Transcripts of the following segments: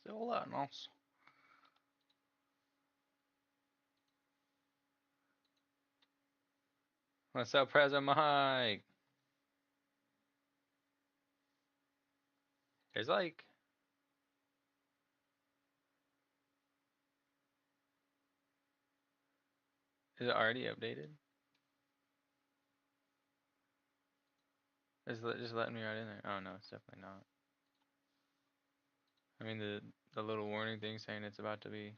Still that nice. What's up, President Mike? There's like, is it already updated? Is it just letting me right in there? Oh no, it's definitely not. I mean the little warning thing saying it's about to be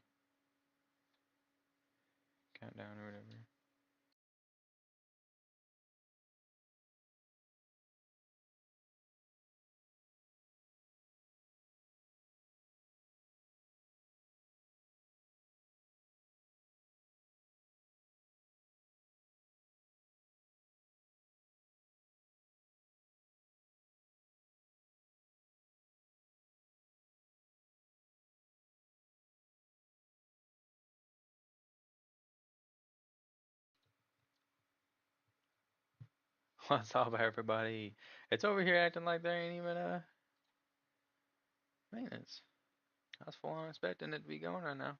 countdown or whatever. What's up, everybody? It's over here acting like there ain't even a maintenance. I was full on expecting it to be going right now.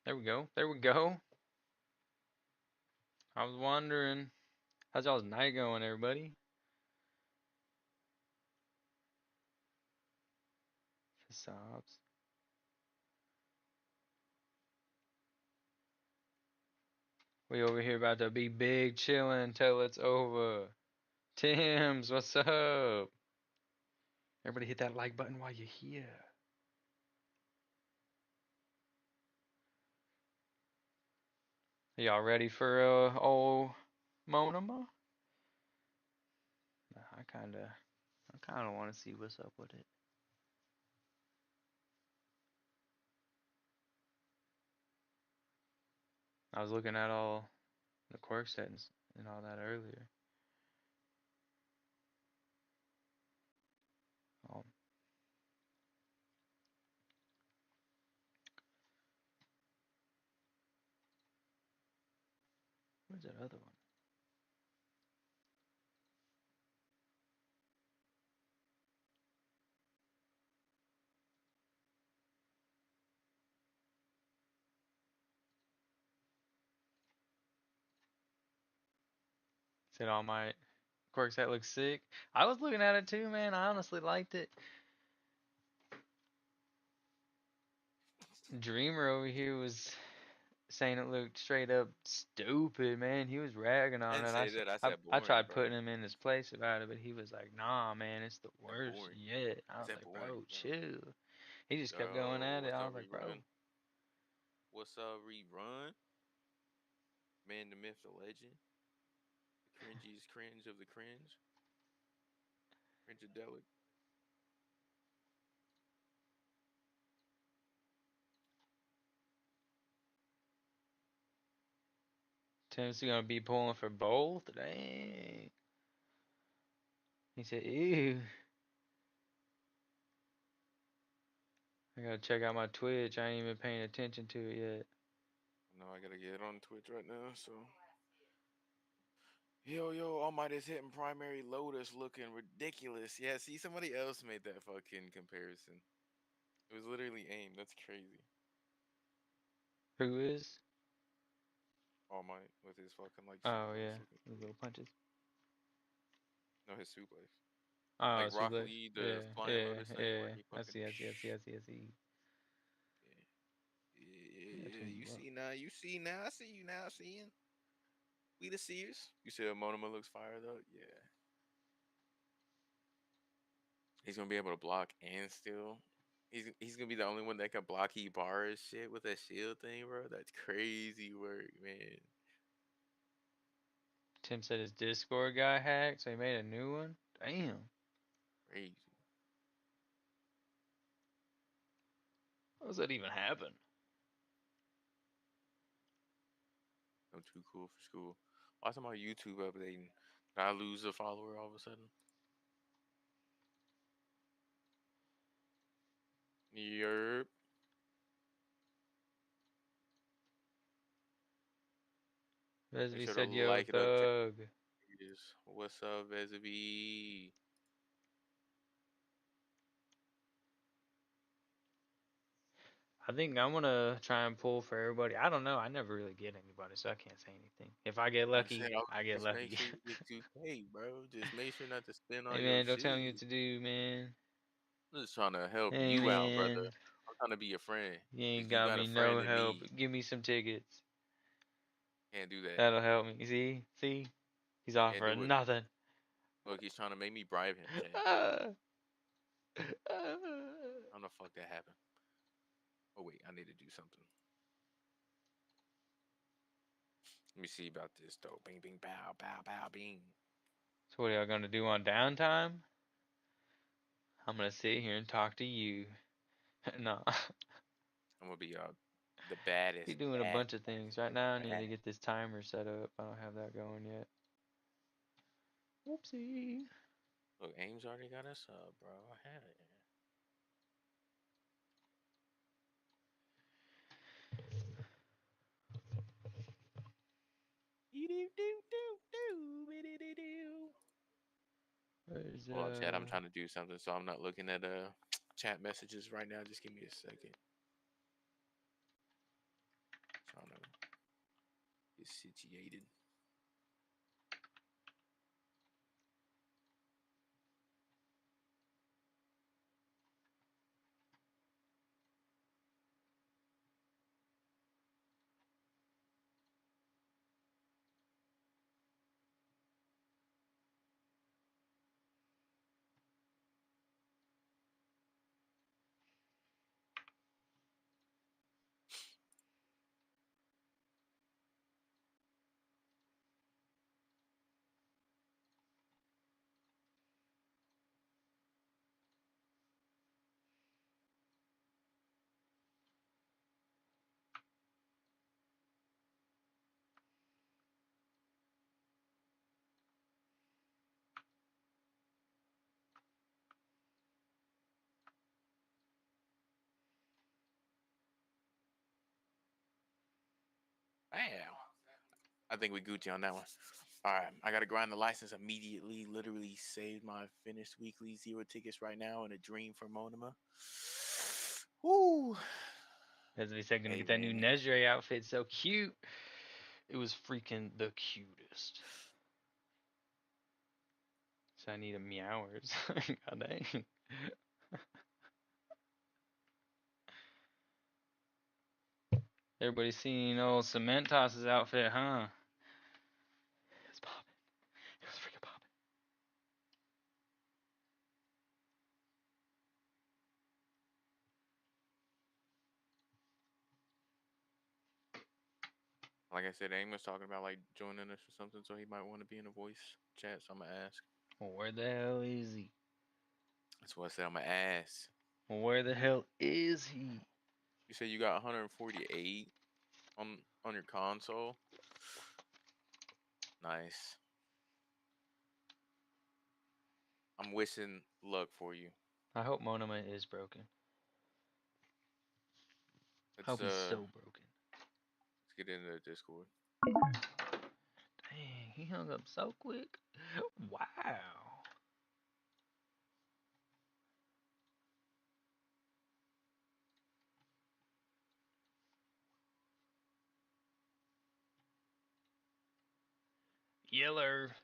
There we go. There we go. I was wondering, how's y'all's night going, everybody? Sobs. We over here about to be big chilling until it's over. Tim's, what's up? Everybody hit that like button while you're here. Y'all ready for old Monoma? I kinda want to see what's up with it. I was looking at all the quirk settings and all that earlier. Oh, where's that other one? Said all my quirk set looks sick. I was looking at it too, man. I honestly liked it. Dreamer over here was saying it looked straight up stupid, man. He was ragging I on didn't it. say that. I I, said I boring, tried bro. putting him in his place about it, but he was like, "Nah, man, it's the I said worst boring. yet." I I was said like, boring, "Bro, bro. chill." He just kept going Yo, at it. what's I up, was like, "Bro, rerun? What's up, rerun? Man, the myth, the legend. The cringiest cringe of the cringe. Cringeadelic. Tim's gonna be pulling for both." Dang. He said, "Ew." I gotta check out my Twitch. I ain't even paying attention to it yet. No, I gotta get on Twitch right now, so. Yo, All Might is hitting primary Lotus looking ridiculous. Yeah, see, somebody else made that fucking comparison. It was literally AIM. That's crazy. Who is? All Might with his fucking, like, Oh suplex yeah, looking the crazy. little punches. No, his suplex. Oh, Like she Rock like, Lee, yeah, the Flying yeah, Lotus thing yeah. where he I fucking. see, I see, I see, I see, I see. Yeah, Yeah. Tim's up. You see now. I see you now, seeing. We the seers. You said Monoma looks fired up. Yeah, he's gonna be able to block and steal. He's gonna be the only one that can block bars shit with that shield thing, bro. That's crazy work, man. Tim said his Discord got hacked, so he made a new one. Damn. Crazy. How does that even happen? I'm too cool for school. Why is my YouTube updating? Did I lose a follower all of a sudden? Yerp. Make Vesby sure to said, "Yo, like it up, chat. thug." What's up, Vesby? I think I'm gonna try and pull for everybody. I don't know. I never really get anybody, so I can't say anything. If I get I said, lucky, I'll I get just make lucky. sure you get 2K, bro. Just make sure not to spend all Hey your man, don't tell me what shit. to do, man. I'm just trying to help Hey you out, brother. man, I'm trying to be your friend. you Cause ain't you got got a me friend no in help. me. Give me some tickets. Can't do that. That'll help me. See, he's Can't offering do it. nothing. Look, he's trying to make me bribe him, Chad. Ah, How the fuck that happened? Oh wait, I need to do something. Let me see about this though. Bing, bing, bow, bow, bow, bing. So what are y'all gonna do on downtime? I'm gonna sit here and talk to you. No, I'm gonna be the be baddest doing a bat. bunch of things. Right now, I need Bat. to get this timer set up. I don't have that going yet. Whoopsie. Look, Ames already got us up, bro. Hell yeah. Where's Hold on, Chad. I'm trying to do something, so I'm not looking at chat messages right now. Just give me a second. Trying to get situated. Bam. I think we Gucci on that one. All right, I gotta grind the license immediately. Literally saved my finished weekly 0 tickets right now and a dream for Monima. Woo! As they said, gonna Hey get that new man, Nezre outfit. So cute. It was freaking the cutest. So I need a meowers. God dang. Everybody seen old Cement Toss's outfit, huh? It was popping. It was freaking popping. like I said, Aim was talking about like joining us or something, so he might want to be in a voice chat. So I'm gonna ask. Well, where the hell is he? That's what I said. I'm gonna ask. Well, where the hell is he? You said you got 148 on your console. Nice. I'm wishing luck for you. I hope Monoma is broken. I Let's hope he's so broken. let's get into the Discord. Dang, he hung up so quick. Wow. Yeller.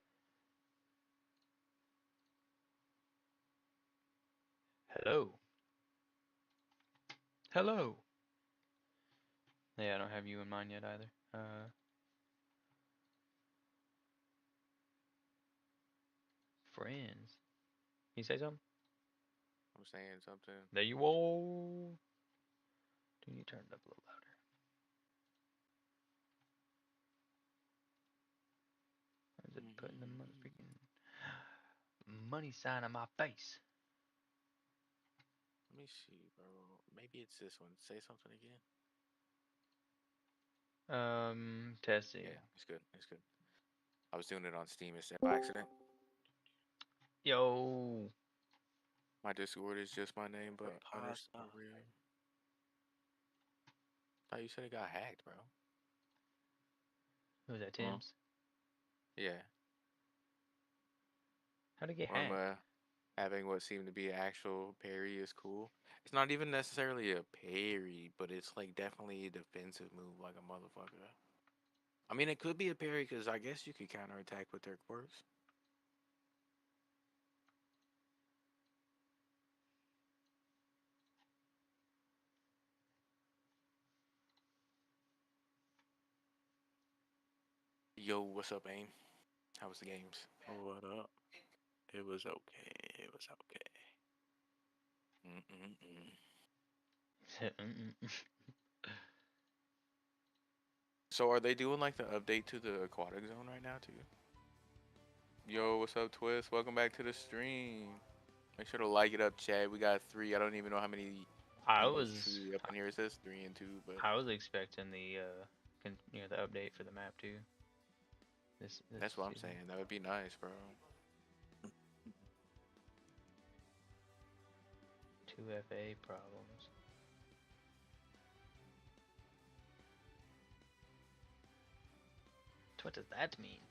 Hello. Hello. Yeah, I don't have you in mind yet either. Friends. Can you say something? I'm saying something. There you are. Do you turn it up a little louder? Or is it putting the freaking money sign on my face? Let me see, bro. Maybe it's this one. Say something again. Testing. Yeah, it's good. It's good. I was doing it on Steam instead by accident. Yo. My Discord is just my name, but underscore real. Thought you said it got hacked, bro. Who was that, Huh? Tim's? Yeah. How'd it get Well, hacked? Having what seemed to be an actual parry is cool. It's not even necessarily a parry, but it's like definitely a defensive move like a motherfucker. I mean, it could be a parry because I guess you could counterattack with their quirks. Yo, what's up, Aim? How was the games? What up? It was okay. It was okay. Mm-mm-mm. So are they doing like the update to the aquatic zone right now too? Yo, what's up, Twist? Welcome back to the stream. Make sure to like it up, chat. We got three. I don't even know how many I people's was truly up in here. It says 3 and 2, but I was expecting the the update for the map too. This that's what I'm season. saying. That would be nice, bro. 2FA problems. What does that mean?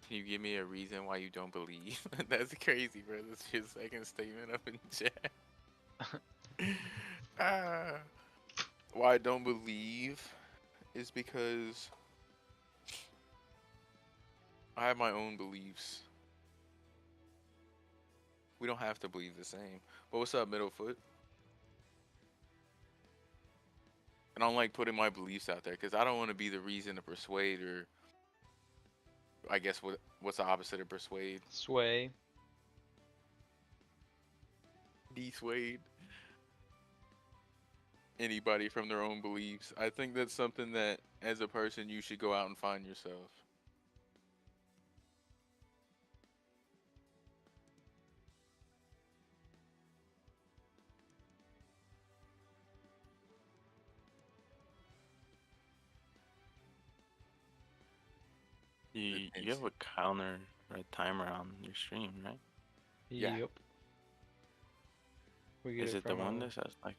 Can you give me a reason why you don't believe? That's crazy, bro. That's your second statement up in chat. Ah, why I don't believe is because I have my own beliefs. We don't have to believe the same. But what's up, Middlefoot? I don't like putting my beliefs out there because I don't want to be the reason to persuade, or I guess what's the opposite of persuade? Sway. Dissuade anybody from their own beliefs. I think that's something that as a person you should go out and find yourself. You have a counter or a timer on your stream, right? Yeah. Yep. We get Is it it the from one that says like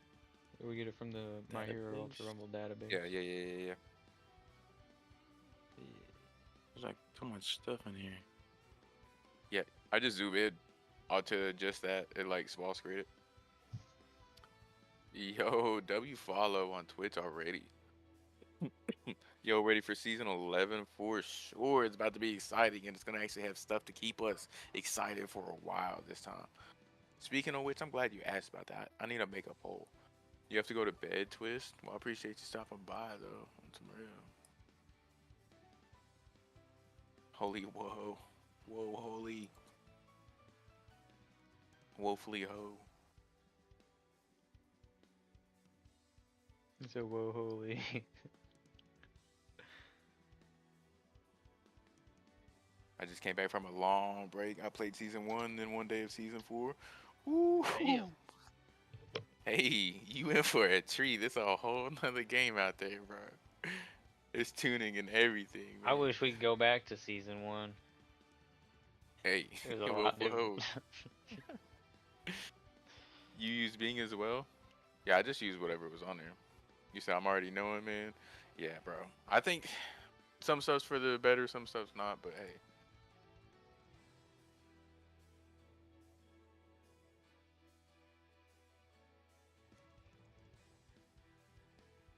we get it from the My Hero Ultra database? Rumble database. Yeah. There's like too much stuff in here. Yeah. I just zoom in onto just that and like small screen it. Yo, W follow on Twitch already. Yo, ready for season 11 for sure. It's about to be exciting and it's going to actually have stuff to keep us excited for a while this time. Speaking of which, I'm glad you asked about that. I need to make a poll. You have to go to bed, Twist? Well, I appreciate you stopping by, though. On some real. Holy whoa. Whoa, holy. Woefully ho. So whoa holy. I just came back from a long break. I played season 1, then 1 day of season 4. Woo! Damn. Hey, you in for a treat. There's a whole nother game out there, bro. It's tuning and everything, I man. wish we could go back to season one. Hey, It was a lot woeful different. ho. You use Bing as well? Yeah, I just used whatever was on there. You said I'm already knowing, man. Yeah, bro. I think some stuff's for the better, some stuff's not, but hey.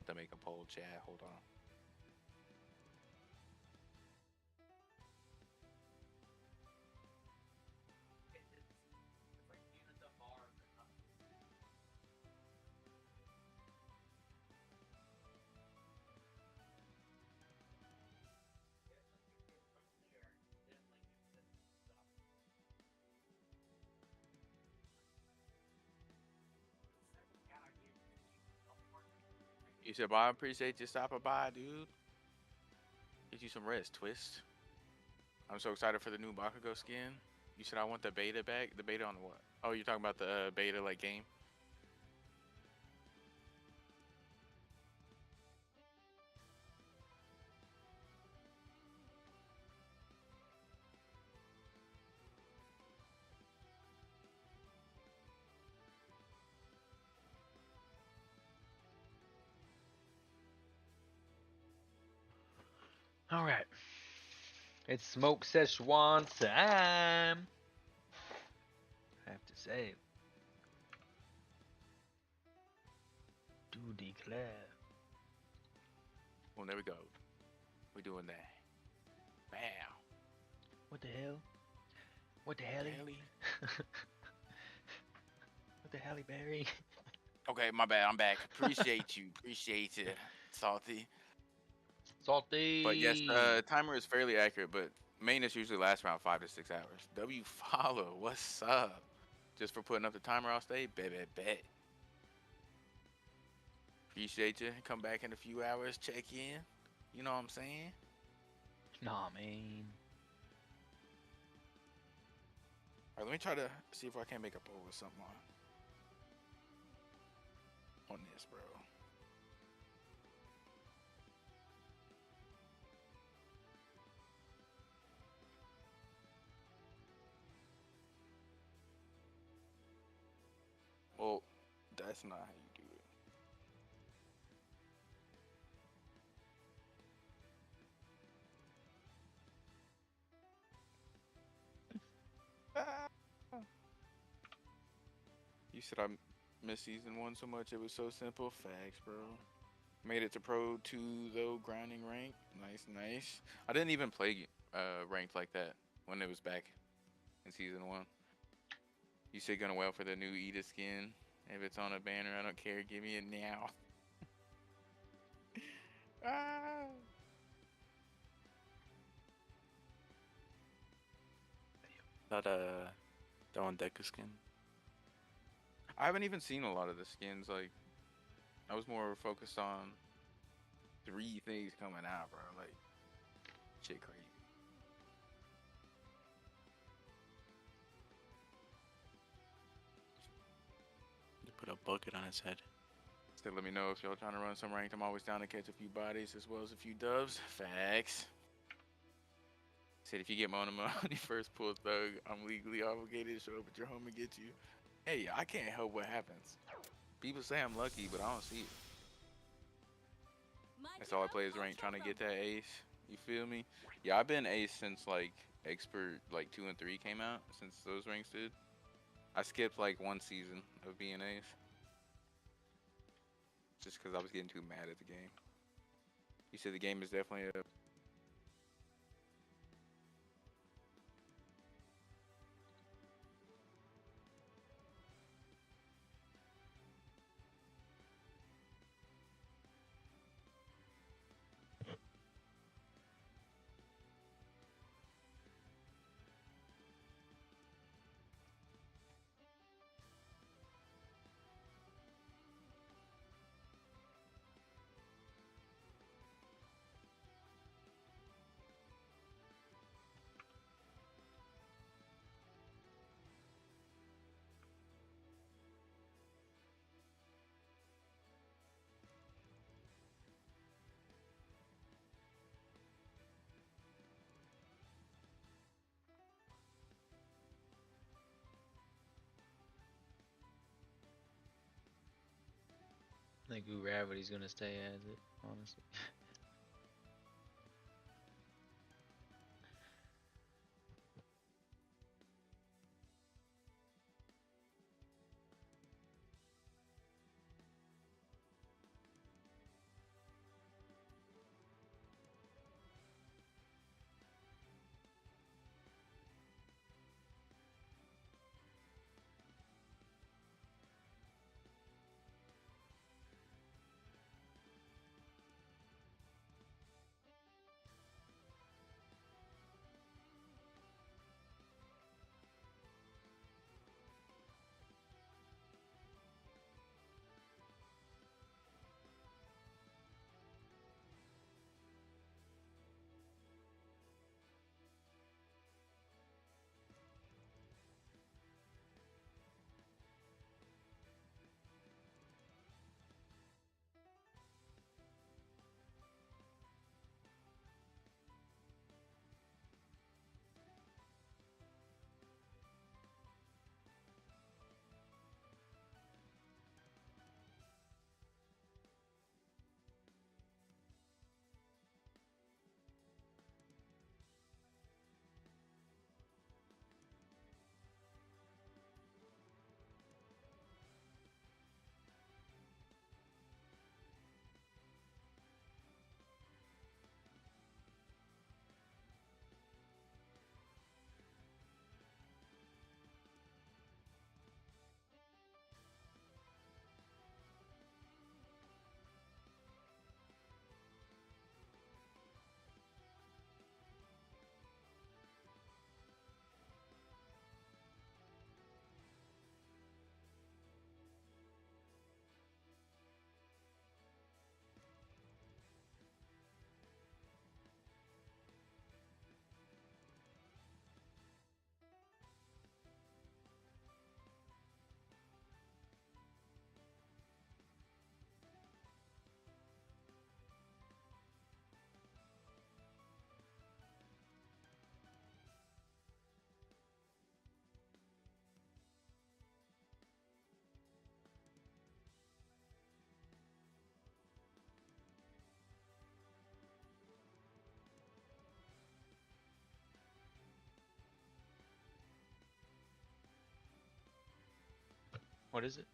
To make a poll chat, hold on. You said, well, I appreciate you stopping by, dude. Get you some rest, Twist. I'm so excited for the new Bakugo skin. You said I want the beta back. The beta on what? Oh, you're talking about the beta like game? All right. It's smoke Szechuan time. I have to say. Do declare. Well, there we go. We're doing that. Bam. What the hell? What the The helly? helly? What the helly, Barry? Okay, my bad. I'm back. Appreciate you. Appreciate you, Salty. But yes, Salty. timer is fairly accurate, but maintenance usually lasts around 5 to 6 hours. W follow. What's up? Just for putting up the timer, I'll stay. Bet. Appreciate you. Come back in a few hours. Check in. You know what I'm saying? Nah, man. All right, let me try to see if I can make a poll or something on this, bro. Well, that's not how you do it. Ah. You said I missed season 1 so much. It was so simple. Facts, bro. Made it to Pro 2 though, grinding rank. Nice. I didn't even play ranked like that when it was back in season 1. You said gonna wait for the new Eda skin. If it's on a banner, I don't care. Give me it now. Ah. That that one Deku skin. I haven't even seen a lot of the skins. Like, I was more focused on 3 things coming out, bro. Like, shit crazy. They put a bucket on his head. So let me know if y'all trying to run some ranked. I'm always down to catch a few bodies as well as a few doves. Facts. Said if you get Mona on your first pull thug, I'm legally obligated to show up at your home and get you. Hey, I can't help what happens. People say I'm lucky, but I don't see it. That's all I play is rank, trying to get that ace. You feel me? Yeah, I've been ace since like expert like 2 and 3 came out. Since those ranks did, I skipped like 1 season of being ace, just because I was getting too mad at the game. You said the game is definitely a I think gravity's gonna stay as it, honestly. What is it?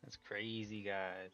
That's crazy, guys.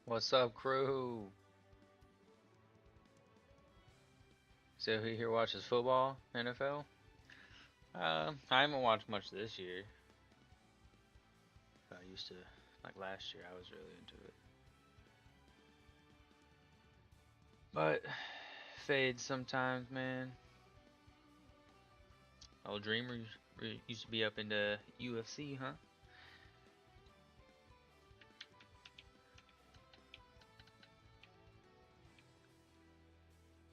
What's up, crew? So who here watches football, NFL? I haven't watched much this year. I used to, like last year, I was really into it. But fades sometimes, man. Old Dreamer used to be up into UFC, huh?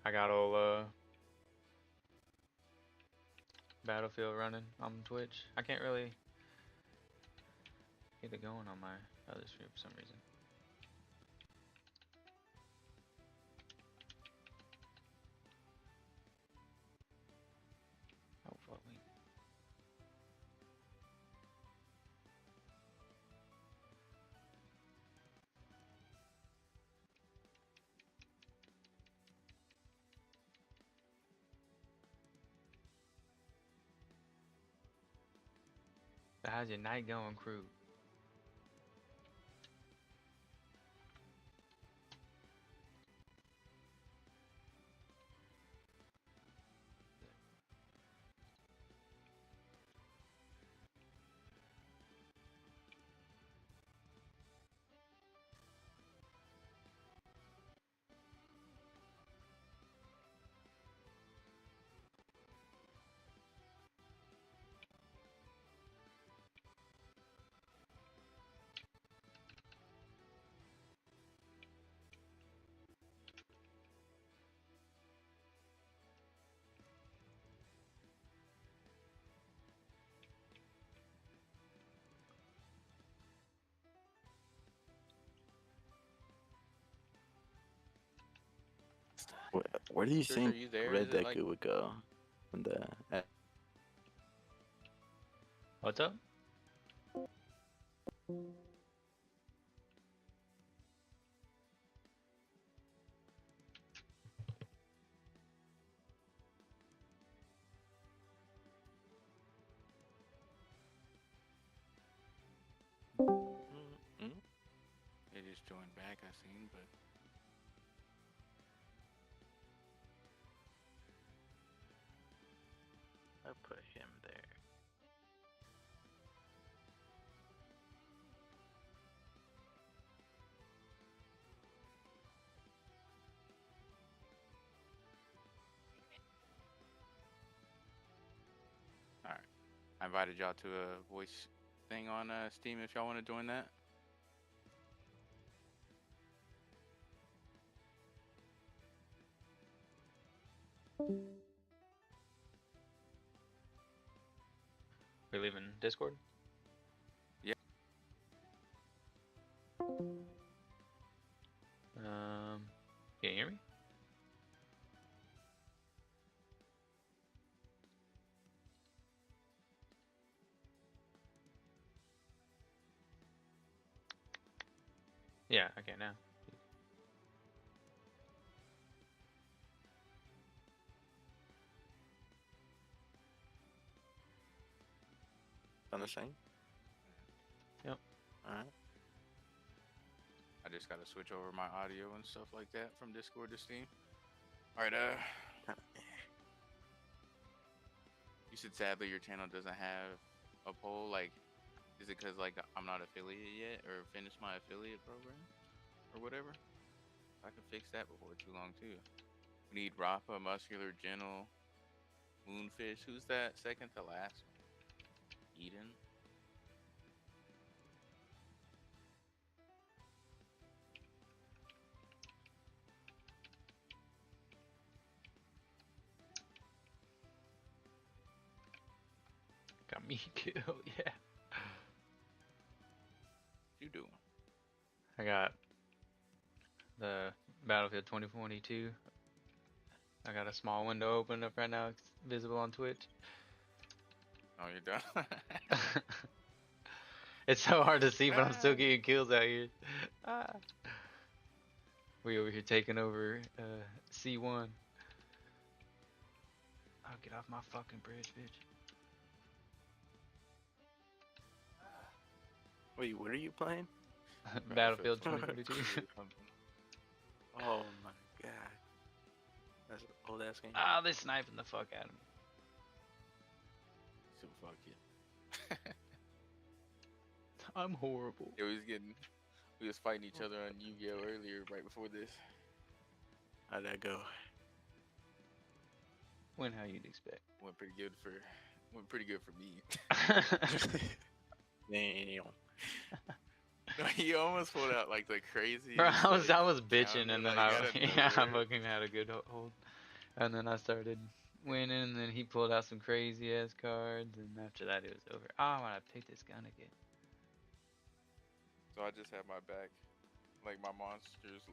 I got old Battlefield running on Twitch. I can't really get it going on my other stream for some reason. Oh fuck me. So how's your night going, crew? Where do you Chris, are think you there? Is Red it like Deku would go? From the What's up? Mm-mm. they just joined back? I seen, but I put him there. all right. I invited y'all to a voice thing on Steam if y'all want to join that. We leaving Discord? Yeah. Can you hear me? Yeah, I can now. On the same? Yep. Alright. I just gotta switch over my audio and stuff like that from Discord to Steam. All right. You said sadly your channel doesn't have a poll. Like, is it because like I'm not affiliated yet or finished my affiliate program or whatever? I can fix that before too long too. We need Rappa, Muscular, Gentle, Moonfish. Who's that second to last one? Eden. Got me killed, yeah. What you doing? I got the Battlefield 2042. I got a small window open up right now. It's visible on Twitch. Oh, you're done. It's so hard to see, but I'm still getting kills out here. Ah. We over here taking over C1. Oh, get off my fucking bridge, bitch. Wait, what are you playing? Battlefield 2042. Oh my god. That's an old ass game. Ah, they sniping the fuck out of me. So fuck you. I'm horrible. Yeah, we was fighting each other on Yu-Gi-Oh earlier, right before this. How'd that go? When how you'd expect. Went pretty good for me. Damn. No, he almost pulled out like the crazy. Bro, I was bitching and then I fucking fucking had a good hold. And then I started winning and then he pulled out some crazy ass cards and after that it was over. Oh, I want to pick this gun again. So I just had my back, like my monster's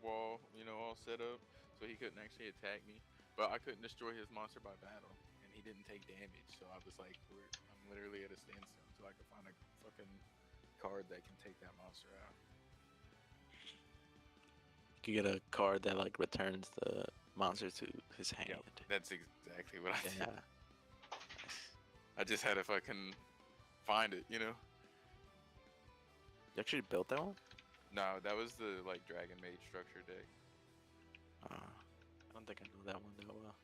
wall, all set up, so he couldn't actually attack me. But I couldn't destroy his monster by battle, and he didn't take damage. So I was like, I'm literally at a standstill until I can find a fucking card that can take that monster out. You get a card that like returns the monster to his hand. Yep, that's exactly what I did. Yeah. I just had to fucking find it, You actually built that one? No, that was the like Dragon Maid structure deck. I don't think I know that one that well.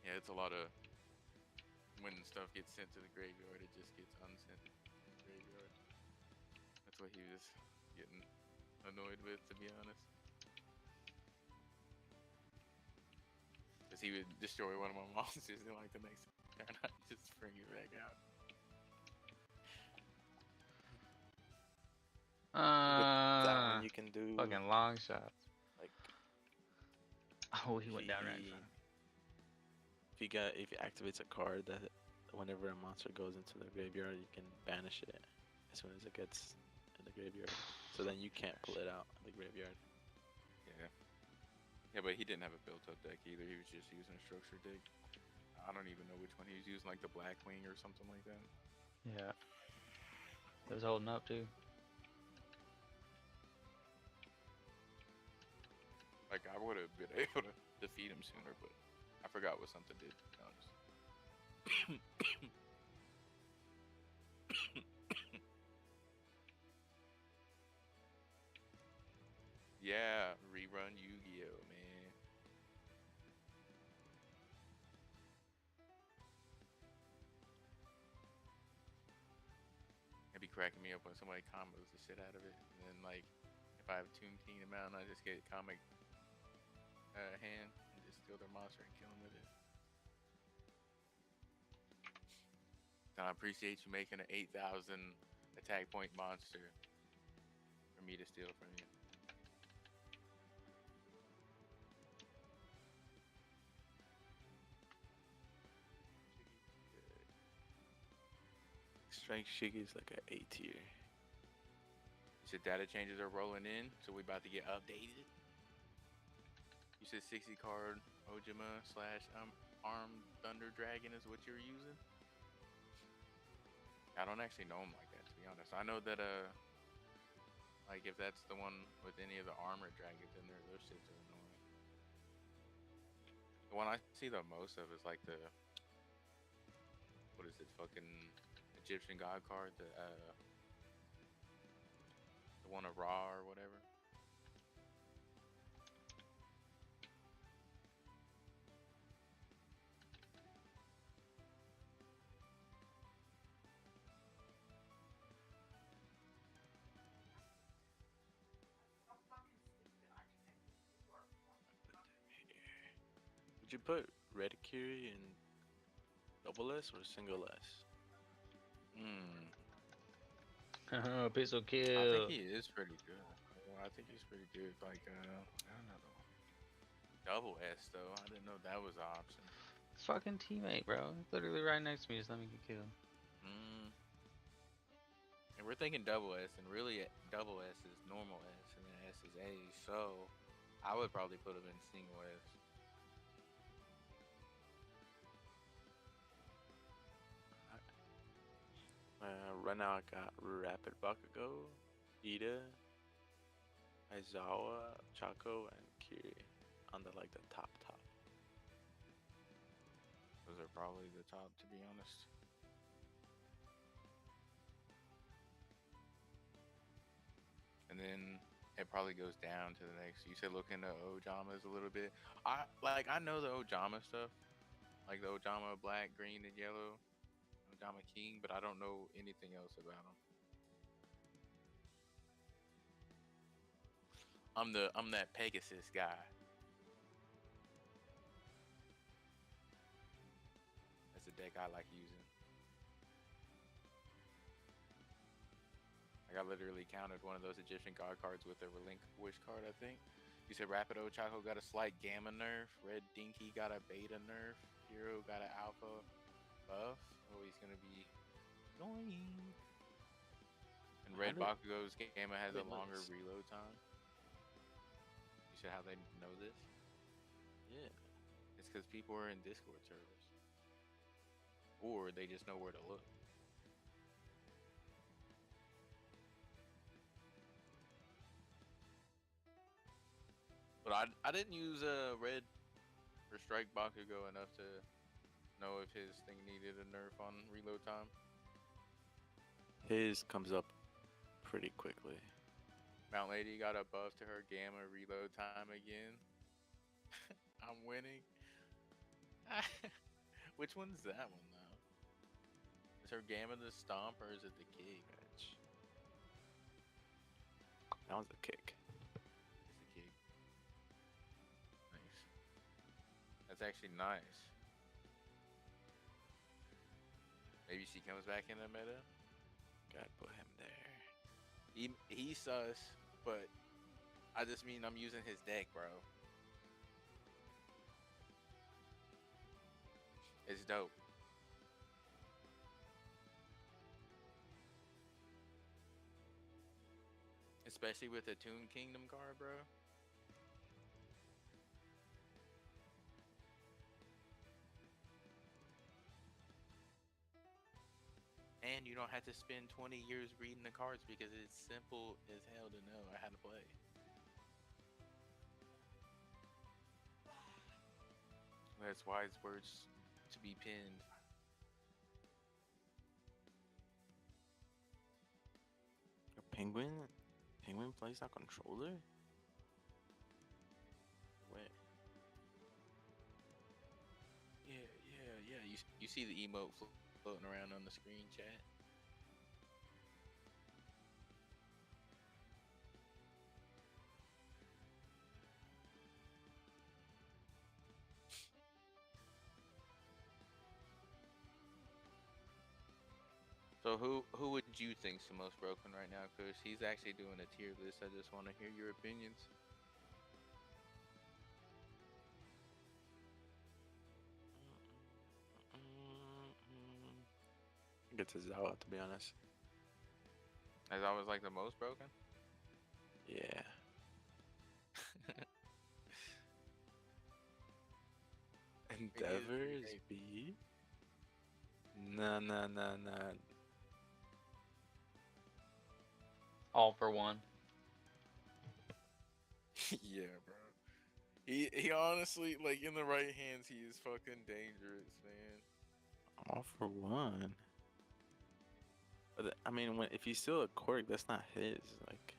Yeah, it's a lot of when stuff gets sent to the graveyard, it just gets unsent to the graveyard. That's what he was getting annoyed with, to be honest. Because he would destroy one of my monsters and like the next turn I just bring it back out. With that one you can do Fucking long shots. like Oh, he went down right in front of me. if he activates a card that whenever a monster goes into the graveyard you can banish it as soon as it gets in the graveyard. So then you can't pull it out of the graveyard. Yeah. Yeah, but he didn't have a built-up deck either. He was just using a structure deck. I don't even know which one he was using, like the Blackwing or something like that. Yeah. It was holding up too. Like, I would have been able to defeat him sooner, but I forgot what something did, to be honest. Yeah, rerun Yu-Gi-Oh, man. It'd be cracking me up when somebody combos the shit out of it, and then, like, if I have Tomb King amount, I just get comic hand and just steal their monster and kill him with it. And I appreciate you making an 8,000 attack point monster for me to steal from you. Strength Shiggy is like an A tier. You said data changes are rolling in, so we about to get updated. You said 60 card Ojima slash Armed Thunder Dragon is what you're using? I don't actually know him like that, to be honest. I know that like if that's the one with any of the armored dragons in there, those shits are annoying. The one I see the most of is like the what is it, fucking Egyptian god card, the one of Ra or whatever. Would you put Red Kiri in double S or single S? Hmm. Pistol I think kill. he is pretty good. Well, I think he's pretty good. Like another one. Double S though. I didn't know that was an option. It's fucking teammate, bro. He's literally right next to me. Just let me get killed. Mm. And we're thinking double S, and really double S is normal S, and then S is A. So I would probably put him in single S. Right now I got Rapid Bakugo, Ida, Aizawa, Chaco, and Kiri on the like the top. Those are probably the top, to be honest. And then it probably goes down to the next. You said look into Ojamas a little bit. I know the Ojama stuff, like the Ojama black, green, and yellow, Ojama King, but I don't know anything else about them. I'm that Pegasus guy. That's a deck I like using. Like I literally countered one of those Egyptian god cards with a Relinquish card, I think. You said Rapido Chaco got a slight gamma nerf. Red Dinky got a beta nerf. Hero got an alpha buff. Oh, he's gonna be annoying. And Red Bakugo's gamma has a longer reload time. You said how they know this? Yeah. It's because people are in Discord servers. Or they just know where to look. But I didn't use Red or Strike Bakugo enough to know if his thing needed a nerf on reload time. His comes up pretty quickly. Mount Lady got a buff to her gamma reload time again. I'm winning. Which one's that one though? Is her gamma the stomp or is it the kick? That was the kick. It's the kick. Nice. That's actually nice. Maybe she comes back in the meta. Gotta put him there. He's sus, but I just mean I'm using his deck, bro. It's dope. Especially with the Toon Kingdom card, bro. And you don't have to spend 20 years reading the cards because it's simple as hell to know how to play. That's wise words to be pinned. A penguin? Penguin plays that controller? Wait. Yeah. You see the emote floating around on the screen, chat? So who would you think's the most broken right now? Cause he's actually doing a tier list. I just want to hear your opinions. Get to Zawa, to be honest. As I was like the most broken. Yeah. He is pretty Endeavors crazy. B? Nah, nah, nah, nah. All for one. Yeah, bro. He honestly like in the right hands he is fucking dangerous, man. All for one. But I mean, when if he's still a quirk, that's not his. Like,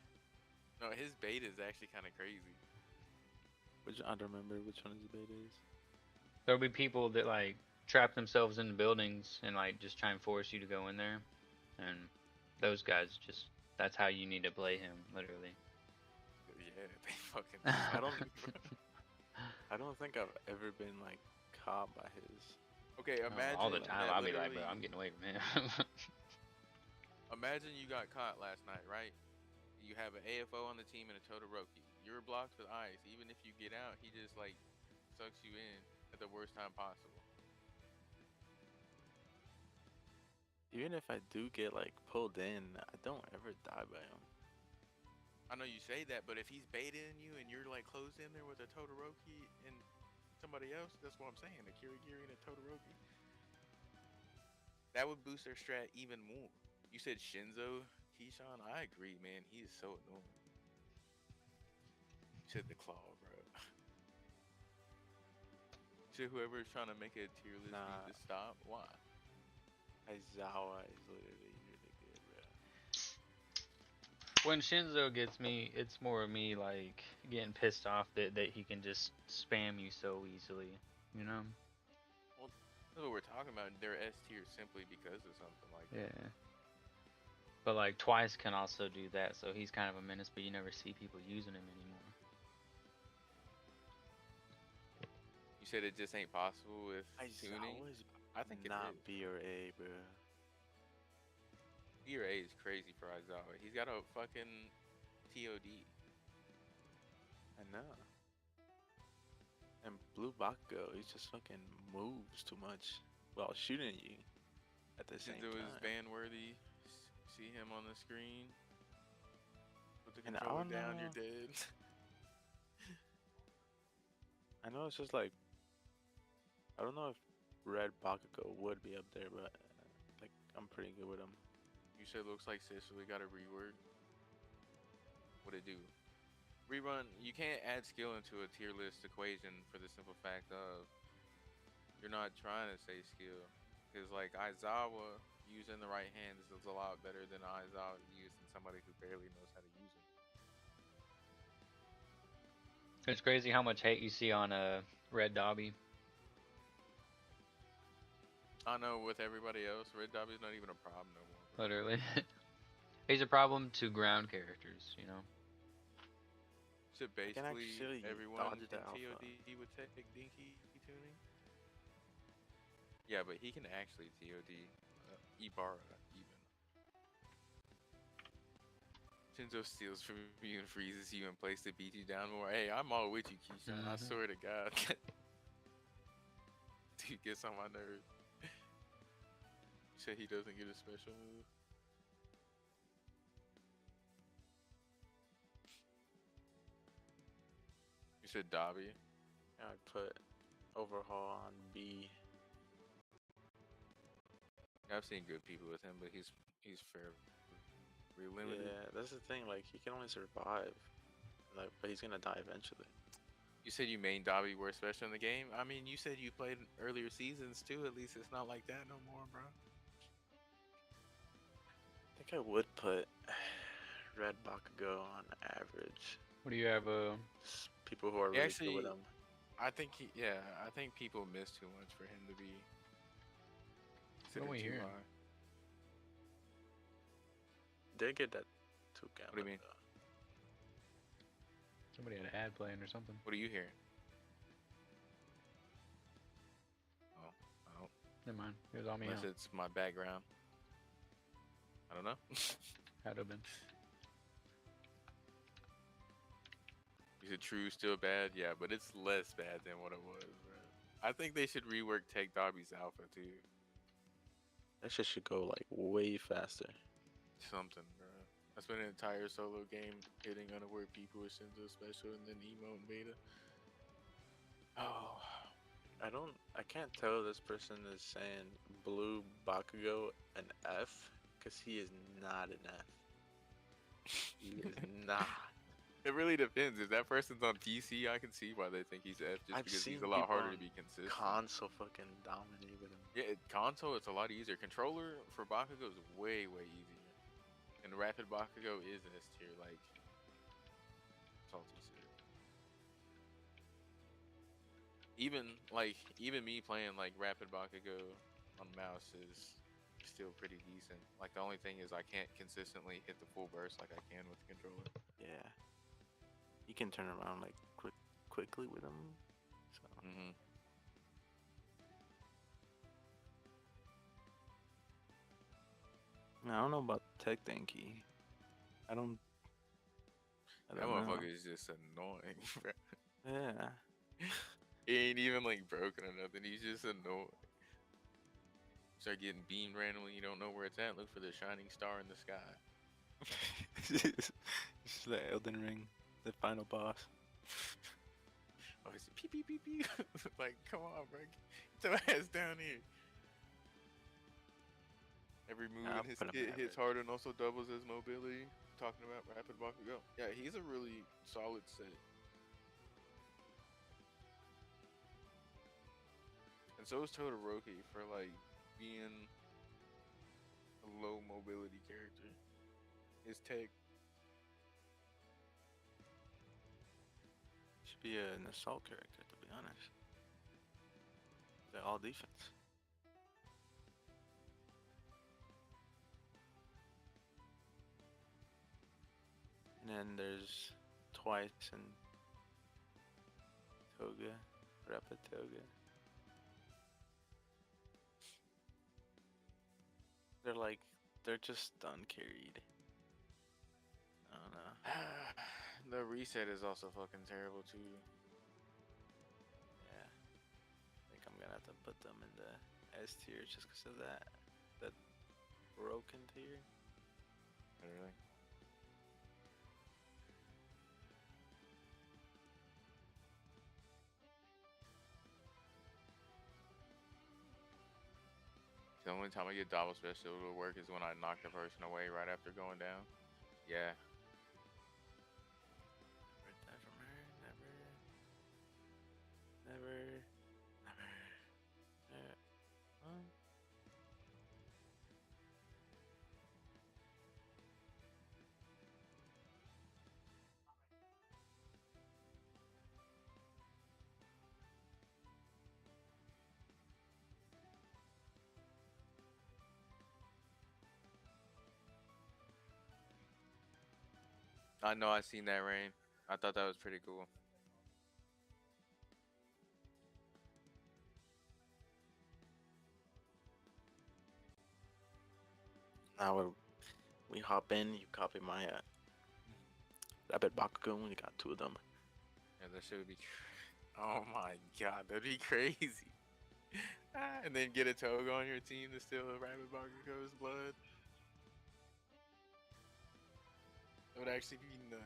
No, his bait is actually kind of crazy. which I don't remember which one his beta is. There'll be people that like trap themselves in the buildings and like just try and force you to go in there, and those guys just that's how you need to play him, literally. Yeah, they fucking I suck. don't. I don't think I've ever been like caught by his. Okay, Oh, all the imagine time, that I'll be like, bro, literally. I'm getting away from him. Imagine you got caught last night, right? You have an AFO on the team and a Todoroki. You're blocked with ice. Even if you get out, he just like sucks you in at the worst time possible. Even if I do get like pulled in, I don't ever die by him. I know you say that, but if he's baiting you and you're like closed in there with a Todoroki and somebody else, that's what I'm saying. A Kirigiri and a Todoroki, that would boost their strat even more. You said Shinzo, Keyshawn. I agree, man. He is so annoying. You said the claw, bro. You said whoever is trying to make a tier list need Nah, to stop. Why? Aizawa is literally really good, bro. When Shinzo gets me, it's more of me like getting pissed off that he can just spam you so easily, you know? Well, that's what we're talking about. They're S tier simply because of something like that. Yeah. But like Twice can also do that, so he's kind of a menace, but you never see people using him anymore. You said it just ain't possible with tuning. Aizawa is I think it not is. B or A, bro. B or A is crazy for Aizawa. He's got a fucking TOD. I know. And Blue Bakugo, he just fucking moves too much while shooting you at the same Shinzo is time. ban worthy. See him on the screen. Put the And I controller don't down, you're know. dead. I know it's just like I don't know if Red Bakugo would be up there, but like I'm pretty good with him. You said looks like Sicily got a rework. What it do? Rerun, you can't add skill into a tier list equation for the simple fact of you're not trying to say skill. Because like Aizawa used in the right hands is a lot better than Aizawa used in somebody who barely knows how to use it. It's crazy how much hate you see on Red Dobby. I know with everybody else, Red Dobby's not even a problem no more, bro. Literally. He's a problem to ground characters, you know? So I can basically, actually everyone dodge the in alpha. TOD would take Dinky tuning. Yeah, but he can actually TOD Ibarra even. Shinzo steals from you and freezes you and plays to beat you down more. Hey, I'm all with you, Keyshawn. I swear to God. Dude gets on my nerves. You said he doesn't get a special move. You said Dobby. I'd put Overhaul on B. I've seen good people with him, but he's fairly limited. Yeah, that's the thing. Like he can only survive, like, but he's gonna die eventually. You said you main Dobby were special in the game. I mean, you said you played earlier seasons too. At least it's not like that no more, bro. I think I would put Red Bakugo on average. What do you have? People who are He really good with actually, him. I think I think people miss too much for him to be What are considered we too hearing? high. Did get that 2 What do you mean? Somebody had an ad playing or something. What do you hear? Oh, I don't. Never mind. It was on me. Unless Huh? it's my background. I don't know. Had to been. Is it true still bad? Yeah, but it's less bad than what it was, bro. I think they should rework Tech Dobby's alpha too. That shit should go like way faster. Something, bro. I spent an entire solo game hitting unaware people with Shinzo special and then emote and beta. Oh, I can't tell this person is saying blue Bakugo an F because he is not an F. He is not. it really depends. If that person's on PC, I can see why they think he's F just I've because he's seen a lot people harder on to be consistent. console fucking dominate with him. Yeah, console it's a lot easier. Controller for Bakugo is way easier, and Rapid Bakugo is S tier, like salty shit. Even me playing like Rapid Bakugo on mouse is still pretty decent. Like the only thing is I can't consistently hit the full burst like I can with the controller. Yeah, you can turn around like quickly with him. So Mm-hmm. I don't know about Tech Denki. I don't. I That don't know. motherfucker is just annoying, bro. Yeah. He ain't even like broken or nothing. He's just annoying. Start getting beamed randomly. You don't know where it's at. Look for the shining star in the sky. It's the Elden Ring, the final boss. Oh, it's pew pew pew pew. Like, come on, bro. Get your ass down here. Every move I'll in his put him kit hits average. harder and also doubles his mobility. Talking about Rapid Bakugo. Yeah, he's a really solid set. And so is Todoroki for like being a low mobility character. His tech. Should be an assault character, to be honest. They're all defense. And then there's Twice and Toga, Rapid Toga. They're just stun carried. I don't know. The reset is also fucking terrible too. Yeah. I think I'm gonna have to put them in the S tier just because of that. That broken tier. Really. The only time I get double special to work is when I knock the person away right after going down. Yeah. Never die from her. Never. Huh? I know I seen that rain. I thought that was pretty cool. Now we hop in. You copy my Rapid Bakugo. You got two of them. Yeah, that shit would be. Oh my god, that'd be crazy. And then get a Toga on your team to steal a Rabbit Bakugo's blood. That would actually be nuts.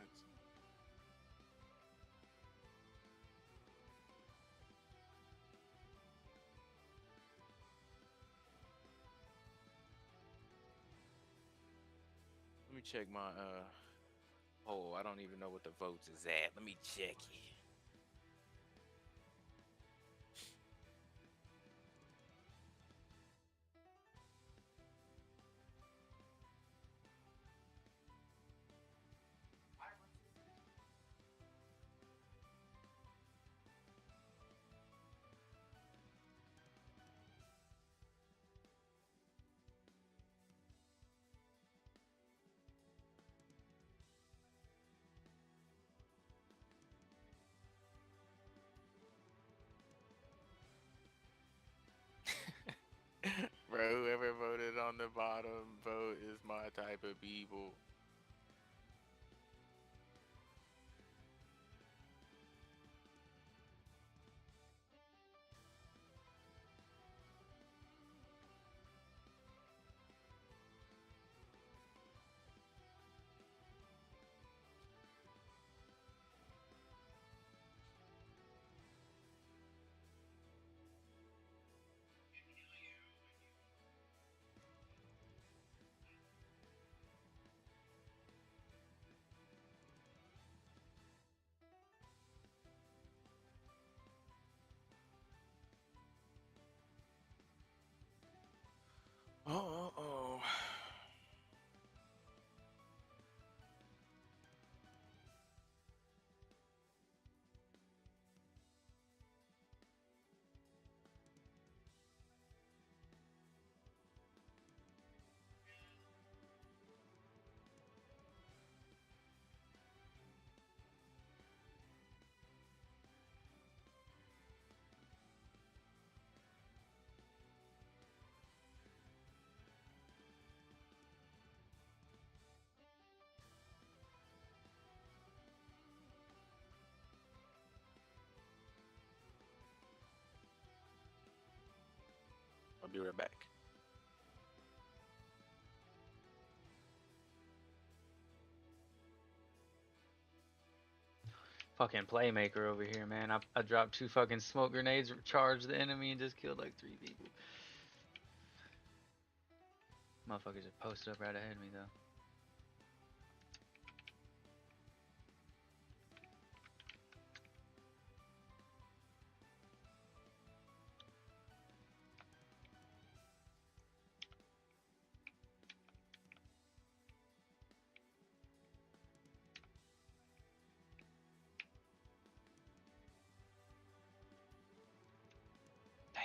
Let me check my Oh, I don't even know what the votes is at. Let me check it. my type of people. Oh. I'll be right back. Fucking playmaker over here, man. I dropped 2 fucking smoke grenades, charged the enemy, and just killed like 3 people. Motherfuckers just posted up right ahead of me though. Damn.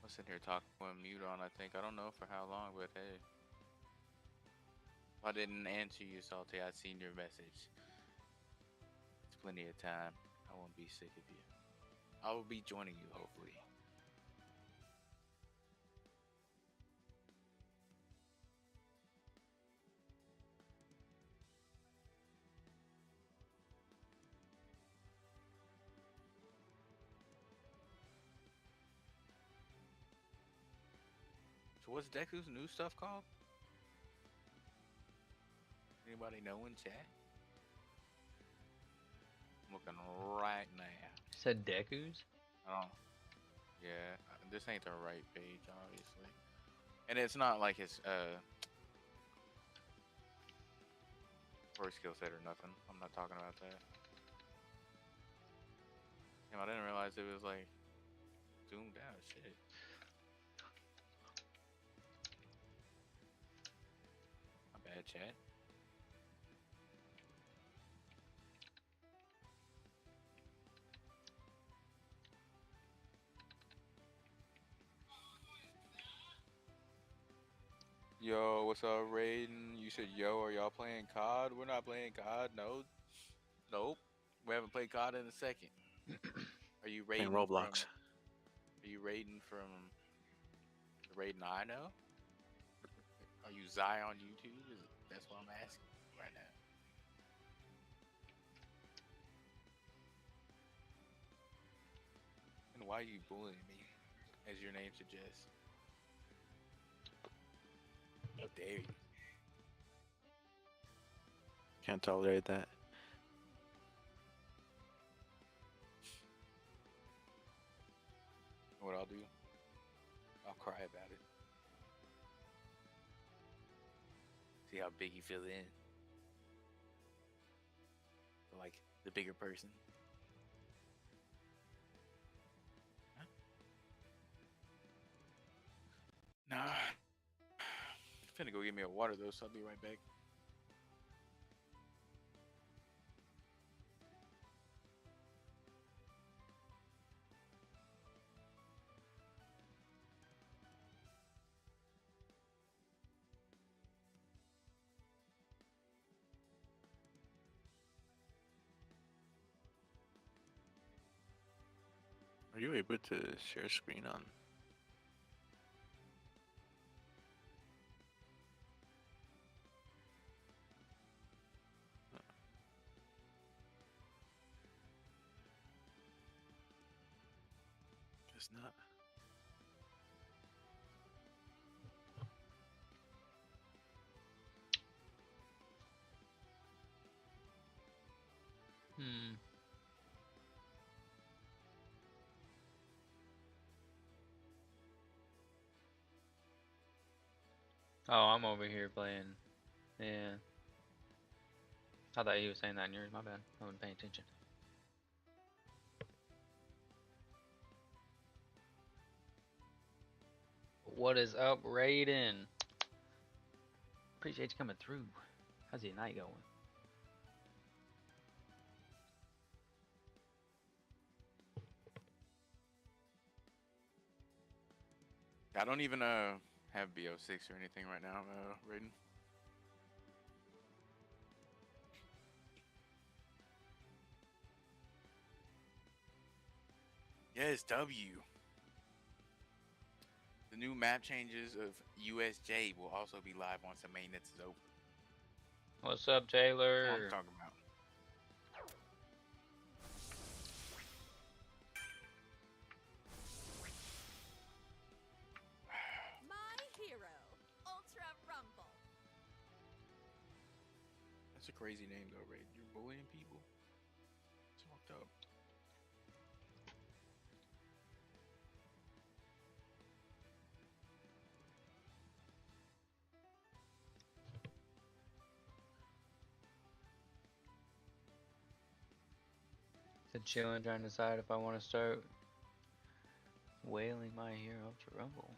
I'm sitting here talking with mute on, I think. I don't know for how long, but hey. If I didn't answer you, Salty, I seen your message. It's plenty of time. I won't be sick of you. I will be joining you, hopefully. So what's Deku's new stuff called? Anybody know in chat? I'm looking right now. Said Deku's? I don't. Yeah, this ain't the right page, obviously. And it's not like his core skill set or nothing. I'm not talking about that. Damn, I didn't realize it was like zoomed out. Shit. My bad, chat. Yo, what's up, Raiden? You said, yo, are y'all playing COD? We're not playing COD. No. Nope. We haven't played COD in a second. Are you Playing raiding from? Roblox. Are you raiding from the Raiden I know? Are you Zai on YouTube? That's what I'm asking right now. And why are you bullying me, as your name suggests? How dare you? Can't tolerate that. You know what I'll do? I'll cry about it. See how big you feel in. Like the bigger person. Huh? Nah. Finna go get me a water though, so I'll be right back. Are you able to share screen on? Guess not. Hmm. Oh, I'm over here playing. Yeah. I thought he was saying that in yours. My bad. I wasn't paying attention. What is up, Raiden? Appreciate you coming through. How's your night going? I don't even have BO6 or anything right now, Raiden. Yes, W. The new map changes of USJ will also be live once the maintenance is over. What's up, That's what I'm Taylor? talking about. My hero, Ultra Rumble. That's a crazy name though, Raiden. You're bullying people? It's fucked up. Said chilling, trying to decide if I want to start whaling my hero to Rumble.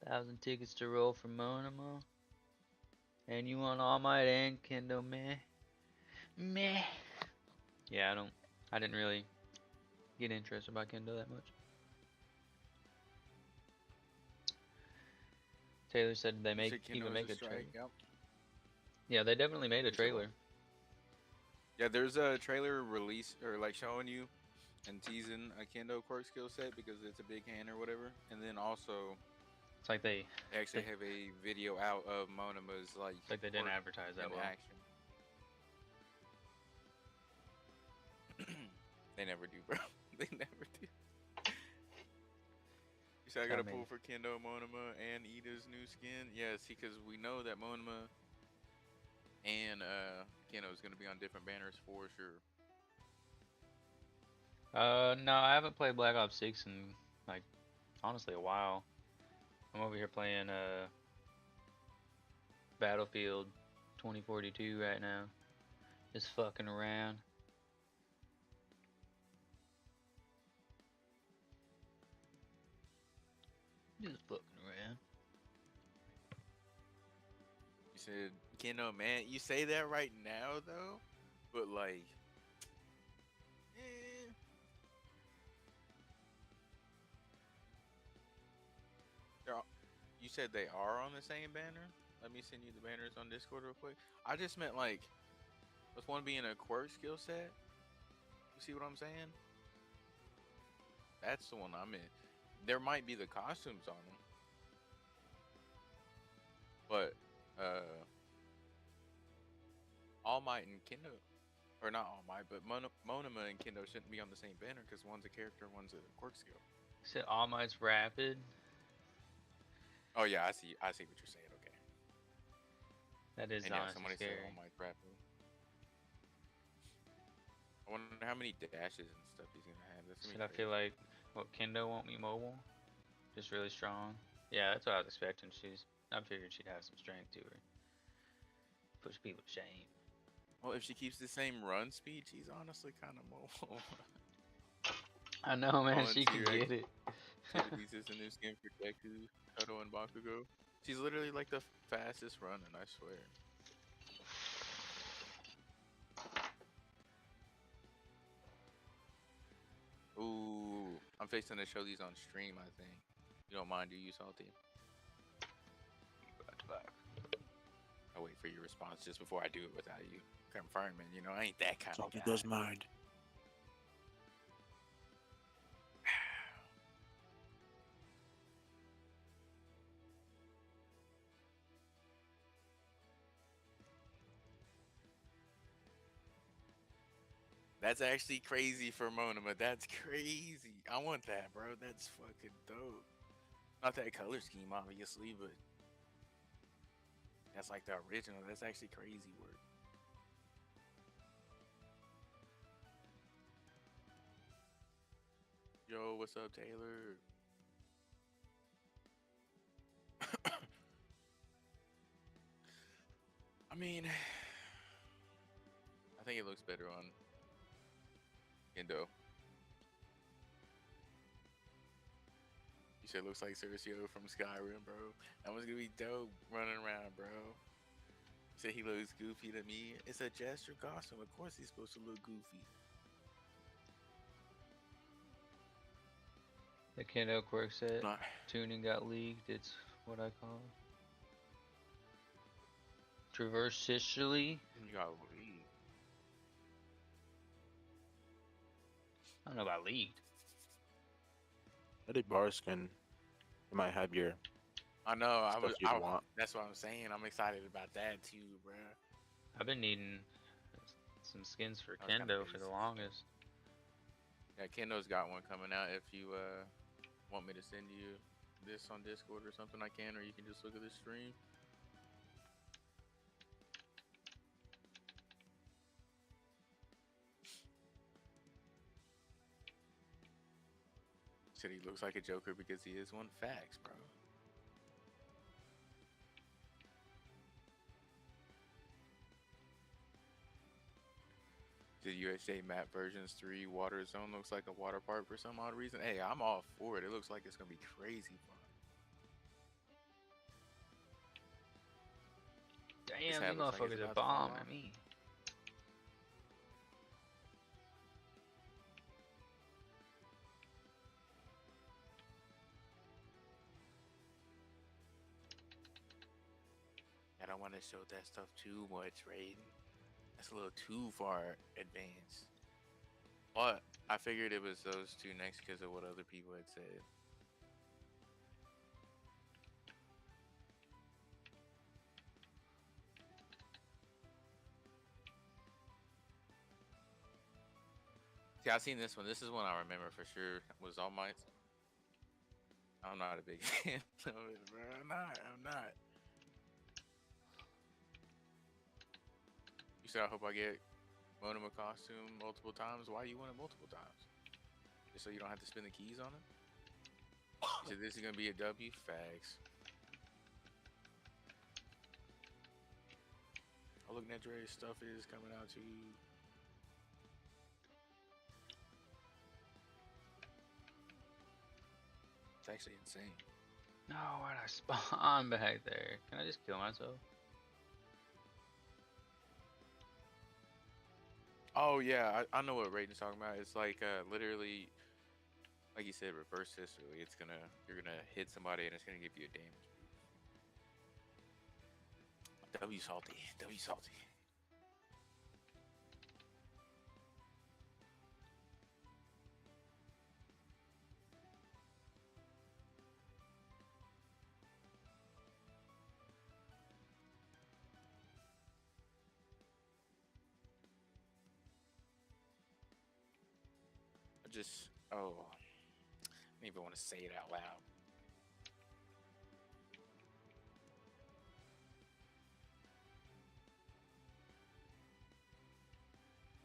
1,000 tickets to roll for Monoma. And you want All Might and Kendo meh. Meh. Yeah, I didn't really get interested by Kendo that much. Taylor said they You make said even Kendo is make a a trailer. strike. Yep. Yeah, they definitely made a You said what? trailer. Yeah, there's a trailer release or like showing you and teasing a kendo quirk skill set because it's a big hand or whatever. And then also It's like they they actually have a video out of Monama's like it's like they didn't quirk advertise that in well. action. They never do, bro. They never do. You said I got I to mean, pull for Kendo, Monoma, and Ida's new skin. Yeah, see, because we know that Monoma and Kendo is going to be on different banners for sure. no, I haven't played Black Ops 6 in like honestly a while. I'm over here playing Battlefield 2042 right now. Just fucking around. Just fucking around. You said Kendo, man. You say that right now though, but like, eh. You said they are on the same banner. Let me send you the banners on Discord real quick. I just meant like, with one being a quirk skill set. You see what I'm saying? That's the one I meant. There might be the costumes on them, but All Might and Kendo, or not All Might, but Monoma and Kendo shouldn't be on the same banner because one's a character, one's a quirk skill. Said All Might's Rapid. Oh yeah, I see. I see what you're saying. Okay. That is And yeah, honestly somebody said scary. All Might rapid. I wonder how many dashes and stuff he's gonna have. That's gonna Said be I feel crazy. like what Kendo won't be mobile. Just really strong. Yeah, that's what I was expecting. I figured she'd have some strength to her. Push people to shame. Well, if she keeps the same run speed, she's honestly kind of mobile. I know, man. She can Volunteer get it. activities is a new skin for Deku, Koto, and Bakugo. She's literally like the fastest running, I swear. Ooh, I'm facing to show these on stream, I think. You don't mind, do you, Salty? I'll wait for your response just before I do it without you confirming. You know, I ain't that kind of Salty guy. does mind. That's actually crazy for Monoma. That's crazy. I want that, bro. That's fucking dope. Not that color scheme, obviously, but that's like the original. That's actually crazy work. Yo, what's up, Taylor? I mean, I think it looks better on Kendo. You said it looks like Cersei from Skyrim, bro. That one's gonna be dope running around, bro. You said he looks goofy to me. It's a gesture costume. Of course he's supposed to look goofy. The Kendo quirk set Nah. tuning got leaked. It's what I call it. Traversially. You got lead. I don't know about leaked. I did bar skin. You might have your I know. stuff you'd want. That's what I'm saying. I'm excited about that too, bro. I've been needing some skins for That was kinda Kendo for the basic. longest. Yeah, Kendo's got one coming out. If you want me to send you this on Discord or something, I can, or you can just look at the stream. Said he looks like a Joker because he is one. Facts, bro. The USA map versions 3 water zone looks like a water park for some odd reason. Hey, I'm all for it. It looks like it's gonna be crazy fun. Damn, hat these looks like it's motherfuckers are about to fall bombing off. me. y'all want to show that stuff too much, Raiden. That's a little too far advanced. But I figured it was those two next because of what other people had said. See, I seen this one. This is one I remember for sure. Was All Might. I'm not a big fan of it, bro. I'm not. I'm not. You said I hope I get Monoma costume multiple times. Why you want it multiple times? Just so you don't have to spin the keys on it? You said this is gonna be a W? Fags. Oh look, Nedre's stuff is coming out too. It's actually insane. No, why'd I spawn back there? Can I just kill myself? Oh yeah, I know what Raiden's talking about. It's like literally, like you said, reverse history. You're gonna hit somebody and it's gonna give you a damage boost. W salty, W salty. I don't even want to say it out loud.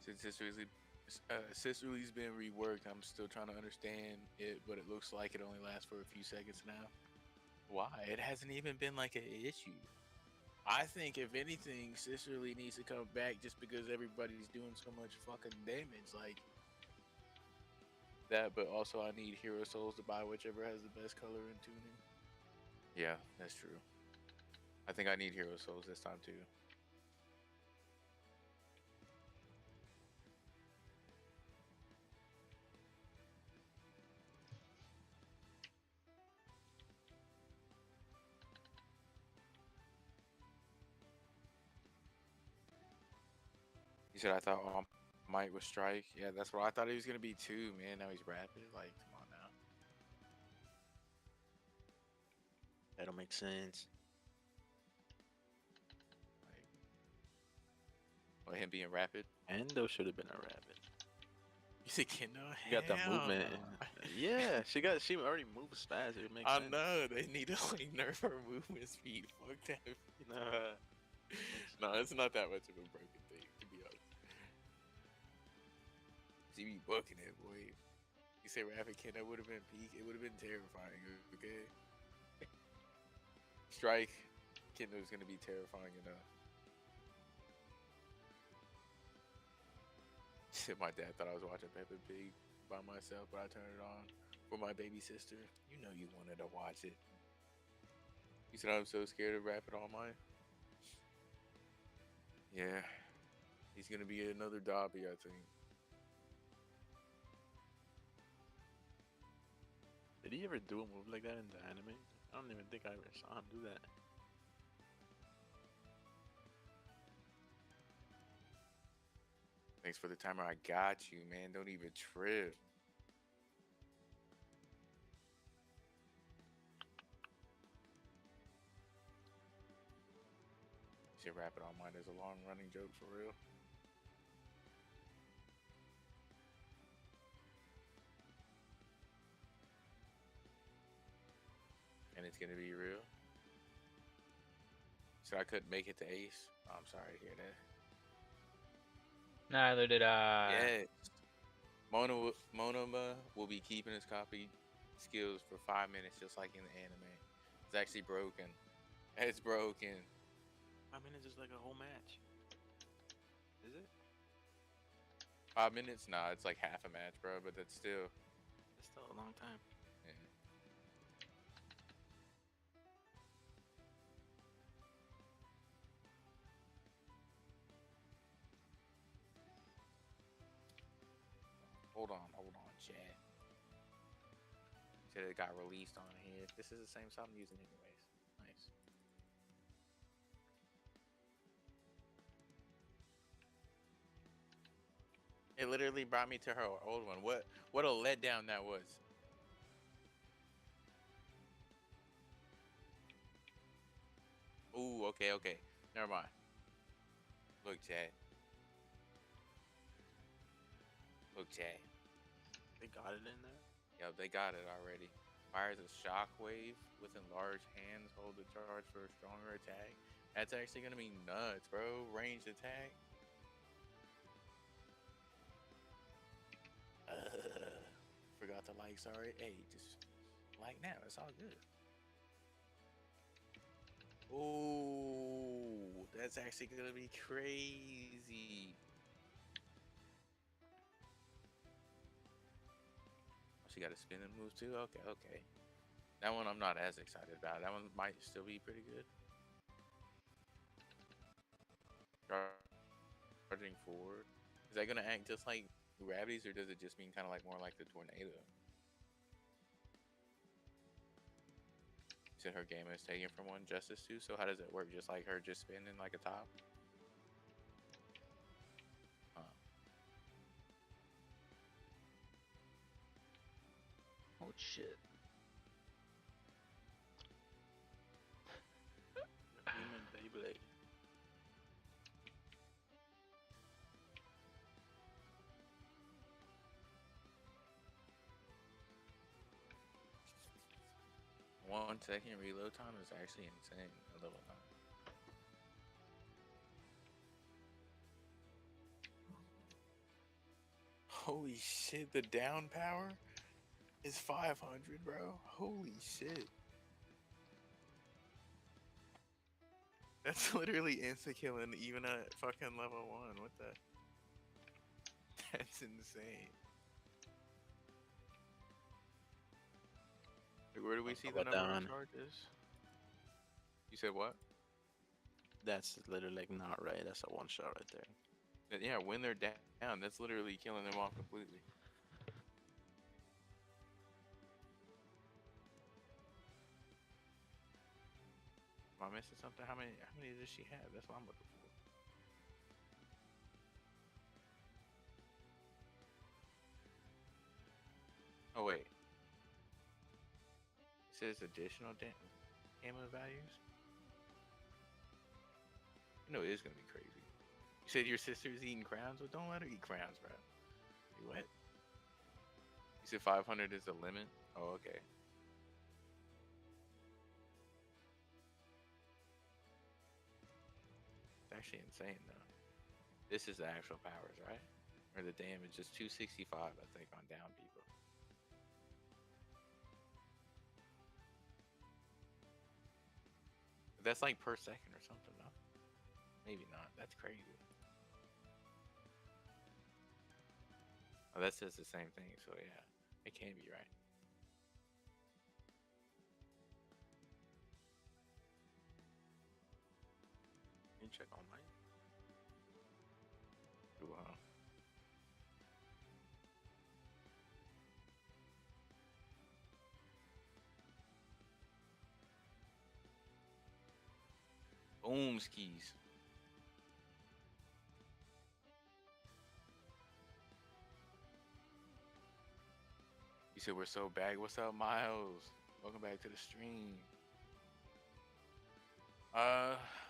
Since Sisterly's been reworked, I'm still trying to understand it, but it looks like it only lasts for a few seconds now. Why? It hasn't even been like an issue. I think if anything, Sisterly needs to come back just because everybody's doing so much fucking damage. Like that, but also I need Hero Souls to buy whichever has the best color and tuning. Yeah, that's true. I think I need Hero Souls this time too. You said I thought All Might was Strike. Yeah, that's what I thought he was gonna be too, man. Now he's rapid. Like, come on now. That don't make sense. Like, well, him being rapid. Endo should have been a rabbit. You say Kendo? You got the Hell movement. no. Yeah, she already moves fast. It makes I sense. know they need to like nerf her movement speed. Fuck that. Nah. No, it's not that much of a broken thing, to be honest. She be booking it, boy. You say Rapid Kendo would have been peak, it would have been terrifying, okay? Strike Kendo is gonna be terrifying enough. My dad thought I was watching Peppa Pig by myself, but I turned it on for my baby sister. You know you wanted to watch it. You said I'm so scared of Rapid All Might. Yeah, he's gonna be another Dobby, I think. Did he ever do a move like that in the anime? I don't even think I ever saw him do that. Thanks for the timer. I got you, man. Don't even trip. Shit, Rapid All Might is a long running joke for real. And it's gonna be real. So I couldn't make it to Ace. Oh, I'm sorry to hear that. Neither did I. Yes. Monoma will be keeping his copy skills for 5 minutes, just like in the anime. It's actually broken. It's broken. 5 minutes is like a whole match. Is it? 5 minutes? Nah, it's like half a match, bro. But that's still. It's still a long time. Yeah. Hold on, chat. Said it got released on here. This is the same song I'm using anyways. Nice. It literally brought me to her old one. What a letdown that was. Ooh, okay, okay. Never mind. Look, Chad. Look, Chad. They got it in there. Yep, they got it already. Fires a shockwave with enlarged hands. Hold the charge for a stronger attack. That's actually gonna be nuts, bro. Ranged attack. Forgot to like. Sorry. Hey, just like now. It's all good. Ooh, that's actually gonna be crazy. Oh, she got a spinning move too. Okay, okay. That one I'm not as excited about. That one might still be pretty good. Charging forward. Is that gonna act just like gravities, or does it just mean kind of like more like the tornado? You said her game is taken from one justice too. So how does it work? Just like her just spinning like a top? Huh. Oh shit. Demon Beyblade. One second reload time is actually insane. A little time. Holy shit! The down power is 500, bro. Holy shit! That's literally insta killing even at fucking level 1. What the? That's insane. Like, where do we see the About number of down. charges? You said what? That's literally like not right. That's a one shot right there. Yeah, when they're down, that's literally killing them off completely. Am I missing something? How many does she have? That's what I'm looking for. Oh wait. It says additional ammo values. You know it is gonna be crazy. You said your sister's eating crowns? Well, don't let her eat crowns, bro. You what? You said 500 is the limit? Oh, okay. It's actually insane, though. This is the actual powers, right? Or the damage is 265, I think, on down people. That's like per second or something, no? Maybe not. That's crazy. Oh, that says the same thing, so yeah. It can be right. You check on mine. Wow. Boom skis. You said we're so bad. What's up, Miles? Welcome back to the stream.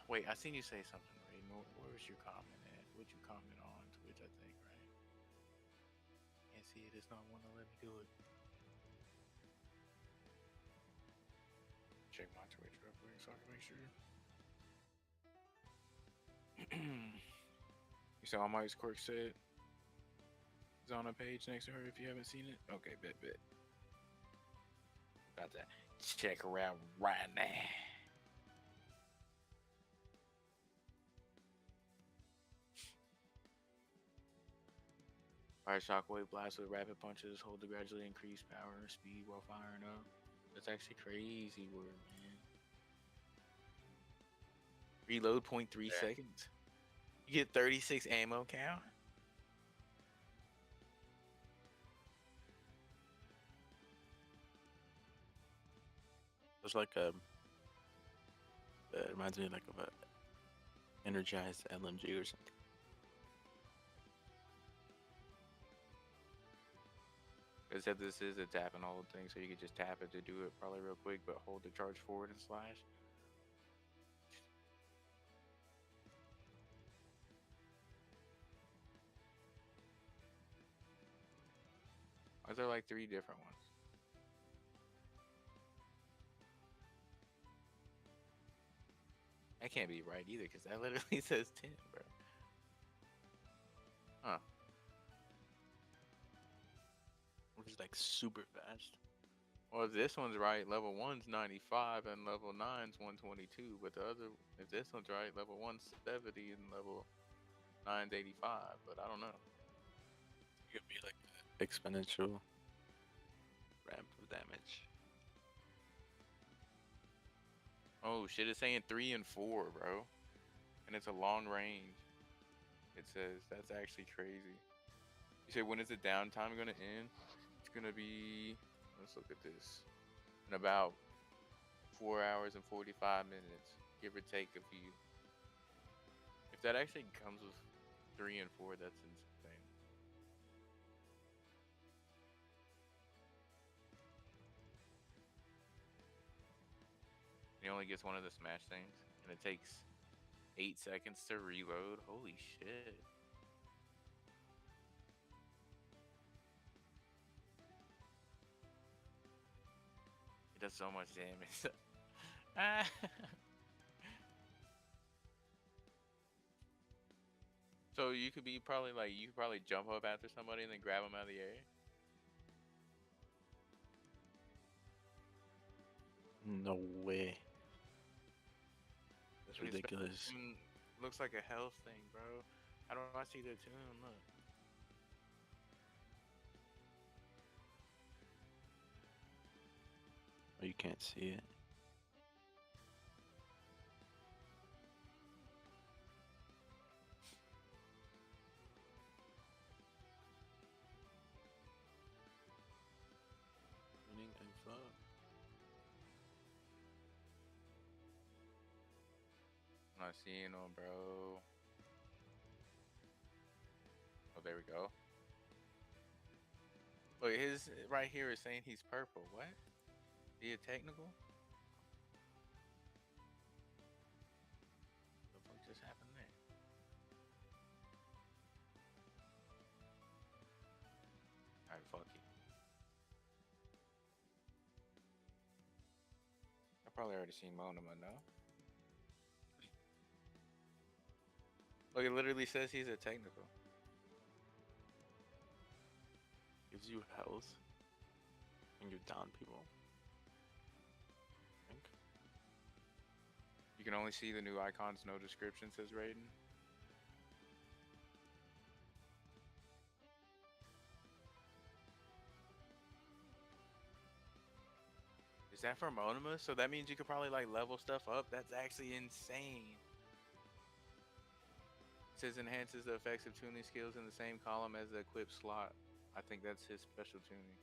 Wait, I seen you say something, right? Where was your comment at? What'd you comment on Twitch, I think, right? Can't see it. It's not want to let me do it. Check my Twitch real quick so I can make sure. You saw Mike's Quirk said it's on a page next to her if you haven't seen it. Okay, bet. About to check her out right now. Fire shockwave blast with rapid punches. Hold to gradually increase power and speed while firing up. That's actually crazy word, man. Reload 0.3 seconds. You get 36 ammo count. It's like a. It reminds me like of a energized LMG or something. It said this is a tap and hold thing, so you could just tap it to do it probably real quick, but hold the charge forward and slash. Or is there like 3 different ones? That can't be right either, because that literally says 10, bro. Huh. Which is like super fast. Well, if this one's right, level 1's 95 and level 9's 122. But the other, if this one's right, level 1's 70 and level 9's 85. But I don't know. It could be like an exponential ramp of damage. Oh shit, it's saying 3 and 4, bro. And it's a long range. It says that's actually crazy. You said when is the downtime gonna end? It's gonna be, let's look at this. In about 4 hours and 45 minutes, give or take a few. If that actually comes with 3 and 4, that's insane. He only gets one of the smash things, and it takes 8 seconds to reload. Holy shit. It does so much damage. Ah. So you could be probably like, you could probably jump up after somebody and then grab them out of the air. No way. That's It's ridiculous. looks like a health thing, bro. How do I see the tune? Look. Oh, you can't see it. Winning info. I'm not seeing them, bro. Oh, there we go. Look, his right here is saying he's purple. What? Is he a technical? What the fuck just happened there? Alright, fuck it. I probably already seen Monoma, no? Look, it literally says he's a technical. Gives you health. And you down people. I think. You can only see the new icons, no description, says Raiden. Is that for Monoma? So that means you could probably like level stuff up? That's actually insane. It says enhances the effects of tuning skills in the same column as the equipped slot. I think that's his special tuning.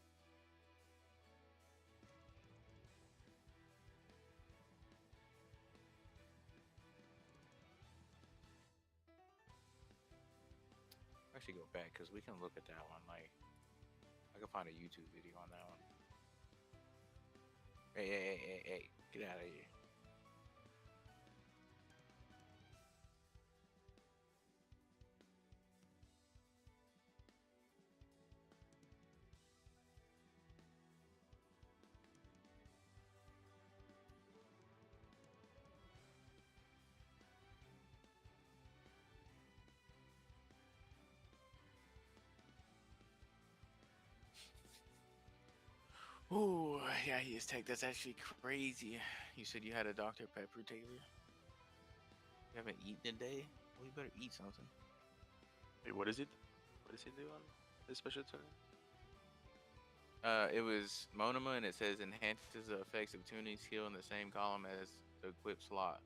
Actually go back because we can look at that one. Like, I can find a YouTube video on that one. Hey, get out of here. Oh, yeah, he is tech. That's actually crazy. You said you had a Dr. Pepper, Taylor? You haven't eaten today? Well, you better eat something. Wait, what is it? What does he do on his special turn? It was Monoma, and it says enhances the effects of tuning skill in the same column as the equipped slot.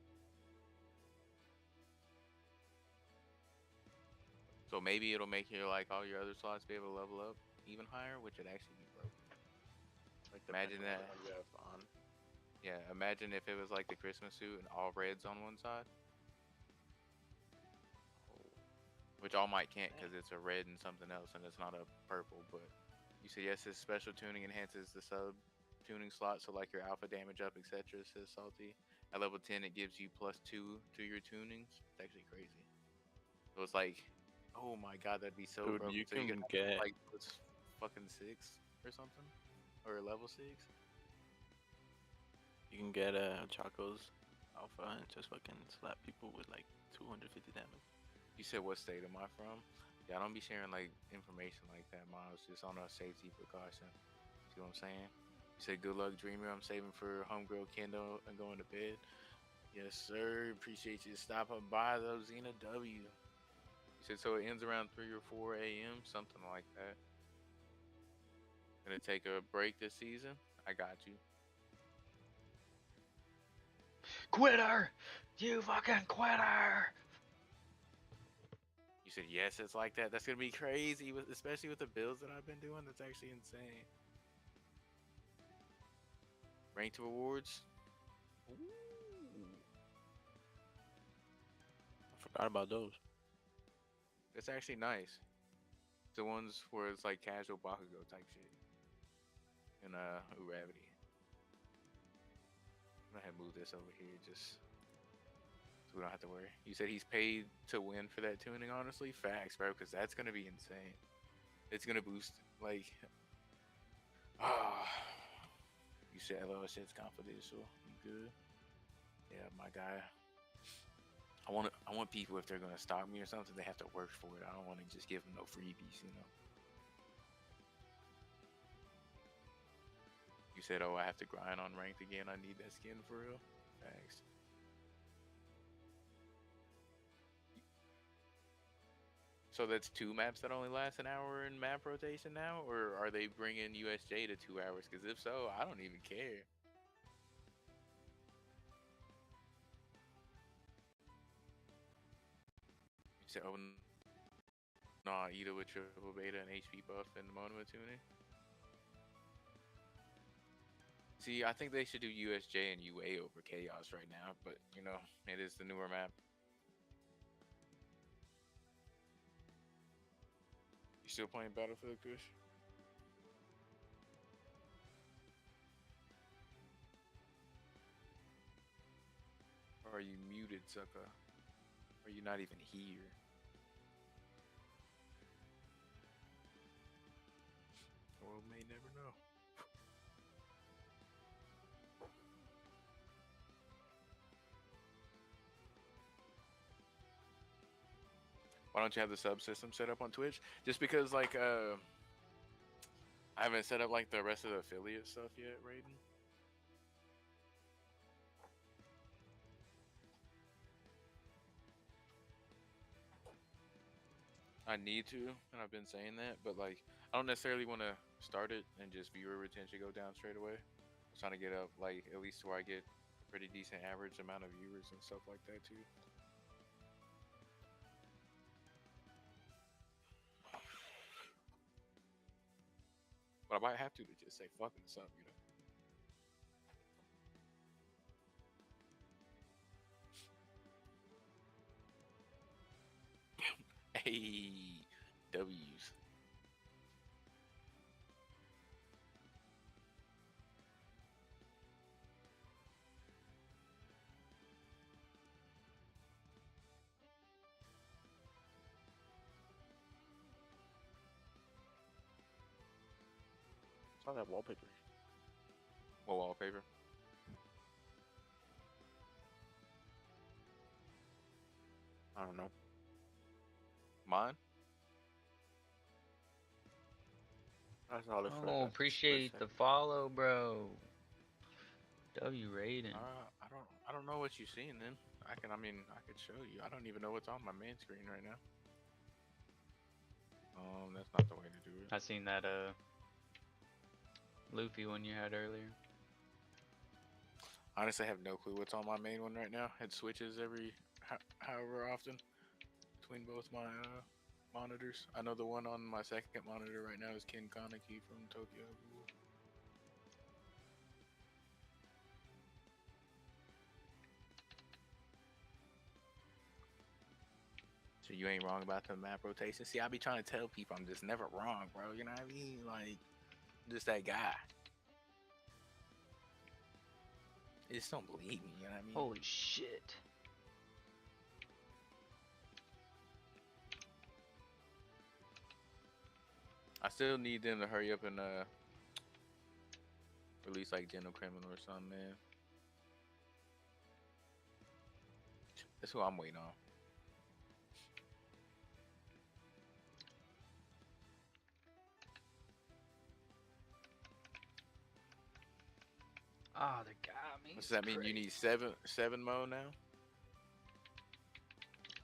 So maybe it'll make your like all your other slots be able to level up even higher, which would actually be broken. Like Imagine depending on that. what you have on. Yeah, imagine if it was like the Christmas suit and all reds on one side, which All Might can't because it's a red and something else, and it's not a purple. But You said yes, his special tuning enhances the sub tuning slot, so like your alpha damage up, etc. Says Salty. At level 10, it gives you +2 to your tunings. It's actually crazy. So it's like, oh my god, that'd be so Dude, broken. you So you could can have get like what's fucking 6 or something, or level 6. Choco's alpha and just fucking slap people with like 250 damage. You said what state am I from? Yeah, I don't be sharing like information like that, Miles. Just on a safety precaution. See what I'm saying? You said good luck, Dreamer. I'm saving for homegirl Kendall and going to bed. Yes, sir. Appreciate you stopping by though, Xena W. You said so it ends around 3 or 4 a.m. Something like that. Gonna take a break this season. I got you. Quitter! You fucking quitter! You said yes, it's like that. That's gonna be crazy, especially with the builds that I've been doing. That's actually insane. Ranked awards. Ooh. I forgot about those. That's actually nice. The ones where it's like casual Bakugo type shit. And Gravity. I'm gonna have to move this over here just so we don't have to worry. You said he's paid to win for that tuning, honestly? Facts, bro, because that's gonna be insane. It's gonna boost like you said hello, shit's confidential. You good? Yeah, my guy. I want people, if they're gonna stalk me or something, they have to work for it. I don't want to just give them no freebies, you know. You said, oh, I have to grind on ranked again. I need that skin for real. Thanks. So that's 2 maps that only last an hour in map rotation now, or are they bringing USJ to 2 hours? Because if so, I don't even care. You said, oh, nah, Ida with triple beta and HP buff and Monoma tuning. See, I think they should do USJ and UA over Chaos right now, but you know, it is the newer map. You still playing Battlefield, Kush? Or are you muted, sucker? Are you not even here? The world may never know. Why don't you have the subsystem set up on Twitch? Just because, like, I haven't set up like the rest of the affiliate stuff yet, Raiden. I need to, and I've been saying that, but like, I don't necessarily want to start it and just viewer retention go down straight away. I'm trying to get up like at least to where I get a pretty decent average amount of viewers and stuff like that too. But I might have to just say fucking this up, you know. Hey, W's. Saw that wallpaper. What wallpaper? I don't know. Mine? I saw it for Oh, a split appreciate the second. follow, bro. W rating. I don't know what you're seeing then. I mean, I could show you. I don't even know what's on my main screen right now. That's not the way to do it. I seen that Luffy one you had earlier. Honestly, I have no clue what's on my main one right now. It switches however often between both my monitors. I know the one on my second monitor right now is Ken Kaneki from Tokyo Ghoul. So you ain't wrong about the map rotation. See, I be trying to tell people I'm just never wrong, bro. You know what I mean? Like, just that guy. They just don't believe me, you know what I mean? Holy shit. I still need them to hurry up and release like General Criminal or something, man. That's who I'm waiting on. Oh, they got me. Does that mean you need seven mode now?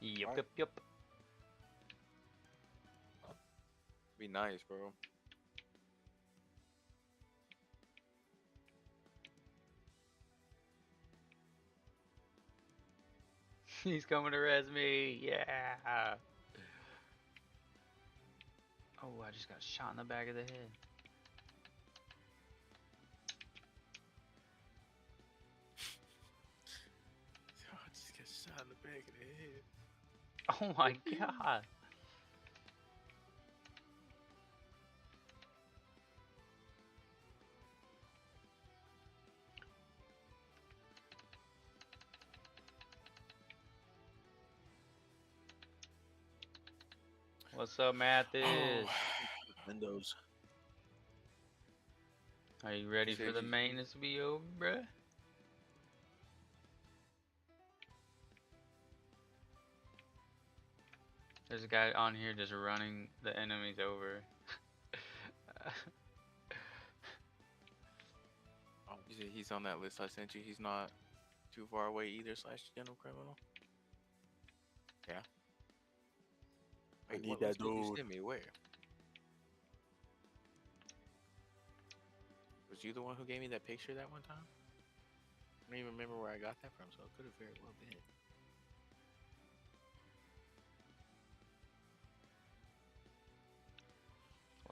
Yep. Be nice, bro. He's coming to res me. Yeah. Oh, I just got shot in the back of the head. I just get shot in the back of the head. Oh my god. What's up, Mathis? Windows. Are you ready for the maintenance to be over, bruh? There's a guy on here just running the enemies over. Oh, he's on that list I sent you. He's not too far away either. / General Criminal. Yeah. I Wait, need what that list did you dude. send me? Where? Was you the one who gave me that picture that one time? I don't even remember where I got that from, so it could have very well been.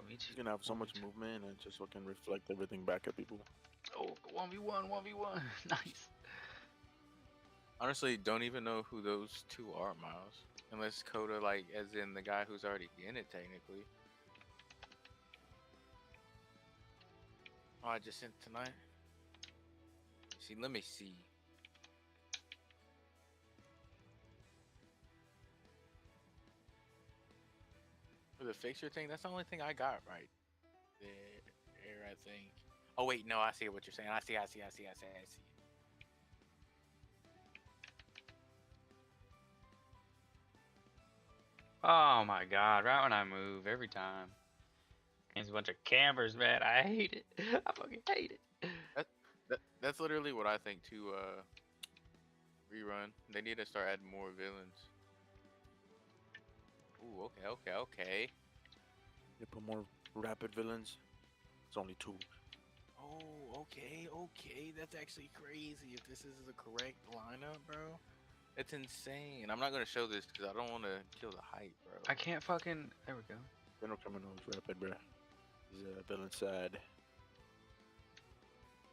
He's gonna have so much movement and just fucking reflect everything back at people. Oh, 1v1. Nice. Honestly, don't even know who those two are, Miles. Unless Coda, like, as in the guy who's already in it, technically. Oh, I just sent tonight. See, let me see. For the fixture thing, that's the only thing I got right there, I think. Oh, wait, no, I see what you're saying. I see. Oh my god, right when I move, every time. It's a bunch of campers, man. I hate it. I fucking hate it. That's literally what I think too, rerun. They need to start adding more villains. Ooh, okay. They put more rapid villains. It's only 2. Oh, okay. That's actually crazy if this is the correct lineup, bro. It's insane. I'm not gonna show this because I don't want to kill the hype, bro. I can't fucking. There we go. General Criminal is rapid, bro. He's a villain side.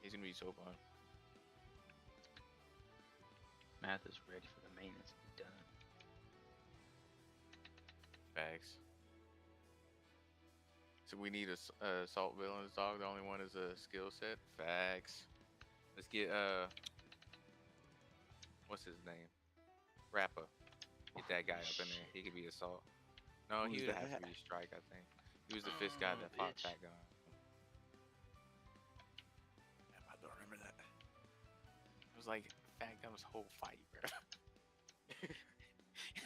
He's gonna be so fun. Math is ready for the maintenance to be done. Facts. So we need a assault villains dog. The only one is a skill set. Facts. Let's get what's his name? Rapper. Get that guy up in there. He could be assault. No, Who's he would have that? to be strike. I think he was the fifth guy that fought bitch. that gun. I don't remember that. It was like Fat Gum's whole fight, bro.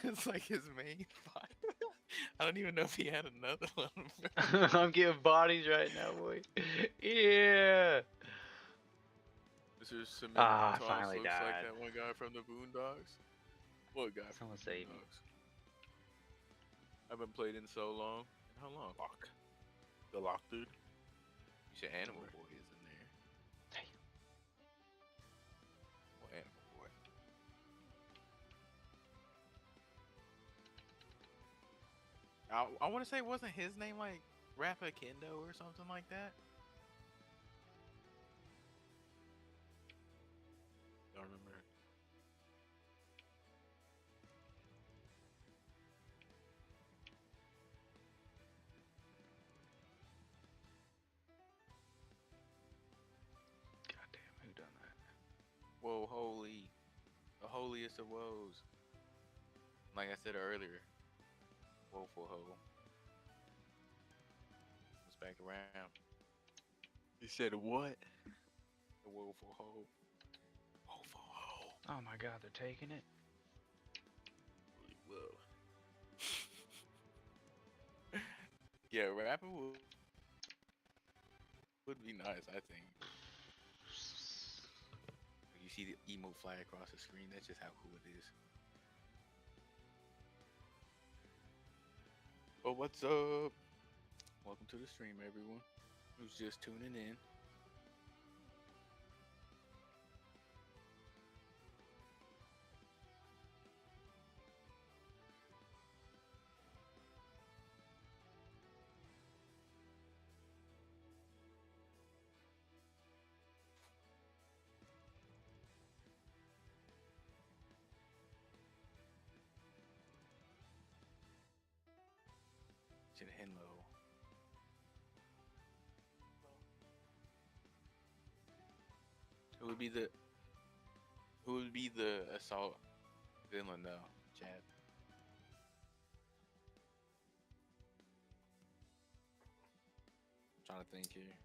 It's like his main fight. I don't even know if he had another one. Bro. I'm getting bodies right now, boy. Yeah. Mr. Cement Ah, I Toss finally looks like died. that one guy from the Boondocks. What guy from Someone the save me. Boondocks? I haven't played in so long. How long? Lock. The lock, dude. You said Animal Boy is in there. Damn. Well, Animal Boy. I want to say, wasn't his name like Rapper Kendo or something like that? Don't remember. Whoa, holy. The holiest of woes. Like I said earlier, woeful ho. It's back around. You said what? The woeful ho. Woeful ho. Oh my god, they're taking it. Holy whoa. Yeah, rapping would be nice, I think. You see the emote fly across the screen, that's just how cool it is. Well, what's up? Welcome to the stream, everyone who's just tuning in. Should hit low. Who would be the assault villain though, Chad? Trying to think here.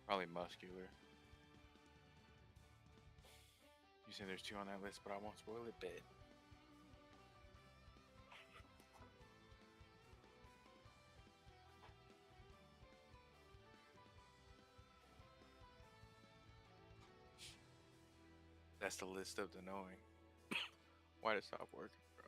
Probably muscular. You say there's two on that list, but I won't spoil it. Bet. That's the list of the knowing. Why did it stop working, bro?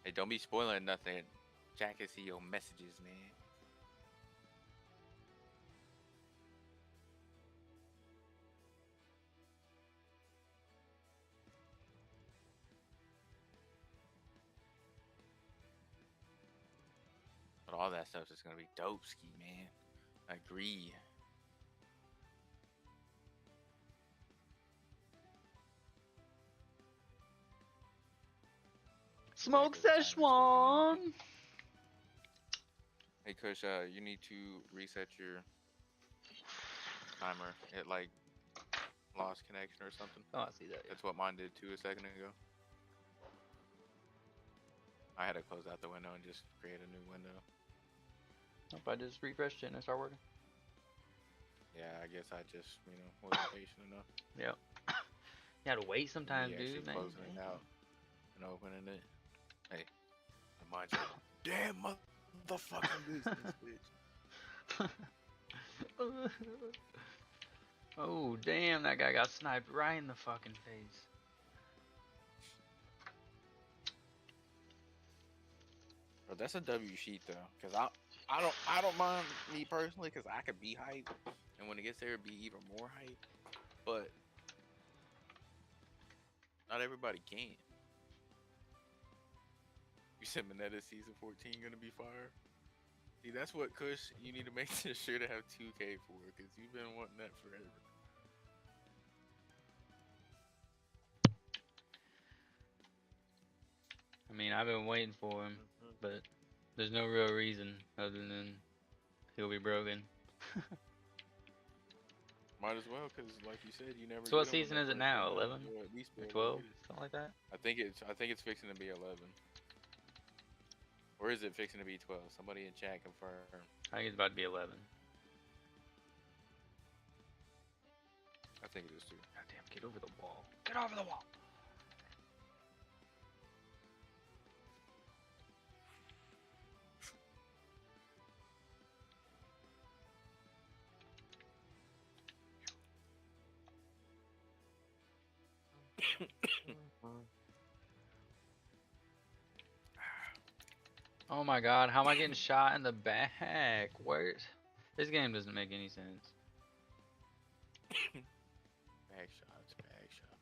Hey, don't be spoiling nothing. Jack can see your messages, man. But all that stuff is gonna be dope ski, man. I agree. Smoke Exactly, the timer's clicking in. Szechuan! Hey, Kush, you need to reset your timer. It like lost connection or something. Oh, I see that. Yeah. That's what mine did too a second ago. I had to close out the window and just create a new window. If I just refreshed it and it start working. Yeah, I guess I just, wasn't patient enough. Yep. You gotta wait sometimes, Me actually dude. Man. closing it out and opening it. Hey, mind your damn motherfucking business, bitch. Oh, damn, that guy got sniped right in the fucking face. Bro, that's a W sheet though, cause I don't mind me personally, cause I could be hype, and when it gets there, it'd be even more hype. But not everybody can. You said Mineta season 14 gonna be fire. See, that's what Kush you need to make sure to have 2K for, cause you've been wanting that forever. I mean, I've been waiting for him, but there's no real reason other than he'll be broken. Might as well, cause like you said, you never So what get them when season they is it first now? come out. 11 You'll at least be or able to 12, get it. something like that. I think it's fixing to be 11, or is it fixing to be 12? Somebody in chat confirm. I think it's about to be 11. I think it is too. God damn, get over the wall. Get over the wall. Oh my god, how am I getting shot in the back? Where? This game doesn't make any sense. Bag shots, bag shot.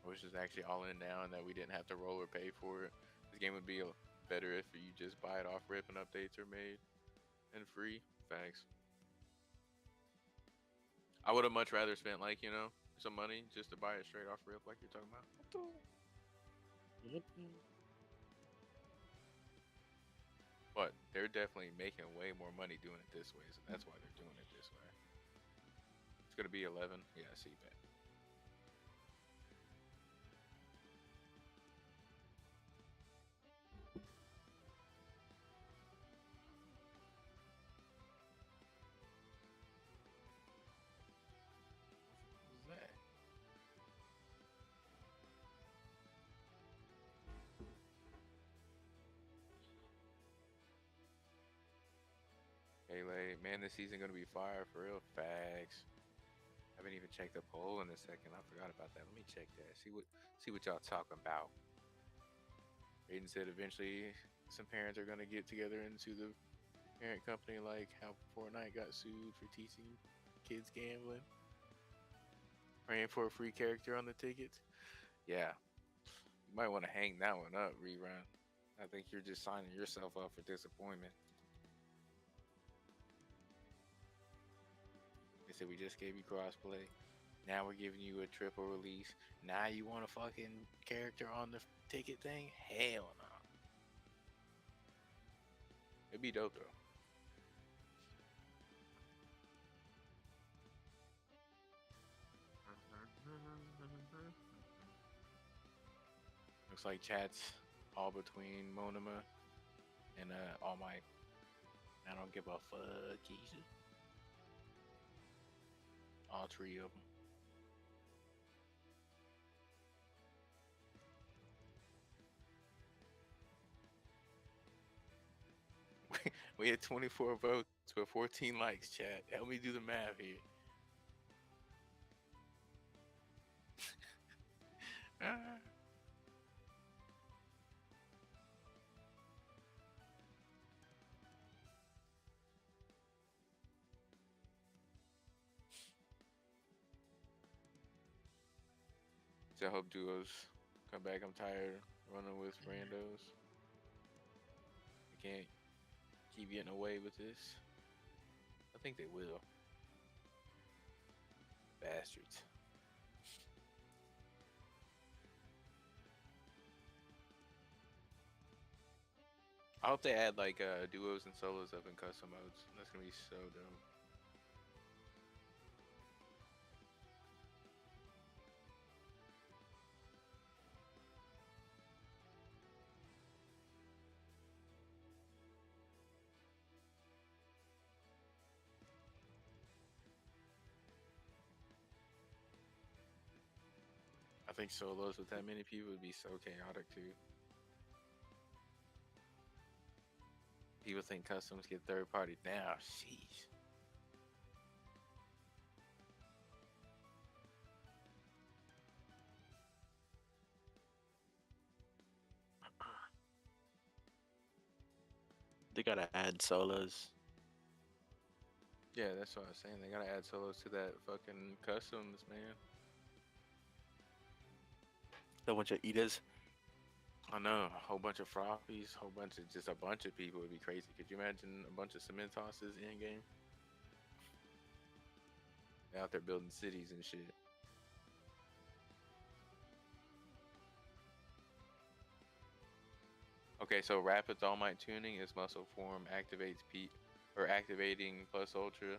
I wish it was actually all in now and that we didn't have to roll or pay for it. This game would be better if you just buy it off rip and updates are made and free. Facts. I would have much rather spent some money just to buy it straight off rip like you're talking about. But they're definitely making way more money doing it this way, so that's why they're doing it this way. It's gonna be 11. Yeah, I see that. What's that? Melee, man, this season gonna be fire for real. Facts. I haven't even checked the poll in a second. I forgot about that. Let me check that. See what y'all talking about. Aiden said eventually some parents are gonna get together into the parent company, like how Fortnite got sued for teaching kids gambling, praying for a free character on the tickets. Yeah, you might want to hang that one up, rerun. I think you're just signing yourself up for disappointment. They said we just gave you crossplay. Now we're giving you a triple release. Now you want a fucking character on the ticket thing? Hell no. It'd be dope though. Looks like chat's all between Monoma and All Might. I don't give a fuck, Keisha. All three of them. We had 24 votes with 14 likes, chat. Help me do the math here. Ah. So I hope duos come back. I'm tired running with randos. I can't keep getting away with this. I think they will. Bastards. I hope they add like duos and solos up in custom modes. That's gonna be so dope. I think solos with that many people would be so chaotic too. People think customs get third party now. Sheesh. They gotta add solos. Yeah, that's what I was saying. They gotta add solos to that fucking customs, man. A bunch of Idas. I know, a whole bunch of frothies, just a bunch of people would be crazy. Could you imagine a bunch of cement tosses in game? They're out there building cities and shit. Okay, so Rapid's All Might tuning is muscle form activates P or activating plus ultra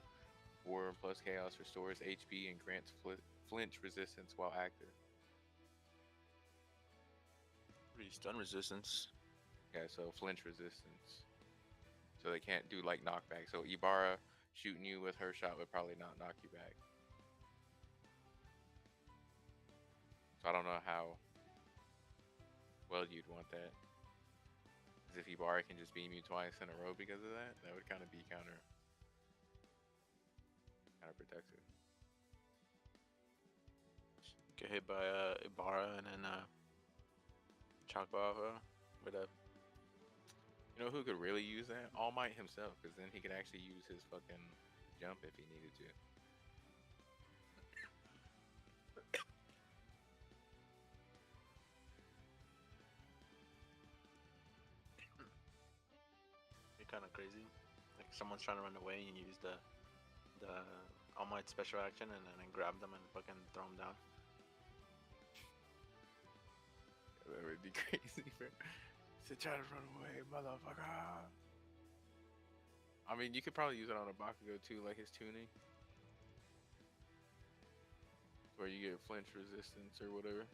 War plus Chaos restores HP and grants flinch resistance while active. Pretty stun resistance. Yeah, so flinch resistance. So they can't do like knockback. So Ibarra shooting you with her shot would probably not knock you back. So I don't know how well you'd want that. Because if Ibarra can just beam you twice in a row because of that, that would kind of be counterproductive. Get hit by Ibarra and then chop off with a. You know who could really use that? All Might himself, because then he could actually use his fucking jump if he needed to. You're kind of crazy. Like someone's trying to run away and you use the All Might special action and then grab them and fucking throw them down. That would be crazy, bro. To try to run away, motherfucker. I mean, you could probably use it on a Bakugo too, like his tuning. Where you get flinch resistance or whatever.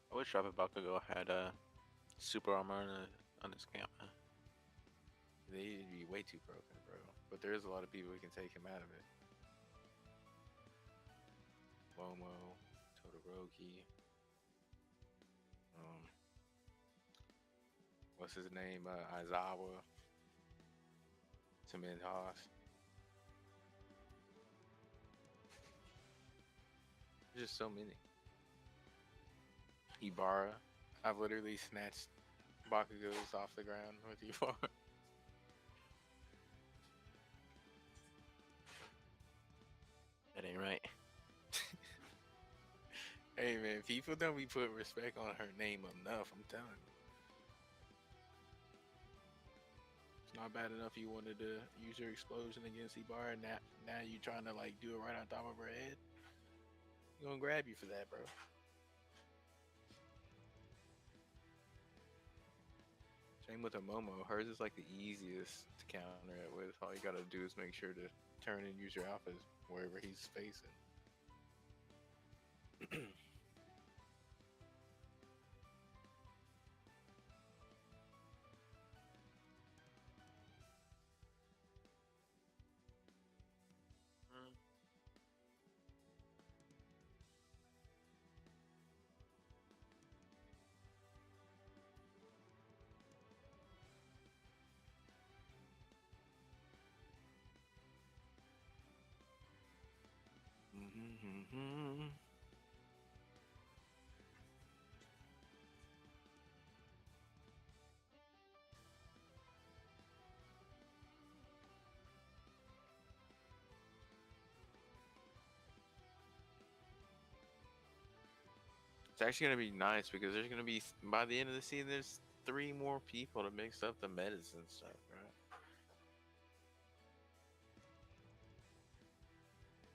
I wish Rapid Bakugo had super armor on his camp. They'd be way too broken, bro. But there is a lot of people who can take him out of it. Momo, Todoroki. What's his name? Aizawa. Tamin Haas. There's just so many. Ibarra. I've literally snatched Bakugos off the ground with Ibarra. That ain't right. Hey man, people don't be putting respect on her name enough, I'm telling you. It's not bad enough you wanted to use your explosion against Ibarra, and now you trying to like do it right on top of her head. You gonna grab you for that, bro. Same with a Momo. Hers is like the easiest to counter it with. All you gotta do is make sure to turn and use your alphas wherever he's facing. It's actually gonna be nice because there's gonna be, by the end of the season, there's 3 more people to mix up the metas and stuff, right?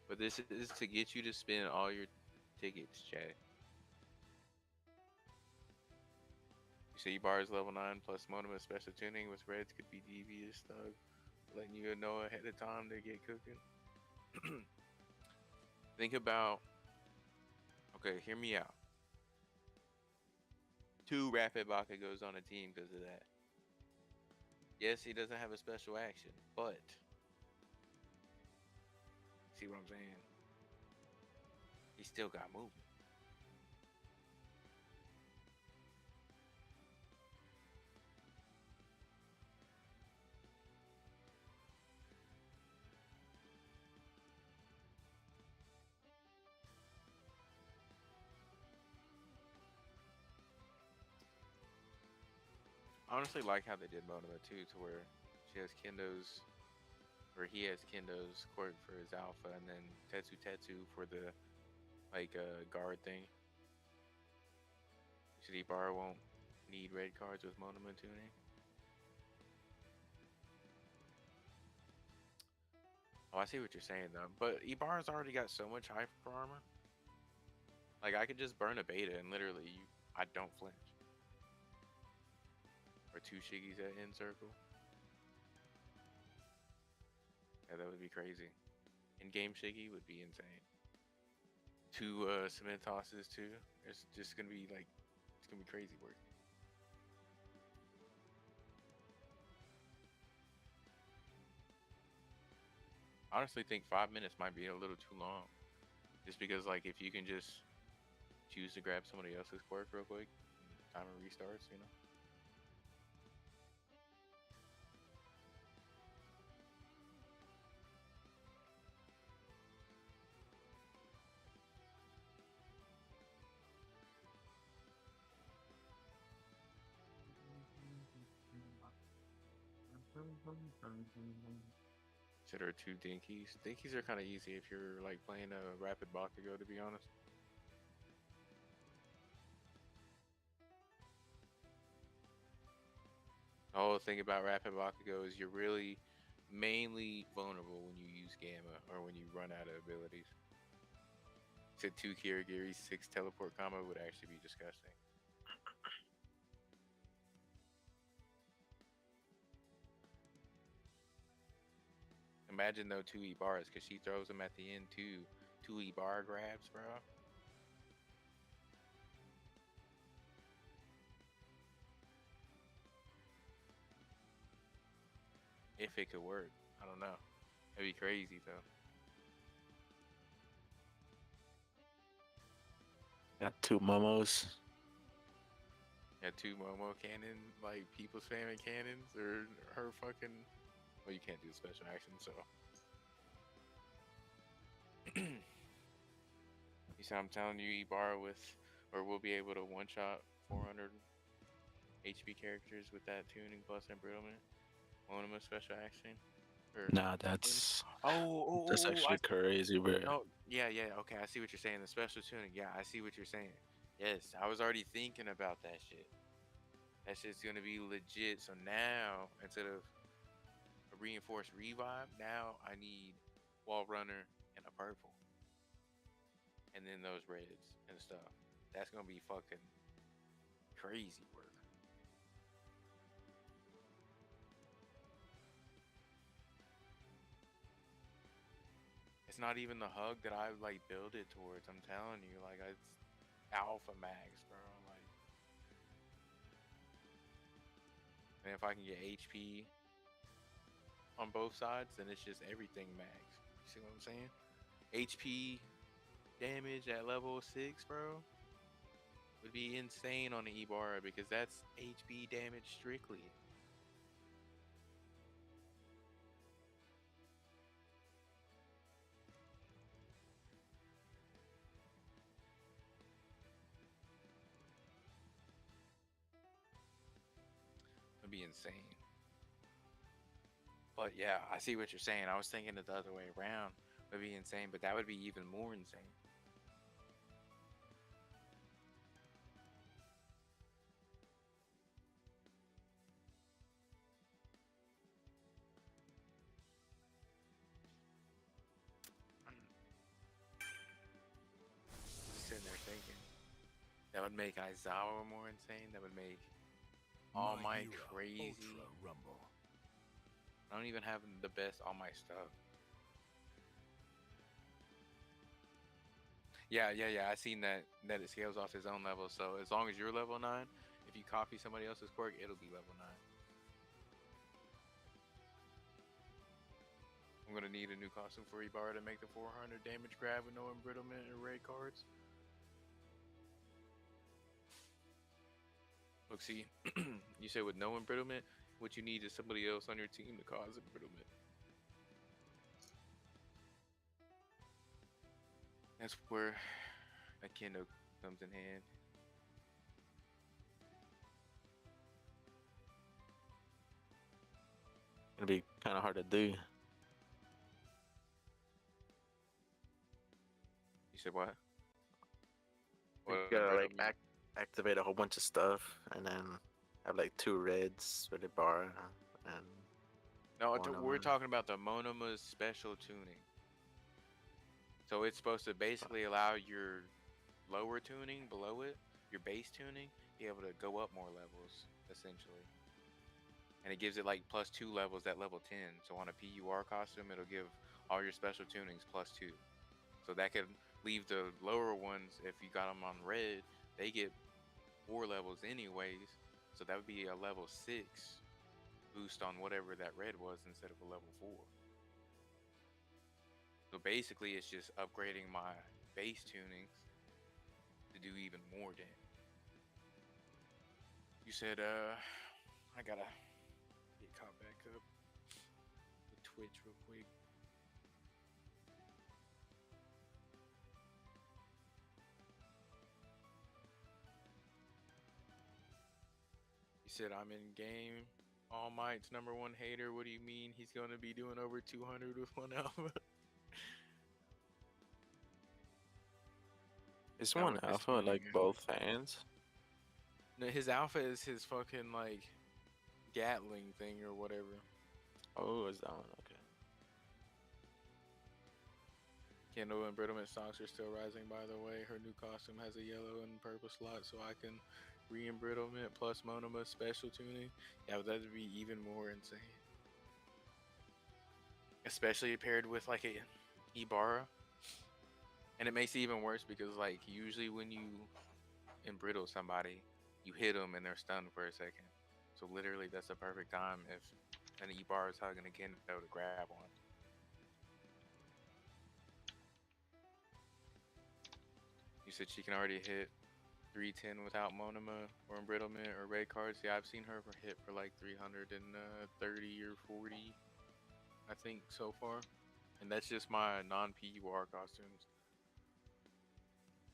But this is to get you to spend all your tickets, Jay. You say Ibarra's level 9 plus Monoma special tuning with reds could be devious, thug. Letting you know ahead of time to get cooking. Think about, okay, hear me out. 2 Rapid Bakugos on a team because of that. Yes, he doesn't have a special action, but see what I'm saying? He still got movement. I honestly like how they did Monoma too, to where she has Kendo's, or he has Kendo's quirk for his alpha, and then Tetsu for the like guard thing. So Ibarra won't need red cards with Monoma tuning. Oh, I see what you're saying though, but Ibarra's already got so much hyper armor. Like I could just burn a beta and literally I don't flinch. Or 2 Shiggies at end circle. Yeah, that would be crazy. In game shaky would be insane. Two cement tosses too. It's just gonna be like it's gonna be crazy work. I honestly think 5 minutes might be a little too long. Just because like if you can just choose to grab somebody else's quirk real quick, timer restarts, you know. So there are two dinkies. Dinkies are kind of easy if you're like playing a rapid Bakugo, to be honest. The whole thing about rapid Bakugo is you're really mainly vulnerable when you use Gamma or when you run out of abilities. Said two Kirigiri, six teleport combo would actually be disgusting. Imagine though two Ibaras, because she throws them at the end too. Two Ibara grabs, bro. If it could work, I don't know. It'd be crazy though. Got two momos. Yeah, two Momo cannon, like people spamming cannons, or her fucking. Well, you can't do special action, so. You see, I'm telling you, Ibarra with, or we'll be able to one shot 400 HP characters with that tuning plus embrittlement. One of them a special action. Or, Nah, that's that's I actually crazy, bro. no, yeah, yeah, okay, I see what you're saying. The special tuning, yeah, I see what you're saying. Yes, I was already thinking about that shit. That shit's gonna be legit. So now, instead of a reinforced revive, now I need wall runner and a purple, and then those reds and stuff. That's gonna be fucking crazy work. It's not even the hug that I like build it towards. I'm telling you, like it's alpha max, bro. Like, and if I can get HP on both sides, then it's just everything max. You see what I'm saying? HP damage at level 6, bro, would be insane on the Ibarra because that's HP damage strictly. It'd be insane. But yeah, I see what you're saying. I was thinking it the other way around. Would be insane, but that would be even more insane. Just sitting there thinking. That would make Aizawa more insane. That would make All Might crazy. Ultra Rumble. I don't even have the best All Might stuff. Yeah, yeah, yeah. I seen that it scales off his own level. So as long as you're level 9, if you copy somebody else's quirk, it'll be level 9. I'm gonna need a new costume for Ibarra to make the 400 damage grab with no embrittlement and red cards. Look, see, you said with no embrittlement, what you need is somebody else on your team to cause embrittlement. That's where a kendo comes in hand. It'll be kind of hard to do. You said what? You What gotta like embrittlement? activate a whole bunch of stuff, and then have like two reds with the bar, and No, one of we're them. talking about the Monama's special tuning. So it's supposed to basically allow your lower tuning below it, your base tuning, be able to go up more levels, essentially. and it gives it like +2 levels at level 10. So on a PUR costume, it'll give all your special tunings +2. So that could leave the lower ones, if you got them on red, they get 4 levels anyways. So that would be a level 6 boost on whatever that red was instead of a level 4. So basically, it's just upgrading my base tunings to do even more damage. You said, I gotta get caught back up with Twitch real quick. You said I'm in game. All Might's #1 hater. What do you mean he's gonna be doing over 200 with one alpha? Is That one would piss alpha me like off. both hands? No, his alpha is his fucking like Gatling thing or whatever. Oh, is that one okay? Kendall and Brittleman stocks are still rising, by the way. Her new costume has a yellow and purple slot, so I can re-embrittlement plus Monoma special tuning. Yeah, but that'd be even more insane. Especially paired with like a Ibarra. And it makes it even worse because like usually when you embrittle somebody, you hit them and they're stunned for a second. So literally that's the perfect time if an Ibarra is hugging a Kendo to grab one. You said she can already hit 310 without Monoma or embrittlement or red cards. Yeah, I've seen her hit for like 330 or 40, I think, so far. And that's just my non-PUR costumes.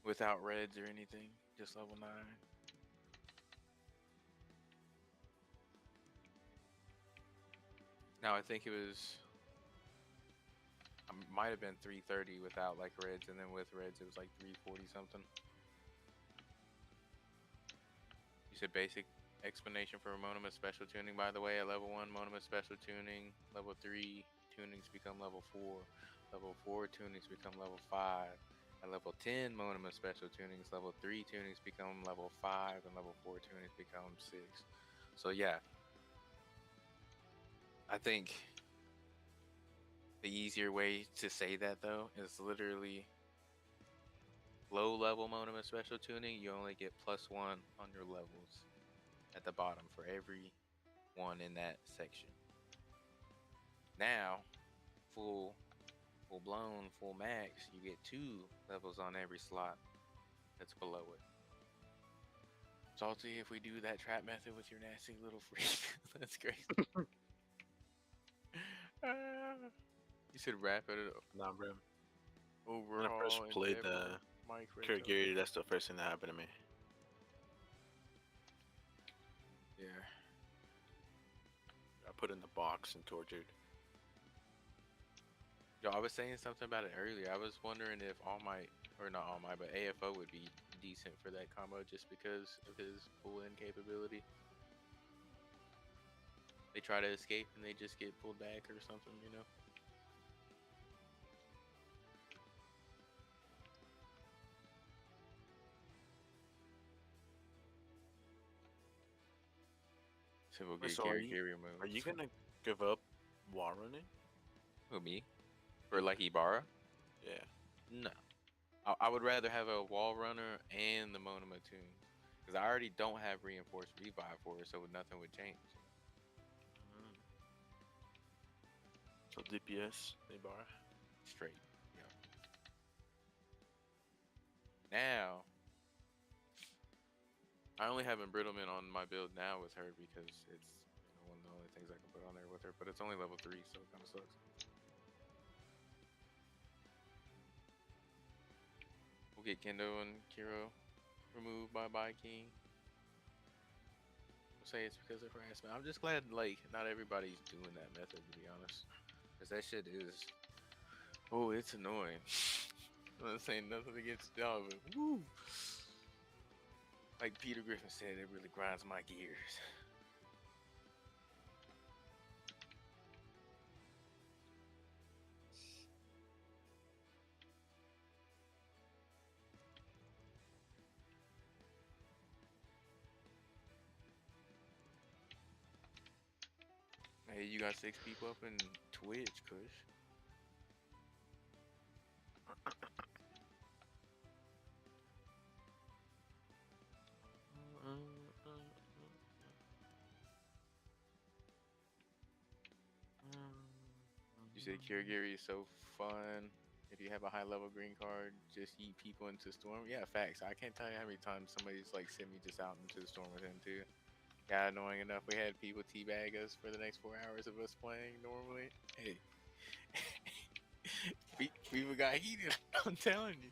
Without reds or anything, just level 9. Now I think it was, might have been 330 without like reds, and then with reds it was like 340 something. You said basic explanation for Monoma special tuning, by the way. At level 1, Monoma special tuning. Level 3, tunings become level 4. Level 4, tunings become level 5. At level 10, Monoma special tunings. Level 3, tunings become level 5. And level 4, tunings become 6. So yeah, I think the easier way to say that, though, is literally low level Monoma special tuning. You only get +1 on your levels at the bottom for every one in that section. Now, full blown, full max, you get 2 levels on every slot that's below it. Salty, if we do that trap method with your nasty little freak, that's crazy. You should wrap it up. Nah, bro. When I Overall first played endeavor, the Mike Rachel. Kurigiri, that's the first thing that happened to me. Yeah. I put in the box and tortured. Yo, I was saying something about it earlier. I was wondering if All Might, or not All Might, but AFO would be decent for that combo just because of his pull-in capability. They try to escape and they just get pulled back or something, you know? So we'll Wait, get so Gary removed. are you gonna give up wall running? Who, me? For like Ibarra? Yeah. No. I would rather have a wall runner and the Monoma tune. Because I already don't have reinforced revive for it, so nothing would change. So DPS, Ibarra. Straight. Yeah. Now, I only have embrittlement on my build now with her because it's one of the only things I can put on there with her, but it's only level 3, so it kind of sucks. We'll get Kendo and Kiro removed by King. We'll say it's because of harassment. I'm just glad, like, not everybody's doing that method, to be honest. Because that shit is... Oh, it's annoying. I'm not saying nothing against y'all, but woo! Like Peter Griffin said, it really grinds my gears. Hey, you got 6 people up in Twitch, Kush. You said Kirigiri is so fun. If you have a high level green card, just eat people into storm. Yeah, facts. I can't tell you how many times somebody's like sent me just out into the storm with him too. Got annoying enough. We had people teabag us for the next 4 hours of us playing normally. Hey, people got heated. I'm telling you.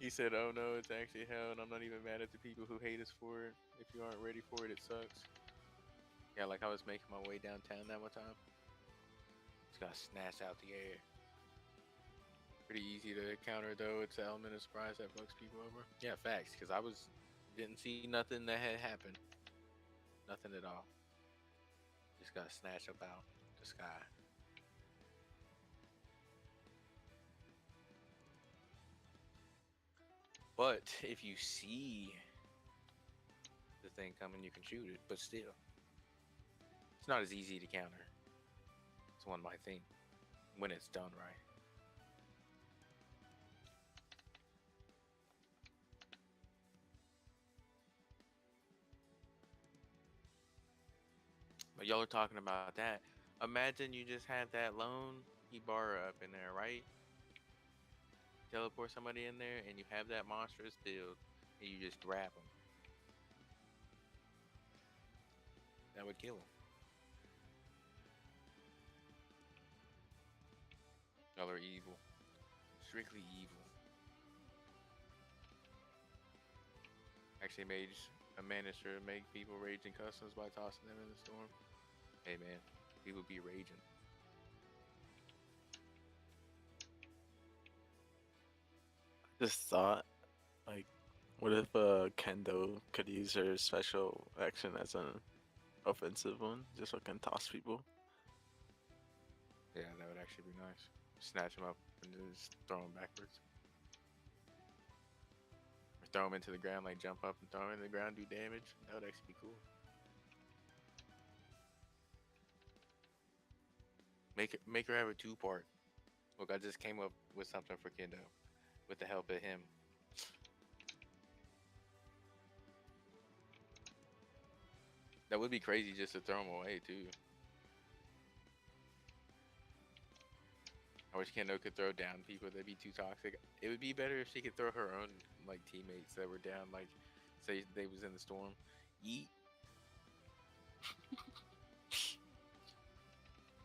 He said, "Oh no, it's actually hell, and I'm not even mad at the people who hate us for it. If you aren't ready for it, it sucks." Yeah, like I was making my way downtown that one time. Just got snatched out the air. Pretty easy to counter though. It's the element of surprise that fucks people over. Yeah, facts. Because I didn't see nothing that had happened. Nothing at all. Just got snatched up out the sky. But if you see the thing coming, you can shoot it. But still, it's not as easy to counter as one might think when it's done right. But y'all are talking about that. Imagine you just have that lone Ibarra up in there, right? Teleport somebody in there, and you have that monstrous build, and you just grab them. That would kill him. Y'all are evil. Strictly evil. Actually managed to make people rage in customs by tossing them in the storm. Hey man, people be raging. Just thought, like, what if Kendo could use her special action as an offensive one? Just fucking toss people. Yeah, that would actually be nice. Snatch them up and just throw them backwards. Or throw them into the ground, like jump up and throw them into the ground, do damage. That would actually be cool. Make her have a 2-part. Look, I just came up with something for Kendo, with the help of him. That would be crazy just to throw them away too. I wish Kendo could throw down people that'd be too toxic. It would be better if she could throw her own like teammates that were down, like say they was in the storm. Yeet.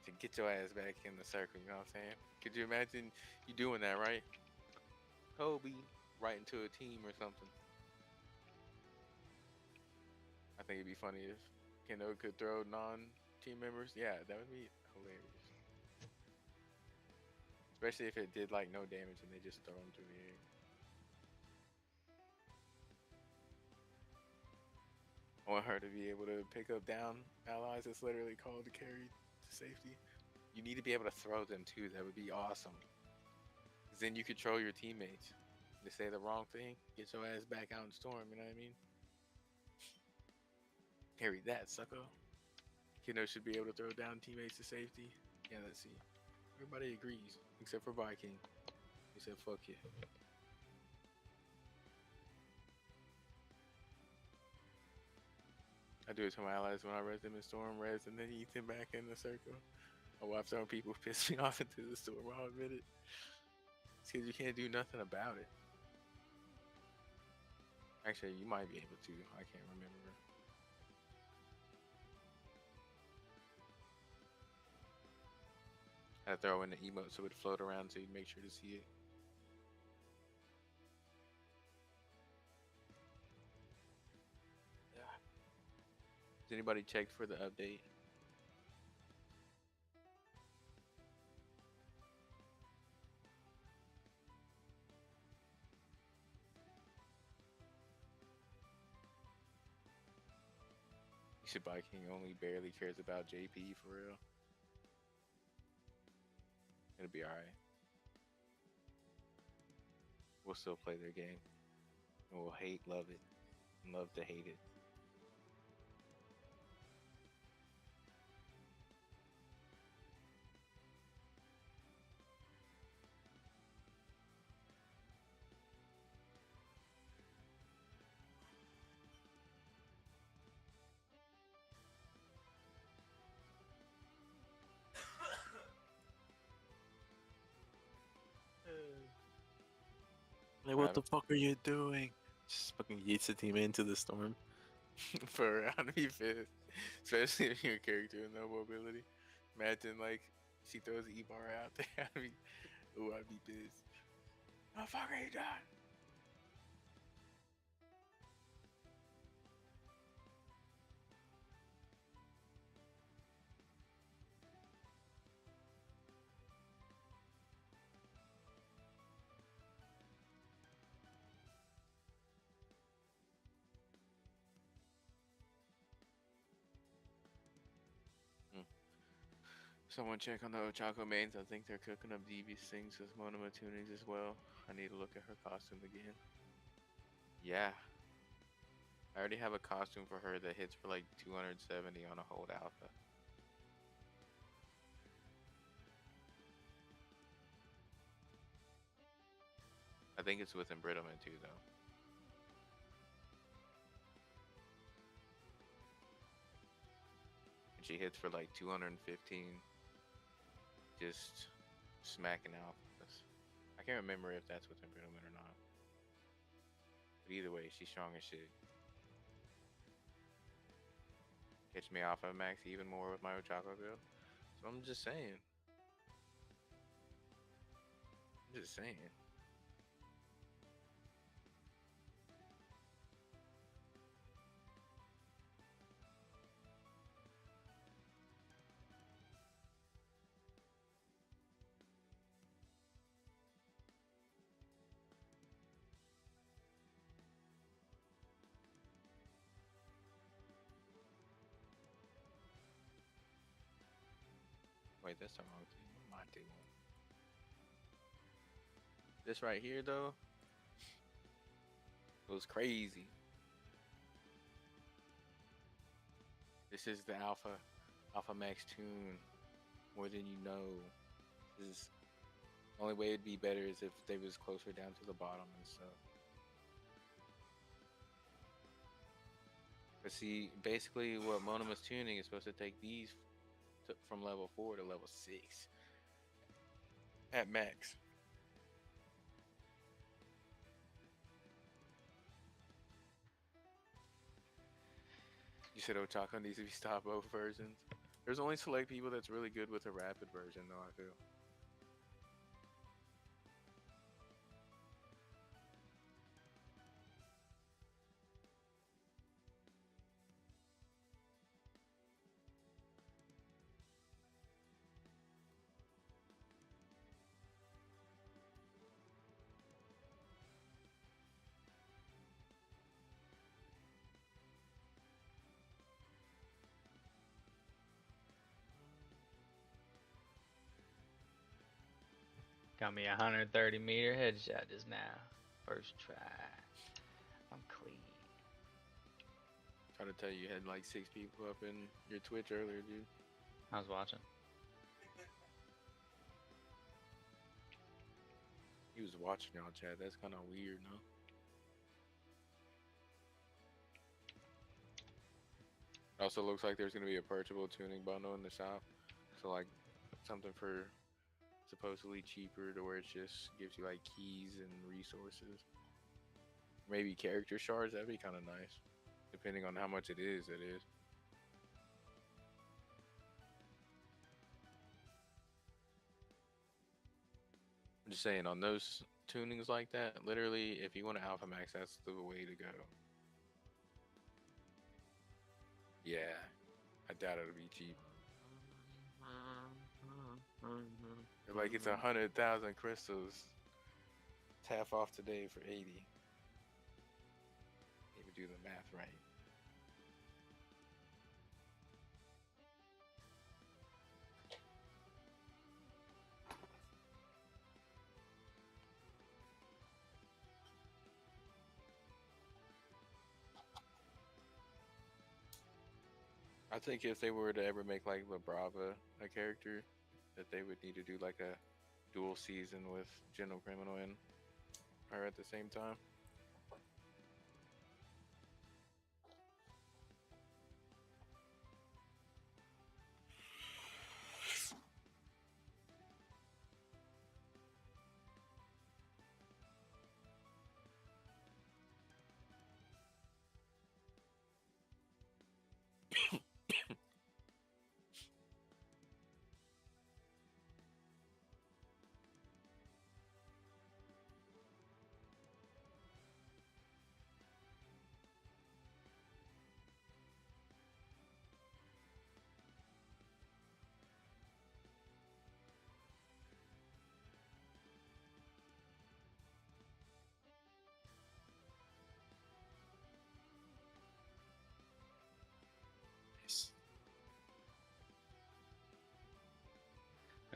To get your ass back in the circle, you know what I'm saying? Could you imagine you doing that, right? Kobe right into a team or something. I think it'd be funny if Kendo could throw non-team members. Yeah, that would be hilarious. Especially if it did like no damage and they just throw them through the air. I want her to be able to pick up down allies. It's literally called to carry to safety. You need to be able to throw them too. That would be awesome. Because then you control your teammates. They say the wrong thing, get your ass back out in storm. You know what I mean? Carry that, sucker. Kendo should be able to throw down teammates to safety. Yeah, let's see. Everybody agrees, except for Viking. He said, fuck you. I do it to my allies when I res them in storm, res, and then eat them back in the circle. Oh, I've thrown people who piss me off into the storm, I'll admit it. It's because you can't do nothing about it. Actually, you might be able to. I can't remember. I throw in the emote so it would float around so you'd make sure to see it. Yeah. Has anybody checked for the update? You should buy King only barely cares about JP for real. It'll be alright. We'll still play their game. And we'll love it. And love to hate it. Like, What what the happened? fuck are you doing? Just fucking yeets the team into the storm. For a round to be fifth, especially if you're a character with no mobility. Imagine like she throws the E-bar out there. I'd be pissed. Oh fuck, are you done? Someone check on the Ochako mains. I think they're cooking up devious things with Monoma tunings as well. I need to look at her costume again. Yeah, I already have a costume for her that hits for like 270 on a hold alpha. I think it's with embrittlement too, though. And she hits for like 215, just smacking alphas. I can't remember if that's with embrittlement or not. But either way, she's strong as shit. Catch me off of max even more with my Ochako build. So I'm just saying. I'm just saying. Wait, that's the wrong thing. What am I doing? This right here, though, goes crazy. This is the Alpha Max tune. More than you know. This is the only way it'd be better is if they was closer down to the bottom and stuff. But see, basically, what Monema's tuning is supposed to take these from level 4 to level 6 at max. You said Ochako needs to be stopped both versions. There's only select people that's really good with a rapid version, though, I feel. Got me a 130-meter headshot just now. First try. I'm clean. Trying to tell you, you had like 6 people up in your Twitch earlier, dude. I was watching. He was watching y'all chat. That's kind of weird, no? Also looks like there's gonna be a purchasable tuning bundle in the shop. So like something for supposedly cheaper to where it just gives you like keys and resources. Maybe character shards, that'd be kind of nice. Depending on how much it is, it is. I'm just saying on those tunings like that, literally if you want to alpha max, that's the way to go. Yeah, I doubt it'll be cheap. Like it's 100,000 crystals. It's half off today for 80. Even do the math right. I think if they were to ever make like La Brava a character, that they would need to do like a dual season with General Criminal and her at the same time.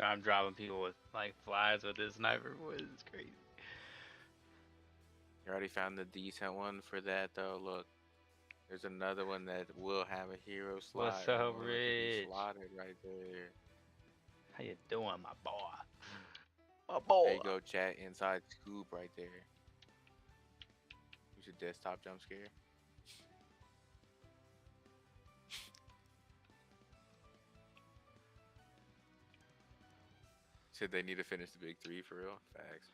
I'm dropping people with like flies with this sniper. Boy, this is crazy. You already found the decent one for that though. Look, there's another one that will have a hero slot. What's And up, will let you be Rich? slotted right there. How you doing, my boy? My There boy. you go, chat. Inside scoop right there. Use a desktop jump scare. Said they need to finish the big three for real. Facts.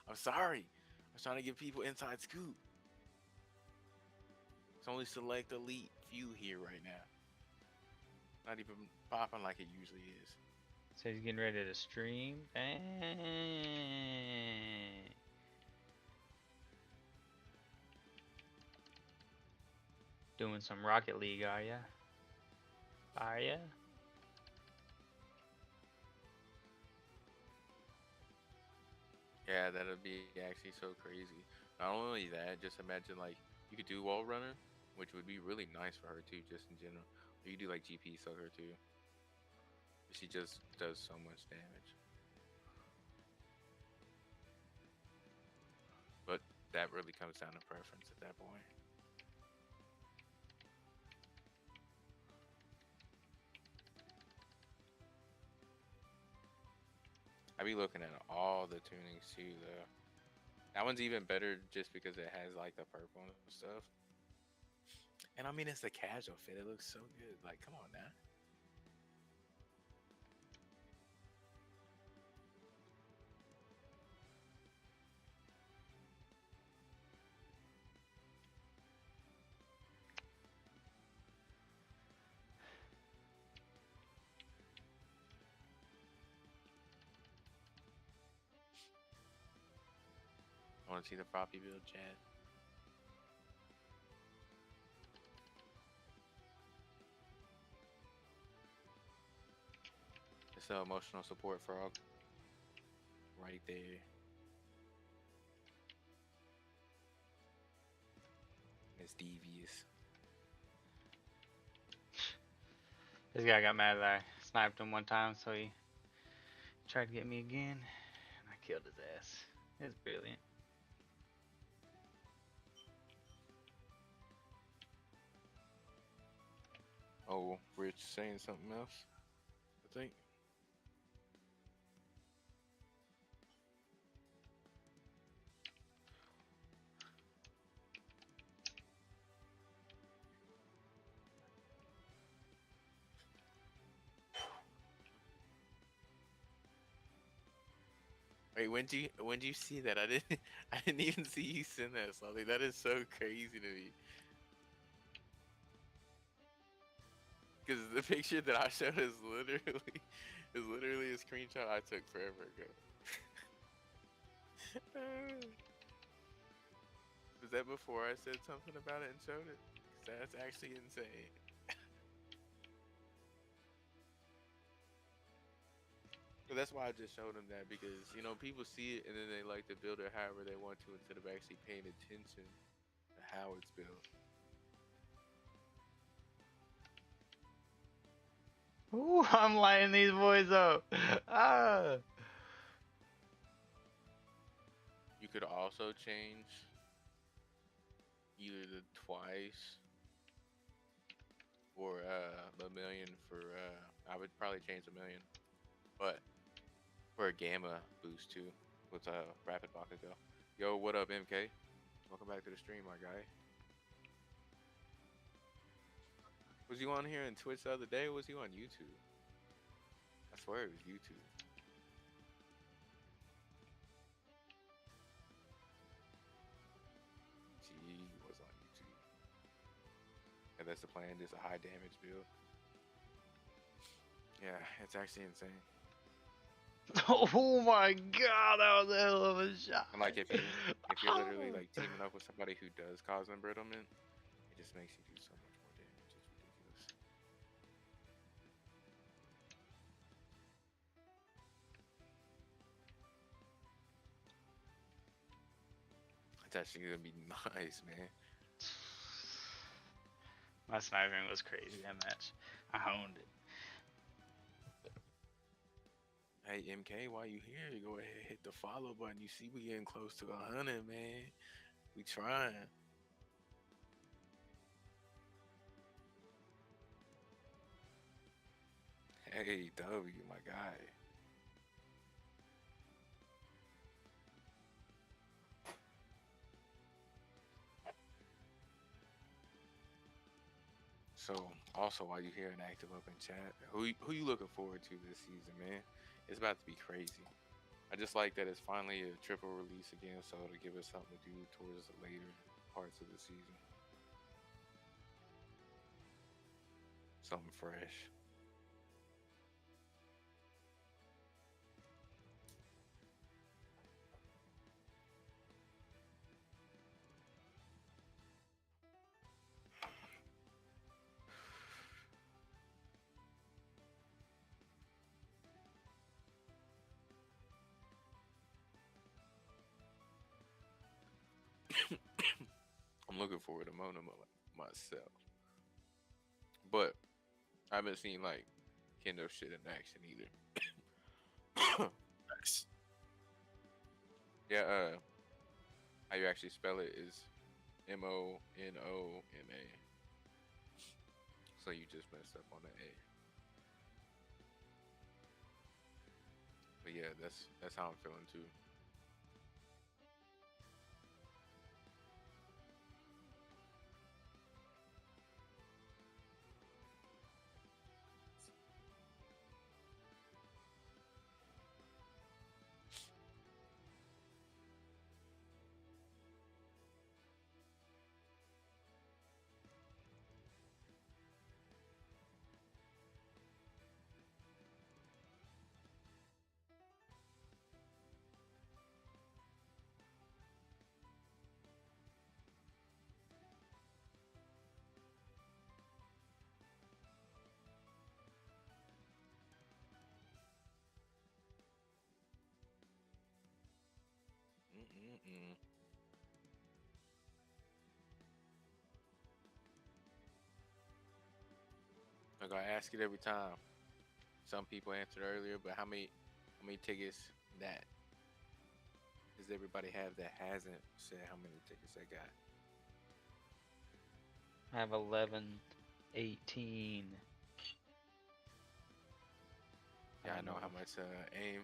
I'm sorry. I was trying to give people inside scoop. It's only select elite few here right now. Not even popping like it usually is. So he's getting ready to stream. Dang. Doing some Rocket League, are ya? Are ya? Yeah, that'd be actually so crazy. Not only that, just imagine like you could do wall runner, which would be really nice for her too, just in general. Or you do like GP sucker too. She just does so much damage. But that really comes down to preference at that point. I be looking at all the tunings too though. That one's even better just because it has like the purple and stuff. And I mean it's the casual fit. It looks so good. Like come on now. I wanna see the Poppy build chat. It's the emotional support frog. Right there. It's devious. This guy got mad that I sniped him one time, so he tried to get me again, and I killed his ass. It's brilliant. Oh, Rich saying something else, I think. Wait, when do you see that? I didn't I didn't even see you send that, Sully. That is so crazy to me. Because the picture that I showed is literally a screenshot I took forever ago. Was that before I said something about it and showed it? 'Cause that's actually insane. But that's why I just showed them that because people see it and then they like to build it however they want to instead of actually paying attention to how it's built. Ooh, I'm lighting these boys up. Ah. You could also change either the twice or a million for I would probably change a million, but for a gamma boost too with rapid Bakugo. Yo, what up, MK? Welcome back to the stream, my guy. Was you on here on Twitch the other day? Or was you on YouTube? I swear it was YouTube. He was on YouTube. And that's the plan, just a high damage build. Yeah, it's actually insane. Oh my god, that was a hell of a shot. And like if you're literally like teaming up with somebody who does cause embrittlement, it just makes you do so much more damage. It's ridiculous. It's actually gonna be nice, man. My sniping was crazy that match. I honed it. Hey MK, while you here, you go ahead and hit the follow button. You see we getting close to 100, man. We trying. Hey W, my guy. So also while you here and active up in chat, who you looking forward to this season, man? It's about to be crazy. I just like that it's finally a triple release again, so to give us something to do towards the later parts of the season. Something fresh. I'm looking forward to Mona myself. But I haven't seen like Kendo shit in action either. Nice. Yeah, how you actually spell it is Monoma. So you just messed up on the A. But yeah, that's how I'm feeling too. Mm-mm-mm. Like I ask it every time. Some people answered earlier, but how many tickets that does everybody have that hasn't said how many tickets they got? I have 11, 18. Yeah, I I don't know how know. much aim.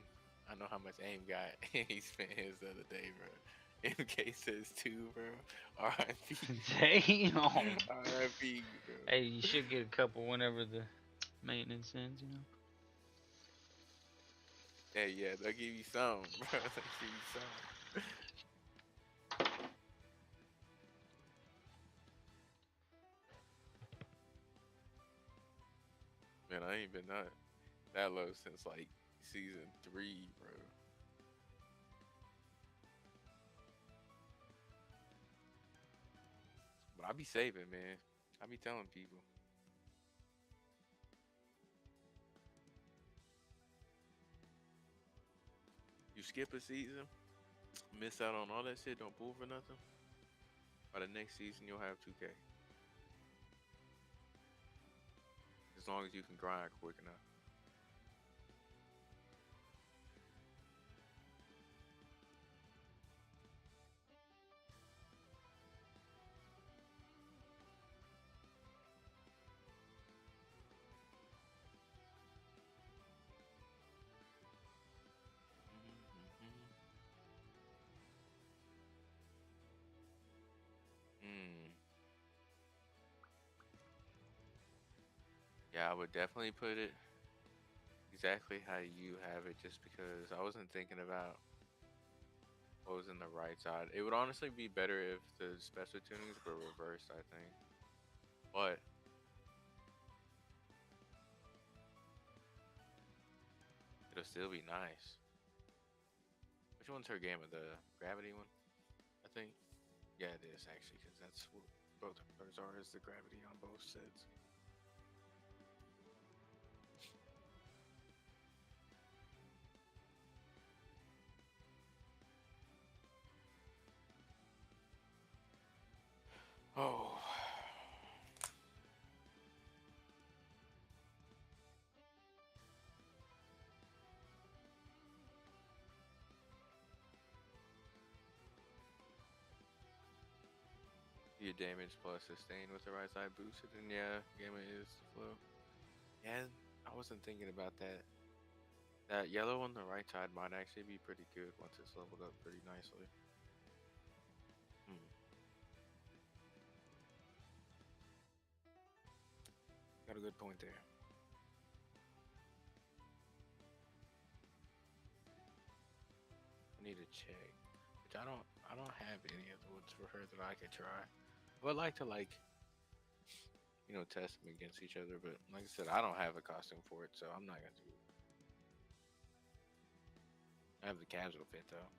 I know how much aim got. He spent his the other day, bro. MK says two, bro. R.I.P. Damn. R.I.P. bro. Hey, you should get a couple whenever the maintenance ends, you know? Hey, yeah, they'll give you some, bro. They'll give you some. Man, I ain't been that low since like season 3, bro. But I be saving, man. I be telling people. You skip a season, miss out on all that shit, don't pull for nothing. By the next season, you'll have 2K. As long as you can grind quick enough. Mm. Yeah, I would definitely put it exactly how you have it just because I wasn't thinking about what was in the right side. It would honestly be better if the special tunings were reversed, I think. But it'll still be nice. Which one's her game of the gravity one? I think. Yeah, it is actually, because that's what both of hers are, is the gravity on both sets. Oh, Your damage plus sustain with the right side boosted, and yeah, gamma is the flow. Yeah, I wasn't thinking about that. That yellow on the right side might actually be pretty good once it's leveled up pretty nicely. Hmm. Got a good point there. I need to check. Which I don't have any of the ones for her that I could try. I would like to test them against each other, but like I said, I don't have a costume for it, so I'm not gonna do it. I have the casual fit though.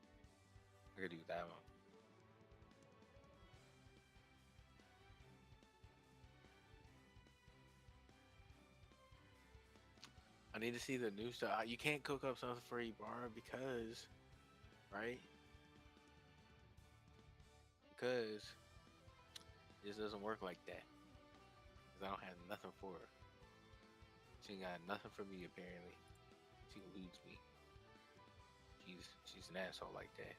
I could do that one. I need to see the new stuff. You can't cook up something for Ibarra because, right? Because it just doesn't work like that. Because I don't have nothing for her. She ain't got nothing for me apparently. She eludes me. She's an asshole like that.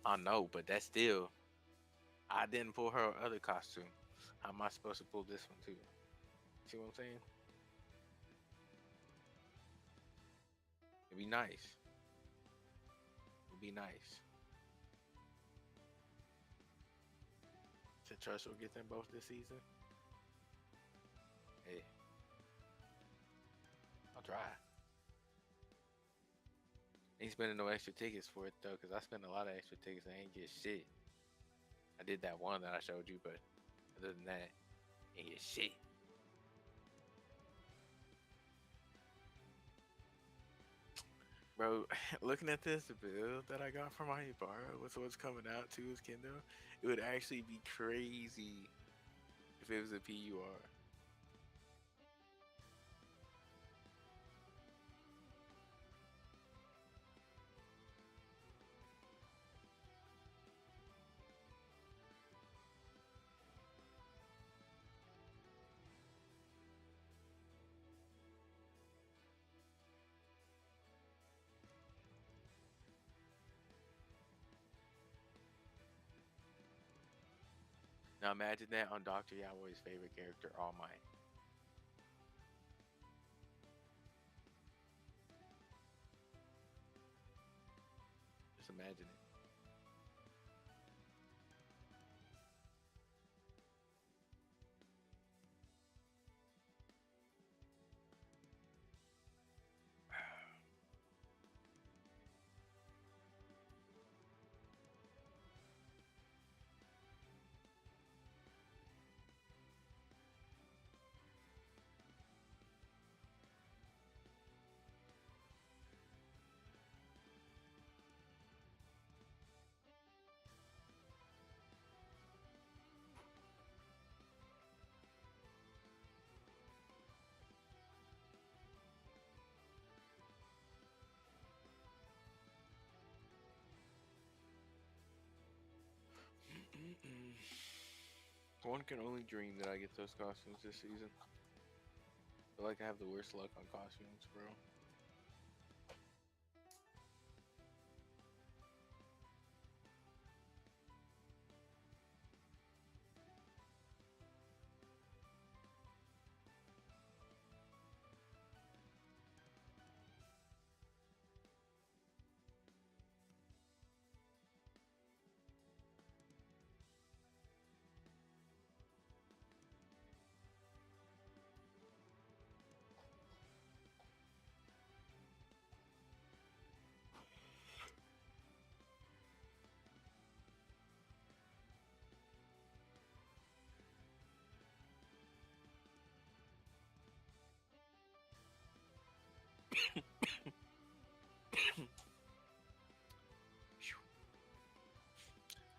I know, but that's still. I didn't pull her other costume. How am I supposed to pull this one too? See what I'm saying? It'd be nice. It'd be nice. To trust will get them both this season. Hey, I'll try. Ain't spending no extra tickets for it though, cause I spent a lot of extra tickets and I ain't get shit. I did that one that I showed you, but other than that, ain't get shit. Bro, looking at this build that I got from my Ibarra with what's coming out to his Kendo, it would actually be crazy if it was a PUR. Now imagine that on Dr. Yaoi's favorite character, All Might. Just imagine it. One can only dream that I get those costumes this season. I feel like I have the worst luck on costumes, bro.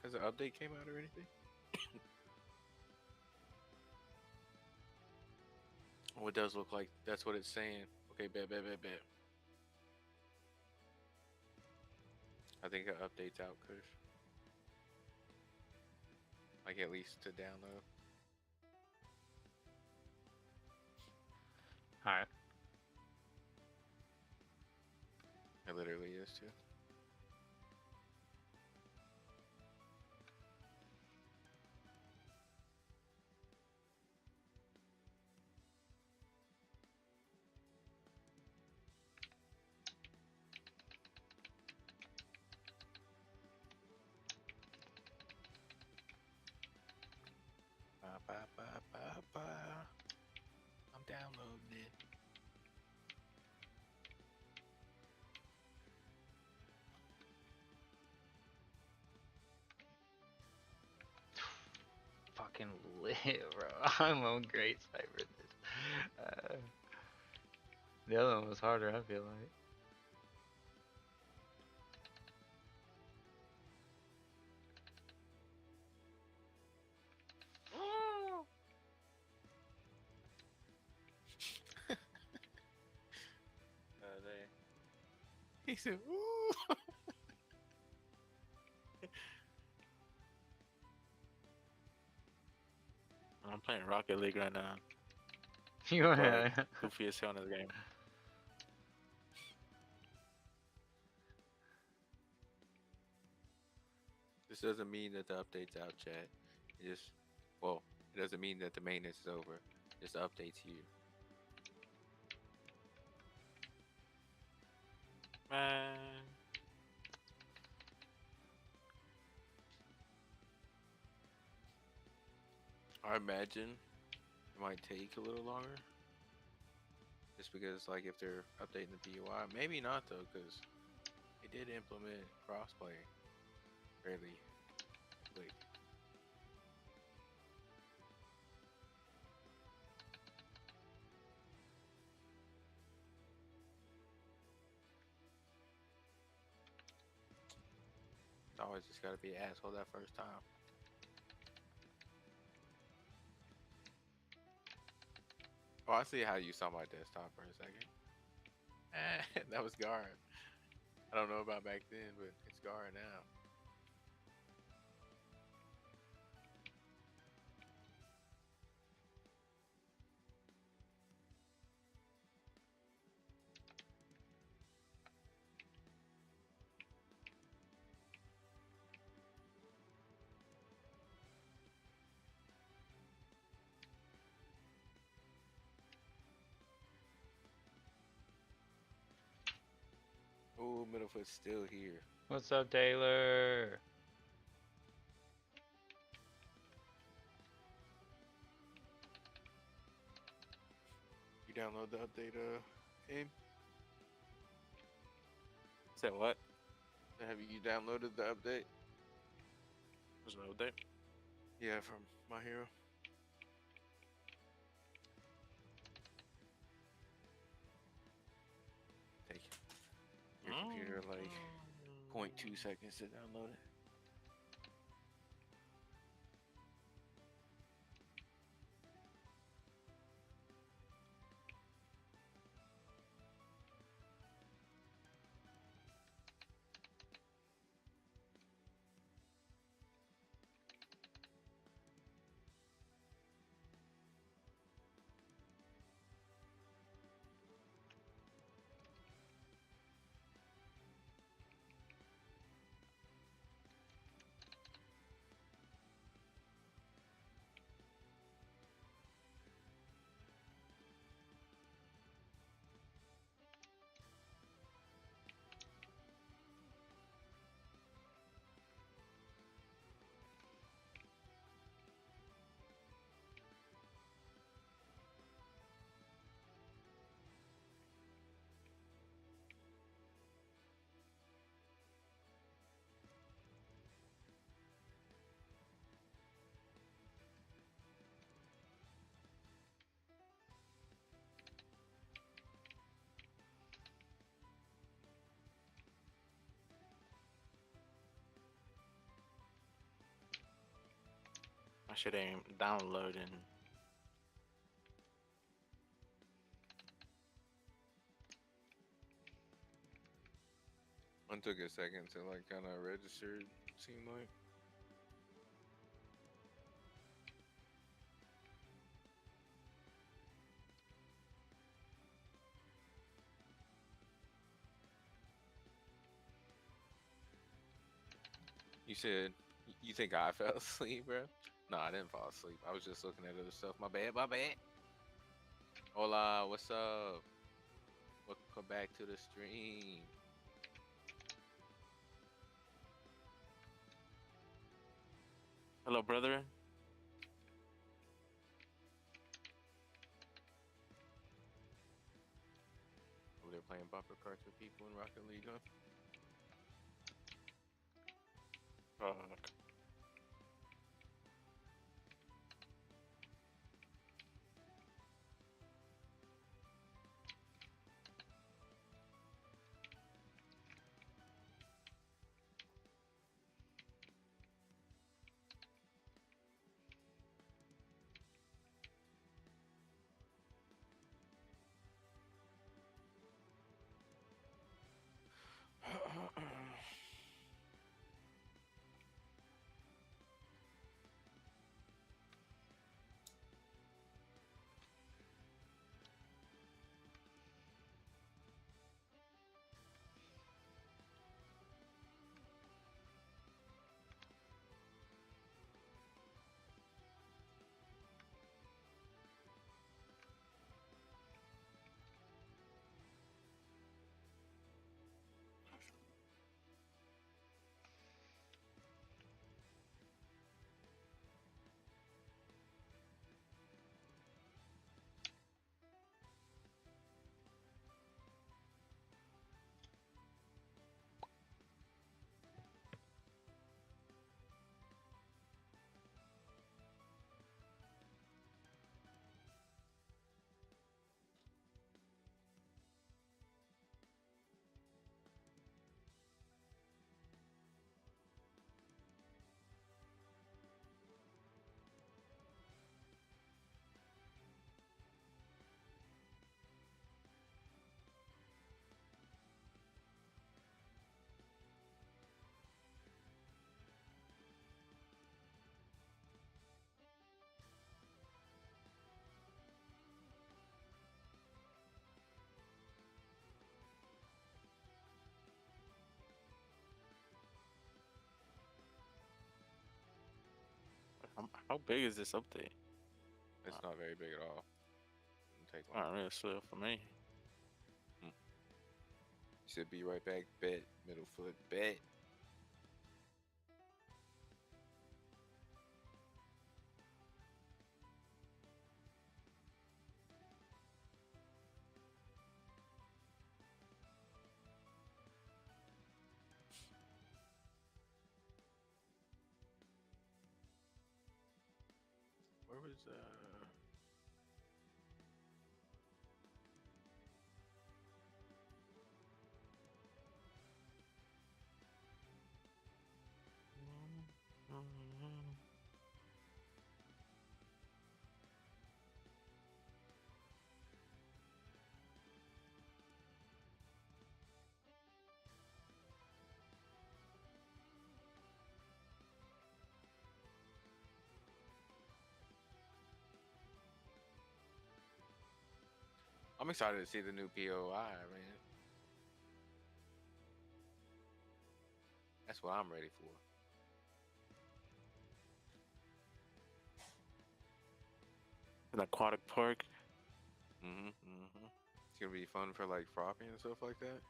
Has an update came out or anything? Oh, it does look like that's what it's saying. Okay, bet. I think an update's out, Kush. Like at least to download. Alright. It literally is too. downloading it. Fucking lit, bro. I'm on great sniper this. The other one was harder, I feel like. They He said, "Ooh." I'm playing Rocket League right now. You Bug. wanna? Goofy as hell in this game. This doesn't mean that the update's out, chat. It just, well, it doesn't mean that the maintenance is over. Just the update's here. Man. I imagine it might take a little longer. Just because, like, if they're updating the PUI, maybe not though, because they did implement crossplay fairly quick. It's always just gotta be an asshole that first time. Oh, I see how you saw my desktop for a second. That was Gar. I don't know about back then, but it's Gar now. Ooh, Middlefoot's still here. What's up, Taylor? You download the update, Abe? Said what? Have you downloaded the update? There's no update. Yeah, from My Hero. Take your computer like 0.2 seconds to download it. My shit ain't downloading. One took a second to like kind of register. Seemed like. You said you think I fell asleep, bro? No, I didn't fall asleep. I was just looking at other stuff. My bad, my bad. Hola, what's up? Welcome back to the stream. Hello, brother. playing bumper carts with people in Rocket League, huh? Fuck. How big is this update? It's not very big at all. It'll take long. Not really slow for me. Should be right back. Bet. Middle foot. Bet. Where was I'm excited to see the new POI, man. That's what I'm ready for. an aquatic park? It's gonna be fun for like fropping and stuff like that.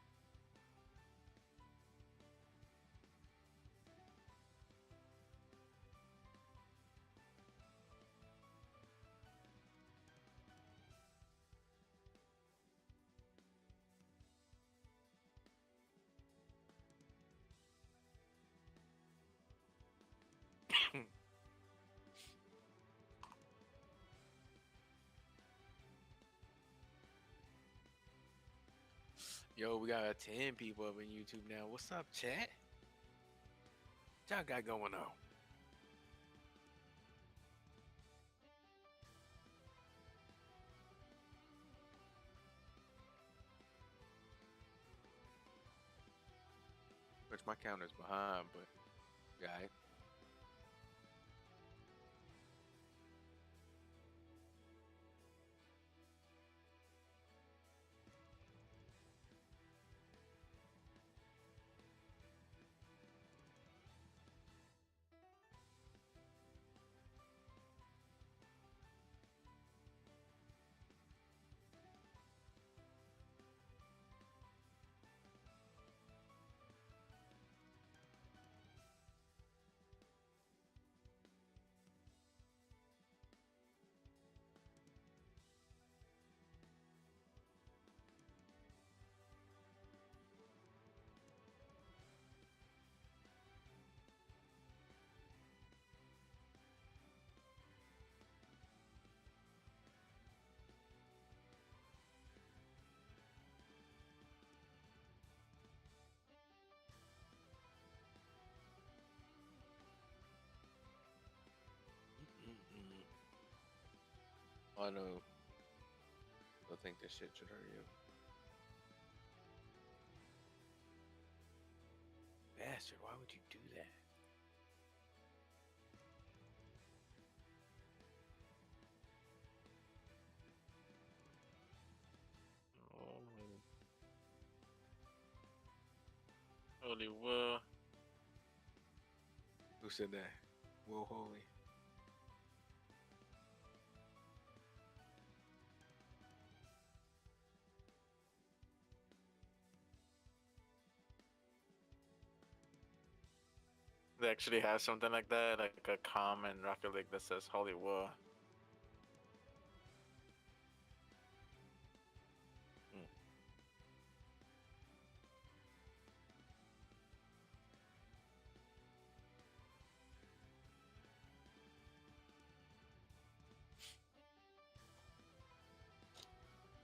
Yo, we got 10 people up in YouTube now. What's up, chat? What y'all got going on? Which my counter's behind, but yeah. I know. I think this shit should hurt you. Bastard, why would you do that? Holy Will. Who said that? Will Holy. They actually have something like that, like a common Rocket League that says Holy Will.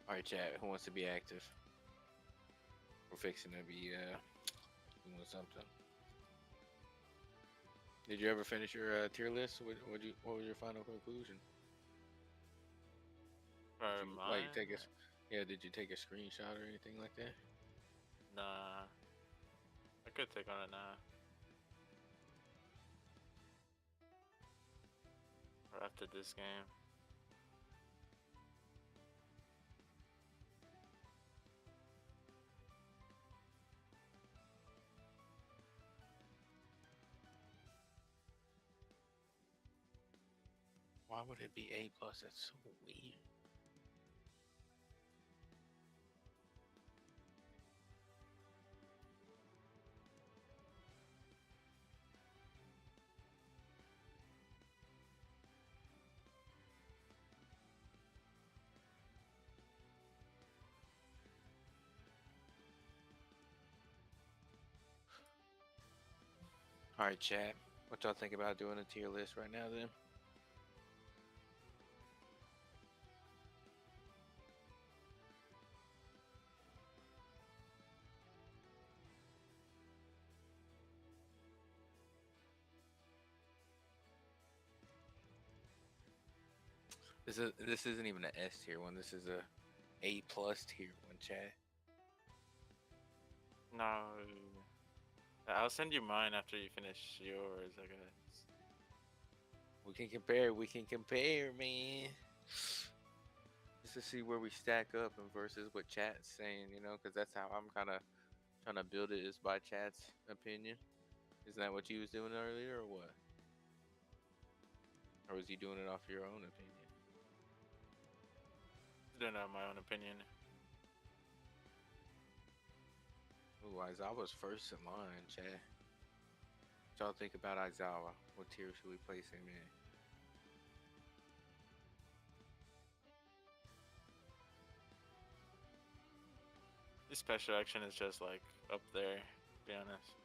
Alright, chat. Who wants to be active? We're fixing to be doing something. Did you ever finish your tier list? What was your final conclusion? For Did you, mine, like take a yeah? Did you take a screenshot or anything like that? nah. I could take on it now. Or after this game. Why would it be A plus? That's so weird. All right, chat. What y'all think about doing a tier list right now? Then this isn't even an S tier one. This is a A plus tier one, chat. No. I'll send you mine after you finish yours, I guess. We can compare. We can compare, man. Just to see where we stack up and versus what chat's saying, you know, because that's how I'm kind of trying to build it is by chat's opinion. Isn't that what you was doing earlier, or what? Or was you doing it off your own opinion? Don't have my own opinion. Ooh, Aizawa's first in line, chat. What y'all think about Aizawa? What tier should we place him in? This special action is just like up there, to be honest.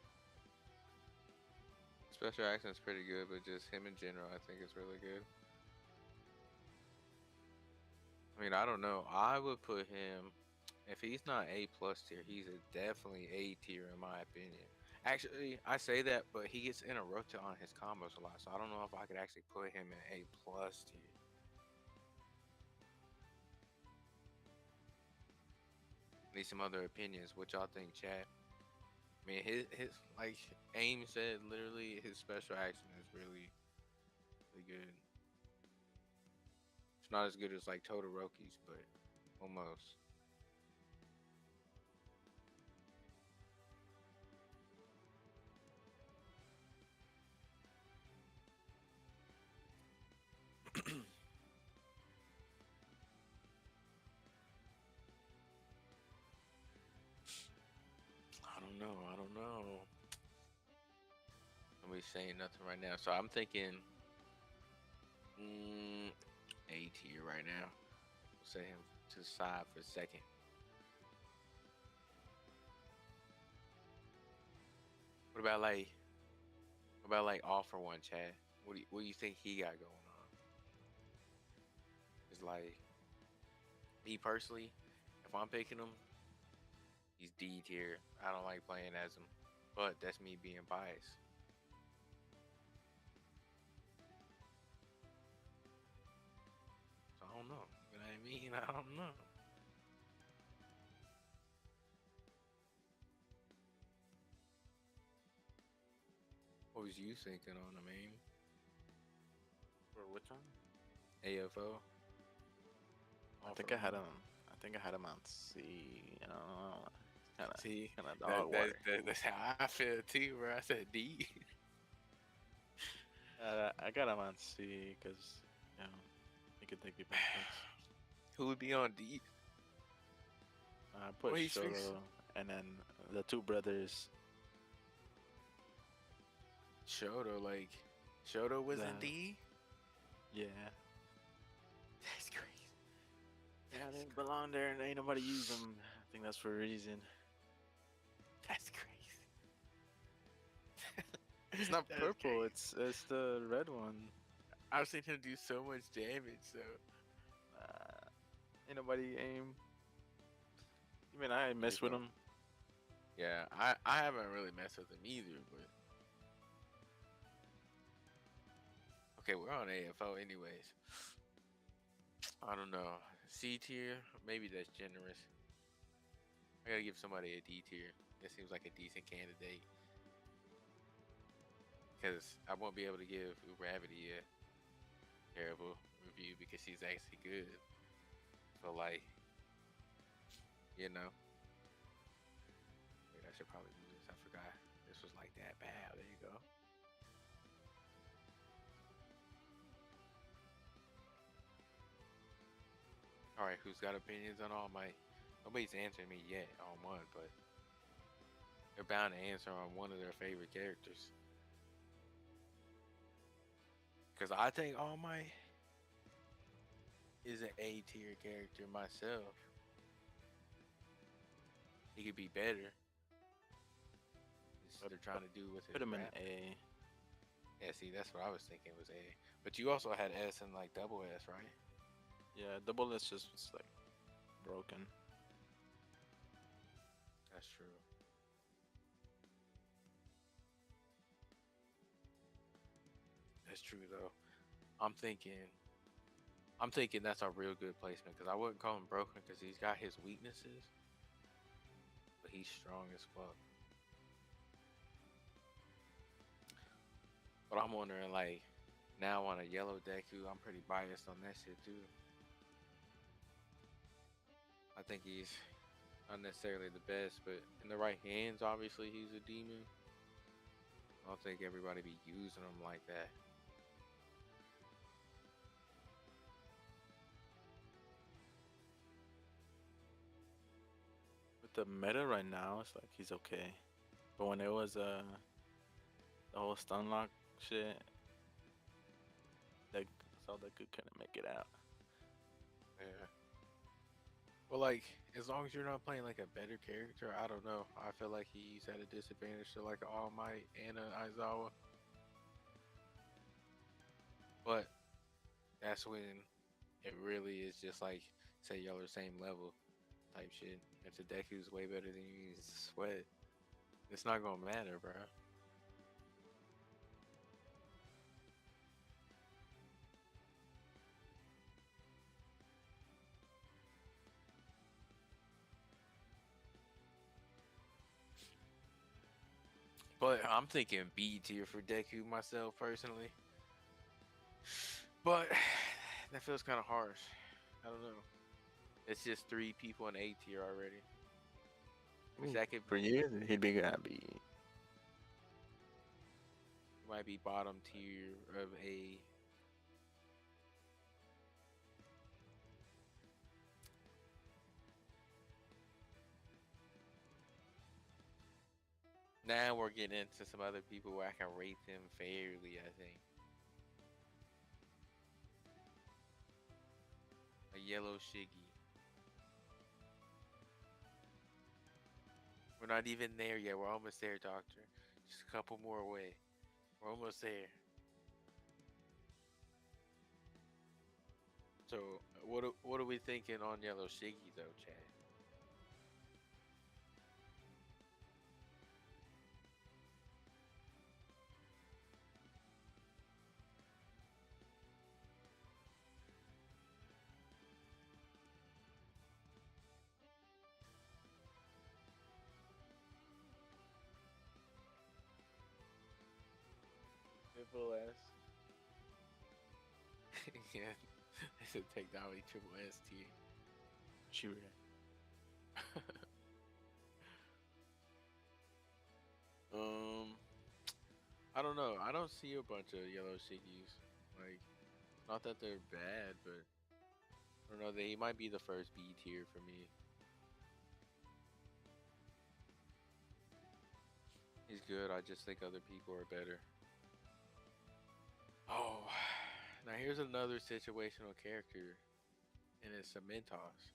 Special action's pretty good, but just him in general, I think is really good. I mean, I don't know. I would put him, if he's not A plus tier, he's definitely A tier in my opinion. Actually, I say that, but he gets interrupted on his combos a lot, so I don't know if I could actually put him in A plus tier. Need some other opinions. What y'all think, chat? I mean, his like Aim said, literally his special action is really good. It's not as good as like Todoroki's, but almost. I don't know. I don't know. Nobody's saying nothing right now, so I'm thinking A tier right now. We'll set him to the side for a second. What about like offer one, Chad? What do you think he got going on? It's like me personally, if I'm picking him, he's D tier. I don't like playing as him, but that's me being biased. So I don't know. You know what I mean? I don't know. What was you thinking on the main For which one? AFO? I think I had him. I think I had him on C. I don't know. Kind of, See, kind of dog water. that's how I feel too, bro. I said D. I got him on C because you know he could take people picks. Who would be on D? I put Well, he's fixed. Shoto and then the two brothers. Shoto, like Shoto was in The- D. Yeah. That's crazy. Yeah, they belong there and ain't nobody use them. I think that's for a reason. That's crazy. It's not That's purple. crazy. It's the red one. I've seen him do so much damage. So Ain't nobody aim. Even I mess with go. him. yeah, I haven't really messed with him either. But okay, we're on AFO anyways. I don't know. C tier, maybe that's generous. I gotta give somebody a D tier. That seems like a decent candidate. Because I won't be able to give Gravity a terrible review because she's actually good. So like, you know. Wait, I should probably do this. I forgot. This was like that bad. There you go. Alright, who's got opinions on All Might? Nobody's answering me yet on one, but they're bound to answer on one of their favorite characters. Because I think All Might is an A tier character myself. He could be better. This they're trying to do with his Put him in rap. A. Yeah, see, that's what I was thinking was A. But you also had S and like double S, right? Yeah, double S just was like broken. That's true. That's true though. I'm thinking that's a real good placement because I wouldn't call him broken because he's got his weaknesses, but he's strong as fuck. But I'm wondering, like, now on a yellow Deku, I'm pretty biased on that shit too. I think he's not necessarily the best, but in the right hands, obviously he's a demon. I don't think everybody be using him like that. With the meta right now, it's like he's okay. But when it was the whole stun lock shit, like so that could kind of make it out. Yeah. Well, like, as long as you're not playing like a better character, I don't know. I feel like he's at a disadvantage to like an All Might and an Aizawa. But that's when it really is just like, say y'all are same level type shit. If the Deku's way better than you, sweat. It's not gonna matter, bro. But I'm thinking B tier for Deku myself personally. But that feels kind of harsh. I don't know. It's just 3 people in A tier already. Which that could For years, he'd be gonna be. might be bottom tier of A. Now we're getting into some other people where I can rate them fairly, I think. A yellow Shiggy. We're not even there yet. We're almost there, Doctor. Just a couple more away. We're almost there. So, what are we thinking on yellow Shiggy though, Chad? triple S. Yeah, it's a Tech Dolly triple S tier. Sure. Um, I don't know. I don't see a bunch of yellow shiggies. Like, not that they're bad, but I don't know. They might be the first B tier for me. He's good. I just think other people are better. Oh, now here's another situational character, and it's Cementos.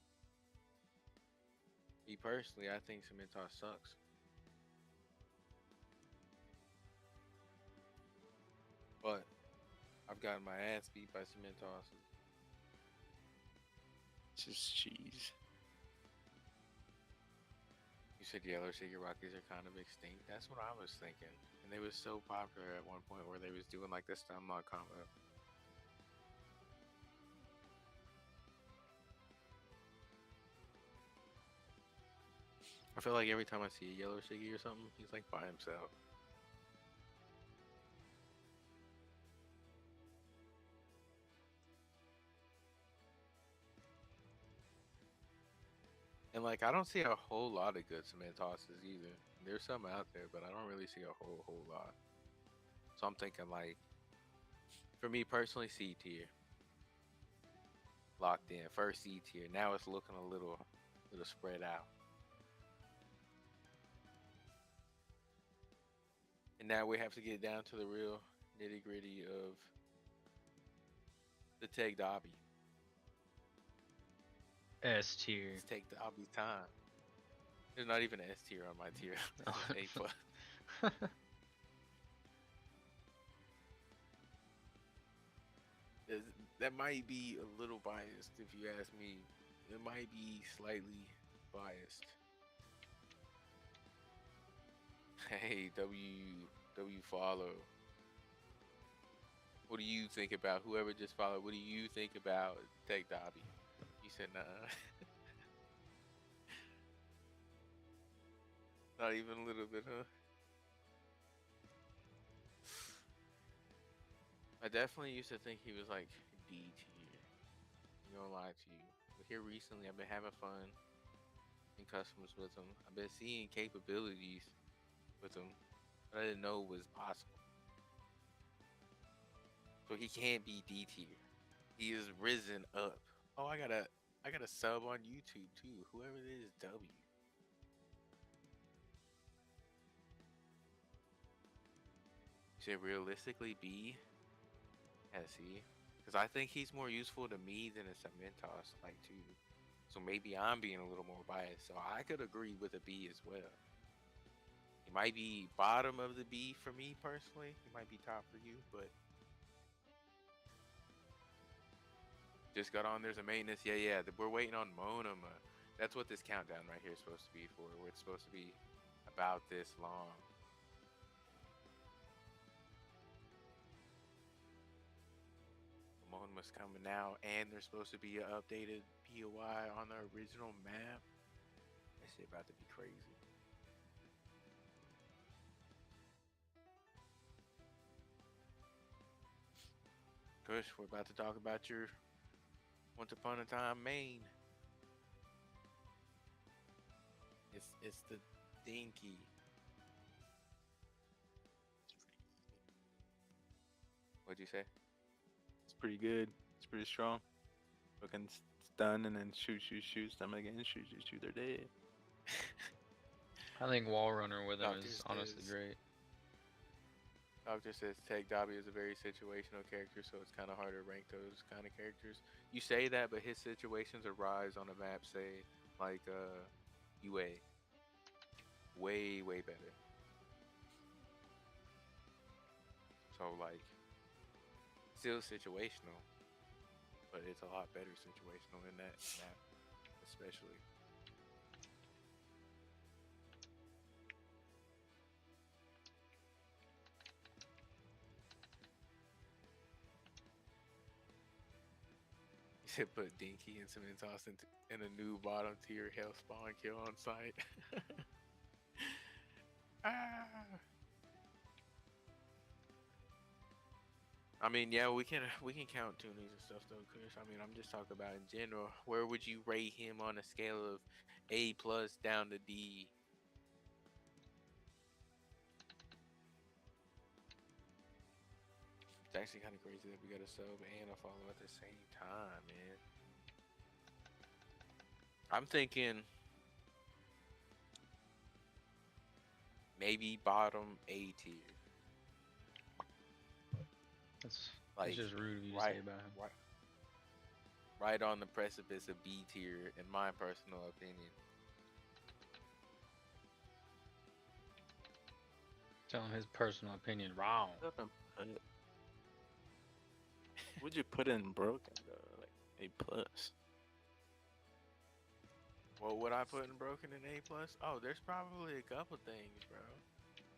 Me personally, I think Cementos sucks. But I've gotten my ass beat by Cementos. Just cheese. You said yellow Shigerakis are kind of extinct. That's what I was thinking. And they was so popular at one point where they was doing like this stun lock combo. I feel like every time I see a yellow Shiggy or something, he's like by himself. And like I don't see a whole lot of good cement tosses either. There's some out there, but I don't really see a whole lot. So I'm thinking like for me personally, C tier. Locked in. First C tier. Now it's looking a little spread out. And now we have to get down to the real nitty gritty of the Tech Dobby. S tier. Let's take Dobby's time. There's not even an S tier on my tier. It's A plus. That might be a little biased if you ask me. It might be slightly biased. Hey, W follow. What do you think about whoever just followed? What do you think about Tech Dobby? You said nah. Not even a little bit, huh? I definitely used to think he was like D tier. I'm gonna lie to you. But here recently, I've been having fun in customs with him. I've been seeing capabilities with him that I didn't know was possible. So he can't be D tier. He is risen up. Oh, I got a sub on YouTube too. Whoever it is, W. Should realistically be SE. Because I think he's more useful to me than a Cementos, like too. So maybe I'm being a little more biased. So I could agree with a B as well. He might be bottom of the B for me personally. He might be top for you, but just got on. There's a maintenance. Yeah. We're waiting on Monoma. That's what this countdown right here is supposed to be for. Where it's supposed to be about this long. Monoma's coming out, and there's supposed to be an updated POI on the original map. That shit about to be crazy. Kush, we're about to talk about your Once Upon a Time main. It's the Dinky. What'd you say? It's pretty good. It's pretty strong. Fucking stun and then shoot, stun again, shoot, they're dead. I think Wall Runner with him Doctor is honestly says- great. Doctor says Tech Dobby is a very situational character, so it's kind of hard to rank those kind of characters. You say that, but his situations arise on a map, say, like UA. Way better. So, like, still situational, but it's a lot better situational in that map, especially. You said put Dinky and Cementos in a new bottom tier hell spawn kill on site. Ah. I mean, yeah, we can count tunings and stuff though, Chris. I mean, I'm just talking about in general. Where would you rate him on a scale of A plus down to D? It's actually kind of crazy that we got a sub and a follow at the same time, man. I'm thinking maybe bottom A tier, That's like just rude of you to right, say about him. right, right on the precipice of B tier, in my personal opinion. Telling his personal opinion wrong. Would you put in broken though? Like A plus. What would I put in broken and A plus? Oh, there's probably a couple things, bro.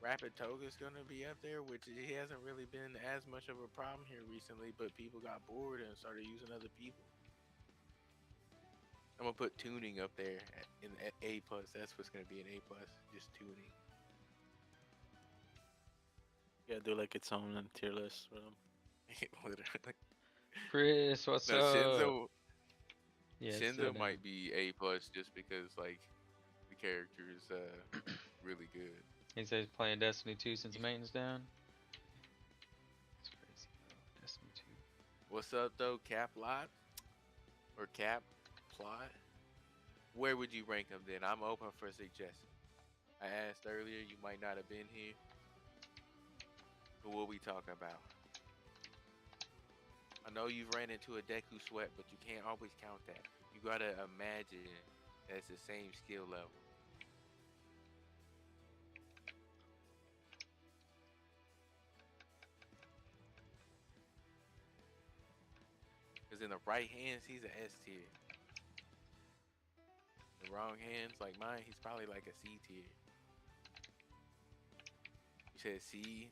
Rapid Toga's gonna be up there, which he hasn't really been as much of a problem here recently, but people got bored and started using other people. I'm gonna put tuning up there in at A plus. That's what's gonna be an A plus, just tuning. Yeah, do like its own tier list for them. Literally. Chris, what's No, up? Yeah, it's still Shinzo down. might be A plus just because like the character is really good. He says he's playing Destiny 2 since maintenance down. That's crazy, bro. Destiny 2. What's up though, Cap Lot or Cap Plot? Where would you rank him then? I'm open for suggestions. I asked earlier, you might not have been here. But what we talking about? I know you've ran into a Deku sweat, but you can't always count that. You gotta imagine that's the same skill level. Because in the right hands, he's a S tier. The wrong hands, like mine, he's probably like a C tier. You said C?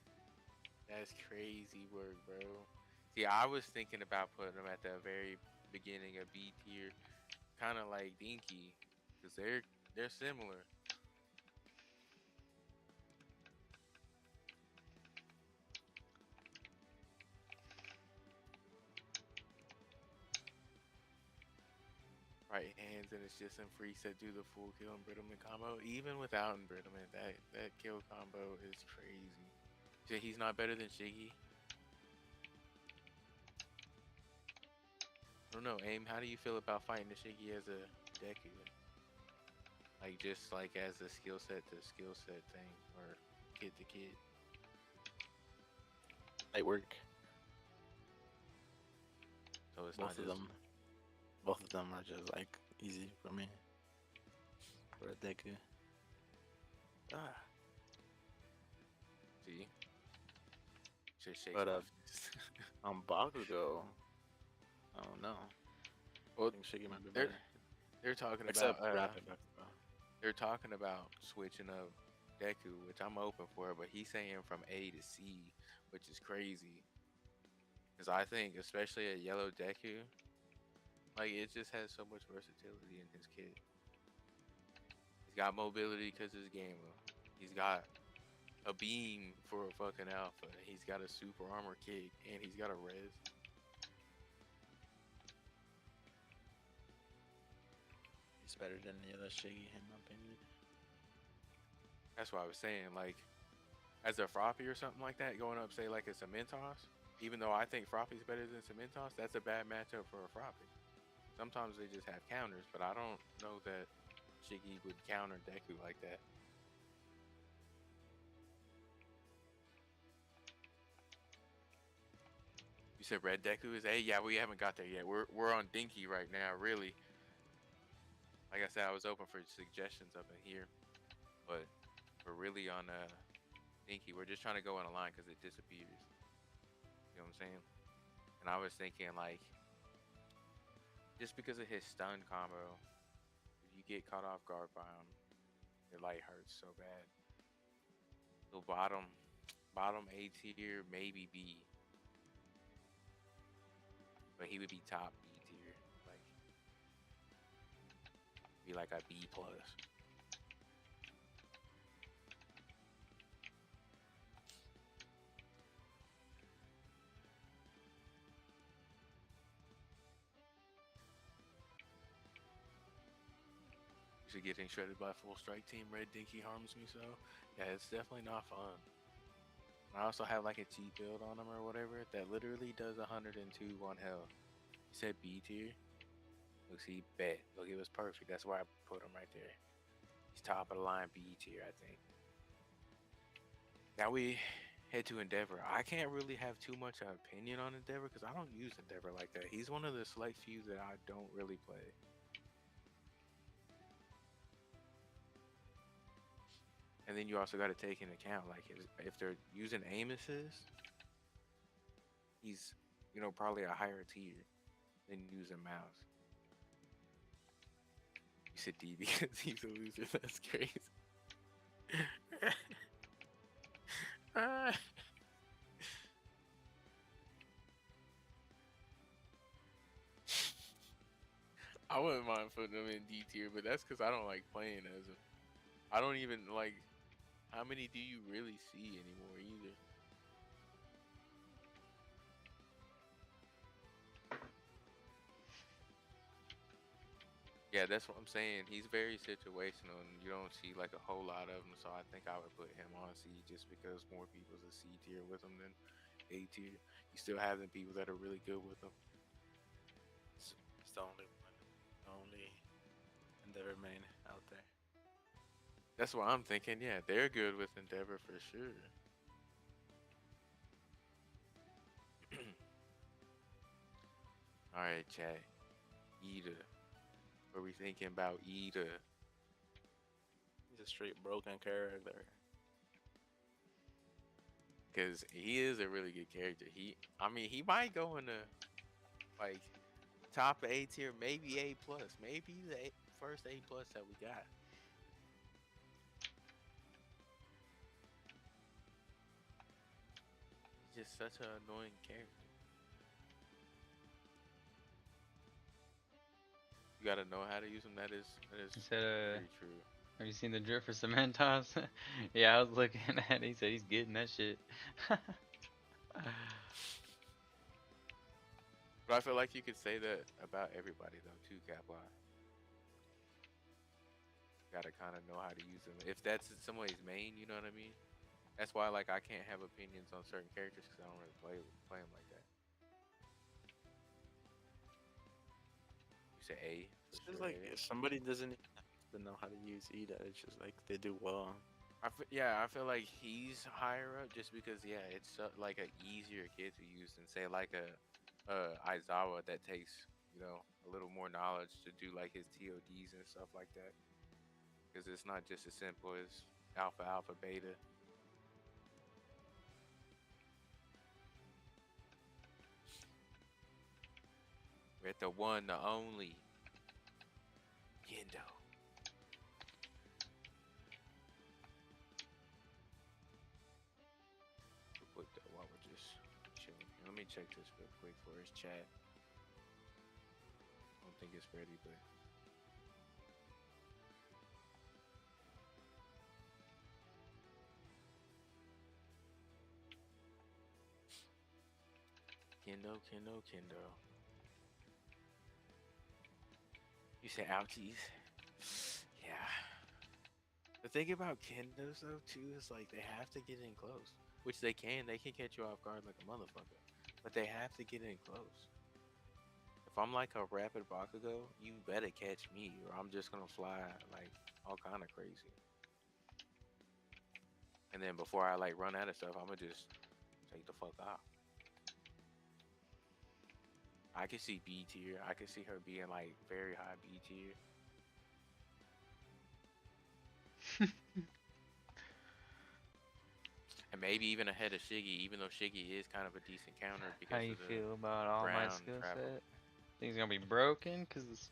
That's crazy work, bro. See, I was thinking about putting him at the very beginning of B tier, kind of like Dinky, because they're similar. Right hands, and it's just in free set do the full kill embrittlement combo. Even without embrittlement, that kill combo is crazy. So he's not better than Shiggy. I don't know, Aim. How do you feel about fighting the Shiggy as a Deku? Like just like as a skill set to skill set thing, or kid to kid. Light work. So it's Both not of just them. Both of them are just like easy for me. For a Deku. ah. See, just shakes But my fist. on Bakugo, I don't know. Well, I think Shiggy might be they're better. they're talking Except about Rapid Bakugo. they're talking about switching up Deku, which I'm open for, but he's saying from A to C, which is crazy. Because I think, especially a yellow Deku, like it just has so much versatility in his kit. He's got mobility because his gamer. He's got a beam for a fucking alpha. He's got a super armor kick, and he's got a res. He's better than the other Shiggy, in my opinion. That's what I was saying. Like, as a Froppy or something like that, going up, say, like a Cementos, even though I think Froppy's better than Cementos, that's a bad matchup for a Froppy. Sometimes they just have counters, but I don't know that Shiggy would counter Deku like that. You said Red Deku is A? Yeah, we haven't got there yet. We're on Dinky right now, really. Like I said, I was open for suggestions up in here, but we're really on Dinky. We're just trying to go on a line because it disappears. You know what I'm saying? And I was thinking like, just because of his stun combo, if you get caught off guard by him, your light hurts so bad. So bottom A tier, maybe B, but he would be top B tier, like be like a B plus. Actually getting shredded by full strike team Red Dinky harms me so. Yeah, it's definitely not fun. I also have like a cheat build on him or whatever that literally does 102 1 health. He said B tier. Look, see, bet. Look, it was perfect. That's why I put him right there. He's top of the line B tier, I think. Now we head to Endeavor. I can't really have too much opinion on Endeavor because I don't use Endeavor like that. He's one of the select few that I don't really play. And then you also got to take into account, like, if they're using aim assist, he's, probably a higher tier than using mouse. You said D because he's a loser. That's crazy. I wouldn't mind putting him in D tier, but that's because I don't like playing as him. I don't even like. How many do you really see anymore either? Yeah, that's what I'm saying. He's very situational, and you don't see like a whole lot of him. So I think I would put him on C just because more people's a C tier with him than A tier. You still have them people that are really good with him. It's the only one, only Endeavor main out there. That's what I'm thinking. Yeah, they're good with Endeavor for sure. All right, chat. Ida. What are we thinking about Ida? He's a straight broken character. Because he is a really good character. He might go into like top A tier, maybe A plus, maybe the first A plus that we got. He's just such an annoying character. You gotta know how to use him. That is He said, very true. have you seen the drip for Cementos? Yeah, I was looking at it. He said he's getting that shit. But I feel like you could say that about everybody though too, Capline. Gotta kind of know how to use them. If that's somebody's main, you know what I mean? That's why like I can't have opinions on certain characters because I don't really play them like that. You say A It's for just sure. like A. if somebody doesn't even have to know how to use Ida, it's just like they do well. I feel like he's higher up just because it's like a easier kid to use than say like a Aizawa that takes a little more knowledge to do like his TODs and stuff like that because it's not just as simple as alpha alpha beta. We're at the one, the only Yendo. Real quick though, while we're just chilling here, let me check this real quick for his chat. I don't think it's ready, but Kendo. You say ouchies? Yeah. The thing about Kendos though too is like they have to get in close, which they can. They can catch you off guard like a motherfucker, but they have to get in close. If I'm like a rapid Bakugo, you better catch me, or I'm just gonna fly like all kind of crazy. And then before I like run out of stuff, I'ma just take the fuck off. I can see B tier. I can see her being like very high B tier. And maybe even ahead of Shiggy, even though Shiggy is kind of a decent counter How because you of the feel about All Might ground skill travel. set? Think he's gonna be broken because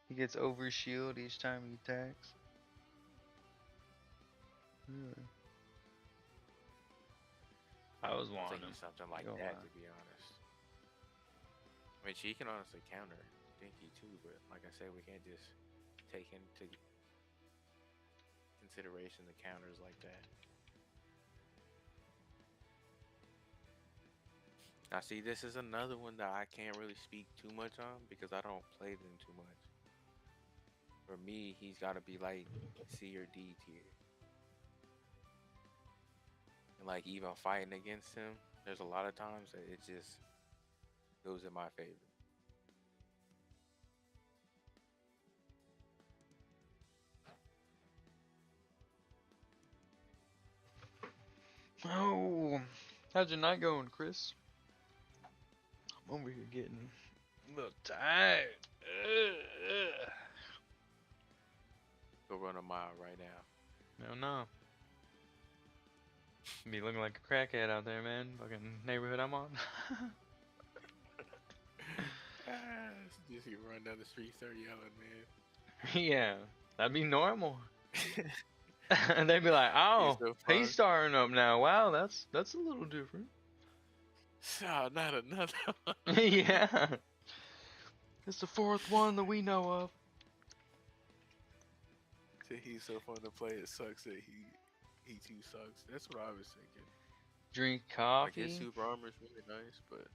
he gets over shield each time he attacks. Really? I was I'm wanting thinking him. something like Go that, on. to be honest. I mean, she can honestly counter Dinky too, but like I said, we can't just take into consideration the counters like that. Now, see, this is another one that I can't really speak too much on because I don't play them too much. For me, he's got to be like C or D tier. And like even fighting against him, there's a lot of times that it just goes in my favor. Oh, how's your night going, Chris? I'm over here getting a little tired. Ugh. Go run a mile right now. No, no. Be looking like a crackhead out there, man. Fucking neighborhood I'm on. Just you run down the street, start yelling, man. Yeah, that'd be normal. And they'd be like, He's "Oh, so he's fun. starting up now. Wow, that's a little different." Oh, not another one. Yeah, it's the fourth one that we know of. Say he's so fun to play. It sucks that he too sucks. That's what I was thinking. Drink Like his coffee. super armor is really nice, but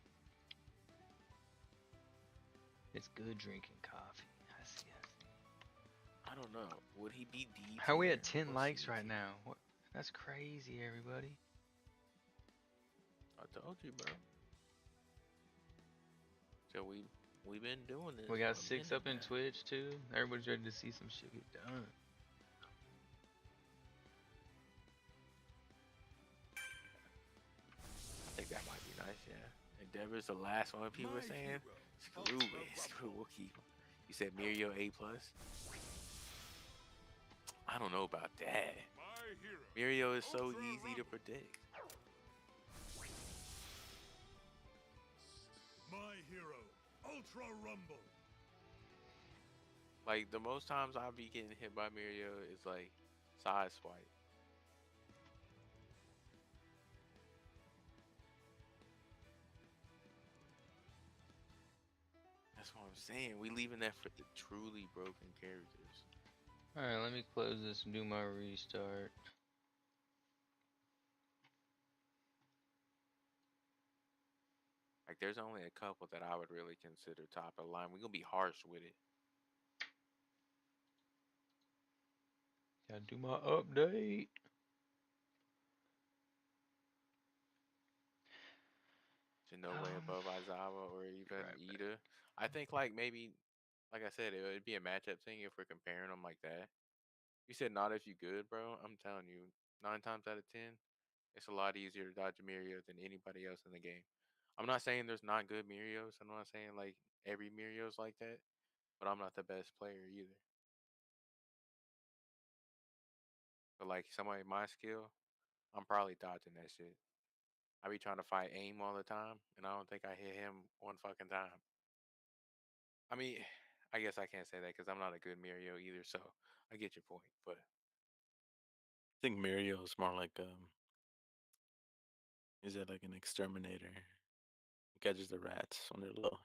It's good drinking coffee. I see. I don't know. Would he be D tier? How we at 10 or likes C right tier? now? What? That's crazy, everybody. I told you, bro. So we been doing this. We for got a 6 minute up in now. Twitch too. Everybody's ready to see some shit get done. I think that might be nice, yeah. Endeavor's the last one people are saying. Screw it. Screw we'll keep him. You said Mirio A plus? I don't know about that. Mirio is so easy to predict. My hero, Ultra Rumble. Like the most times I'll be getting hit by Mirio is like side swipe. That's what I'm saying. We leaving that for the truly broken characters. Alright, let me close this and do my restart. Like there's only a couple that I would really consider top of the line. We're gonna be harsh with it. Gotta do my update. To no way above Aizawa or even Right back. Ida. I think like maybe, like I said, it would be a matchup thing if we're comparing them like that. You said not if you good, bro. I'm telling you, 9 times out of 10, it's a lot easier to dodge a Mirio than anybody else in the game. I'm not saying there's not good Mirios. I'm not saying like every Mirio's like that, but I'm not the best player either. But like somebody my skill, I'm probably dodging that shit. I be trying to fight aim all the time, and I don't think I hit him one fucking time. I mean, I guess I can't say that because I'm not a good Mirio either. So I get your point, but I think Mario is more like is it like an exterminator? He catches the rats when they're low.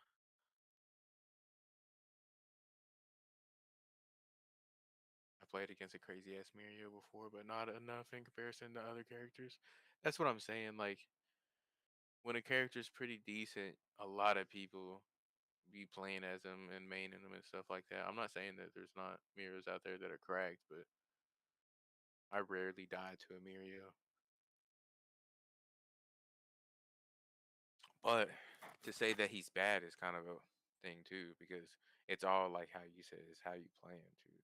I played against a crazy ass Mirio before, but not enough in comparison to other characters. That's what I'm saying. Like when a character's pretty decent, a lot of people be playing as them and maining them and stuff like that. I'm not saying that there's not Mirios out there that are cracked, but I rarely die to a Mirio. But to say that he's bad is kind of a thing too, because it's all like how you said, it's how you play him too.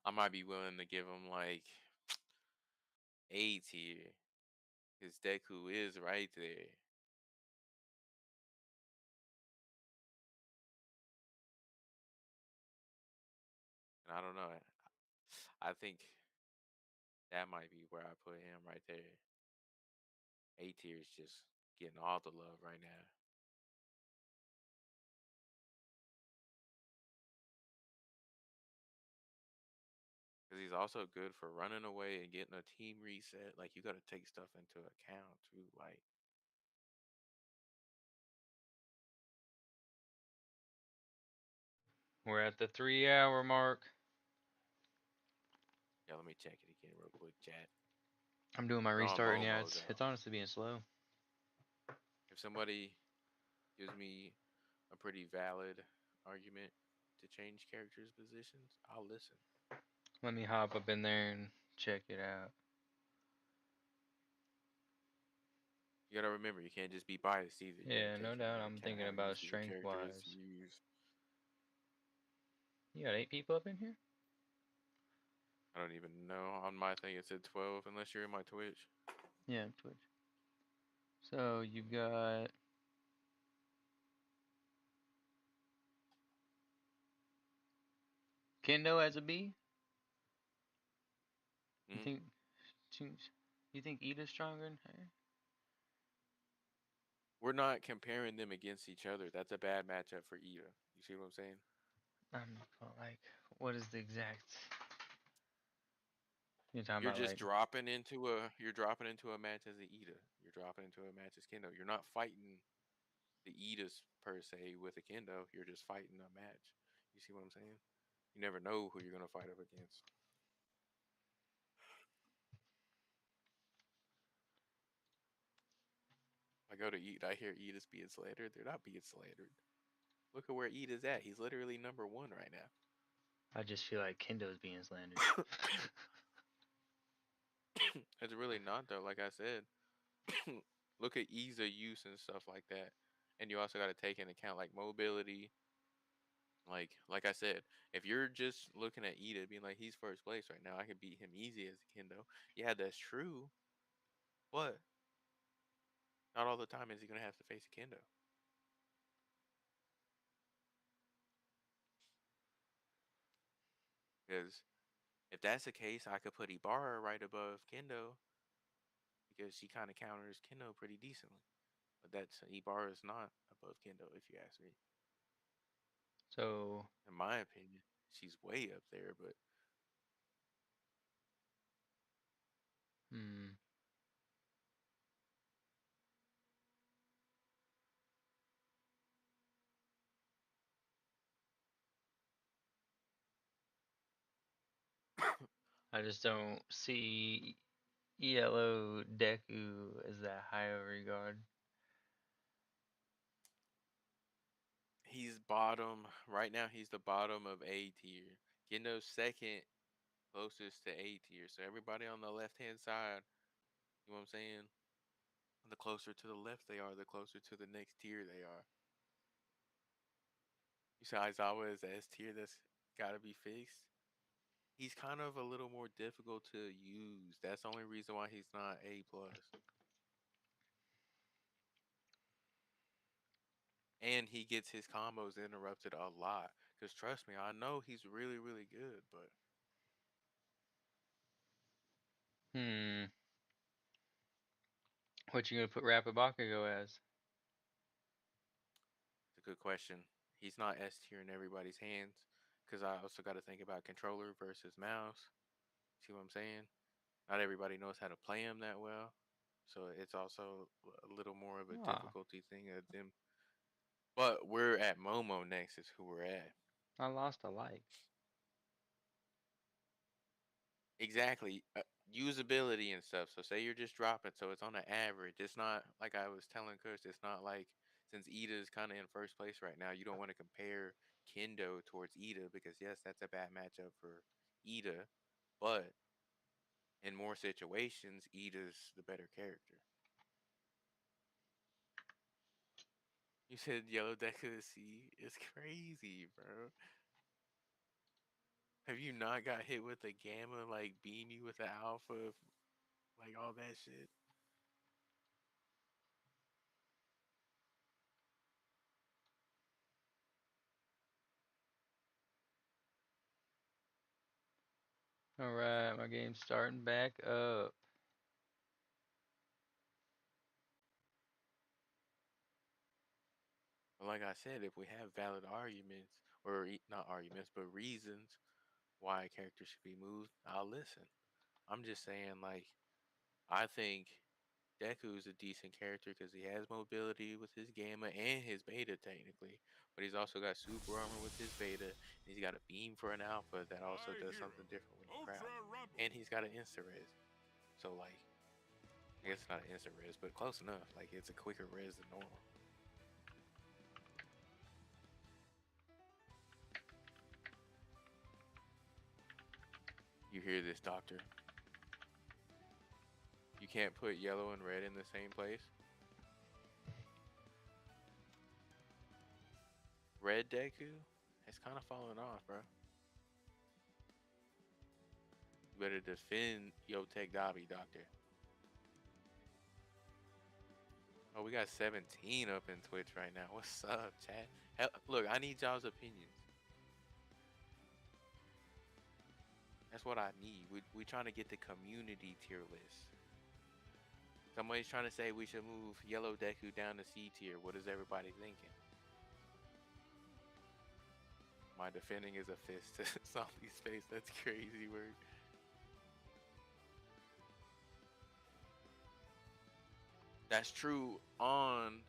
I might be willing to give him like A tier. His Deku is right there. And I don't know. I think that might be where I put him right there. A tier is just getting all the love right now. Because he's also good for running away and getting a team reset. Like you got to take stuff into account too. Like We're at the 3 hour mark. yeah, let me check it again real quick, chat. I'm doing my We're on restart and low yeah, mode it's though. honestly being slow. If somebody gives me a pretty valid argument to change characters' positions, I'll listen. Let me hop up in there and check it out. You gotta remember, you can't just be biased either. You gotta Yeah, take no doubt. into I'm account thinking how about easy the strength character is to wise. use. You got 8 people up in here? I don't even know. On my thing, it said 12, unless you're in my Twitch. Yeah, Twitch. So you got Kendo as a B? You Hmm. think you think Ida's stronger than her? We're not comparing them against each other. That's a bad matchup for Ida. You see what I'm saying? Like, what is the exact? You're talking You're about just like, dropping into a match as a Ida. You're dropping into a match as Kendo. You're not fighting the Idas per se with a Kendo. You're just fighting a match. You see what I'm saying? You never know who you're gonna fight up against. I go to eat. I hear Ida's being slandered. They're not being slandered. Look at where Ida's at. He's literally number one right now. I just feel like Kendo's being slandered. It's really not though. Like I said, look at ease of use and stuff like that. And you also got to take into account like mobility. Like I said, if you're just looking at Ida being like he's first place right now, I could beat him easy as a Kendo. Yeah, that's true. But not all the time is he gonna have to face a Kendo. Because if that's the case, I could put Ibarra right above Kendo because she kind of counters Kendo pretty decently. But that's Ibarra is not above Kendo if you ask me. So, In my opinion, she's way up there. But hmm, I just don't see Yellow Deku as that high of regard. he's bottom right now. He's the bottom of A tier. Kendo's second closest to A tier. So everybody on the left hand side, you know what I'm saying? The closer to the left they are, the closer to the next tier they are. You say Aizawa is S tier. That's got to be fixed. He's kind of a little more difficult to use. That's the only reason why he's not A plus. And he gets his combos interrupted a lot. Cause trust me, I know he's really, really good, but Hmm, what you gonna put Rapid Bakugo as? it's a good question. He's not S tier in everybody's hands. Cause I also got to think about controller versus mouse. See what I'm saying? Not everybody knows how to play him that well. So it's also a little more of a Ah, difficulty thing of them. But we're at Momo next is who we're at. I lost a like. Exactly. Usability and stuff. So say you're just dropping, so it's on an average. It's not like I was telling Kush. It's not like since Ida's kind of in first place right now, you don't want to compare Kendo towards Ida because yes, that's a bad matchup for Ida, but in more situations, Ida's the better character. You said Yellow Deku C is crazy, bro. Have you not got hit with a gamma like beam you with the alpha, like all that shit? All right, my game's starting back up. But like I said, if we have valid arguments, or not arguments, but reasons why a character should be moved, I'll listen. I'm just saying, like, I think Deku is a decent character because he has mobility with his Gamma and his Beta, technically. But he's also got super armor with his Beta, and he's got a beam for an Alpha that also My does hero, something different when you crowd. Ultra Rumble. And he's got an Insta Res. So, like, I guess it's not an Insta Res, but close enough. Like, it's a quicker res than normal. You hear this, Doctor? You can't put yellow and red in the same place. Red Deku? It's kind of falling off, bro. You better defend Yotek Dabi, Doctor. Oh, we got 17 up in Twitch right now. What's up, chat? Hell, look, I need y'all's opinions. That's what I need. We trying to get the community tier list. Somebody's trying to say we should move Yellow Deku down to C tier. What is everybody thinking? My defending is a fist to Zombie's face. That's crazy word. That's true on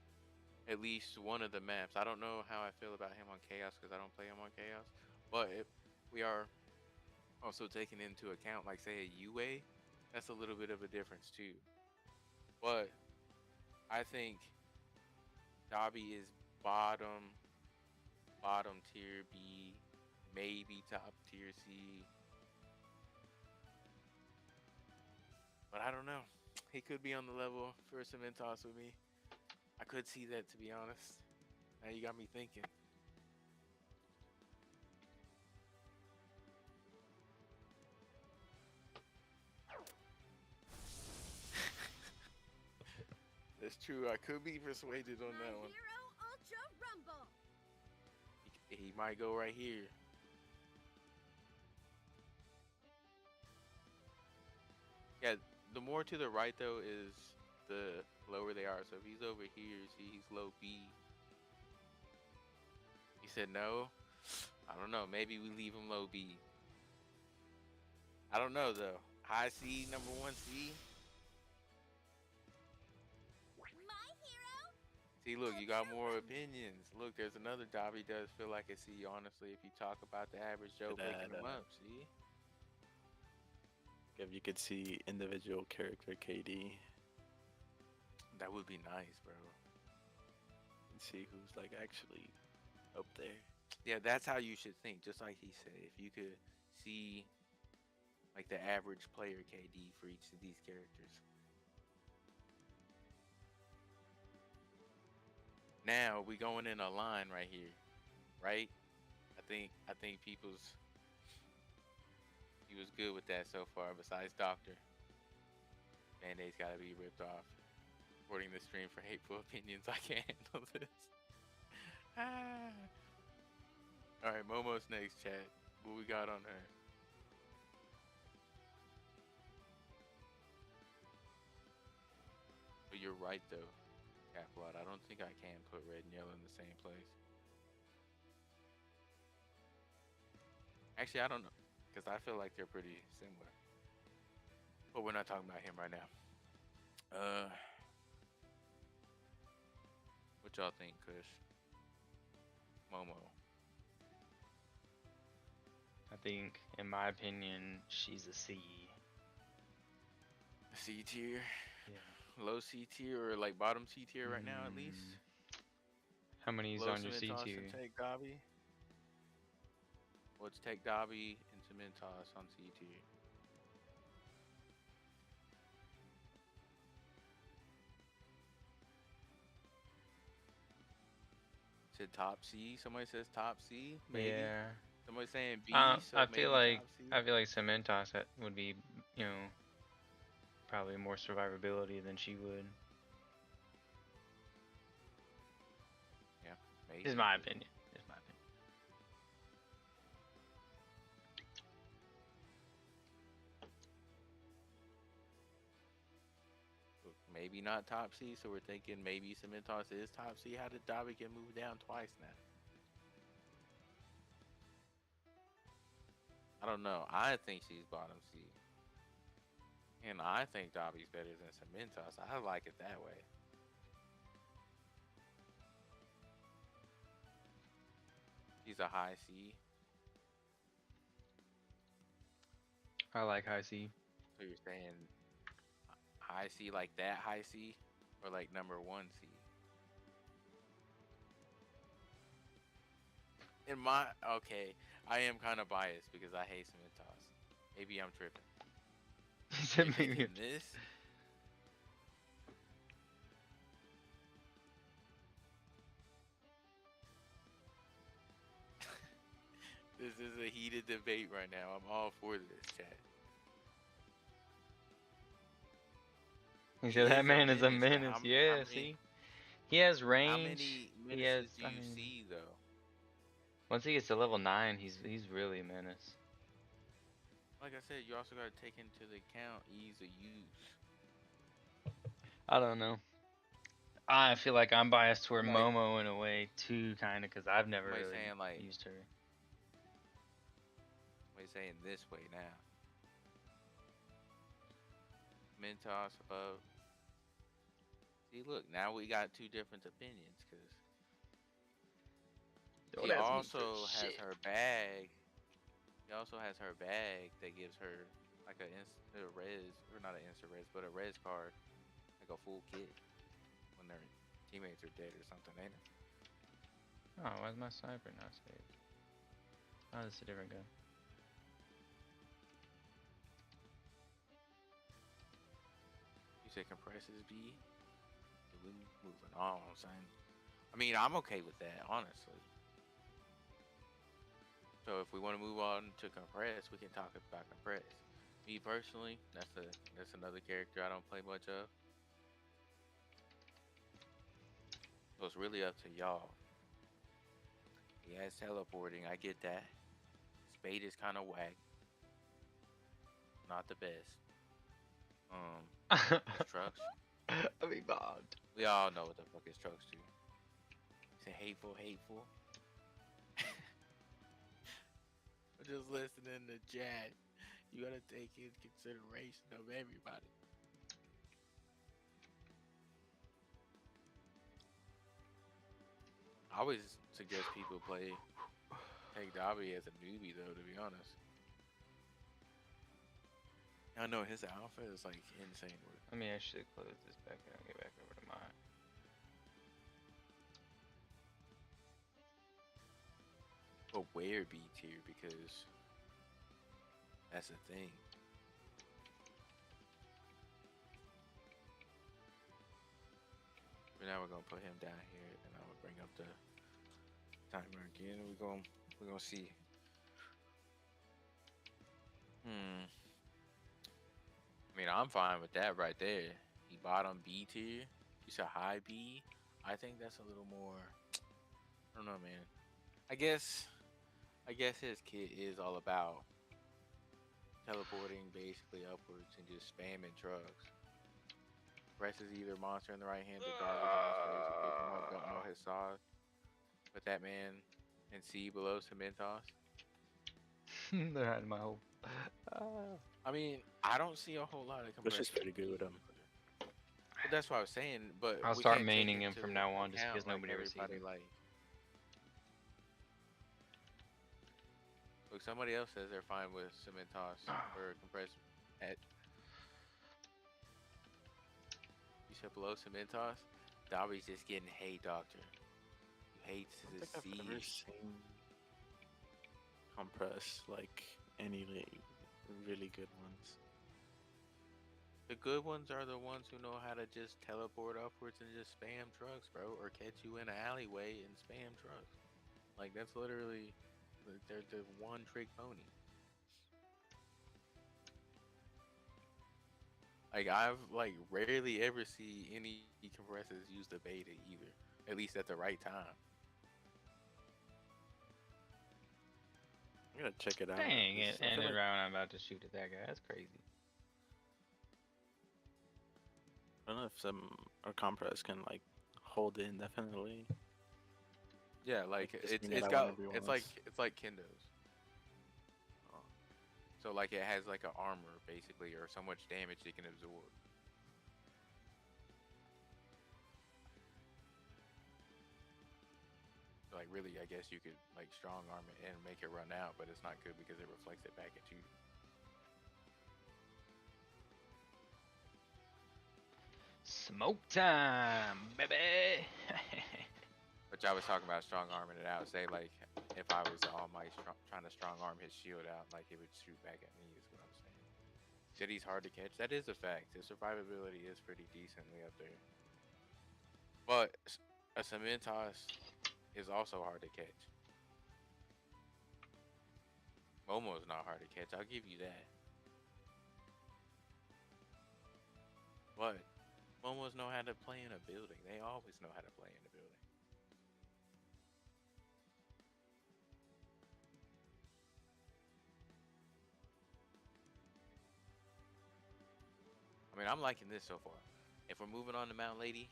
at least one of the maps. I don't know how I feel about him on Chaos because I don't play him on Chaos. But if we are also taking into account, like, say, a UA, that's a little bit of a difference too. But I think Dabi is bottom tier B, maybe top tier C. But I don't know. He could be on the level for Cementos with me. I could see that, to be honest. Now you got me thinking. That's true. I could be persuaded on My that one. hero, Ultra Rumble. He might go right here. Yeah, the more to the right though is the lower they are. So if he's over here, see, he's low B. He said no. I don't know. Maybe we leave him low B. I don't know though. High C, number 1 C. My hero, See, look, you got more opinions. Look, there's another Dabi does feel like a C, honestly, if you talk about the average Joe picking him up, see? If you could see individual character KD That would be nice, bro. and see who's like actually up there. Yeah, that's how you should think, just like he said. If you could see, like, the average player KD for each of these characters. Now, we going in a line right here, right? I think people's... He was good with that so far, besides Doctor. Band-Aid's gotta be ripped off. Reporting the stream for hateful opinions. I can't handle this. Alright, Momo's next, chat. What we got on her? But you're right though, Caplot. I don't think I can put red and yellow in the same place. Actually, I don't know. Because I feel like they're pretty similar. But we're not talking about him right now. What y'all think, Kush? Momo. I think, in my opinion, she's a C. C tier? Yeah. Low C tier or like bottom C tier right now at least? How many is Low on your C Cementos tier? and Take Dabi? Let's take Dabi and Cementos on C tier. Said top C. Somebody says top C. Maybe. Yeah. Somebody saying B. So I maybe feel like top C. Cementos would be, you know, probably more survivability than she would. Yeah, maybe. Is my opinion. Is my opinion. Maybe not top C, so we're thinking maybe Cementos is top C. How did Dabi get moved down twice now? I don't know. I think she's bottom C. And I think Dabi's better than Cementos. I like it that way. She's a high C. I like high C. So you're saying high C like that high C? Or like number 1 C? Okay, I am kind of biased because I hate Cementos. Maybe I'm tripping. He They said maybe. making this? This is a heated debate right now. I'm all for this, chat. He He said that is a man is a menace, but menace. Yeah, see, he has how range. many He has. menaces do I you mean, see though? once he gets to level 9, he's really a menace. Like I said, you also gotta take into the account ease of use. I don't know. I feel like I'm biased toward Somebody, Momo in a way too, kind of, because I've never somebody really saying like, used her. somebody saying this way now. Mentos above. See, look, now we got two different opinions because Don't she ask me for also has shit. her bag. She also has her bag that gives her like a res, or not an instant res, but a res card, like a full kit when their teammates are dead or something, ain't it? Oh, why's my sniper not saved? Oh, this is a different gun. You said compresses B. We moving on, son. I mean, I'm okay with that, honestly. So if we want to move on to compress, we can talk about compress. Me personally, that's another character I don't play much of. So it's really up to y'all. He has teleporting, I get that. Spade is kind of whack, not the best. His trucks, I mean, bombed. we all know what the fuck his trucks do. Say hateful, hateful. I'm just listening to chat. You gotta take into consideration of everybody. I always suggest people take Dobby as a newbie though, to be honest. I know his outfit is like insane. Let me actually close this back and I'll get back over to mine. But where B tier, because that's the thing. But now we're gonna put him down here, and I'm gonna bring up the timer again. We're gonna see. I mean, I'm fine with that right there. He bottom B tier. He's a high B. I think that's a little more. I don't know, man. I guess. I guess his kit is all about teleporting basically upwards and just spamming trucks. Presses either monster in the right hand or garbage on his way to pick him up. Don't know his sauce. Put that man in C below Cementos. They're hiding my hole. I mean, I don't see a whole lot of Which compression. is pretty good with him. But that's what I was saying. But I'll we start can't take maining him into from now on just account, because like, nobody ever sees everybody him. like. Look, somebody else says they're fine with Cementos or compressed at. You said below Cementos? Dobby's just getting hate, doctor. Who hates I don't to think I've see ever it. seen compress like any really good ones. The good ones are the ones who know how to just teleport upwards and just spam trucks, bro, or catch you in an alleyway and spam trucks. Like that's literally, they're the one trick pony. Like I've like rarely ever see any compressors use the beta either, at least at the right time. I'm gonna check it out. Dang it, 'cause I and feel the like round I'm about to shoot at that guy. That's crazy. I don't know if some or compress can like hold it indefinitely. Yeah, like just it's bring it it's out got whenever you it's want. like Kendo's. So like it has like an armor basically, or so much damage it can absorb. So like really, I guess you could like strong arm it and make it run out, but it's not good because it reflects it back at you. Smoke time, baby. Which I was talking about strong arming it out. Say like if I was All Might trying to strong arm his shield out, like it would shoot back at me. Is what I'm saying. Said he's hard to catch. That is a fact. His survivability is pretty decently up there. But a Cementos is also hard to catch. Momo is not hard to catch. I'll give you that. But Momos know how to play in a building. They always know how to play in a building. I mean, I'm liking this so far. If we're moving on to Mount Lady,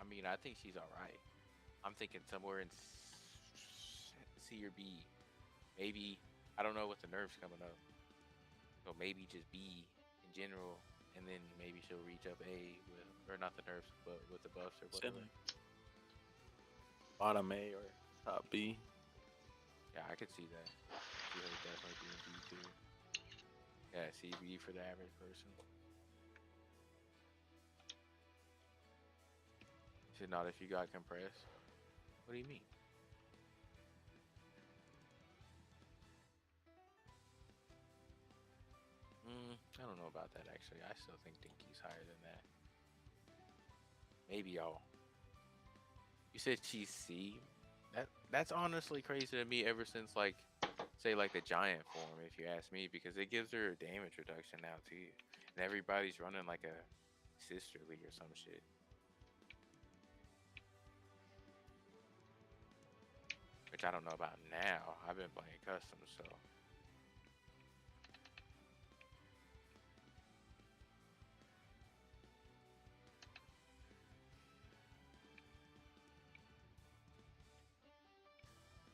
I mean, I think she's all right. I'm thinking somewhere in C or B. Maybe, I don't know what the nerf's coming up. So maybe just B in general, and then maybe she'll reach up A with, or not the nerfs, but with the buffs or whatever. Silly. Bottom A or top B. Yeah, I could see that. See her definitely being B too. Yeah, CB for the average person. Should not if you got compressed. What do you mean? I don't know about that actually. I still think Dinky's higher than that. Maybe y'all. You said she's C. That's honestly crazy to me ever since like say like the giant form, if you ask me, because it gives her a damage reduction now too. And everybody's running like a sisterly or some shit. Which I don't know about now. I've been playing custom, so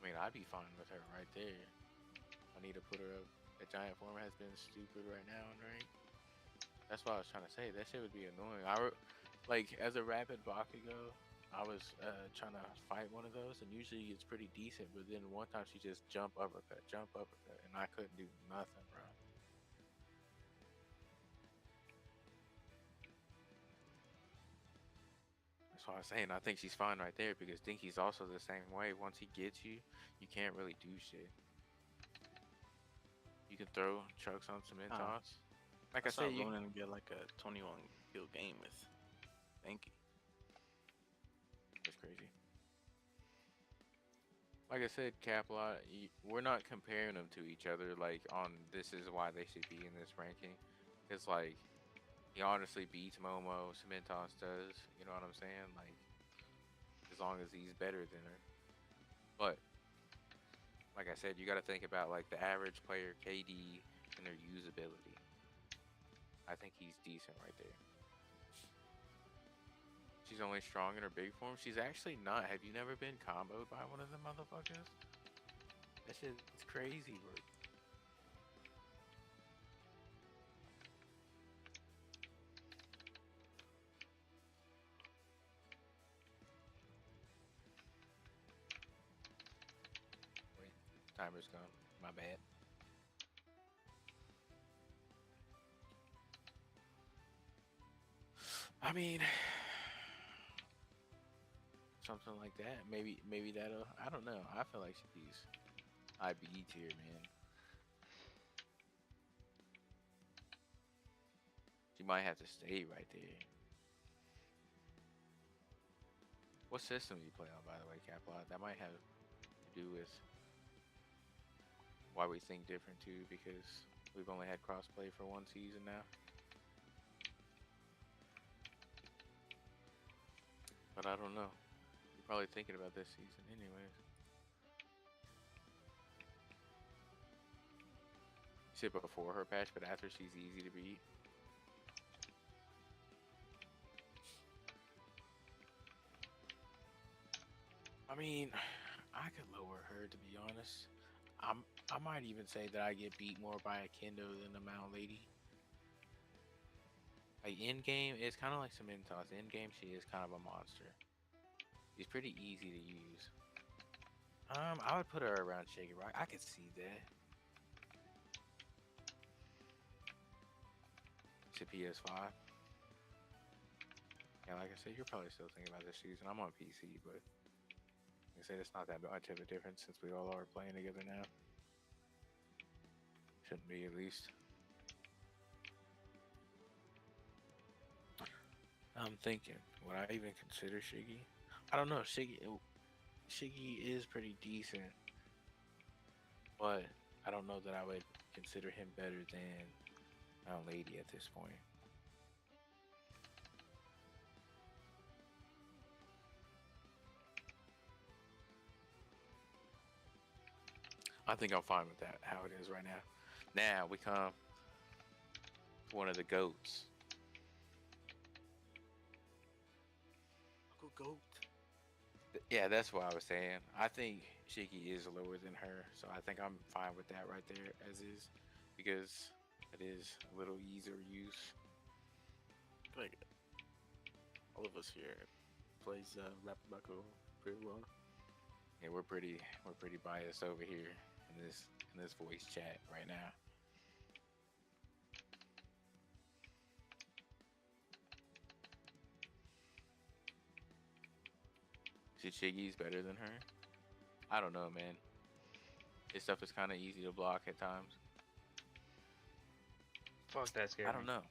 I mean, I'd be fine with her right there. I need to put her up. The giant form has been stupid right now, right? That's what I was trying to say. That shit would be annoying. Like as a rapid Bakugo, I was trying to fight one of those, and usually it's pretty decent. But then one time she just jump uppercut, and I couldn't do nothing, bro. That's what I was saying. I think she's fine right there because Dinky's also the same way. Once he gets you, you can't really do shit. You can throw trucks on cement toss. Like I I said, saw Ronan get like a 21 kill game with Thank you. That's crazy. Like I said, Caplot, we're not comparing them to each other. Like on this is why they should be in this ranking. It's like he honestly beats Momo, Cementos does. You know what I'm saying? Like as long as he's better than her. But like I said, you got to think about like the average player, KD, and their usability. I think he's decent right there. She's only strong in her big form. She's actually not. Have you never been comboed by one of them motherfuckers? That shit is crazy, bro. Wait, timer's gone. My bad. I mean, something like that. Maybe that'll. I don't know. I feel like she's IB tier, man. She might have to stay right there. What system do you play on, by the way, Caplot? That might have to do with why we think different too, because we've only had crossplay for one season now. But I don't know. You're probably thinking about this season anyways. You said before her patch, but after she's easy to beat. I mean, I could lower her to be honest. I might even say that I get beat more by a Kendo than a Mount Lady. Like in game, it's kind of like Cementos. In game, she is kind of a monster. She's pretty easy to use. I would put her around Shaky Rock. I could see that. To PS5. Yeah, like I said, you're probably still thinking about this season. I'm on PC, but I said it's not that much of a difference since we all are playing together now. Shouldn't be at least. I'm thinking, would I even consider Shiggy? I don't know. Shiggy is pretty decent, but I don't know that I would consider him better than Lady at this point. I think I'm fine with that, how it is right now. Now we come to one of the goats. Uncle Goat. Yeah, that's what I was saying. I think Shiggy is lower than her, so I think I'm fine with that right there as is, because it is a little easier use. Like all of us here plays Rap Bucko pretty well. Yeah, we're pretty biased over here in this voice chat right now. Shiggy's better than her? I don't know, man. His stuff is kind of easy to block at times. Fuck, that scared I don't me. know.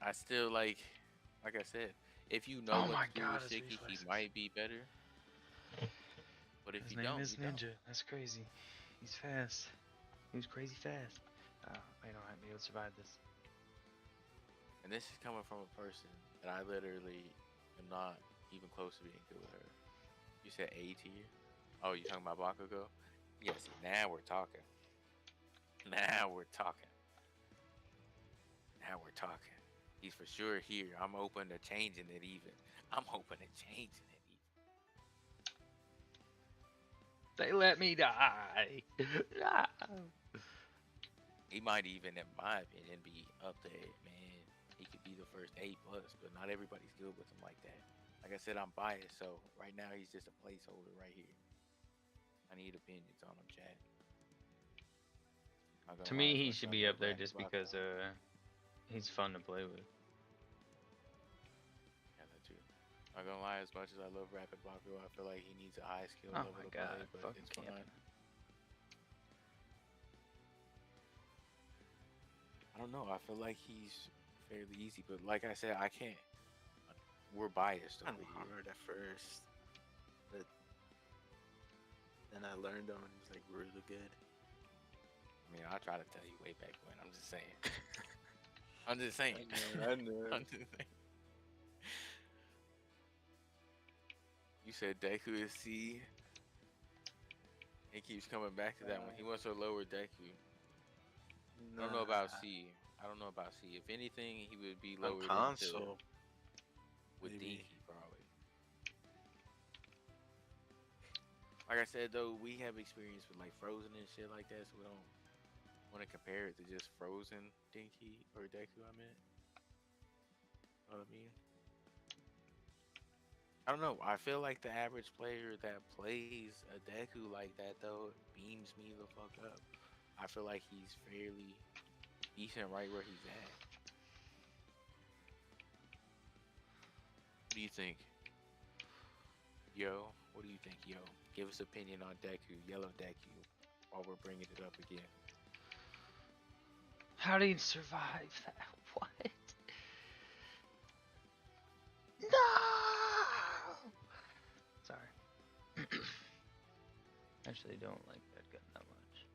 I still like I said, if you know Oh what my to do God, with his Shiggy, he reflexes. might be better. But if His you name don't, is you don't. Ninja. That's crazy. He's fast. He's crazy fast. I don't have to be able to survive this. And this is coming from a person that I literally am not even close to being good with her. You said A tier? Oh, you talking about Bakugo? Yeah, see, now we're talking. Now we're talking. Now we're talking. He's for sure here. I'm open to changing it even. I'm open to changing it even. They let me die. He might even, in my opinion, be up there, man. He could be the first A+, but not everybody's good with him like that. Like I said, I'm biased, so right now he's just a placeholder right here. I need opinions on him, chat. Not To gonna lie, me, as he much as should I be love up there Rapid just Bakugo. because he's fun to play with. Yeah, that too. Not gonna lie, as much as I love Rapid Bakugo, I feel like he needs a high skill Oh level my to God, play, but fucking it's camping. fine. I don't know. I feel like he's fairly easy, but like I said, I can't. We're biased over Kind of here. hard at first, but then I learned him and he was like really good. I mean, I try to tell you way back when. I'm just saying. I'm just saying. I know. I'm just saying. You said Deku is C. He keeps coming back to that one. He wants to lower Deku. I don't know about C. I don't know about C. If anything, he would be On lowered into console, with maybe. Dinky probably. Like I said though, we have experience with like Frozen and shit like that, so we don't want to compare it to just Frozen Dinky or Deku. I meant. Know what I mean? I don't know. I feel like the average player that plays a Deku like that though beams me the fuck up. I feel like he's fairly decent right where he's at. What do you think? Yo, what do you think, yo? Give us opinion on Deku, Yellow Deku, while we're bringing it up again. How did he survive that? What? No! Sorry. Actually, don't like that gun that much.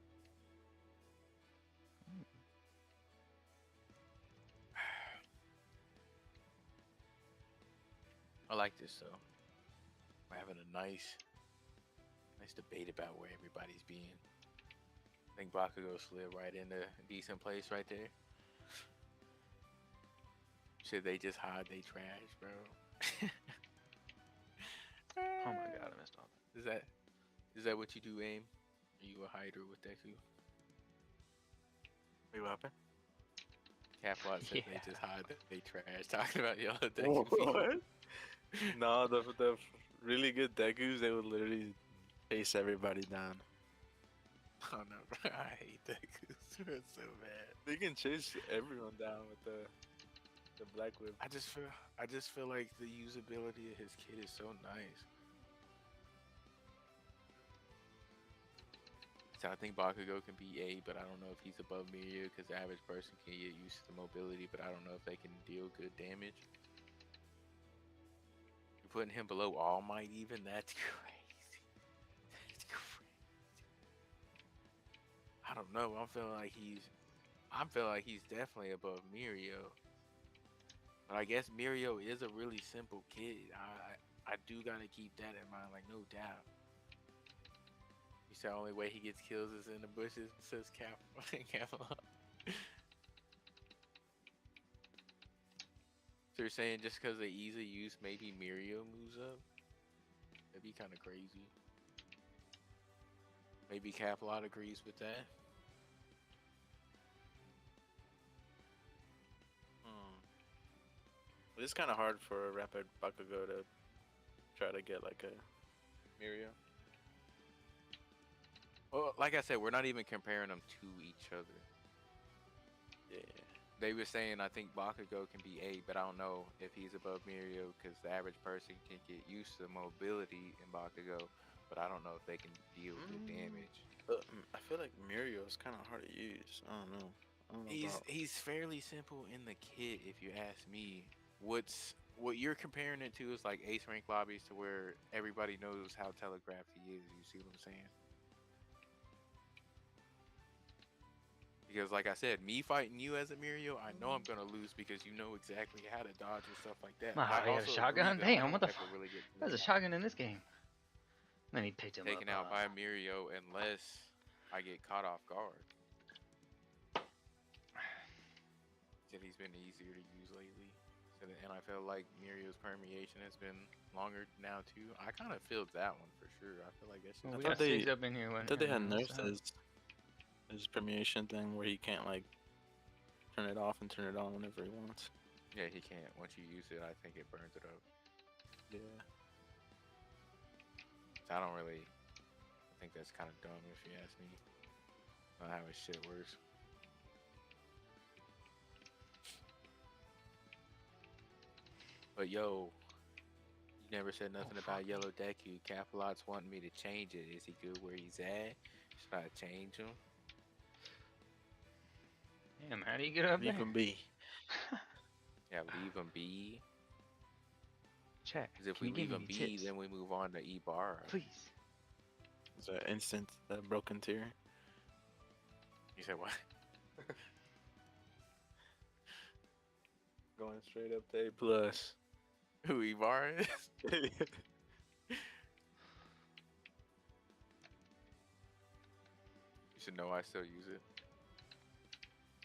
I like this though. We're having a nice debate about where everybody's being. I think Bakugo slid right into a decent place right there. Should they just hide they trash, bro? Oh my God, I missed all that. Is that what you do, Aim? Are you a hider with Deku? Wait, what happened? Caplot said Yeah. they just hide they trash. Talking about Yellow Deku. What? No, the really good Dekus, they would literally chase everybody down. Oh no, bro. I hate Deku. It's so bad. They can chase everyone down with the Black Whip. I just feel like the usability of his kit is so nice. So I think Bakugo can be A, but I don't know if he's above Mirio because the average person can get used to the mobility, but I don't know if they can deal good damage. You're putting him below All Might even? That's crazy. That's crazy. I don't know. I'm feeling like he's definitely above Mirio. But I guess Mirio is a really simple kid. I do gotta keep that in mind, like no doubt. You said the only way he gets kills is in the bushes, says Cap. So you're saying just because of easy use, maybe Mirio moves up? That'd be kind of crazy. Maybe Caplot agrees with that. It's kind of hard for a rapid Bakugo to try to get like a Mirio. Well, like I said, we're not even comparing them to each other. Yeah. They were saying I think Bakugo can be 8, but I don't know if he's above Mirio because the average person can get used to mobility in Bakugo, but I don't know if they can deal with damage. I feel like Mirio is kind of hard to use. I don't know. He's fairly simple in the kit, if you ask me. What you're comparing it to is like ace rank lobbies to where everybody knows how telegraphed he is. You see what I'm saying? Because like I said, me fighting you as a Mirio, I know I'm gonna lose because you know exactly how to dodge and stuff like that. Oh, I he had a also shotgun? agree that I Damn, what don't the ever fuck? really get There's a shotgun in this game. Then he picked him taken up. out by a Mirio unless I get caught off guard. Said he's been easier to use lately. And I feel like Mirio's permeation has been longer now too. I kind of feel that one for sure. I feel like that's Well, just we thought got they- 6 up in here. I thought they had nerfed nerfed his permeation thing where he can't like turn it off and turn it on whenever he wants. yeah, he can't. Once you use it, I think it burns it up. Yeah. So I don't really. I think that's kind of dumb if you ask me. Not how his shit works. But yo, you never said nothing about Yellow Deku. Capilot's wanting me to change it. Is he good where he's at? Should I change him? Damn, how do you get up Leave there? him be. Yeah, leave him be. Chat. Because if Can we you give leave me him any be, tips? then we move on to Ibarra. Please. It's an instant broken tier. You said what? Going straight up to A plus. Who Ibarra is? You should know I still use it.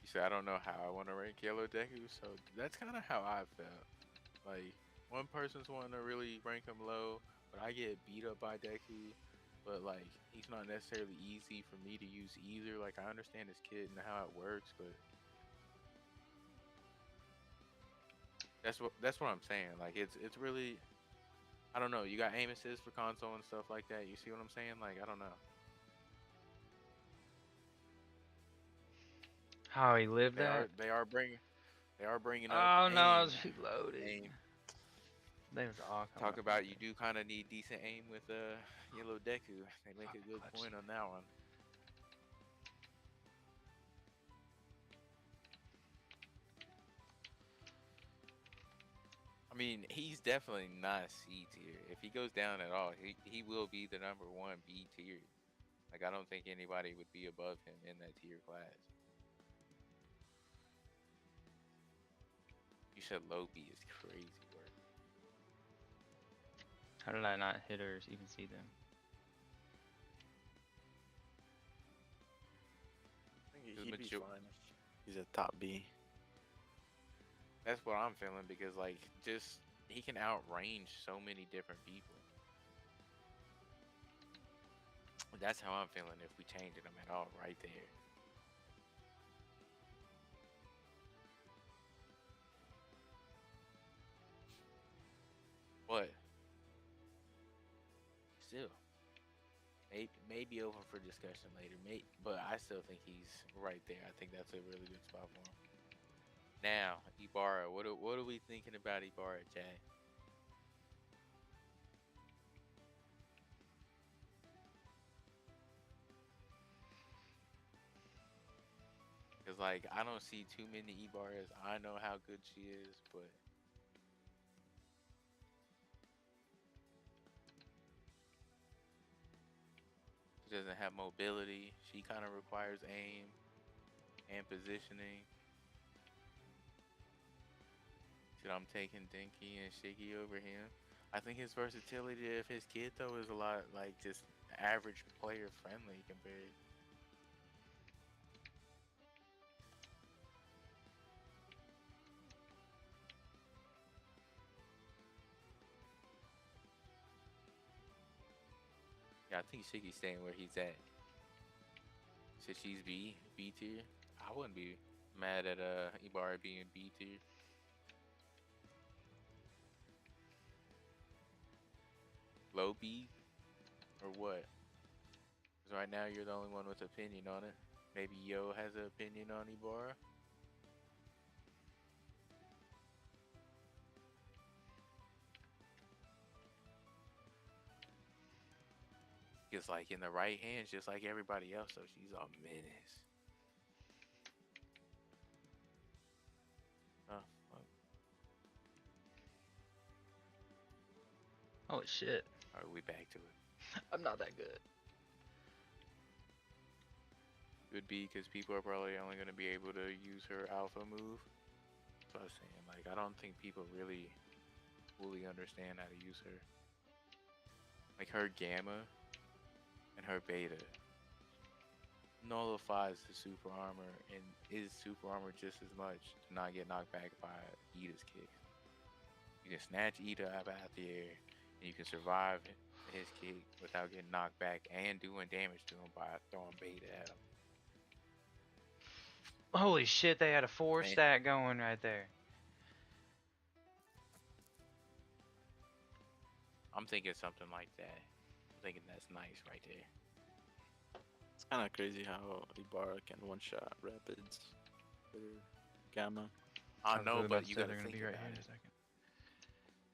You said I don't know how I want to rank Yellow Deku, so that's kind of how I felt. Like, one person's wanting to really rank him low, but I get beat up by Deku. But like, he's not necessarily easy for me to use either. Like, I understand his kit and how it works, but that's what I'm saying. Like, it's really, I don't know. You got aim assist for console and stuff like that. You see what I'm saying? Like, I don't know. How he lived that? They are bringing up. Oh no, I aim, was reloading. aim. They was all coming Talk up about there. you do kind of need decent aim with Yellow Deku. They make a good Clutch. point on that one. I mean, he's definitely not C tier. If he goes down at all, he will be the number 1 B tier. Like, I don't think anybody would be above him in that tier class. You said low B is crazy work. How did I not hit or even see them? I think The he'd be major- fine if he's a top B. That's what I'm feeling because, like, just he can outrange so many different people. That's how I'm feeling if we changing him at all right there. But still, maybe open for discussion later. But I still think he's right there. I think that's a really good spot for him. Now, Ibarra, what are we thinking about Ibarra, Jay? like I don't see too many E-bars. I know how good she is, but she doesn't have mobility. She kind of requires aim and positioning. So I'm taking Dinky and Shiggy over him. I think his versatility of his kid though is a lot like just average player friendly compared. Yeah, I think Shiggy's staying where he's at. Since she's B tier, I wouldn't be mad at Ibarra being B tier. Low B or what? 'Cause right now you're the only one with opinion on it. Maybe Yo has an opinion on Ibarra. It's like in the right hands, just like everybody else. So she's a menace. Oh, well, Holy shit. all right, we back to it. I'm not that good. Could be because people are probably only going to be able to use her alpha move. That's what I was saying. Like, I don't think people really fully understand how to use her. Like, her gamma and her beta nullifies the super armor and is super armor just as much to not get knocked back by Ida's kick. You can snatch Ida up out the air and you can survive his kick without getting knocked back and doing damage to him by throwing beta at him. Holy shit, they had a 4 Man. stack going right there. I'm thinking something like that. I'm thinking that's nice right there. It's kind of crazy how Ibarra can one-shot Rapids with her Gamma. I was know, really about but to you say gotta they're gonna think be right about here in a it. second.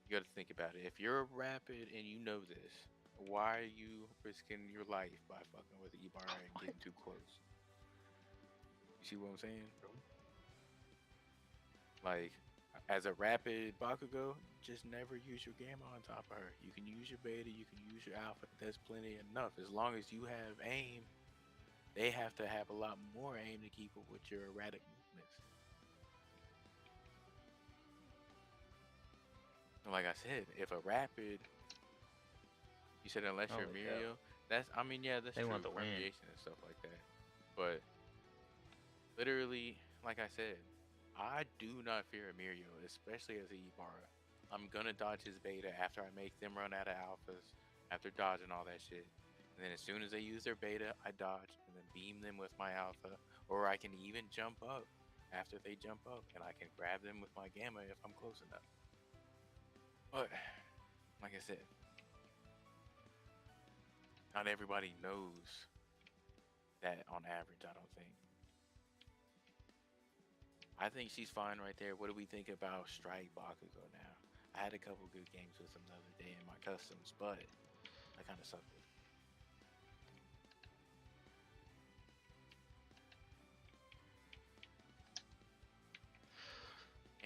You gotta think about it. If you're a rapid and you know this, why are you risking your life by fucking with Ibarra and getting too close? You see what I'm saying? Like, as a rapid Bakugo, just never use your gamma on top of her. You can use your beta, you can use your alpha. That's plenty enough. As long as you have aim, they have to have a lot more aim to keep up with your erratic movements. And like I said, if a rapid, you said unless you're Holy Mirio, that's, I mean, yeah, that's They true, want the win. variation and stuff like that. But literally, like I said, I do not fear Mirio, especially as a Ibarra. I'm gonna dodge his beta after I make them run out of alphas, after dodging all that shit. And then as soon as they use their beta, I dodge and then beam them with my alpha. Or I can even jump up after they jump up and I can grab them with my gamma if I'm close enough. But, like I said, not everybody knows that on average, I don't think. I think she's fine right there. What do we think about Strike Bakugo now? I had a couple good games with him the other day in my customs, but I kind of suck with him.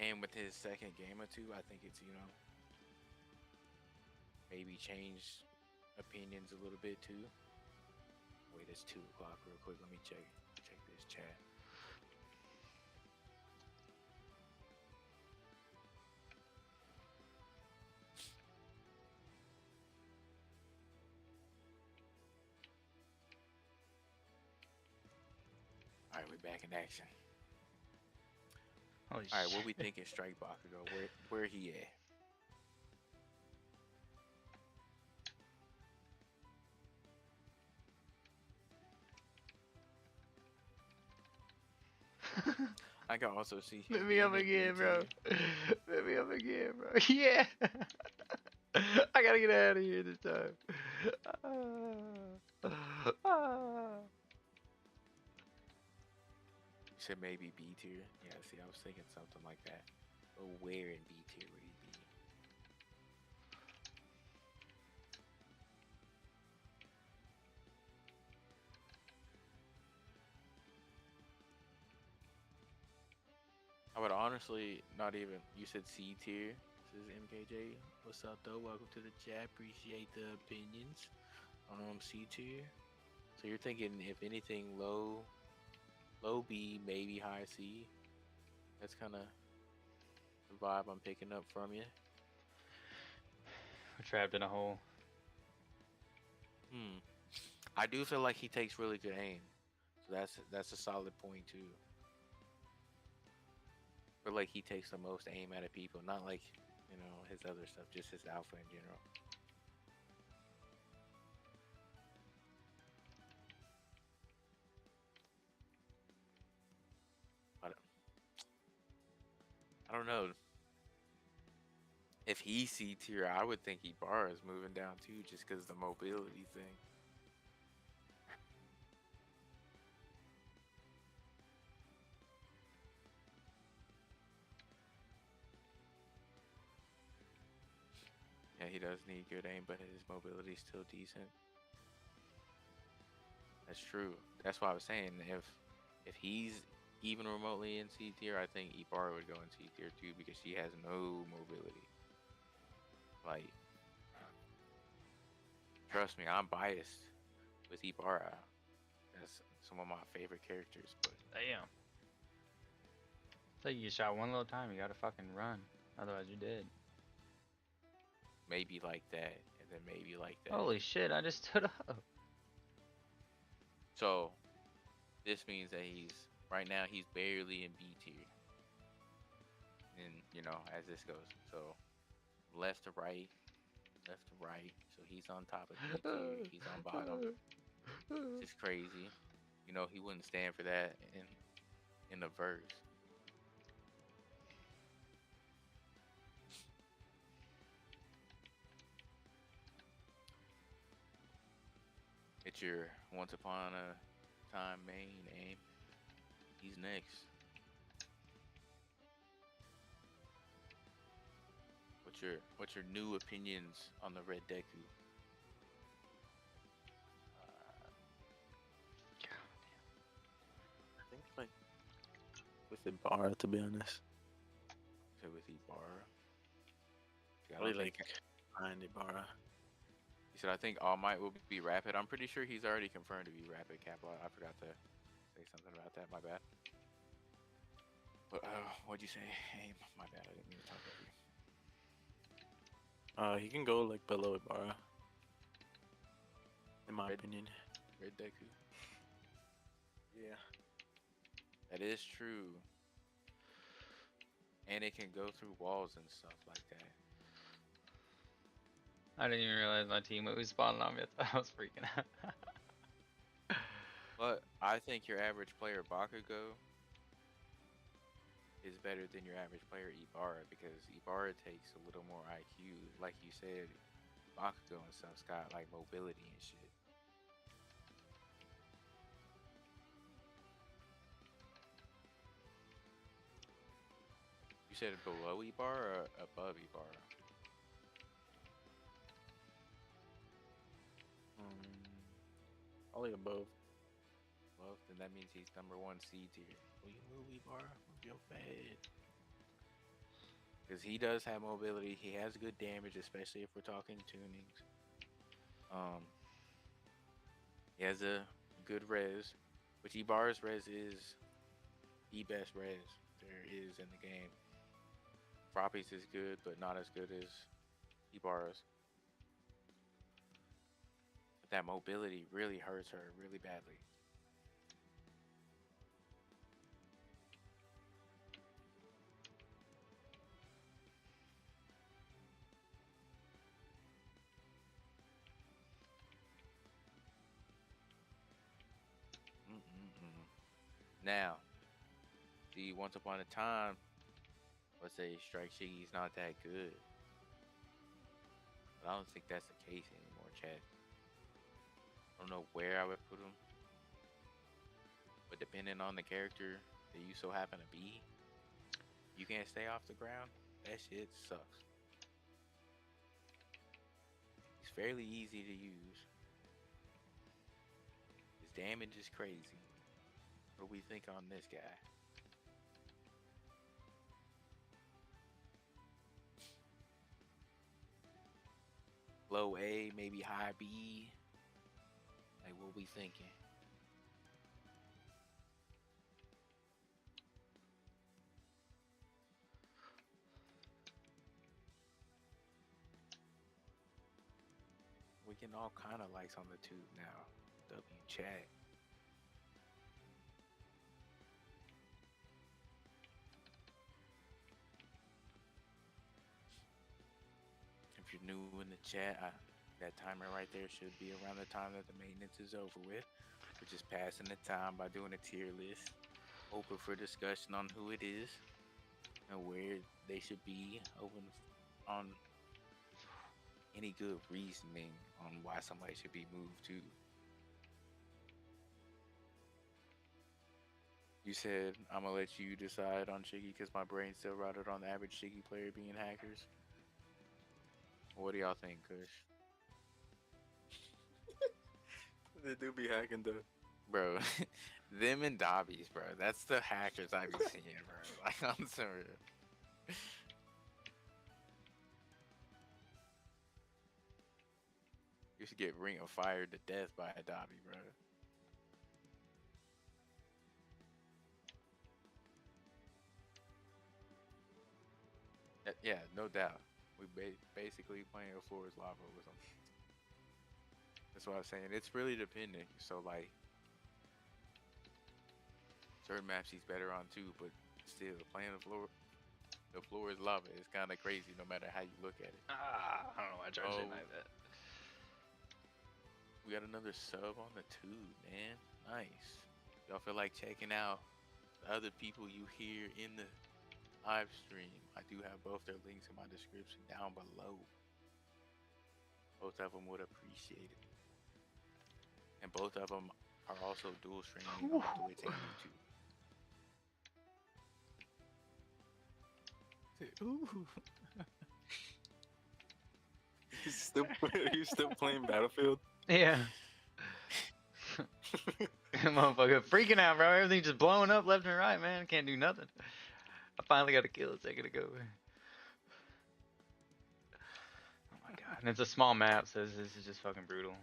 And with his second game or two, I think it's, you know, maybe change opinions a little bit too. Wait, it's 2 o'clock real quick. Let me check this chat. All right, we're back in action. Holy All right, shit. what we thinking Strike Bakugo? Where he at? I can also see him Let me up being in again, B bro. tier. Let me up again, bro. Yeah. I gotta get out of here this time. You said maybe B tier. Yeah, see, I was thinking something like that. But where in B tier would he be? I would honestly not even. You said C tier. This is MKJ. What's up, though? Welcome to the chat. Appreciate the opinions. C tier. So you're thinking if anything low B, maybe high C. That's kind of the vibe I'm picking up from you. We're trapped in a hole. I do feel like he takes really good aim. So that's a solid point too. But like he takes the most aim out of people, not like his other stuff, just his alpha in general. But I don't know. If he's C tier, I would think Ibarra is moving down too, just because the mobility thing. Yeah, he does need good aim, but his mobility is still decent. That's true. That's why I was saying if he's even remotely in C tier, I think Ibarra would go in C tier too because she has no mobility. Like, trust me, I'm biased with Ibarra. That's some of my favorite characters, but Damn. So you get shot one little time, you gotta fucking run. Otherwise you're dead. maybe like that, and then maybe like that. Holy shit, I just stood up. So this means that right now he's barely in B tier. And as this goes, so left to right, left to right. So he's on top of B tier, he's on bottom. It's just crazy. He wouldn't stand for that in the verse. It's your once upon a time main aim. He's next. What's your new opinions on the Red Deku? I think like with Ibarra, to be honest. So with Ibarra, I Really don't think. like behind Ibarra. He said, I think All Might will be Rapid. I'm pretty sure he's already confirmed to be Rapid, Capital. I forgot to say something about that. My bad. But what'd you say? Hey, my bad. I didn't mean to talk over you. He can go like below Ibarra, in my Red- opinion. Red Deku. Yeah. That is true. And it can go through walls and stuff like that. I didn't even realize my teammate was spawning on me. I was freaking out. But I think your average player Bakugo is better than your average player Ibarra because Ibarra takes a little more IQ. Like you said, Bakugo and stuff's got like mobility and shit. You said below Ibarra or above Ibarra? Probably above. Well, then that means he's number one C tier. Will you move Ibarra? Move your fad. Because he does have mobility. He has good damage, especially if we're talking tunings. He has a good res, which Ibarra's res is the best res there is in the game. Froppy's is good, but not as good as Ibarra's. But that mobility really hurts her really badly. Mm-mm-mm. Now, see, once upon a time, let's say Strike Shiggy's not that good. But I don't think that's the case anymore, Chad. I don't know where I would put him. But depending on the character that you so happen to be, you can't stay off the ground. That shit sucks. He's fairly easy to use. His damage is crazy. What do we think on this guy? Low A, maybe high B. Like, what we thinking? We getting all kind of likes on the tube now. W chat. If you're new in the chat, that timer right there should be around the time that the maintenance is over with. We're just passing the time by doing a tier list. Open for discussion on who it is and where they should be. Open on any good reasoning on why somebody should be moved to. You said I'm gonna let you decide on Shiggy because my brain's still routed on the average Shiggy player being hackers. What do y'all think, Kush? They do be hacking though. Bro, them and Dobbies, bro. That's the hackers I be seeing, bro. Like, I'm sorry. You should get Ring of Fire to death by a Dobby, bro. Yeah, no doubt. We basically playing a floor is lava with them. That's what I was saying. It's really dependent. So, like, certain maps he's better on too, but still, playing the floor is lava is kind of crazy no matter how you look at it. Ah, I don't know why I charged it Oh. like that. We got another sub on the tube, man. Nice. Y'all feel like checking out the other people you hear in the live stream? I do have both their links in my description down below. Both of them would appreciate it. And both of them are also dual streaming on Twitch and YouTube. Ooh. He's still playing Battlefield. Yeah. Motherfucker freaking out, bro. Everything's just blowing up left and right, man. Can't do nothing. I finally got a kill a second ago. Oh my god. And it's a small map, so this is just fucking brutal.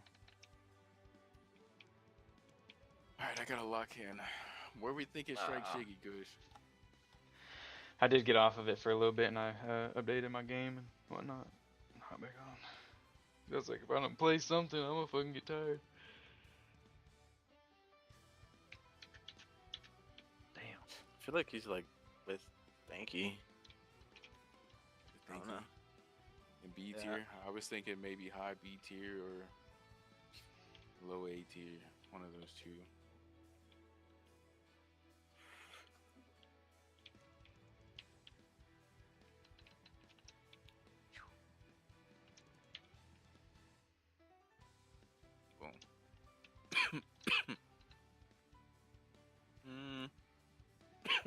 Alright, I gotta lock in. Where we thinking Strike Shiggy goes? I did get off of it for a little bit, and I updated my game and whatnot. Hop back on. Feels like if I don't play something, I'm gonna fucking get tired. Damn. I feel like he's like with Thanky. I don't know. In B Yeah. tier? I was thinking maybe high B tier or low A tier. One of those two.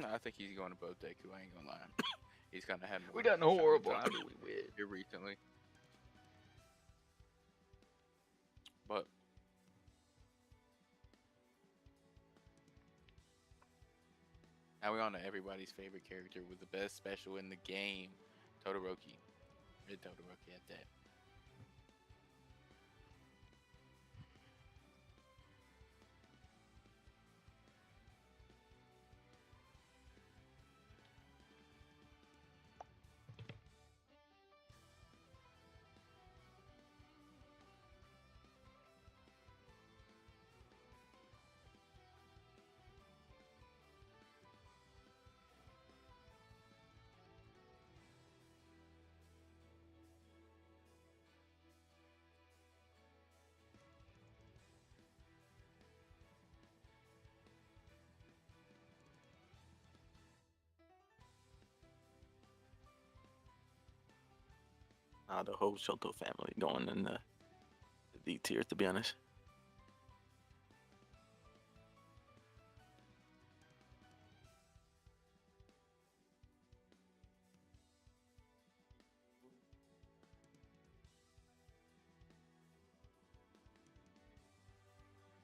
I think he's going to Boteku, I ain't gonna lie. He's kind of had more We done showing horrible. time How do we win? here recently. But now we're on to everybody's favorite character with the best special in the game, Todoroki. Red Todoroki at that. The whole Shoto family going in the D tier, to be honest.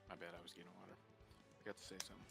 My bad, I was getting water. I got to say something.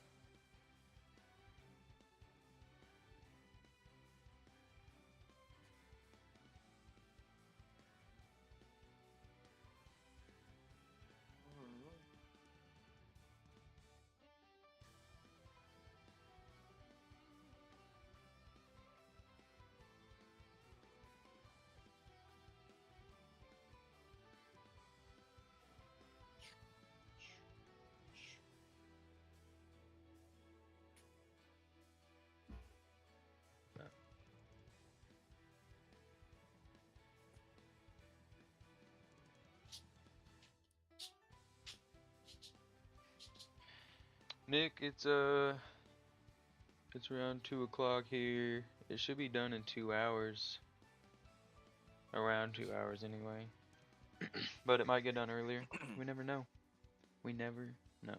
Nick, it's around 2 o'clock here. It should be done in 2 hours. Around 2 hours anyway. But it might get done earlier. We never know. We never know.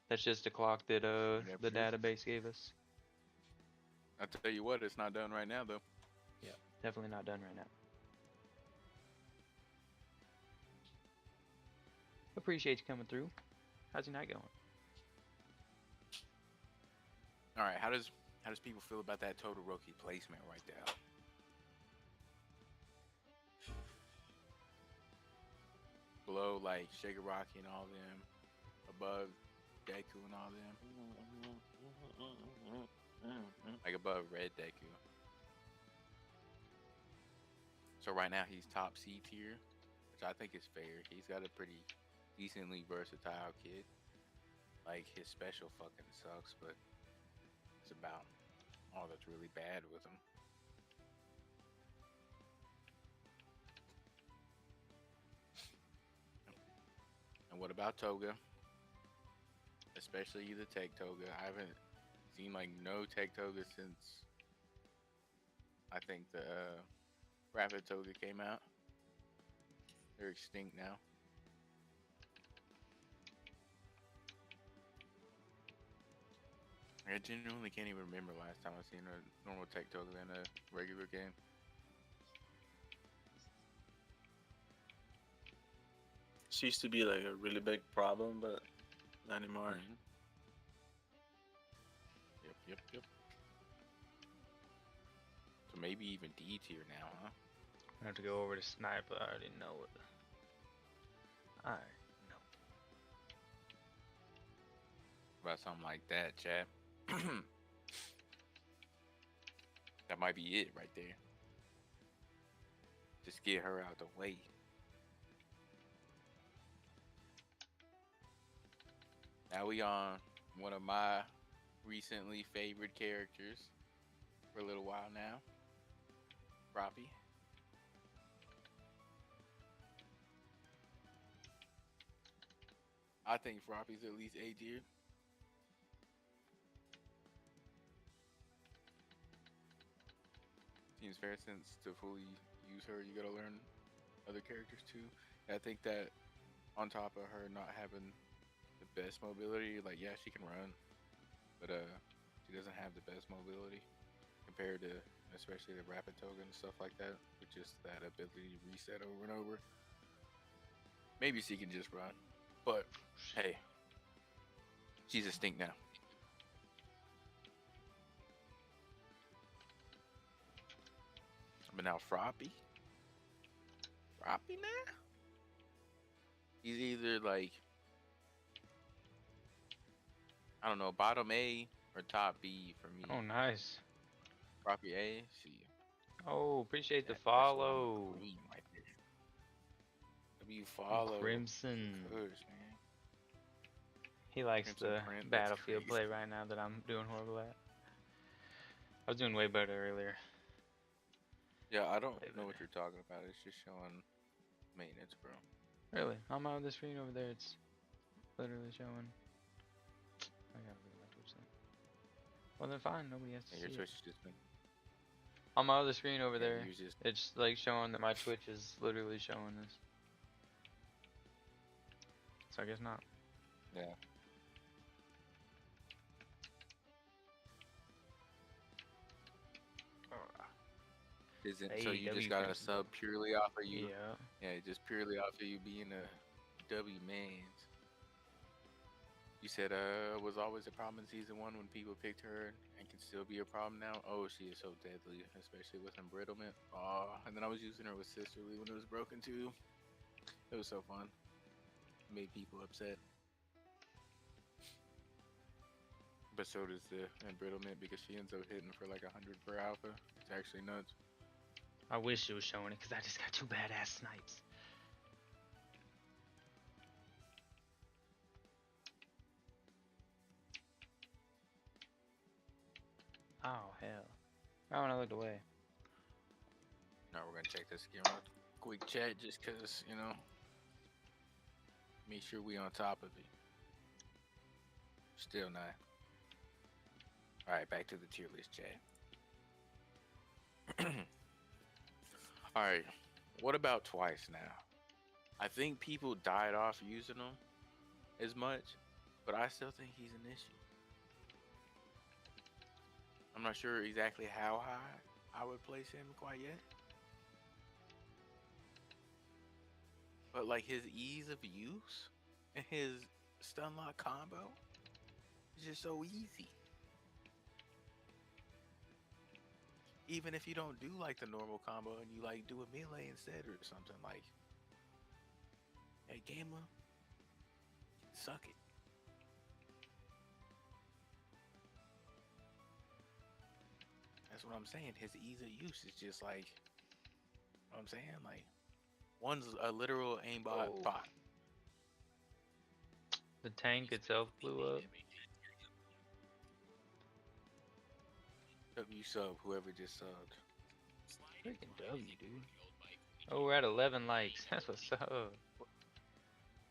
That's just a clock that never the do. database gave us. I tell you what, it's not done right now though. Yeah, definitely not done right now. Appreciate you coming through. How's your night going? All right, how does people feel about that Todoroki placement right there? Below like Shigaraki and all them, above Deku and all them, like above Red Deku. So right now he's top C tier, which I think is fair. He's got a pretty decently versatile kid. Like his special fucking sucks, but it's about all that's really bad with him. And what about Toga? Especially the Tech Toga. I haven't seen like no Tech Toga since I think the Rapid Toga came out. They're extinct now. I genuinely can't even remember last time I seen a normal Tech Toga in a regular game. This used to be like a really big problem, but not anymore. Mhm. Yep. So maybe even D tier now, huh? I have to go over to Sniper. I already know it. I know. About something like that, chat. That might be it right there. Just get her out the way. Now we on one of my recently favorite characters for a little while now. Roppy. I think Froppy's at least A tier. Seems fair since to fully use her, you gotta learn other characters too. I think that on top of her not having the best mobility, like yeah, she can run, but she doesn't have the best mobility compared to especially the Rapid Toga and stuff like that, with just that ability to reset over and over. Maybe she can just run, but hey, she's extinct now. But now Froppy now? He's either like, I don't know, bottom A or top B for me. Oh, nice. Froppy A, see. Oh, appreciate the That's what I'm follow. agreeing right there. W follow. Crimson. Of course, man. He likes Crimson the Print, that's Battlefield crazy. play right now that I'm doing horrible at. I was doing way better earlier. Yeah, I don't Way know what better. you're talking about. It's just showing maintenance, bro. Really? I'm on the screen over there. It's literally showing. I gotta look at my Twitch then. Well, then fine. Nobody has to And see your it. Twitch has just been. On my other screen over Yeah, there, you was just. it's like showing that my Twitch is literally showing this. So I guess not. Yeah. Isn't so Hey, you just W got a Crimson. sub purely off of you? Yeah. Yeah, just purely off of you being a W mans. You said was always a problem in season 1 when people picked her and can still be a problem now. Oh, she is so deadly, especially with embrittlement. Oh, and then I was using her with Sisterly when it was broken too. It was so fun. Made people upset. But so does the embrittlement because she ends up hitting for like 100 per alpha. It's actually nuts. I wish it was showing it because I just got 2 badass snipes. Oh, hell. Right when I looked away. Now we're gonna check this again real quick chat just cause, make sure we on top of it. Still not. All right, back to the tier list chat. All right, what about twice now? I think people died off using him as much, but I still think he's an issue. I'm not sure exactly how high I would place him quite yet. But like his ease of use and his stun lock combo is just so easy. Even if you don't do like the normal combo and you like do a melee instead or something like, hey Gamma, suck it. That's what I'm saying. His ease of use is just like, you know what I'm saying? Like, one's a literal aimbot Oh. bot. The tank itself blew up. W sub, whoever just subbed. Freaking W, dude. Oh, we're at 11 likes. That's what's up.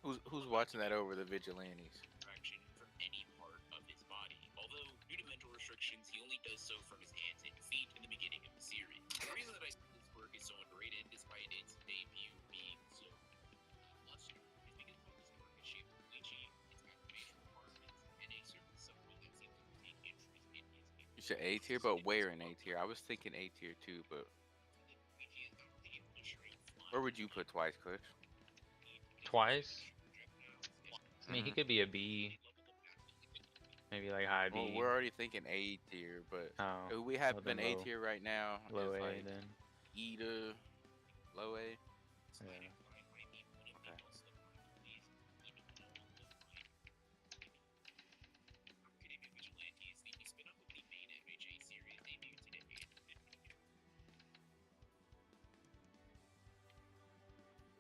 Who's watching that over the vigilantes? From any part of his body. Although, due to mental restrictions, he only does so from his hands and feet in the beginning of the series. The reason that I think this work is so underrated, despite its debut being so luster, is because both his work is shaped with Lychee, its activation requirements, and a certain support that seems to take interest in his game. You said A tier, but where in A tier? I was thinking A tier too, but Lychee is not really able to straight fly. where would you put twice, Kush? Twice? I mean, he could be a B. Maybe like high Well, B. we're already thinking A tier, but Oh, we have well, an then A low. tier right now. Low is A like then. E to low A. Yeah. Okay.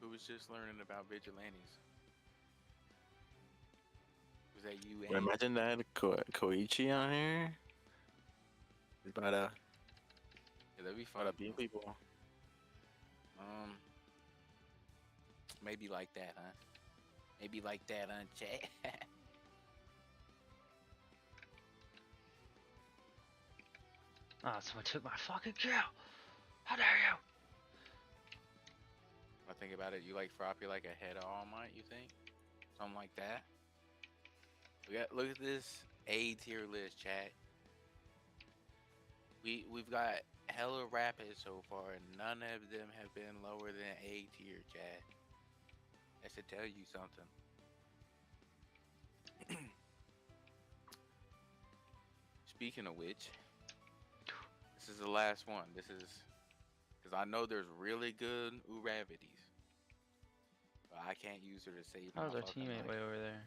Who was just learning about vigilantes? Was that you? Well, A? imagine that Koichi on here. He's about to Yeah, that'd be fun. beat people. Maybe like that, huh? Maybe like that, huh, chat? Ah, someone took my fucking kill. How dare you? I think about it. You like Froppy like a head of All Might? You think something like that? Look at this A tier list, chat. We've got hella rapids so far, and none of them have been lower than A tier, chat. That should tell you something. Speaking of which, this is the last one. This is because I know there's really good Uravities, but I can't use her to save my How's our fucking teammate life. way over there?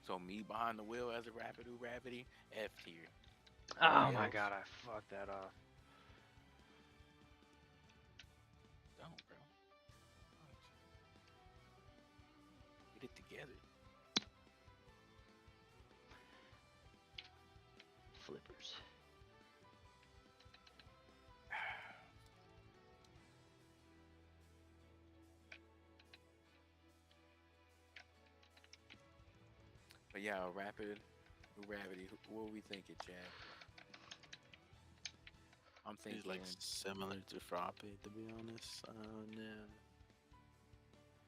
So me behind the wheel as a rapid Uravity, F tier. Oh my else? god, I fucked that off. Don't, bro. Get it together. Flippers. But yeah, rapid Uravity. What are we thinking, Chad? I'm thinking He's like similar to Froppy, to be honest. No.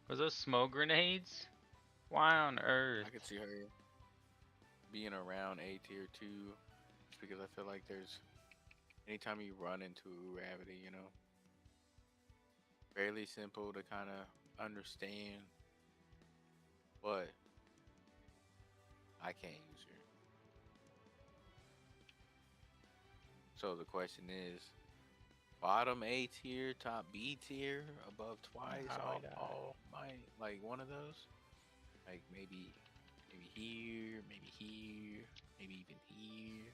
Was those smoke grenades? Why on earth? I could see her being around A tier too, just because I feel like there's anytime you run into Uravity, you know, fairly simple to kind of understand, but I can't use her. So the question is, bottom A tier, top B tier, above twice, all might, like one of those, like maybe here, maybe here, maybe even here.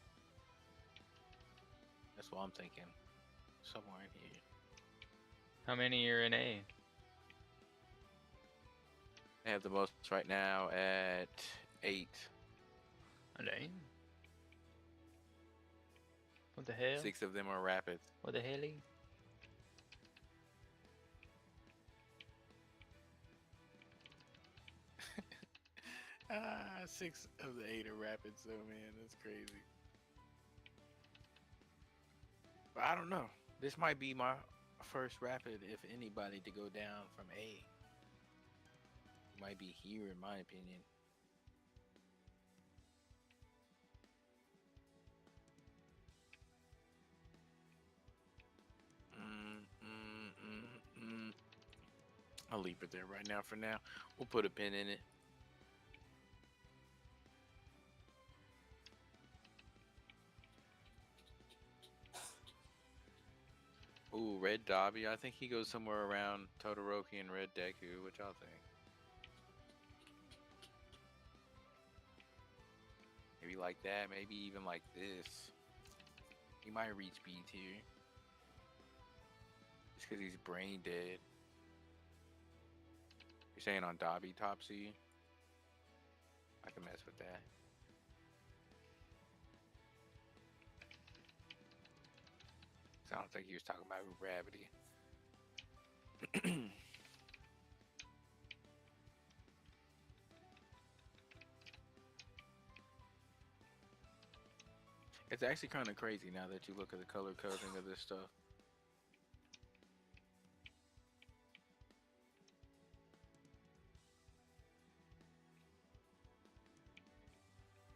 That's what I'm thinking. Somewhere in here. How many are in A? I have the most right now at 8. Oh, dang. What the hell? 6 of them are rapids. What the hell? 6 of the 8 are rapids, though, man. That's crazy. But I don't know. This might be my first rapid, if anybody, to go down from A. Might be here, in my opinion. I'll leave it there right now for now. We'll put a pin in it. Ooh, Red Dobby. I think he goes somewhere around Todoroki and Red Deku. What y'all think? Maybe like that. Maybe even like this. He might reach B tier. Just because he's brain dead. You're saying on Dobby top C? I can mess with that. Sounds like he was talking about gravity. It's actually kind of crazy now that you look at the color coding of this stuff.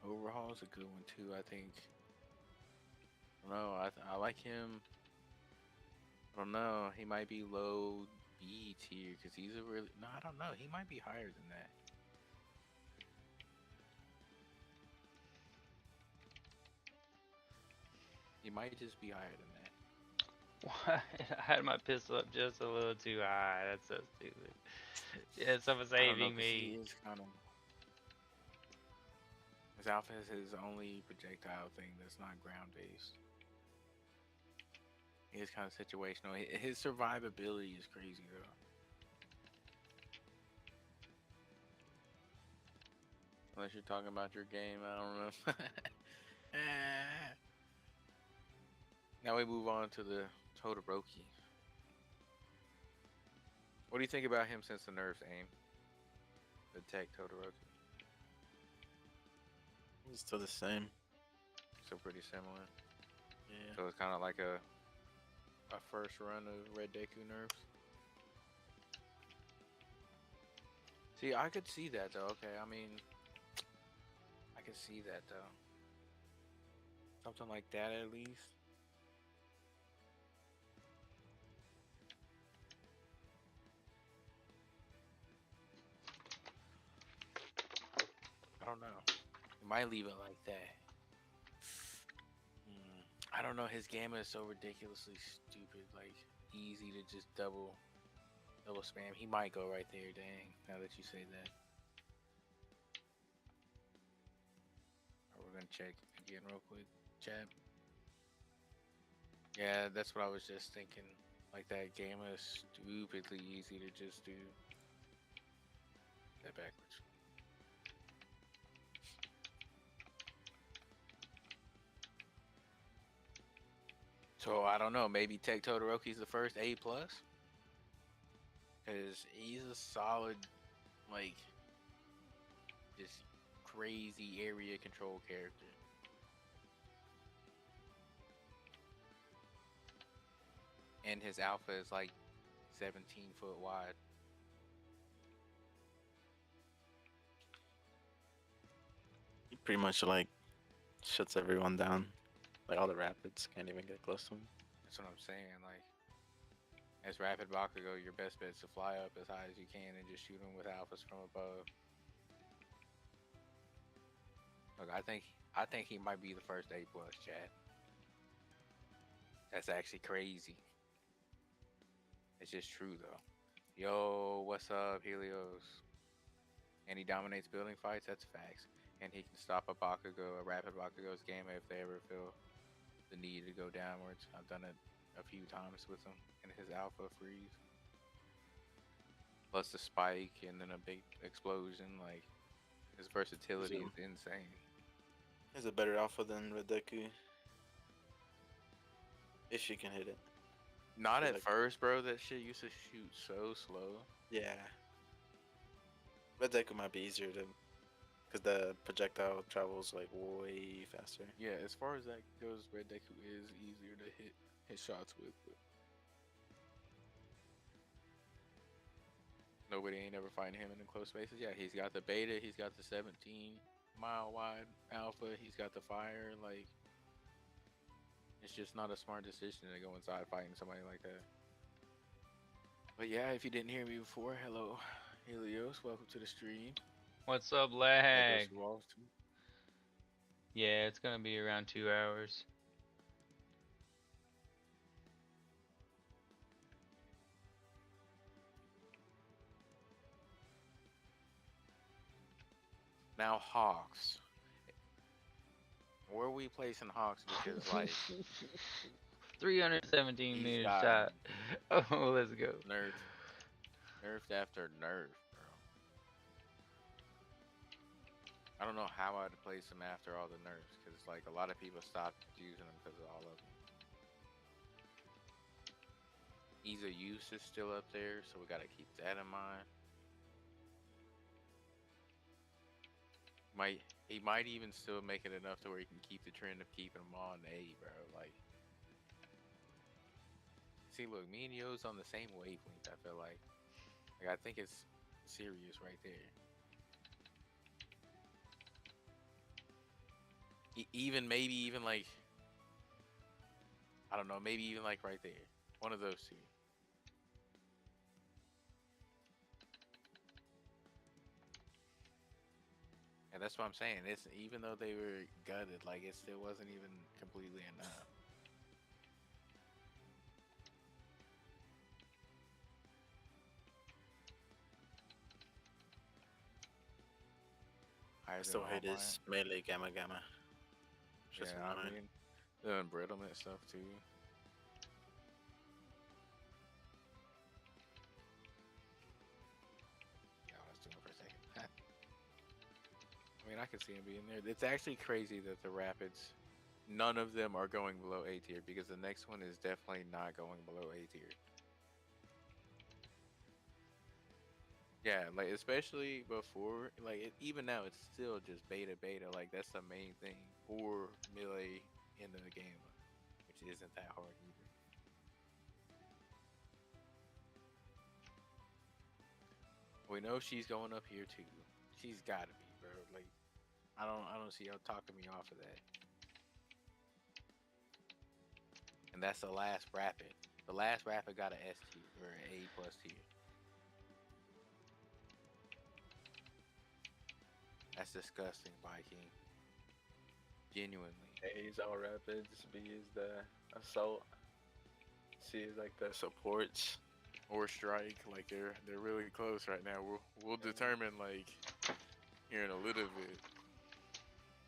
Overhaul's a good one too, I think. I don't know, I like him. I don't know, he might be low B tier because he's a really, no, I don't know, he might be higher than that. He might just be higher than that. What? I had my pistol up just a little too high. That's so stupid. Yeah, someone's I don't know, saving 'cause he me. is kind of, his alpha is his only projectile thing that's not ground based. He is kind of situational. His survivability is crazy though. Unless you're talking about your game, I don't know. Now we move on to the Todoroki. What do you think about him since the nerfs, Aim? The tech Todoroki. It's still the same. So pretty similar. Yeah. So it's kind of like a first run of Red Deku nerfs. See, I could see that though. Okay, I mean, I could see that though. Something like that at least. I don't know. You might leave it like that. I don't know. His gamma is so ridiculously stupid. Like easy to just double spam. He might go right there. Dang. Now that you say that. We're gonna check again real quick. Chat. Yeah, that's what I was just thinking. Like that gamma is stupidly easy to just do. That backwards. So I don't know. Maybe Tech Todoroki's the first A plus, because he's a solid, like, just crazy area control character. And his alpha is like 17 foot wide. He pretty much like shuts everyone down. Like all the rapids can't even get close to him. That's what I'm saying. Like, as Rapid Bakugo, your best bet is to fly up as high as you can and just shoot him with alphas from above. Look, I think he might be the first A plus, Chad. That's actually crazy. It's just true though. Yo, what's up, Helios? And he dominates building fights. That's facts. And he can stop a Bakugo, a Rapid Bakugo's gamma if they ever feel the need to go downwards. I've done it a few times with him in his alpha freeze. Plus the spike and then a big explosion. Like, his versatility is insane. He's a better alpha than Red Deku. If she can hit it. Not Feel at like- first, bro. That shit used to shoot so slow. Yeah. Red Deku might be easier to, because the projectile travels like way faster. Yeah, as far as that goes, Red Deku is easier to hit shots with. But nobody ain't ever fighting him in the close spaces. Yeah, he's got the beta. He's got the 17-mile wide alpha. He's got the fire. Like, it's just not a smart decision to go inside fighting somebody like that. But yeah, if you didn't hear me before, hello, Helios. Welcome to the stream. What's up, That lag? goes to Walls too. Yeah, it's gonna be around 2 hours. Now Hawks. Where are we placing Hawks? Because like 317 he's meter got shot. Oh, let's go. nerfed after nerf, bro. I don't know how I'd place him after all the nerfs, because like a lot of people stopped using him because of all of them. Ease of use is still up there, so we gotta keep that in mind. He might even still make it enough to where he can keep the trend of keeping him on A, bro. Like, see, look, me and Yo's on the same wavelength. I feel like I think it's serious right there. Maybe even like, I don't know, maybe even like right there. One of those two. And that's what I'm saying. It's even though they were gutted, like it still wasn't even completely enough. I still hate his melee gamma gamma. It's just Yeah, I annoying. mean, the embrittlement stuff too. Yeah, I was doing for a second. I mean, I could see him being there. It's actually crazy that the Rapids, none of them are going below A tier, because the next one is definitely not going below A tier. Yeah, like especially before, like even now, it's still just beta. Like that's the main thing for melee in the game, which isn't that hard either. We know she's going up here too. She's got to be, bro. Like I don't see y'all talking me off of that. And that's the last rapid. The last rapid got an S tier or an A plus tier. That's disgusting, Viking. Genuinely. A's all rapids, B is the assault, C is like the supports. Or strike, like they're really close right now. We'll determine like here in a little bit.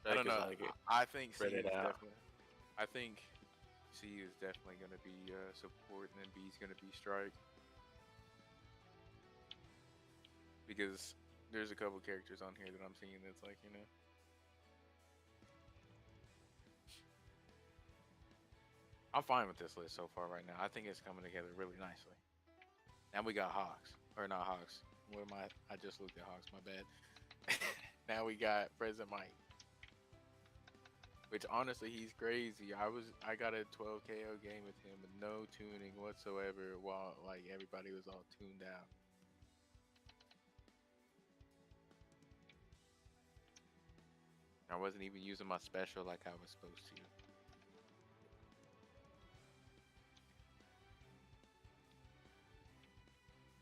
I don't know. Like I think C spread is it out. definitely. I think C is definitely gonna be support, and then B is gonna be strike. Because there's a couple characters on here that I'm seeing that's like, you know. I'm fine with this list so far right now. I think it's coming together really nicely. Now we got Hawks. Or not Hawks. What am I just looked at Hawks, my bad. Now we got President Mike. Which honestly he's crazy. I got a 12 KO game with him with no tuning whatsoever while like everybody was all tuned out. I wasn't even using my special like I was supposed to.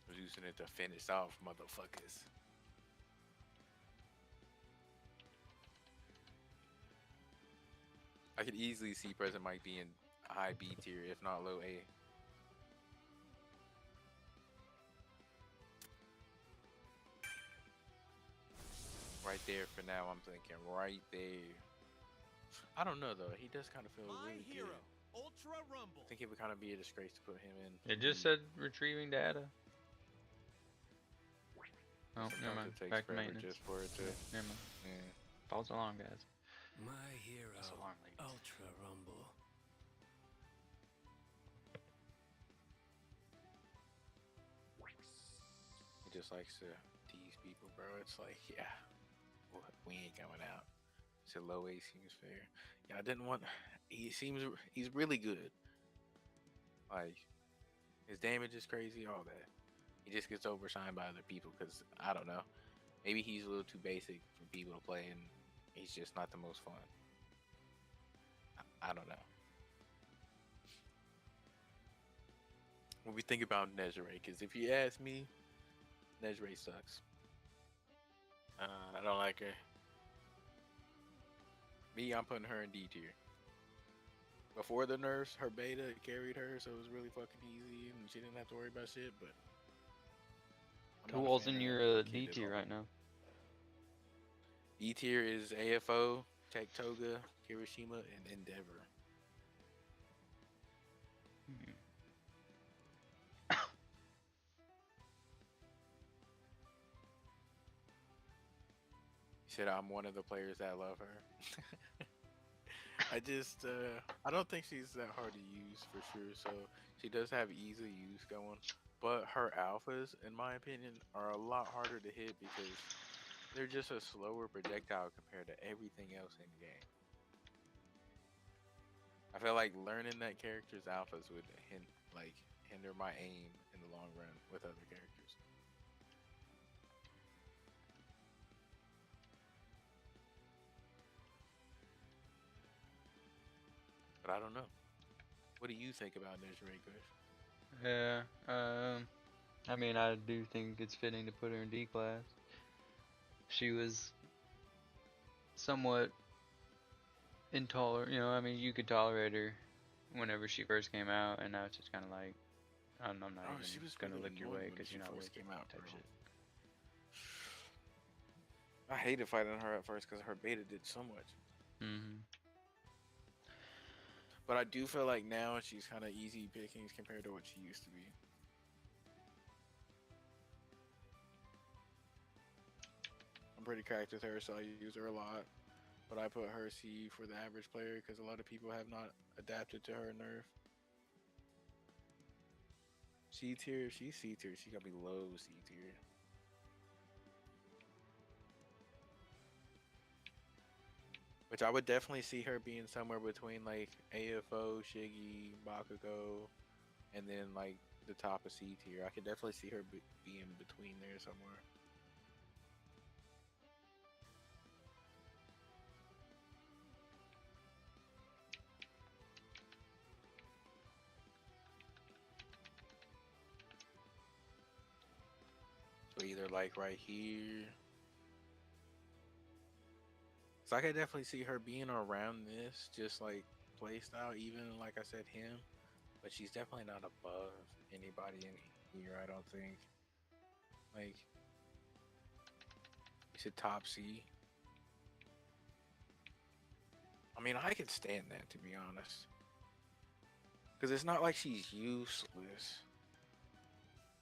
I was using it to finish off motherfuckers. I could easily see President Mike being high B tier, if not low A. Right there for now, I'm thinking right there. I don't know though. He does kind of feel My really hero, good. Ultra Rumble. I think it would kind of be a disgrace to put him in. It just said retrieving data. Oh, Sometimes never mind. it takes Back to forever maintenance. just for it to. Never mind. Yeah. False alarm, guys. My hero, False alarm, ladies. Ultra Rumble. just likes to tease people, bro. It's like, yeah, we ain't coming out. So low A seems fair. Yeah, I didn't want. He's really good. Like his damage is crazy, all that. He just gets overshined by other people because I don't know. Maybe he's a little too basic for people to play, and he's just not the most fun. I don't know. When we think about Nezare, because if you ask me, Nezare sucks. I don't like her. Me, I'm putting her in D tier. Before the nerfs, her beta carried her, so it was really fucking easy, and she didn't have to worry about shit. But I'm Who not a all's fan in of your that D kid at tier all. right now? D tier is AFO, Tech Toga, Kirishima, and Endeavor. Hmm. He said I'm one of the players that love her. I don't think she's that hard to use for sure. So she does have easy use going, but her alphas, in my opinion, are a lot harder to hit because they're just a slower projectile compared to everything else in the game. I feel like learning that character's alphas would hinder my aim in the long run with other characters. But I don't know. What do you think about Nezure, Kush? Yeah. I mean, I do think it's fitting to put her in D class. She was somewhat intolerant. You know, I mean, you could tolerate her whenever she first came out, and now it's just kind of like, I'm not Oh, even she was gonna fucking look your annoying way when because she you're not first with it came out, type bro. shit. I hated fighting her at first because her beta did so much. Mm-hmm. But I do feel like now she's kind of easy pickings compared to what she used to be. I'm pretty cracked with her, so I use her a lot. But I put her C for the average player because a lot of people have not adapted to her nerf. C tier, she's C tier. She gotta be low C tier. Which I would definitely see her being somewhere between like AFO, Shiggy, Bakugo, and then like the top of C tier. I could definitely see her being between there somewhere. So either like right here. So I could definitely see her being around this, just like playstyle, even like I said, him. But she's definitely not above anybody in here, I don't think. Like, you said top C. I mean, I could stand that, to be honest. Because it's not like she's useless.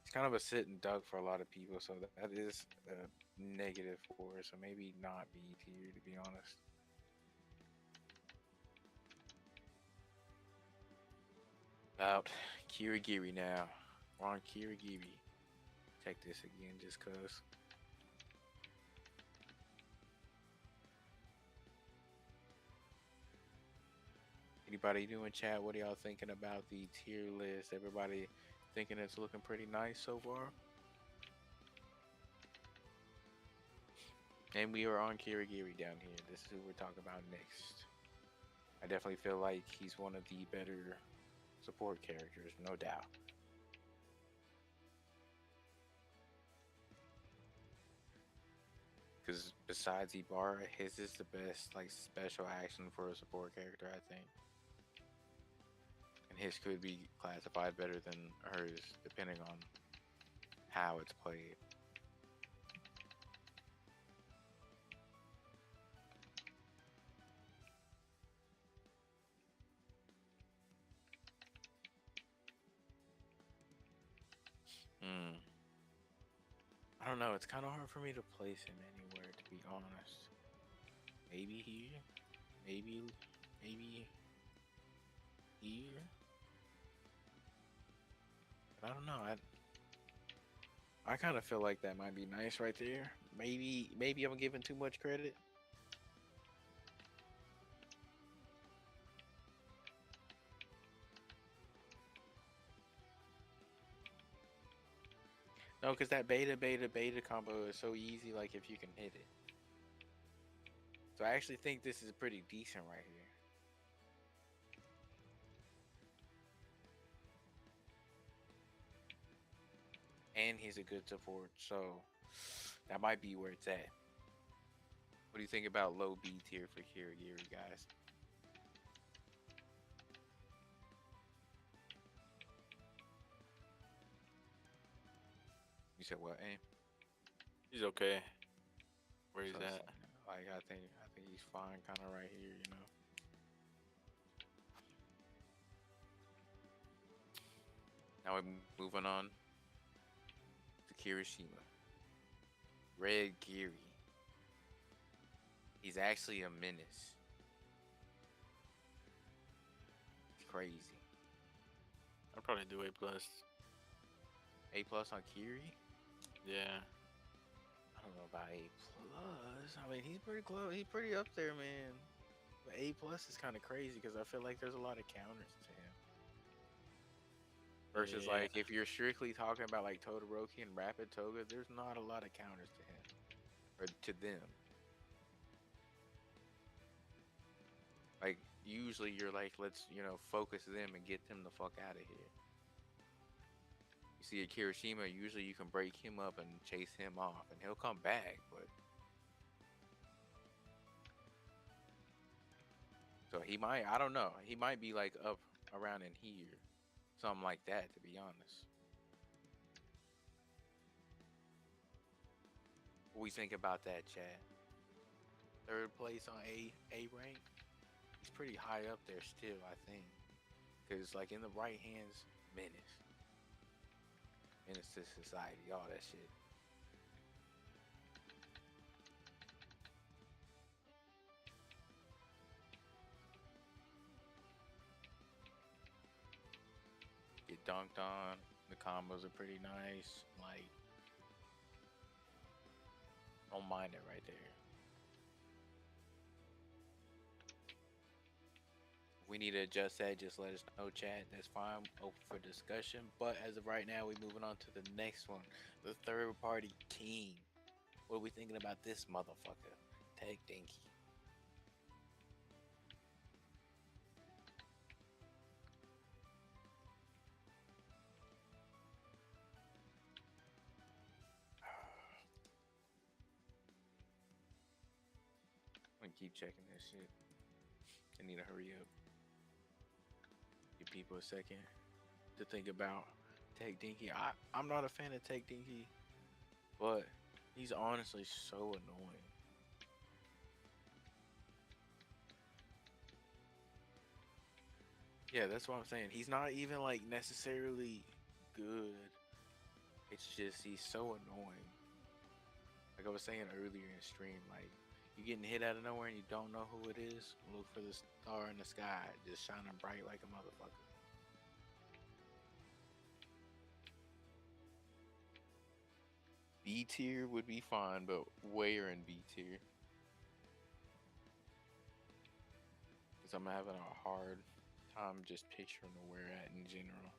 It's kind of a sitting duck for a lot of people, so that is a negative for her. So maybe not B tier, to be honest. About Kirigiri now. We're on Kirigiri. Check this again just cause. Anybody doing chat? What are y'all thinking about the tier list? Everybody thinking it's looking pretty nice so far? And we are on Kirigiri down here. This is who we're talking about next. I definitely feel like he's one of the better support characters, no doubt. Because besides Ibarra, his is the best like special action for a support character, I think. And his could be classified better than hers, depending on how it's played. Hmm. I don't know. It's kind of hard for me to place him anywhere, to be honest. Maybe here. Maybe here. But I don't know. I kind of feel like that might be nice right there. Maybe I'm giving too much credit. No, because that beta combo is so easy. Like if you can hit it. So I actually think this is pretty decent right here. And he's a good support, so that might be where it's at. What do you think about low B tier for Kirigiri, guys? You said what, aim? He's okay. Where he's So, at. like I think he's fine, kind of right here, you know. Now we're moving on to Kirishima. Red Giri. He's actually a menace. It's crazy. I'd probably do A plus. A plus on Kiri? Yeah. I don't know about A plus. I mean, he's pretty close. He's pretty up there, man. But A plus is kind of crazy because I feel like there's a lot of counters to him. Versus Yeah. like if you're strictly talking about like Todoroki and Rapid Toga, there's not a lot of counters to him or to them. Like usually you're like, let's focus them and get them the fuck out of here. You see at Kirishima, usually you can break him up and chase him off, and he'll come back. But so he might, I don't know, he might be like up around in here, something like that. To be honest, what we think about that, Chad? Third place on A rank. He's pretty high up there still, I think, because like in the right hands, menace. Menace to society, all that shit. Get dunked on. The combos are pretty nice. Like, don't mind it right there. If we need to adjust that, just let us know, chat. That's fine. Open for discussion. But as of right now, we're moving on to the next one. The third party king. What are we thinking about this motherfucker? Tag Dinky. I'm gonna keep checking this shit. I need to hurry up. Give people a second to think about Tag Dinky. I'm not a fan of Tag Dinky, but he's honestly so annoying. Yeah, that's what I'm saying. He's not even like necessarily good. It's just he's so annoying. Like I was saying earlier in the stream, like you getting hit out of nowhere and you don't know who it is, look for the star in the sky, just shining bright like a motherfucker. B tier would be fine, but where in B tier? Because I'm having a hard time just picturing where at in general.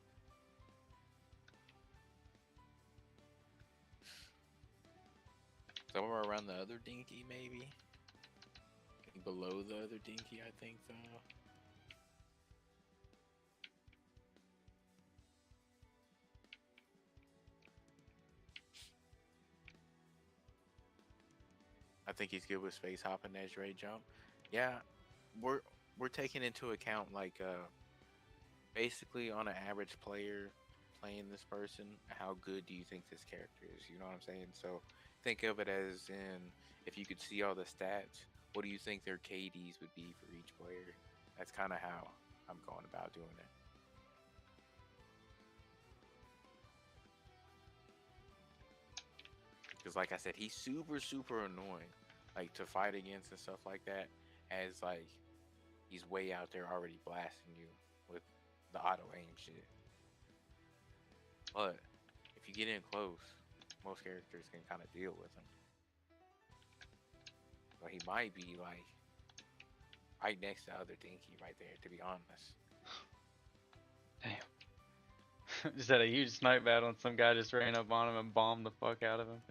Somewhere around the other Dinky, maybe? Below the other Dinky, I think, though. I think he's good with space hop and edge ray jump. Yeah, we're taking into account like basically on an average player playing this person, how good do you think this character is? You know what I'm saying? So think of it as in if you could see all the stats, what do you think their KDs would be for each player? That's kind of how I'm going about doing it. Because like I said, he's super annoying, like to fight against and stuff like that, as like he's way out there already blasting you with the auto aim shit. But if you get in close, most characters can kind of deal with him. So he might be like right next to other Dinky right there, to be honest. Damn. Just had a huge snipe battle and some guy just ran up on him and bombed the fuck out of him.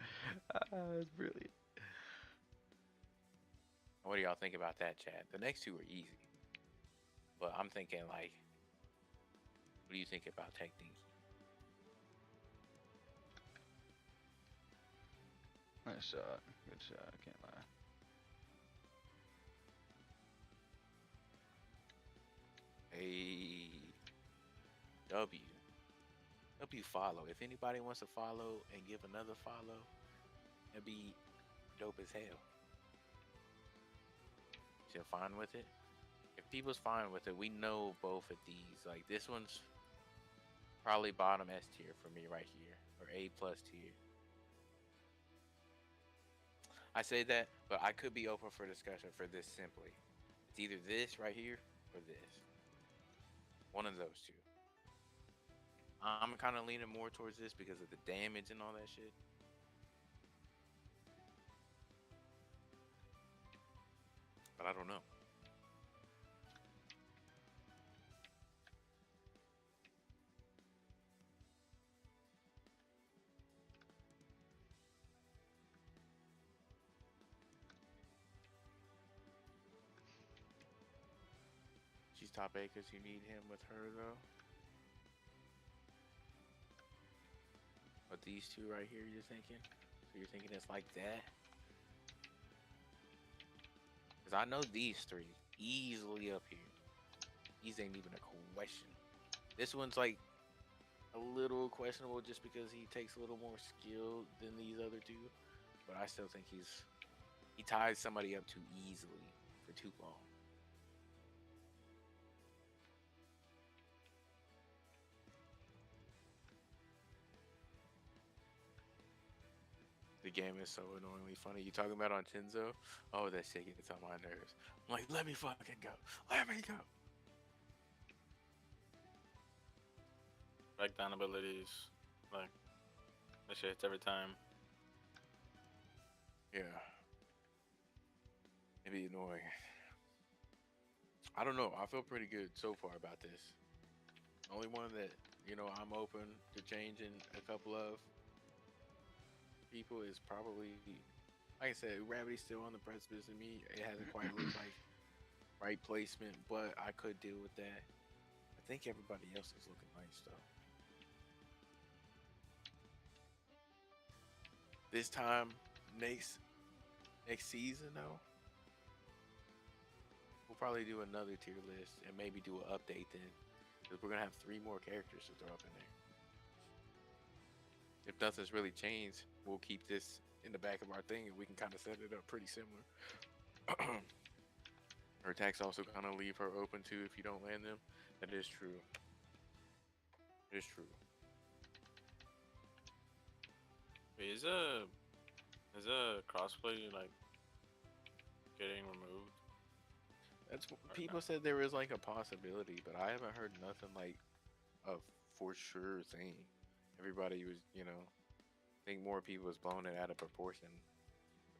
That's brilliant. What do y'all think about that, Chad? The next two are easy. But I'm thinking like, what do you think about Tech Dinky? Nice shot. Good shot. I can't lie. A W. W follow. If anybody wants to follow and give another follow, it'd be dope as hell. You're fine with it? If people's fine with it, we know both of these. Like this one's probably bottom S tier for me right here, or A plus tier. I say that, but I could be open for discussion for this simply. It's either this right here or this. One of those two. I'm kind of leaning more towards this because of the damage and all that shit. But I don't know. She's top 8 because you need him with her though. But these two right here, you're thinking? So you're thinking it's like that? Because I know these three easily up here. These ain't even a question. This one's like a little questionable just because he takes a little more skill than these other two. But I still think he ties somebody up too easily for too long. The game is so annoyingly funny. You talking about on Tenzo? Oh, that shit gets on my nerves. I'm like, let me fucking go. Let me go. Breakdown abilities, like that shit hits every time. Yeah. It'd be annoying. I don't know. I feel pretty good so far about this. Only one that, I'm open to changing a couple of people is probably, like I said, Gravity's still on the precipice of me. It hasn't quite looked like right placement, but I could deal with that. I think everybody else is looking nice though. This time next season though, we'll probably do another tier list and maybe do an update then, because we're gonna have 3 more characters to throw up in there. If nothing's really changed, we'll keep this in the back of our thing and we can kind of set it up pretty similar. Her attacks also kind of leave her open too if you don't land them. That is true. It is true. Wait, is a crossplay like getting removed? That's what people said there was like a possibility, but I haven't heard nothing like a for sure thing. Everybody was, I think more people was blowing it out of proportion.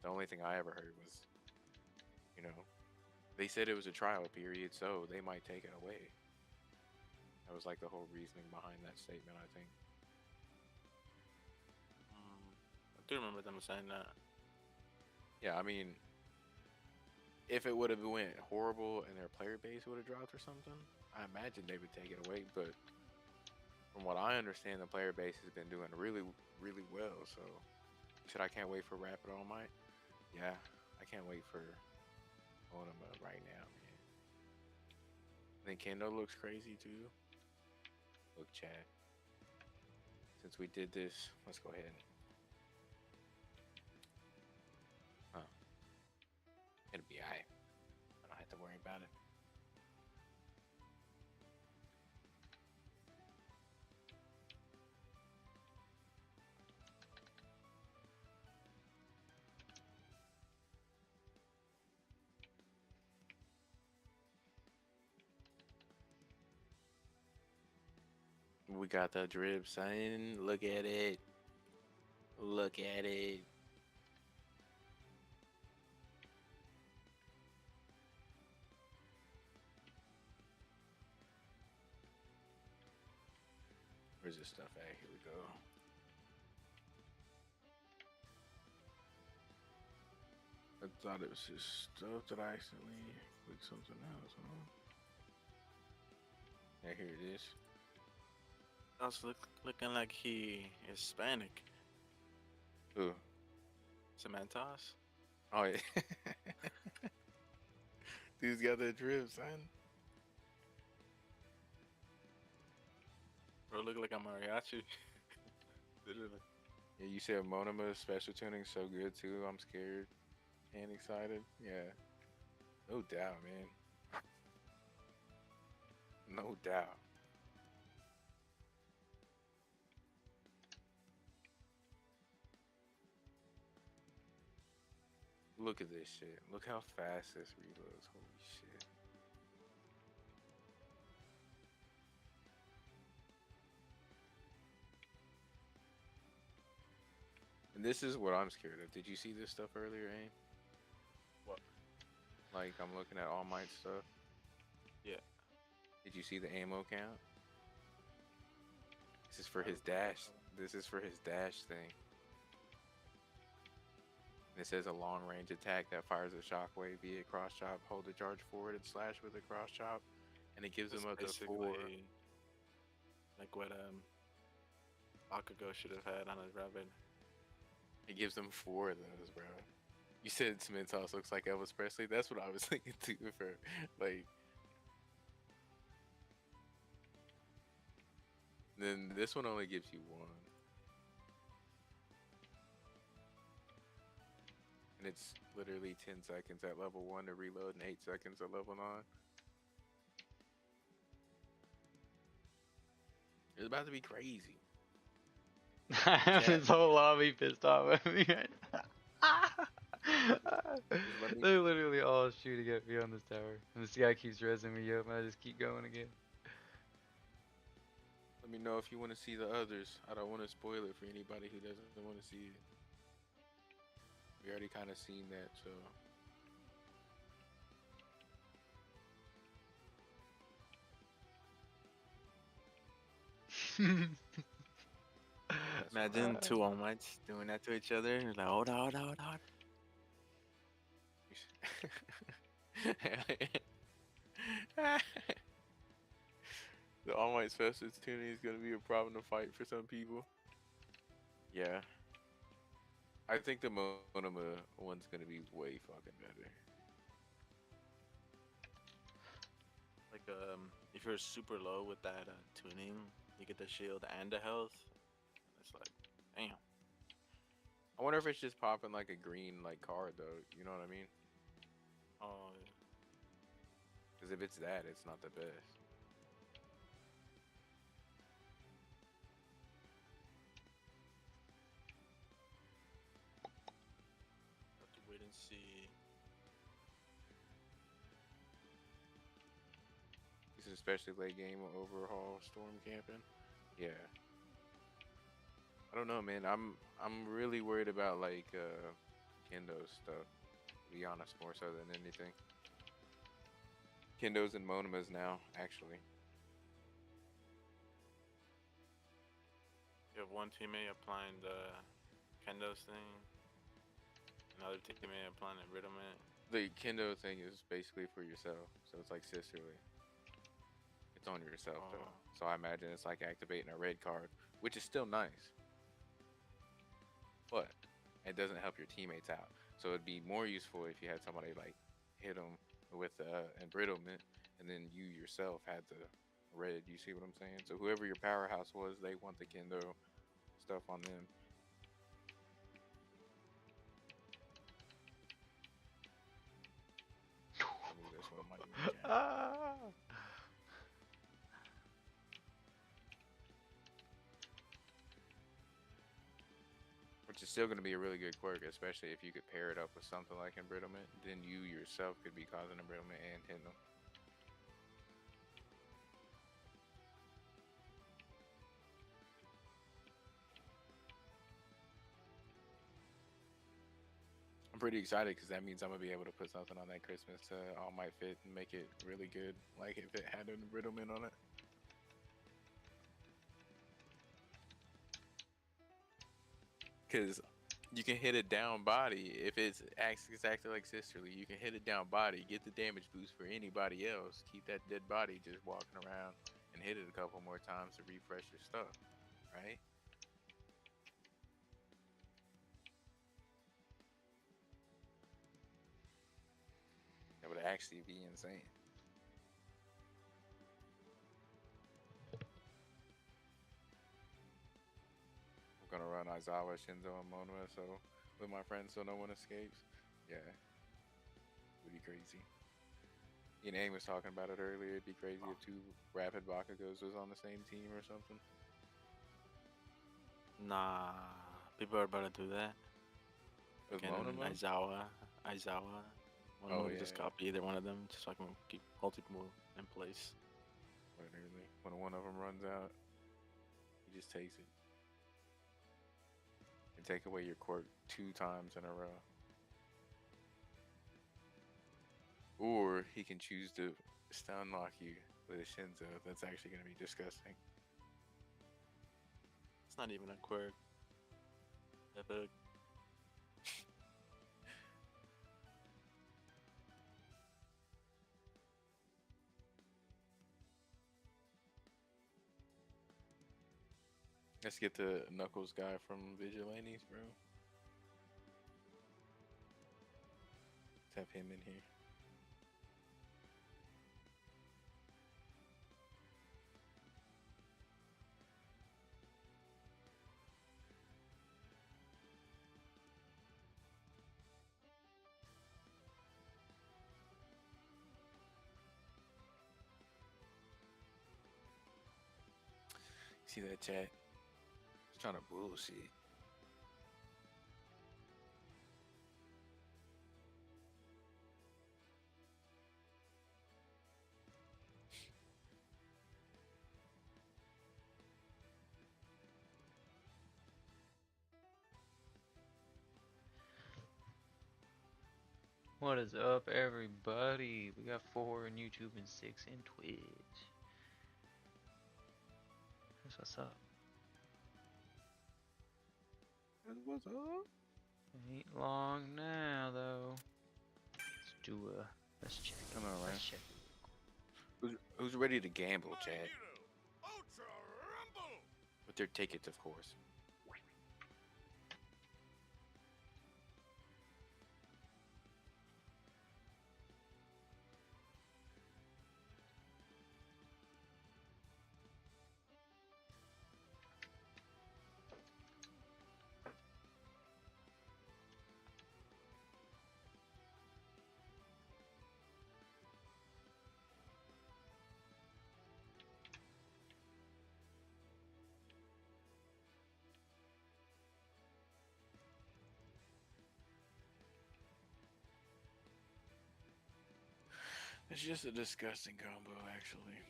The only thing I ever heard was, they said it was a trial period, so they might take it away. That was like the whole reasoning behind that statement, I think. I do remember them saying that. Yeah, I mean, if it would have went horrible and their player base would have dropped or something, I imagine they would take it away. But from what I understand, the player base has been doing really, really well. So, I can't wait for Rapid All Might? Yeah, I can't wait for Onima right now, man. I think Kendo looks crazy too. Look, Chad. Since we did this, let's go ahead. Huh. It'll be alright. I don't have to worry about it. We got the drip, son. Look at it. Look at it. Where's this stuff at? Here we go. I thought it was just stuff that I accidentally clicked something else, huh? Yeah, here it is. Also looking like he is Hispanic. Ooh. Cementos? Oh, yeah. Dude's got that drip, son. Bro, look like a mariachi. Literally. Yeah, you said Monoma special tuning so good too. I'm scared and excited. Yeah, no doubt, man. No doubt. Look at this shit. Look how fast this reloads. Holy shit. And this is what I'm scared of. Did you see this stuff earlier, Aim? What? Like, I'm looking at All Might stuff. Yeah. Did you see the ammo count? This is for his dash. This is for his dash thing. And it says a long range attack that fires a shockwave via cross chop. Hold the charge forward and slash with a cross chop. And it gives him up to 4. Like what Bakugo should have had on his rabbit. It gives him 4 of those, bro. You said Cementos looks like Elvis Presley. That's what I was thinking too. For like, then this one only gives you 1, and it's literally 10 seconds at level 1 to reload, and 8 seconds at level 9. It's about to be crazy. I have this whole lobby pissed off at me right now. They're literally all shooting at me on this tower. And this guy keeps rezzing me up and I just keep going again. Let me know if you want to see the others. I don't want to spoil it for anybody who doesn't want to see it. We already kind of seen that, so. Imagine two All Mights doing that to each other. You're like, hold on, hold on, hold on. The All Might special tuning is gonna be a problem to fight for some people. Yeah. I think the Monoma one's gonna be way fucking better. Like, if you're super low with that tuning, you get the shield and the health. It's like, damn. I wonder if it's just popping like a green like card though. You know what I mean? Oh, yeah. Because if it's that, it's not the best. Have to wait and see. This is especially late game overhaul storm camping. Yeah. I don't know, man. I'm really worried about like Kendo's stuff. To be honest, more so than anything. Kendo's and Monomas now, actually. You have one teammate applying the Kendo's thing, another teammate applying the Riddlement. The Kendo thing is basically for yourself, so it's like sisterly. It's on yourself though. Oh. So I imagine it's like activating a red card, which is still nice. But it doesn't help your teammates out. So it'd be more useful if you had somebody like hit them with embrittlement, and then you yourself had the red. You see what I'm saying? So whoever your powerhouse was, they want the Kendo stuff on them. Move this one, might be okay. Which is still going to be a really good quirk, especially if you could pair it up with something like embrittlement. Then you yourself could be causing embrittlement and hitting them. pretty excited because that means I'm gonna be able to put something on that Christmas to all might fit and make it really good. Like if it had a riddleman on it. Because you can hit it down body if it's acts exactly like Sisterly. You can hit it down body, get the damage boost for anybody else, keep that dead body just walking around, and hit it a couple more times to refresh your stuff, right? That would actually be insane. I'm gonna run Aizawa, Shinzo, and Monua, so with my friends, so no one escapes. Yeah, would be crazy. Aang was talking about it earlier. It'd be crazy if two rapid Bakugos was on the same team or something. Nah, people are about to do that. With Ken and Monuma? Aizawa. One Oh, movie yeah, just yeah. copy either one of them, just so I can keep multiple in place. Literally, when one of them runs out, he just takes it. And take away your quirk 2 times in a row. Or he can choose to stun lock you with a Shinzo. That's actually going to be disgusting. It's not even a quirk. Epic. Let's get the Knuckles guy from Vigilantes, bro. Let's have him in here. See that chat? He's trying to bullshit. What is up, everybody? We got 4 in YouTube and 6 in Twitch. That's what's up. What's up? Ain't long now, though. Let's check. I know, right? Let's check. Who's ready to gamble, My chat? hero, Ultra Rumble! With their tickets, of course. It's just a disgusting combo, actually.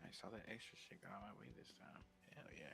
I saw that extra shit got on my way this time. Hell yeah.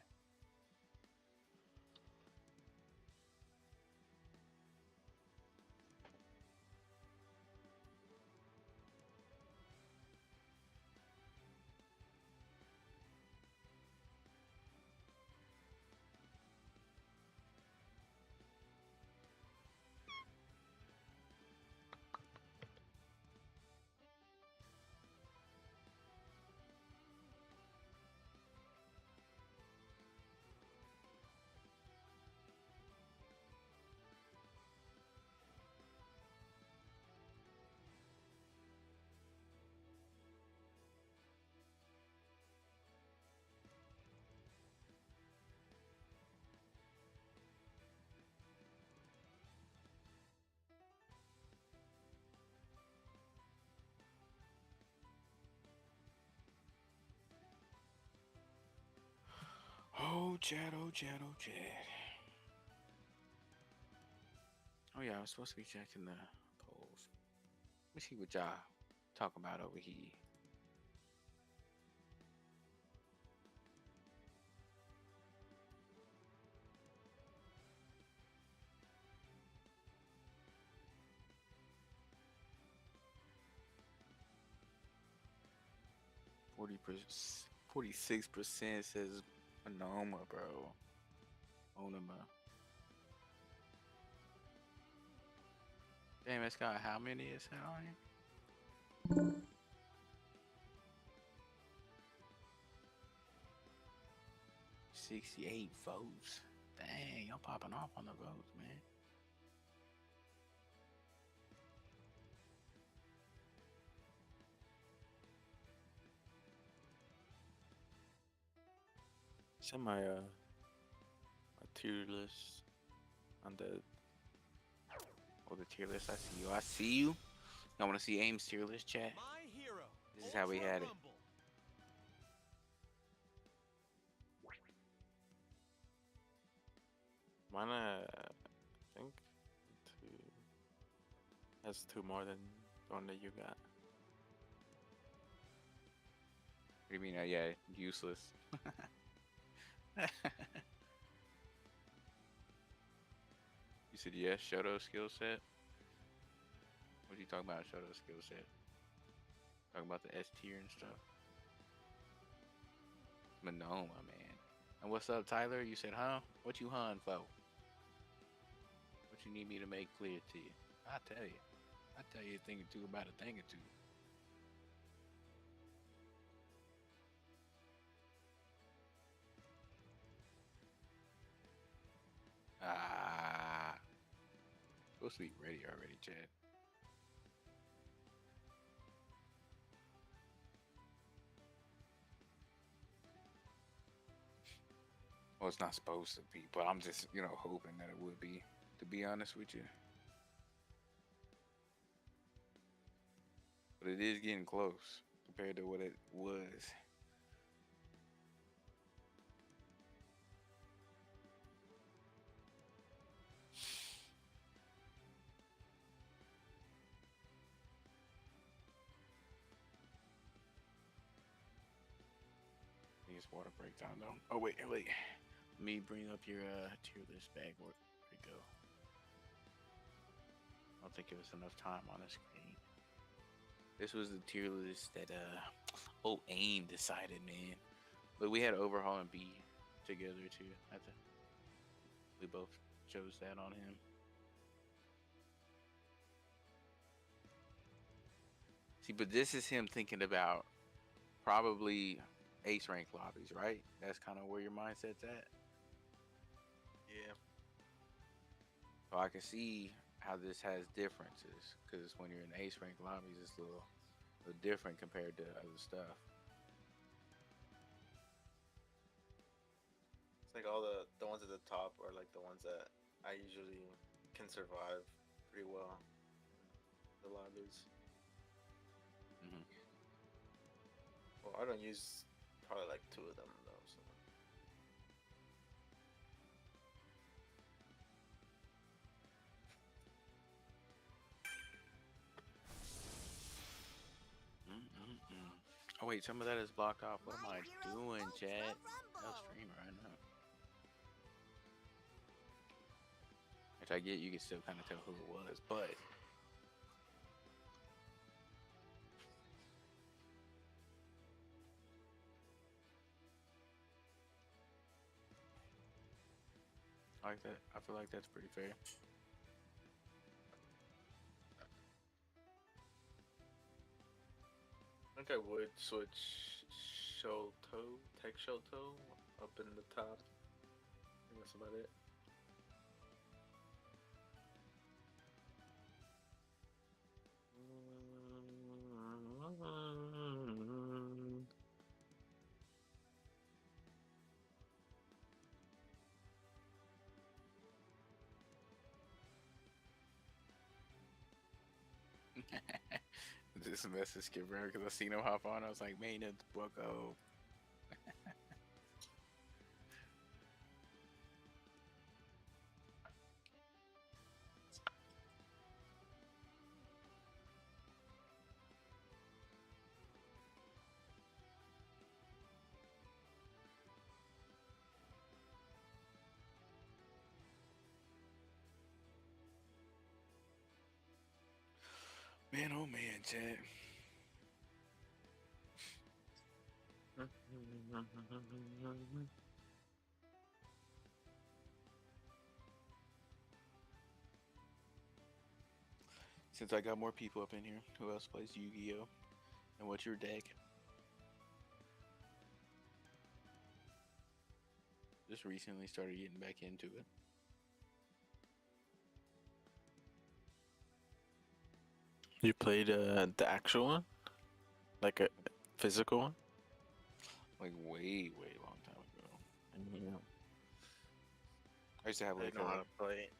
Oh, Chad, oh, Chad, oh, Chad. Oh, yeah, I was supposed to be checking the polls. me see what y'all talking about over here. %, 46% says Onoma, bro. Onoma. Damn, it's got how many is that on here? 68 votes. Dang, y'all popping off on the votes, man. Send my tier list on the. Oh, the tier list. I see you. I see you. I want to see Aim's tier list, chat. My hero. This is how we had it. Rumble. Mine, I think, two, has two more than the one that you got. What do you mean? Yeah, useless. You said yes, Shoto skill set. What are you talking about, Shoto skill set? Talking about the S tier and stuff. Monoma, man. And what's up, Tyler? You said, huh? What you hun for? What you need me to make clear to you? I tell you. I tell you a thing or two about a thing or two. Ah. Supposed to be ready already, Chad. Well, it's not supposed to be, but I'm just, hoping that it would be, to be honest with you. But it is getting close compared to what it was. I think it's water breakdown though. Oh wait. Let me bring up your tier list back. Where'd it go? I don't think it was enough time on the screen. This was the tier list that AIM decided, man. But we had Overhaul and B together too. We both chose that on him. See, but this is him thinking about probably ace rank lobbies, right? That's kind of where your mindset's at. Yeah. So I can see how this has differences, because when you're in ace rank lobbies, it's a little different compared to other stuff. It's like all the ones at the top are like the ones that I usually can survive pretty well in the lobbies. Mm-hmm. Well, I don't use probably like two of them though. So. Oh wait, some of that is blocked off. What am My I hero, doing, Ultra Chad? No Rumble. stream right now. Which I get, you can still kind of tell who it was, but I like that. I feel like that's pretty fair. I think I would switch Shoto, Tech Shoto, up in the top. I think that's about it. This message skip around because I seen him hop on. I was like, man, that's bucko. Man, oh man, chat. Since I got more people up in here, who else plays Yu-Gi-Oh? And what's your deck? Just recently started getting back into it. You played the actual one, like a physical one. Like way long time ago. Yeah. I used to have I like know how a to play it.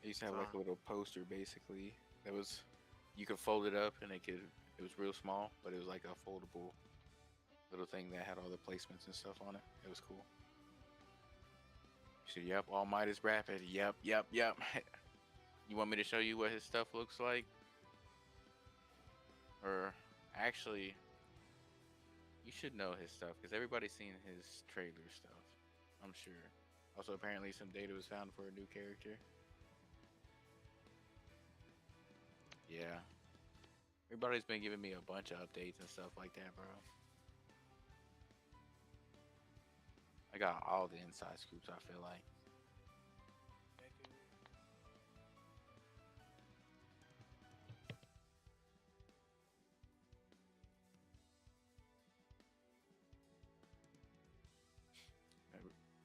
I used to have like a little poster basically that was you could fold it up and it was real small, but it was like a foldable little thing that had all the placements and stuff on it. It was cool. So yep, All Might is rapid. Yep. You want me to show you what his stuff looks like? Or actually, you should know his stuff because everybody's seen his trailer stuff. I'm sure. Also, apparently, some data was found for a new character. Yeah. Everybody's been giving me a bunch of updates and stuff like that, bro. I got all the inside scoops, I feel like.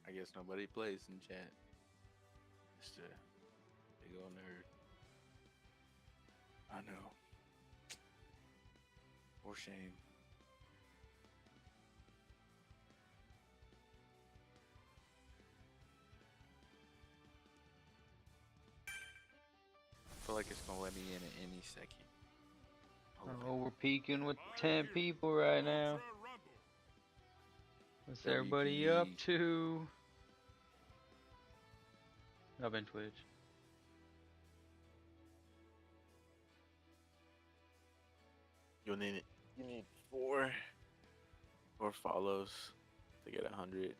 I guess nobody plays in chat. Just a big old nerd. I know. For shame. I feel like it's gonna let me in at any second. Oh, we're peaking with 10 people right now. What's everybody up WP. to? Up in Twitch. You need four follows to get 100.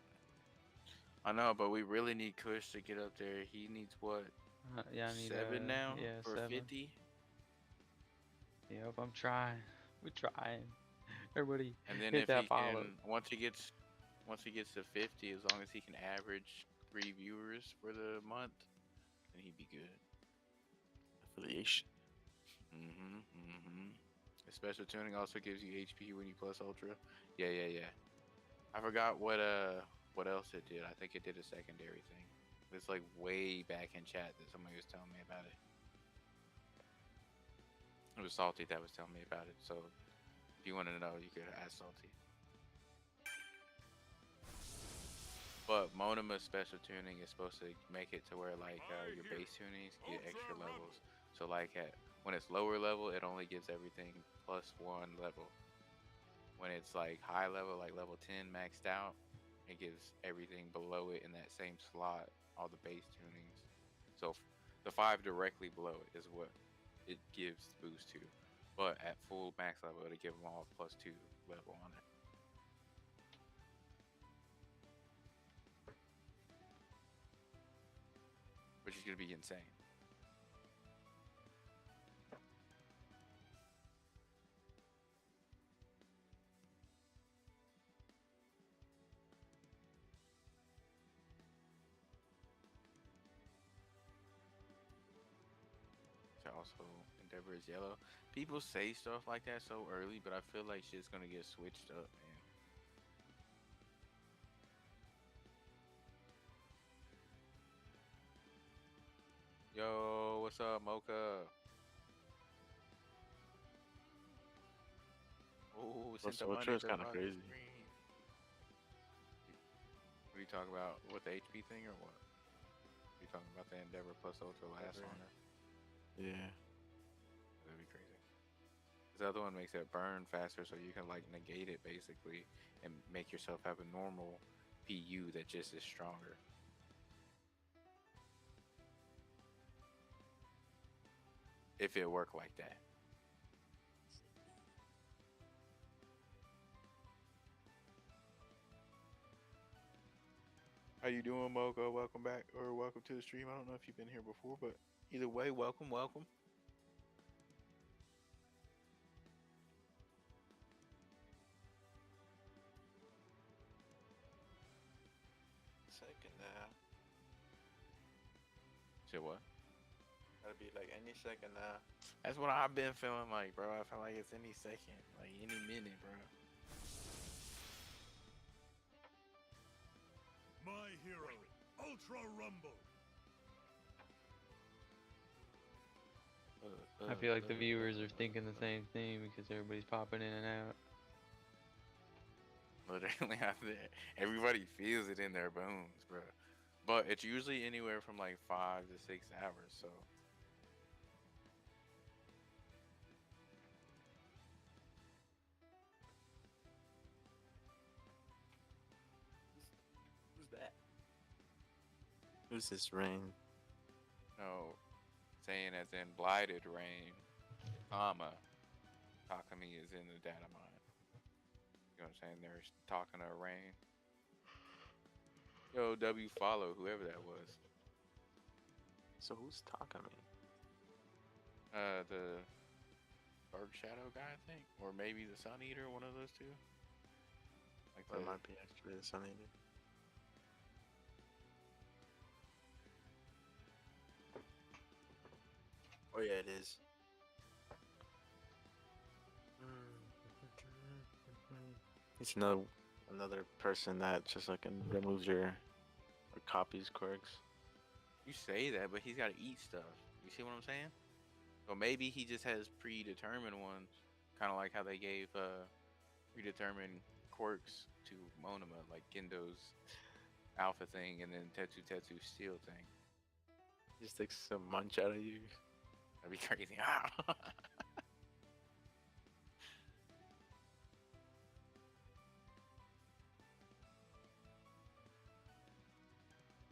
I know, but we really need Kush to get up there. He needs what? Yeah, I need 7 now yeah, for 7. 50. Yep, I'm trying. We're trying. Everybody And then hit if that he follow. can, once he gets to 50, as long as he can average 3 viewers for the month, then he'd be good. Affiliation. The special tuning also gives you HP when you plus ultra. Yeah. I forgot what else it did. I think it did a secondary thing. It's like way back in chat that somebody was telling me about it. It was Salty that was telling me about it. So if you want to know, you could ask Salty. But Monoma special tuning is supposed to make it to where like your base tunings get extra levels. So like when it's lower level, it only gives everything +1 level. When it's like high level, like level 10 maxed out, it gives everything below it in that same slot, all the base tunings. So the 5 directly below it is what it gives boost to. But at full max level, it'll give them all +2 level on it. Which is going to be insane. Also, Endeavor is yellow. People say stuff like that so early, but I feel like shit's gonna get switched up, man. Yo, what's up, Mocha? Oh, sent the money Ultra is for kind of Rocket crazy. Screen. What are you talking about? What, the HP thing or what? You talking about the Endeavor plus Ultra last Endeavor. longer? Yeah. That'd be crazy. This other one makes it burn faster, so you can like negate it basically and make yourself have a normal PU that just is stronger. If it worked like that. How you doing, Mocha? Welcome back, or welcome to the stream. I don't know if you've been here before, but either way, welcome. Say what? Gotta be like any second now. That's what I've been feeling like, bro. I feel like it's any second, like any minute, bro. My hero, Ultra Rumble. I feel like the viewers are thinking the same thing because everybody's popping in and out. Literally out there. Everybody feels it in their bones, bro. But it's usually anywhere from like 5 to 6 hours, so. Who's that? Who's this rain? No, saying as in blighted rain, comma, Takami is in the data mine. You know what I'm saying? They're talking to rain. Yo, W follow, whoever that was. So who's talking to me? The Dark Shadow guy, I think, or maybe the Sun Eater, one of those two. Like Or it the, might be actually the Sun Eater. Oh yeah, it is. It's another person that just like removes your or copies quirks. you say that, but he's got to eat stuff. You see what I'm saying? So maybe he just has predetermined ones, kind of like how they gave predetermined quirks to Monoma, like Gendo's Alpha thing, and then Tetsu Steel thing. Just takes some munch out of you. That'd be crazy.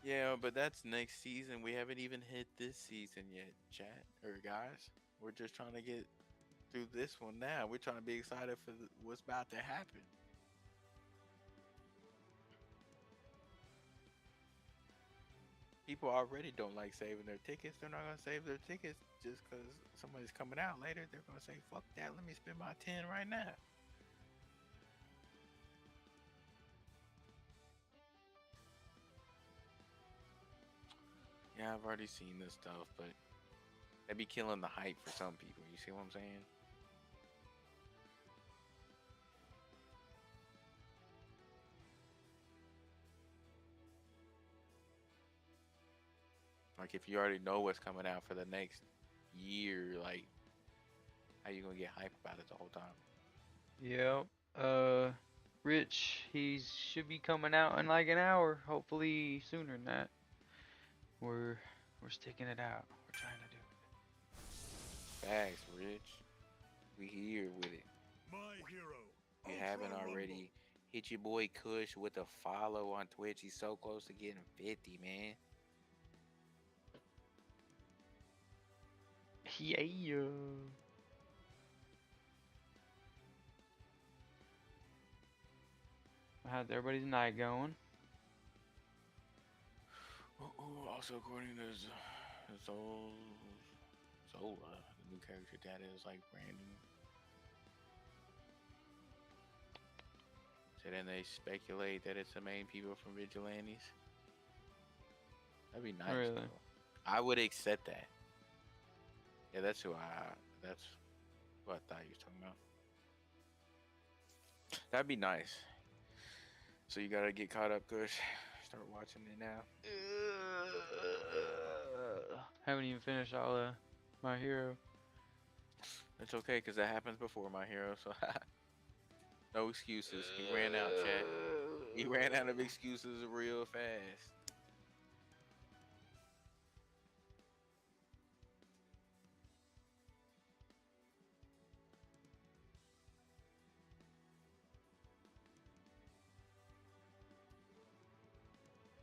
Yeah, but that's next season. We haven't even hit this season yet, chat or guys. We're just trying to get through this one now. We're trying to be excited for what's about to happen. People already don't like saving their tickets. They're not gonna save their tickets just because somebody's coming out later. They're gonna say, "Fuck that! Let me spend my 10 right now." Yeah, I've already seen this stuff, but they be killing the hype for some people. You see what I'm saying? Like if you already know what's coming out for the next year, like how you gonna get hype about it the whole time? Yep. Rich, he should be coming out in like an hour. Hopefully sooner than that. We're sticking it out. We're trying to do it. Facts, Rich. We here with it. My hero, If you Ultra haven't Rumble. already, hit your boy Kush with a follow on Twitch. He's so close to getting 50, man. Yeah. How's everybody's night going? Also, according to Zola, the new character data is like brand new. So then they speculate that it's the main people from Vigilantes. That'd be nice. Really? Though. I would accept that. Yeah, that's who I thought you was talking about. That'd be nice. So you gotta get caught up, Kush. Start watching it now. Haven't even finished all My Hero. It's okay, because that happens before My Hero, so no excuses. He ran out, chat. He ran out of excuses real fast.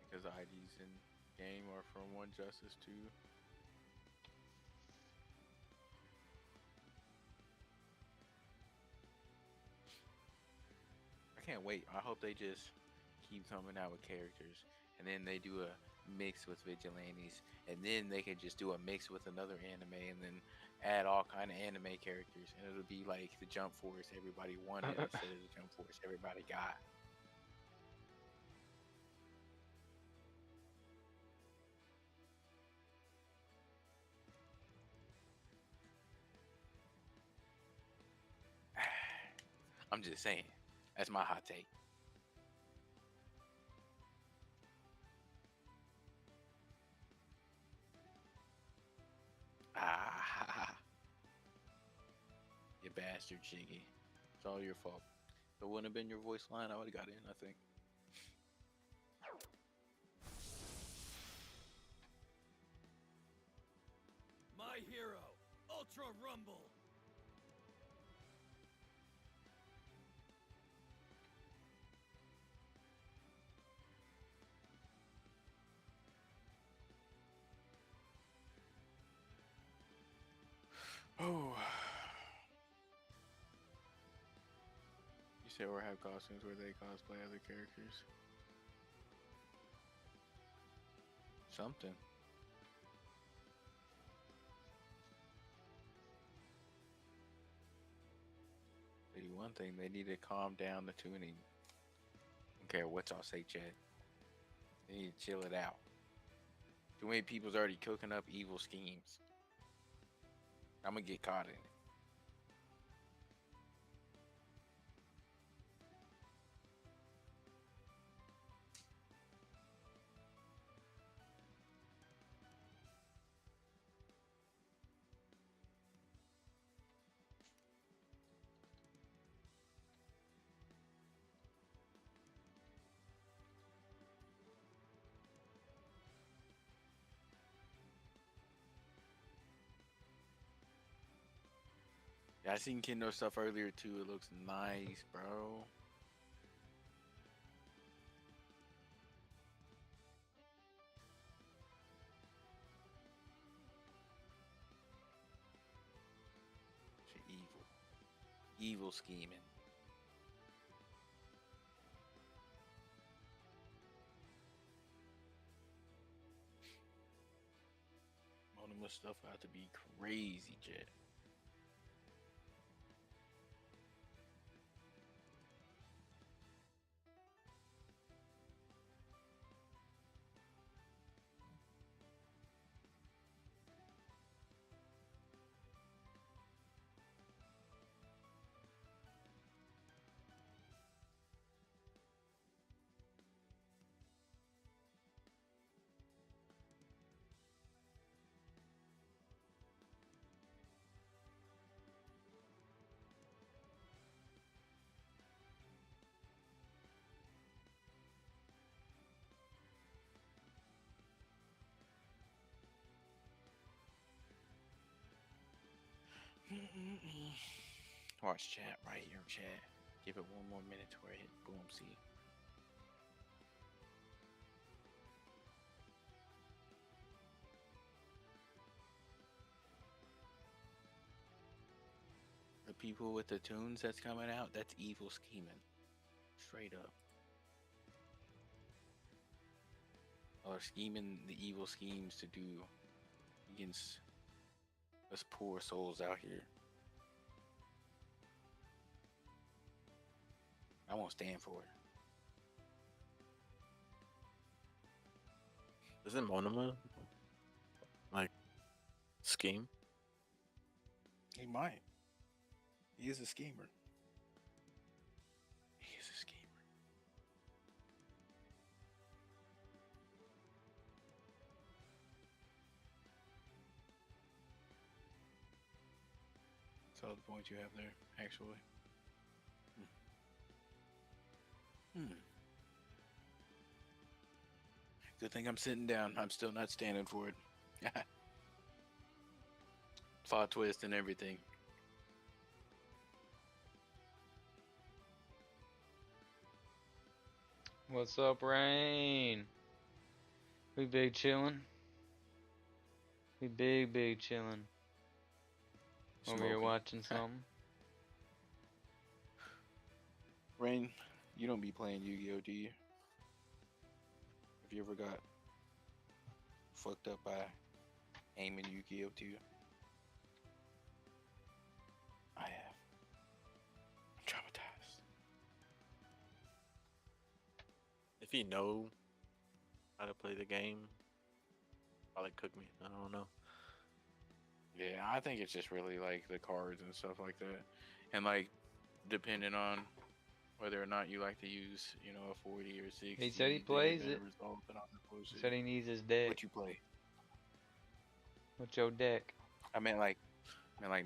Because the IDs in game are from One Justice 2. I can't wait. I hope they just keep coming out with characters, and then they do a mix with Vigilantes, and then they can just do a mix with another anime, and then add all kind of anime characters, and it'll be like the Jump Force everybody wanted instead of the Jump Force everybody got. I'm just saying. That's my hot take. Ah, you bastard, Jiggy. It's all your fault. If it wouldn't have been your voice line, I would have got in, I think. My hero, Ultra Rumble. Oh. You said or have costumes where they cosplay other characters. Something. Tell you one thing, they need to calm down the tuning. Don't care what y'all say, Chad. They need to chill it out. Too many people's already cooking up evil schemes. I'm gonna get caught in it. Yeah, I seen Kendo stuff earlier too. It looks nice, bro. Shit, evil. Evil scheming. Monoma stuff got to be crazy, Jet. Watch chat right here, chat. Give it one more minute to where it hit boom. See. The people with the tunes that's coming out, that's evil scheming. Straight up. Or scheming the evil schemes to do against us poor souls out here. I won't stand for it. Isn't Monoma like scheme? He might. He is a schemer. He is a schemer. Solid point you have there, actually. Good thing I'm sitting down. I'm still not standing for it. Plot twist and everything. What's up, Rain? We big chillin'. We big chillin'. Over here Smoking. watching something. Rain, you don't be playing Yu-Gi-Oh, do you? Have you ever got fucked up by aiming Yu-Gi-Oh to you? I have. I'm traumatized. If you know how to play the game, probably cook me. I don't know. Yeah, I think it's just really like the cards and stuff like that. And like depending on whether or not you like to use, a 40 or 60 He said he to plays get better it. results than on the He bullshit. said he needs his deck. What you play? What's your deck? I meant like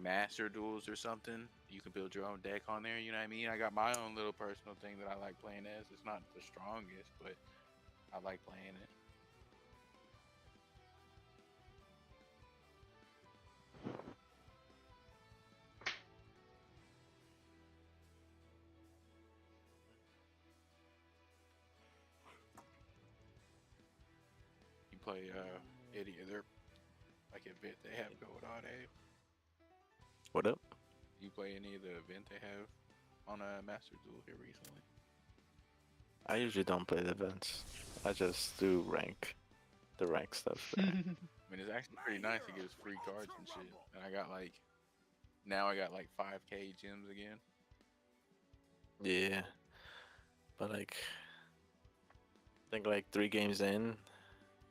master duels or something. You can build your own deck on there. You know what I mean? I got my own little personal thing that I like playing as. It's not the strongest, but I like playing it. You play any other like event they have going on, eh? What up? You play any of the event they have on a Master Duel here recently? I usually don't play the events. I just do the rank stuff. I mean, it's actually pretty nice. It gives free cards and shit. And I got like 5K gems again. Yeah, but like, I think like 3 games in,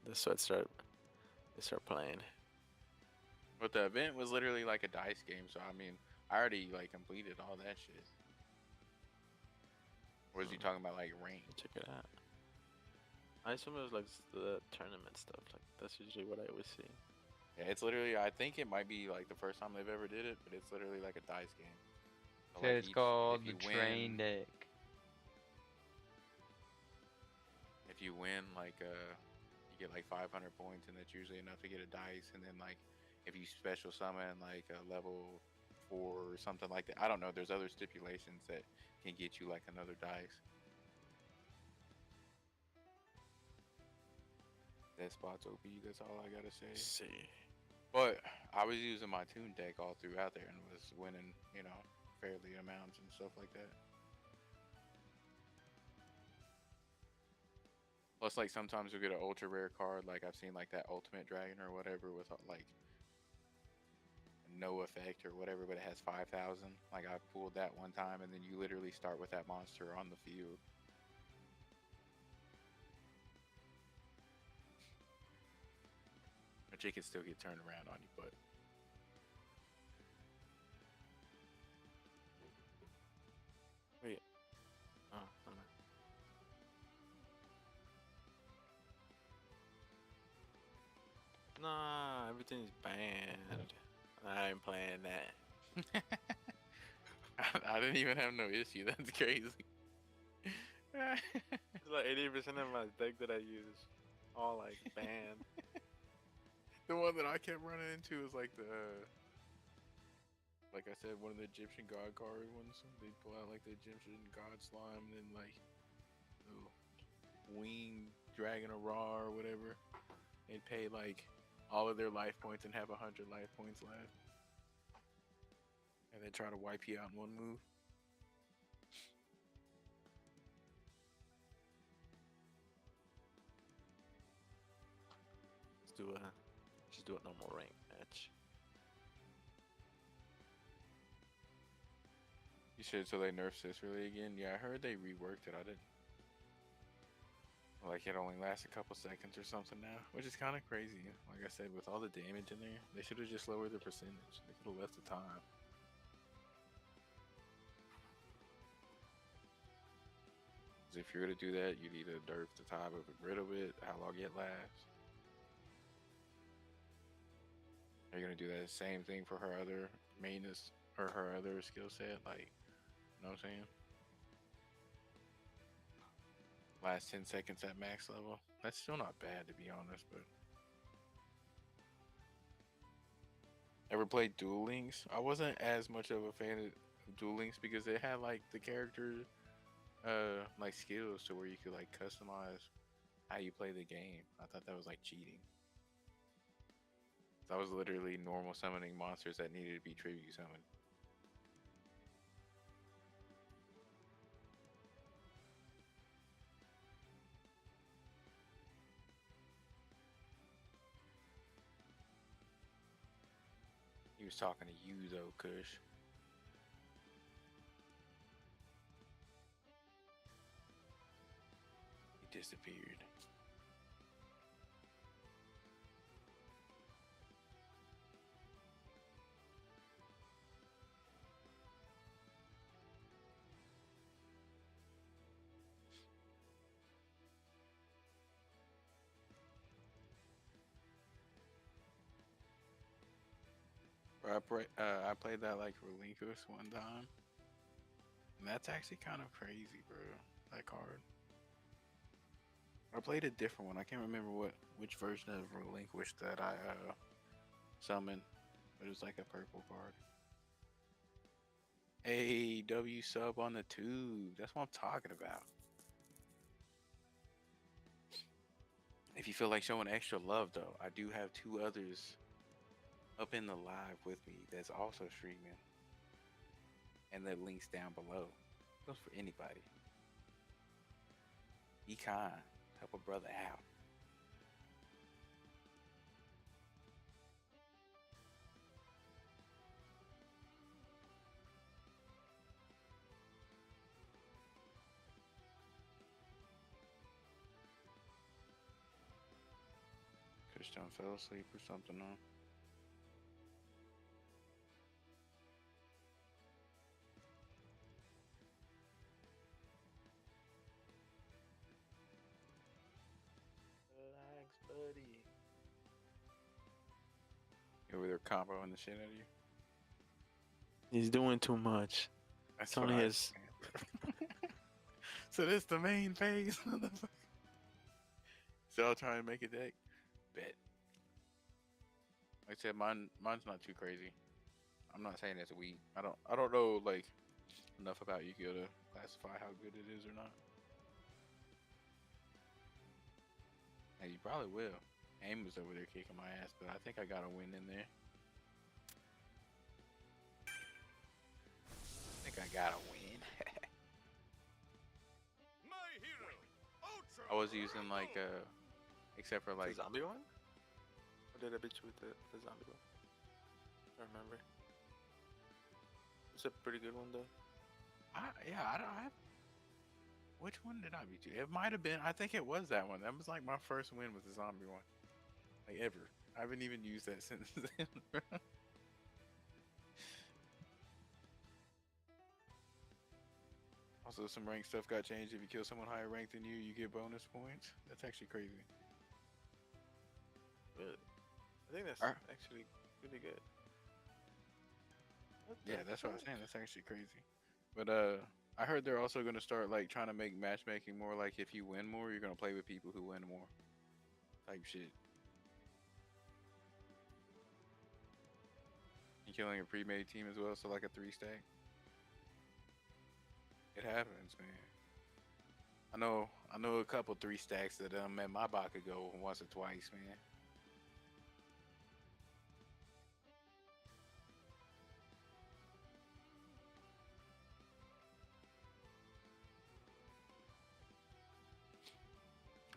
that's what they start playing. But the event was literally like a dice game, so I mean, I already like completed all that shit. Or was you talking about like rank? Check it out. I assume it was like the tournament stuff. Like that's usually what I always see. Yeah, it's literally. I think it might be like the first time they've ever did it, but it's literally like a dice game. So, Said like, it's called if the you train win, deck. if you win, like you get like 500 points, and that's usually enough to get a dice. And then like if you special summon like a level 4 or something like that, I don't know. There's other stipulations that can get you like another dice. That spot's OP. That's all I gotta say. See. But I was using my Toon deck all throughout there and was winning, fairly amounts and stuff like that. Plus, like sometimes you'll get an ultra rare card, like I've seen like that Ultimate Dragon or whatever with like no effect or whatever, but it has 5,000. Like I pulled that one time, and then you literally start with that monster on the field. But you can still get turned around on you, but. Wait. Oh, never mind. Nah, everything's banned. I ain't playing that. I didn't even have no issue. That's crazy. It's like 80% of my deck that I use, all like banned. The one that I kept running into was like like I said, one of the Egyptian god card ones. They pull out like the Egyptian god slime, and then like the winged dragon Ra or whatever, and pay like all of their life points and have 100 life points left, and then try to wipe you out in one move. Just do a normal rank match. You should, so they nerfed this really again. Yeah, I heard they reworked it. I didn't. Like it only lasts a couple seconds or something now, which is kind of crazy. Like I said, with all the damage in there, they should have just lowered the percentage. They could have left the time. Because if you're gonna do that, you need to nerf the time of it, rid of it, how long it lasts. You're gonna do that same thing for her other maintenance or her other skill set, like, you know what I'm saying? Last 10 seconds at max level. That's still not bad, to be honest, but. Ever played Duel Links? I wasn't as much of a fan of Duel Links because they had like the character like skills to where you could like customize how you play the game. I thought that was like cheating. That was literally normal summoning monsters that needed to be tribute summoned. He was talking to you though, Kush. He disappeared. I played that like Relinquish one time, and that's actually kind of crazy, bro. That card. I played a different one. I can't remember which version of Relinquish that I summoned, but it was like a purple card. Hey, W sub on the tube. That's what I'm talking about. If you feel like showing extra love, though, I do have two others up in the live with me that's also streaming, and the links down below. Goes for anybody. Be kind. Help a brother out. Christian fell asleep or something, huh? Relax, buddy. You over there comboing the shit out of you? He's doing too much. That's It's only what I his. said. So this the main phase. So I'll try and make a deck. Bet. Like I said, mine's not too crazy. I'm not saying it's weak. I don't know like enough about Yu-Gi-Oh to classify how good it is or not. Hey, you probably will. Aim was over there kicking my ass, but I think I got a win in there. I think I got a win. My hero, Ultra I was using like except for like The zombie one? Or did I beat you with the zombie one? I remember. It's a pretty good one though. I don't have. Which one did I beat you? It might have been. I think it was that one. That was like my first win with the zombie one, like ever. I haven't even used that since then. Also, some rank stuff got changed. If you kill someone higher ranked than you, you get bonus points. That's actually crazy. Really? I think that's Alright. actually really good. What Yeah, the that's what I was fuck? saying. That's actually crazy. But I heard they're also gonna start like trying to make matchmaking more like if you win more, you're gonna play with people who win more, type shit. And killing a pre-made team as well, so like a 3-stack. It happens, man. I know a couple 3-stacks that met my Bakugo once or twice, man.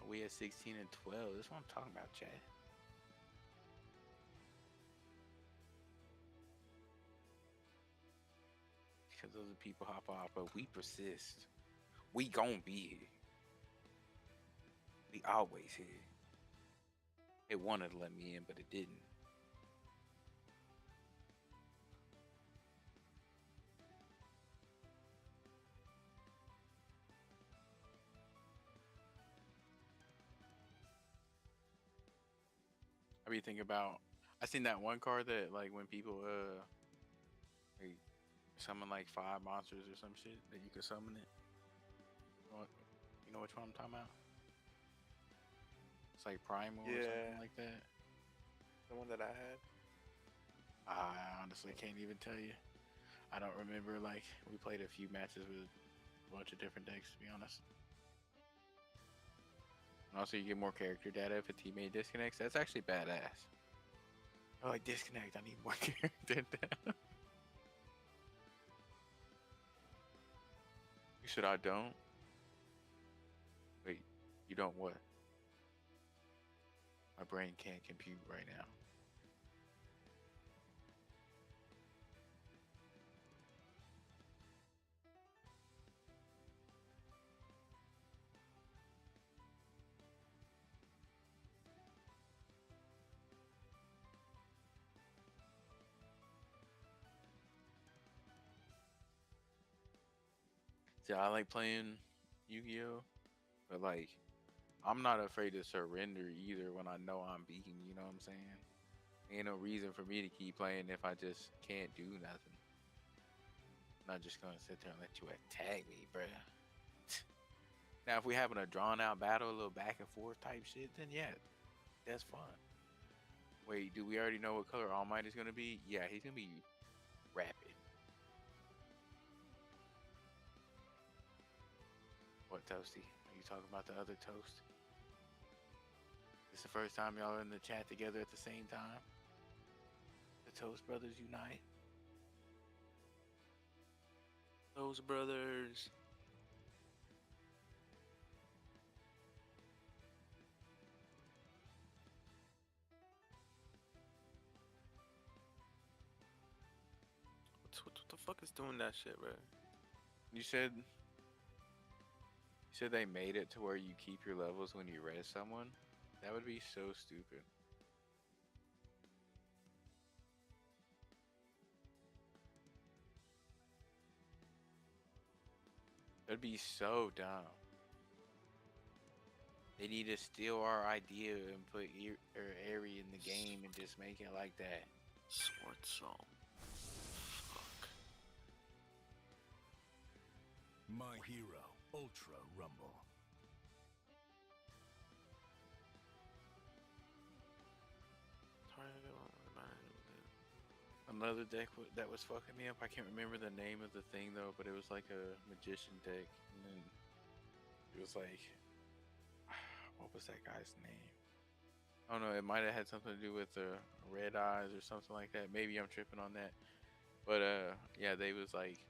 We at 16 and 12. That's what I'm talking about, Chad. Because other people hop off, but we persist. We gon' be here. We always here. It wanted to let me in, but it didn't. I be thinking about. I seen that one card that like when people like, summon like 5 monsters or some shit that you could summon it. You know which one I'm talking about? It's like primal or Yeah. something like that. The one that I had. I honestly can't even tell you. I don't remember. Like we played a few matches with a bunch of different decks, to be honest. And also, you get more character data if a teammate disconnects. That's actually badass. Oh, like disconnect. I need more character data. You said I don't. Wait, you don't what? My brain can't compute right now. See, I like playing Yu-Gi-Oh, but like, I'm not afraid to surrender either when I know I'm beating. You know what I'm saying? Ain't no reason for me to keep playing if I just can't do nothing. I'm not just gonna sit there and let you attack me, bruh. Now, if we having a drawn out battle, a little back and forth type shit, then yeah, that's fun. Wait, do we already know what color All Might is gonna be? Yeah, he's gonna be rapid. What, Toasty? Are you talking about the other Toast? This the first time y'all are in the chat together at the same time? The Toast Brothers unite? Those brothers. What the fuck is doing that shit, bro? You said they made it to where you keep your levels when you res someone? That would be so stupid. That'd be so dumb. They need to steal our idea and put Airy in the game and just make it like that. Sword Song. Fuck. My hero, Ultra Rumble. Another deck that was fucking me up. I can't remember the name of the thing though, but it was like a magician deck. And then it was like, what was that guy's name? I don't know. It might have had something to do with red eyes or something like that. Maybe I'm tripping on that. But yeah, they was like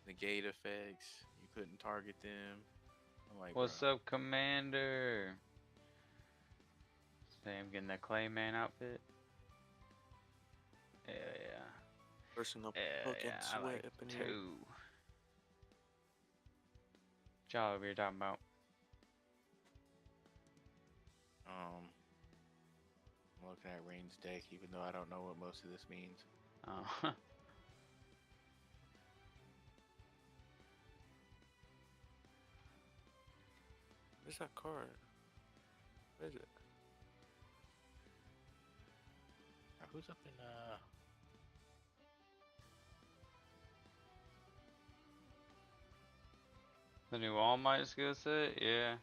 negate effects. You couldn't target them. I'm like, What's bro. up, Commander? Say I'm getting that Clayman outfit. Yeah. Personal Yeah, fucking I sweat like up in here. two. Y'all over here talking about? I'm looking at Rain's deck, even though I don't know what most of this means. Oh. Where's that card? Where is it? Who's up in The new All Might skill set? Yeah.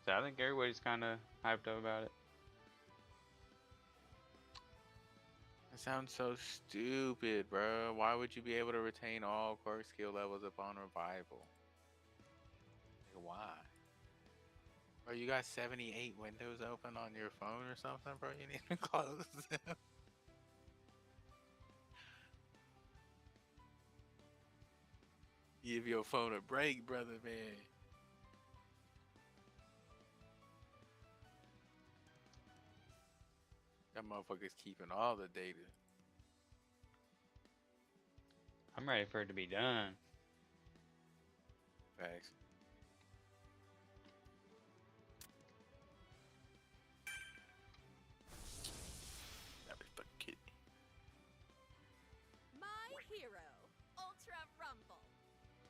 So I think everybody's kind of hyped up about it. It sounds so stupid, bro. Why would you be able to retain all quirk skill levels upon revival? Like, why? Bro, you got 78 windows open on your phone or something, bro? You need to close them. Give your phone a break, brother, man. That motherfucker's keeping all the data. I'm ready for it to be done. Facts. That be fucking kidding me. My hero, Ultra Rumble.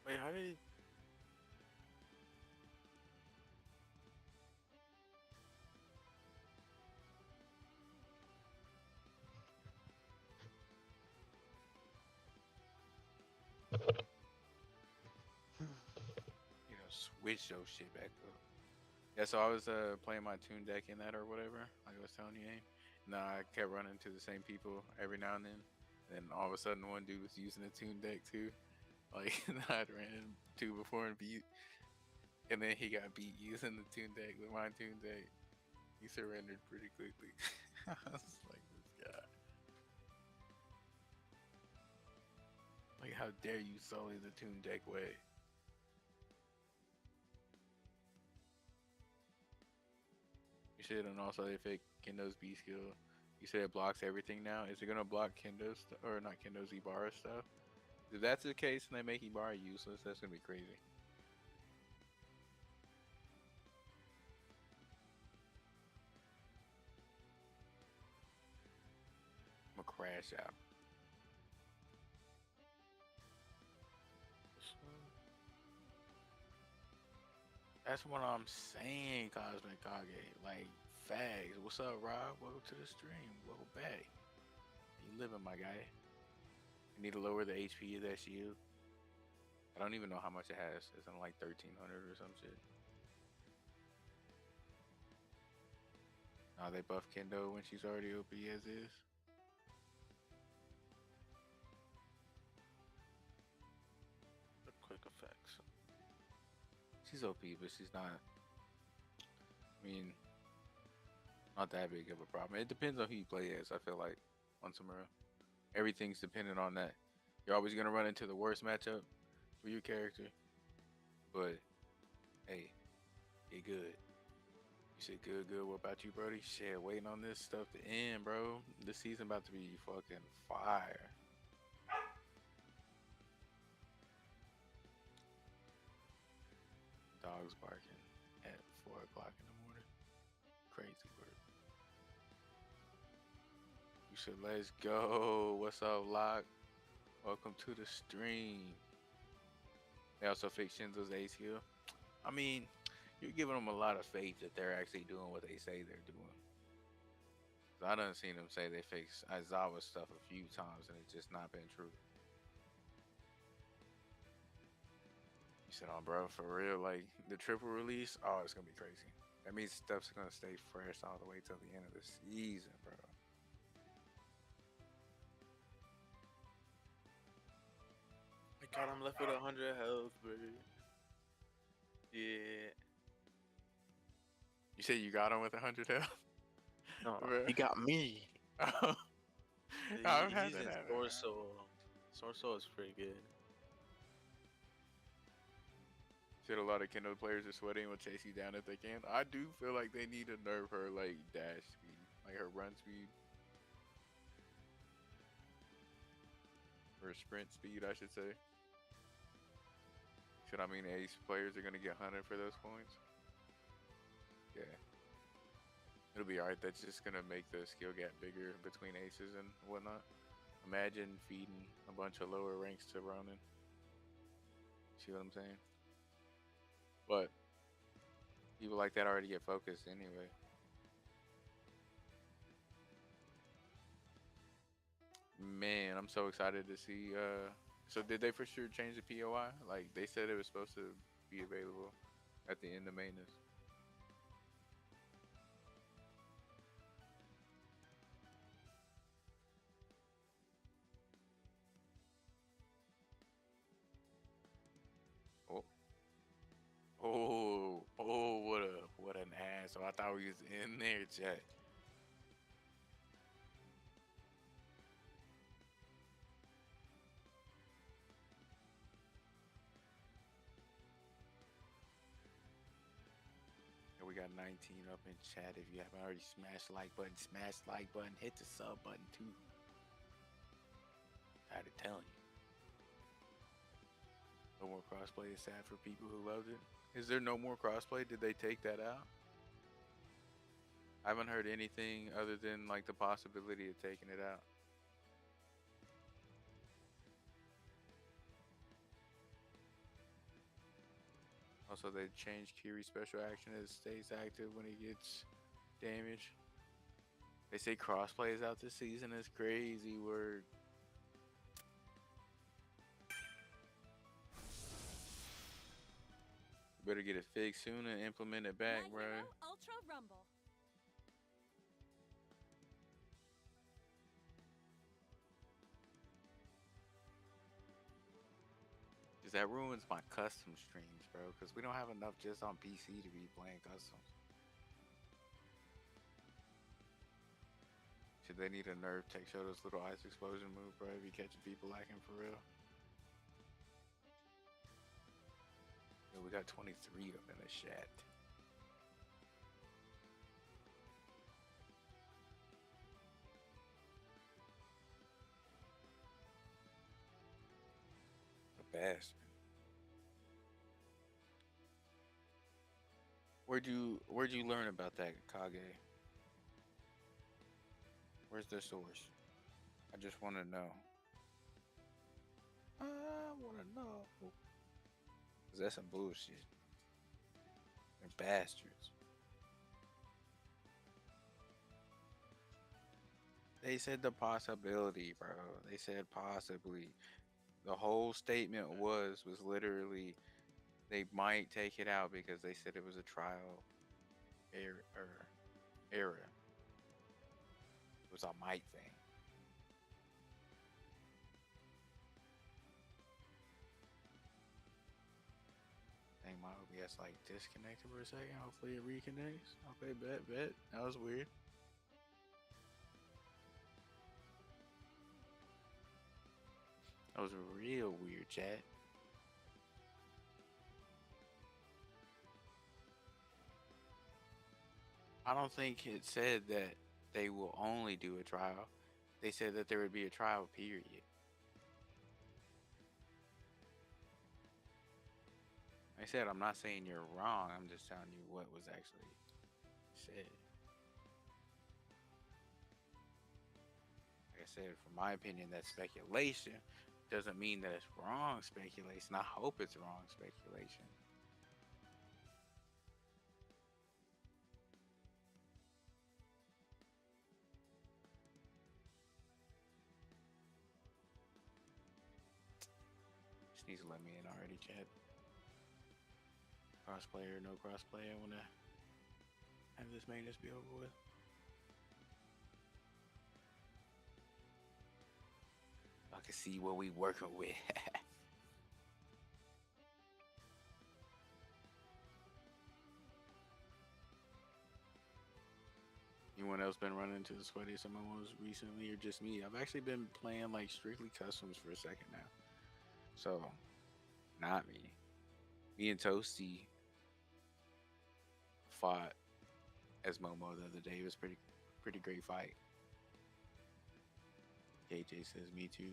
Wait, how did he... You know, switch those shit back up. Yeah, so I was playing my tune deck in that or whatever, like I was telling you, Aim. And I kept running into the same people every now and then. And all of a sudden, one dude was using a tune deck too. Like, I'd ran into before and beat. And then he got beat using the tune deck with my tune deck. He surrendered pretty quickly. I was like, this guy. Like, how dare you sully the tune deck way? You said, and also if it Kendo's B skill, you said it blocks everything now. Is it gonna block Kendo's or not Kendo's Ibarra stuff? If that's the case and they make Ibarra useless, that's gonna be crazy. I'm gonna crash out. That's what I'm saying, Cosmic Kage. Like, Fags. What's up, Rob? Welcome to the stream. Welcome back. You living, my guy? You need to lower the HP of that shield. I don't even know how much it has. It's on like 1300 or some shit. Nah, they buff Kendo when she's already OP as is. The quick effects. She's OP, but she's not. I mean, not that big of a problem. It depends on who you play as. I feel like on Samura, everything's dependent on that. You're always gonna run into the worst matchup for your character, but hey, get good. You said good, good. What about you, Brody? Shit, waiting on this stuff to end, bro. This season about to be fucking fire. Dogs barking at 4 o'clock in the morning. Crazy work. You said, let's go. What's up, Lock? Welcome to the stream. They also fixed Shinzo's ACL. I mean, you're giving them a lot of faith that they're actually doing what they say they're doing. 'Cause I done seen them say they fixed Aizawa's stuff a few times and it's just not been true. You said, oh, bro, for real, like the triple release, oh, it's gonna be crazy. That means stuff's gonna stay fresh all the way till the end of the season, bro. My God, I'm left with 100 health, baby. Yeah. You said you got him with 100 health? No, Bruh. he got me. I've had He's that in happen. Sorso. Sorso is pretty good. Said a lot of Kendo players are sweating will chase you down if they can. I do feel like they need to nerf her like dash speed, like her run speed. Or sprint speed, I should say. Should I mean ace players are gonna get hunted for those points? Yeah. It'll be alright, that's just gonna make the skill gap bigger between aces and whatnot. Imagine feeding a bunch of lower ranks to Ronin. See what I'm saying? But people like that already get focused anyway. Man, I'm so excited to see. So did they for sure change the POI? Like they said it was supposed to be available at the end of maintenance. Oh, what an ass! Oh, I thought we was in there, chat. And we got 19 up in chat. If you haven't already smashed like button, smash like button, hit the sub button too. Tired of telling you. No more crossplay is sad for people who loved it. Is there no more crossplay? Did they take that out? I haven't heard anything other than like the possibility of taking it out. Also, they changed Kiri's special action as it stays active when he gets damage. They say crossplay is out this season. Is crazy word. Better get it fixed soon and implement it back, My bro. Hero Ultra Rumble. Cause that ruins my custom streams, bro. Cause we don't have enough just on PC to be playing customs. Should they need a nerf tech show this little ice explosion move, bro? Be catching people lacking for real. Yeah, we got 23 of them in the chat. A bastard. Where'd you learn about that, Kage? Where's the source? I just want to know. I want to know. Cause that's some bullshit. They're bastards. They said the possibility, bro. They said possibly. The whole statement was literally they might take it out because they said it was a trial error. It was a might thing. I think my OBS like disconnected for a second. Hopefully it reconnects. Okay, bet. That was weird. That was real weird, chat. I don't think it said that they will only do a trial. They said that there would be a trial period. I said, I'm not saying you're wrong. I'm just telling you what was actually said. Like I said, from my opinion, that's speculation. Doesn't mean that it's wrong speculation. I hope it's wrong speculation. Just needs to let me in already, chat. Crossplayer, no crossplay. I want to have this maintenance be over with. I can see what we working with. Anyone else been running into the sweaty MMOs recently, or just me? I've actually been playing like strictly customs for a second now. So, not me. Me and Toasty fought as Momo the other day. It was pretty great fight. KJ says me too.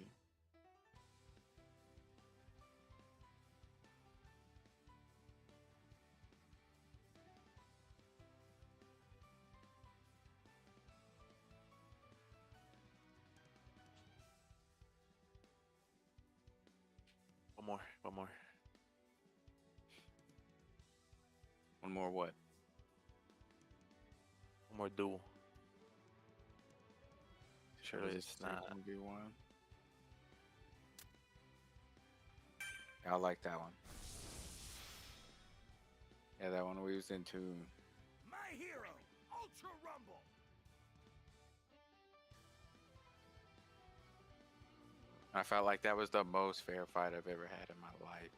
One more. One more what? One more duel. Sure, It's not. 1v1. I like that one. Yeah, that one we was into. My hero, Ultra Rumble. I felt like that was the most fair fight I've ever had in my life.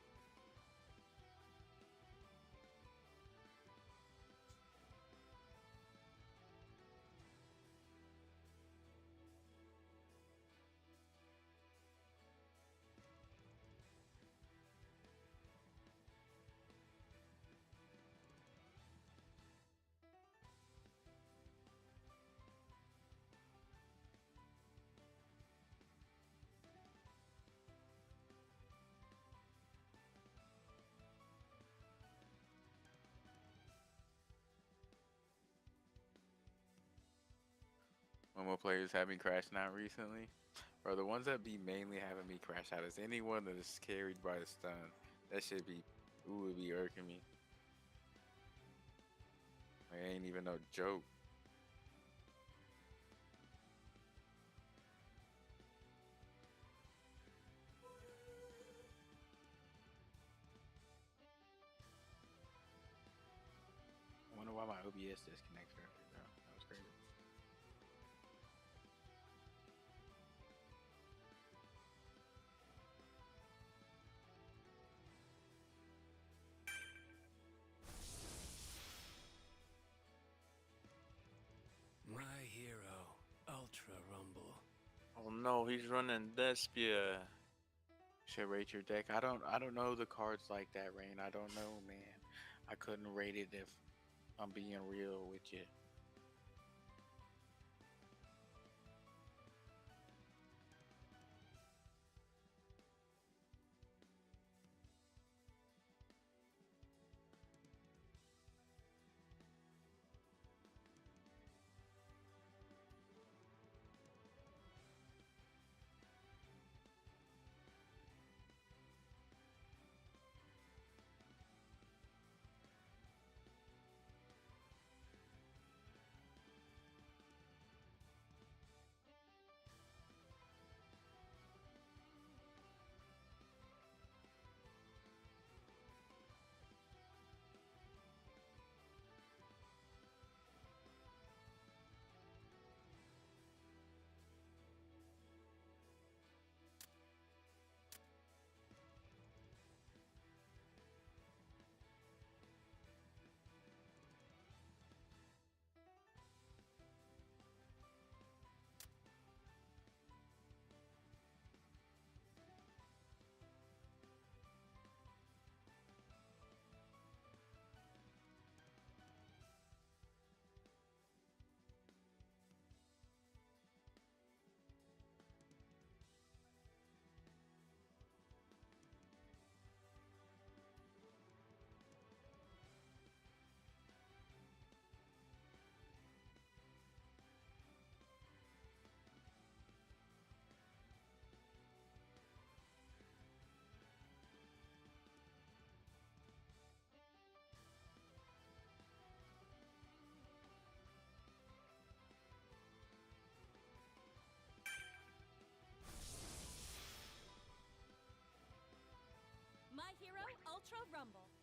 Momo players have been crashing out recently. Bro, the ones that be mainly having me crash out is anyone that is carried by a stun. That should be, ooh, it be irking me. Like, it ain't even no joke. I wonder why my OBS disconnected earlier, bro. That was crazy. My hero, Ultra Rumble. Oh no, he's running Despia. Should rate your deck. I don't know the cards like that, Rain. I don't know, man. I couldn't rate it if I'm being real with you. Rumble.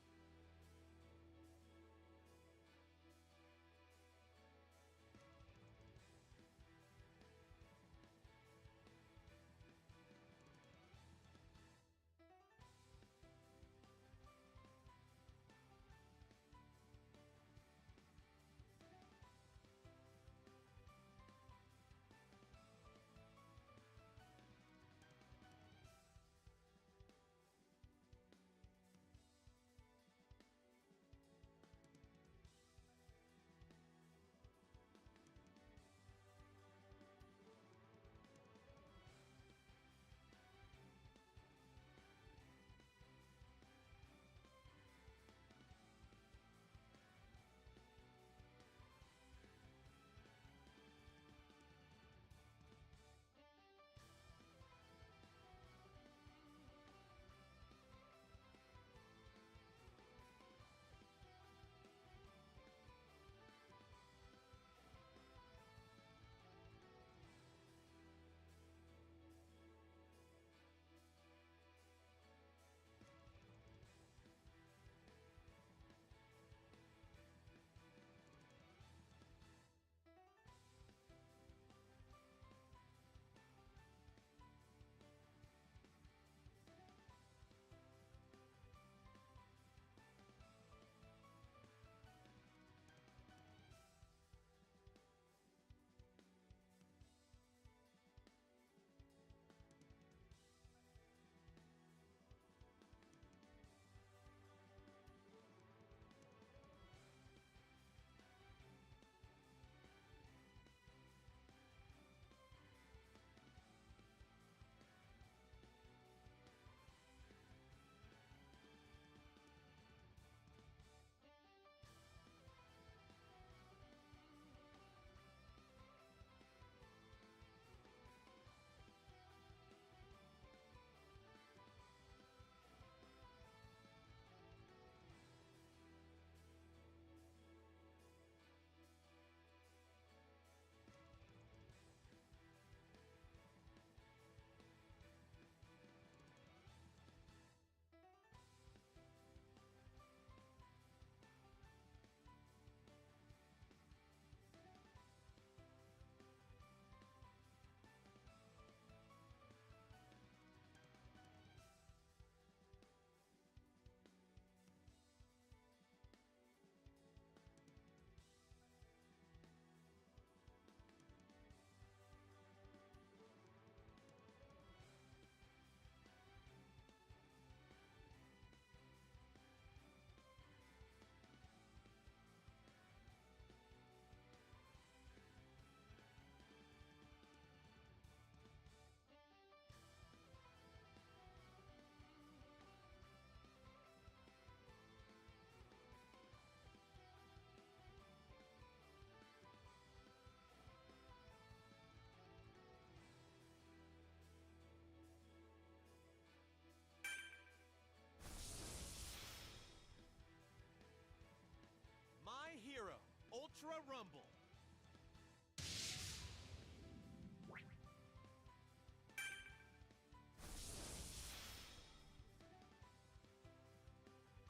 My Hero Ultra Rumble.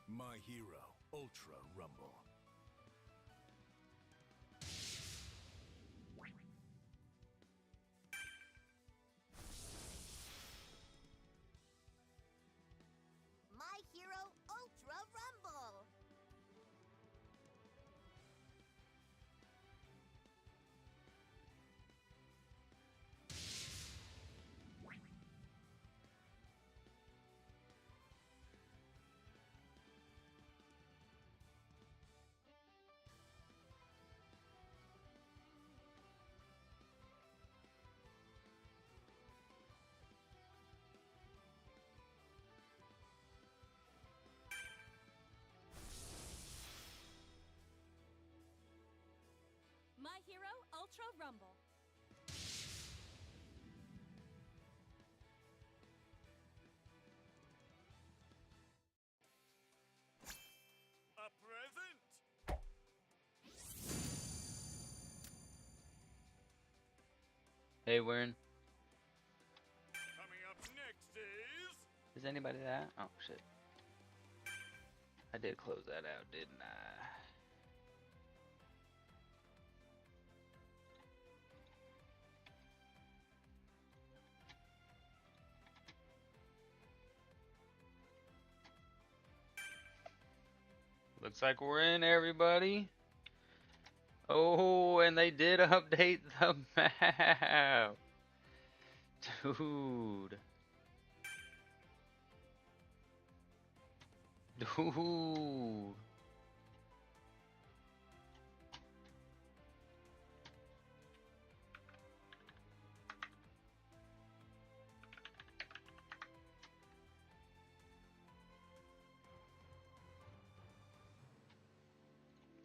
My Hero Ultra Rumble. My Hero Ultra Rumble. My Hero Ultra Rumble. A present. Hey, Warren. Coming up next is Is anybody that? Oh shit. I did close that out, didn't I? Looks like we're in, everybody. Oh, and they did update the map. Dude. Dude.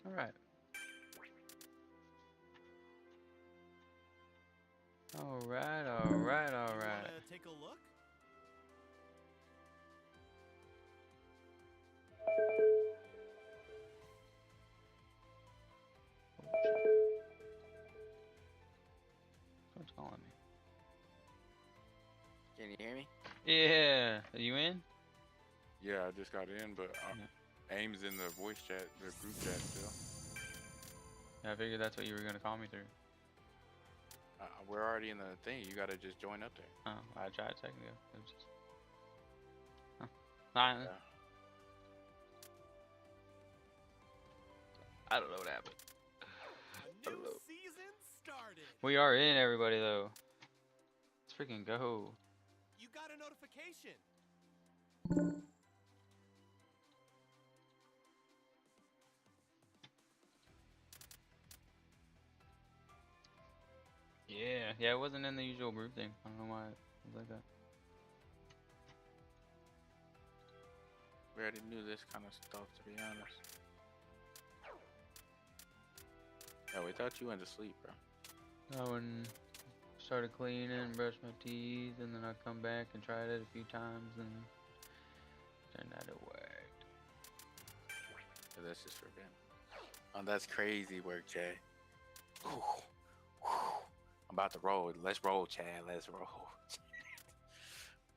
All right. All right, all right, all You right. wanna take a look? What's calling me? Can you hear me? Yeah. Are you in? Yeah, I just got in, but Aim's in the voice chat, the group chat still. Yeah, I figured that's what you were gonna call me through. We're already in the thing. You gotta just join up there. Oh, I tried a second ago. It was just... Huh. Nah, Yeah. I don't know what happened. A new season started. We are in, everybody, though. Let's freaking go. You got a notification. Yeah, yeah, it wasn't in the usual group thing. I don't know why it was like that. We already knew this kind of stuff, to be honest. Yeah, we thought you went to sleep, bro. I went started cleaning, brushed my teeth, and then I come back and tried it a few times, and turned out it worked. So that's just for Ben. Oh, that's crazy work, Jay. Whew. Whew. I'm about to roll. Let's roll, Chad. Let's roll.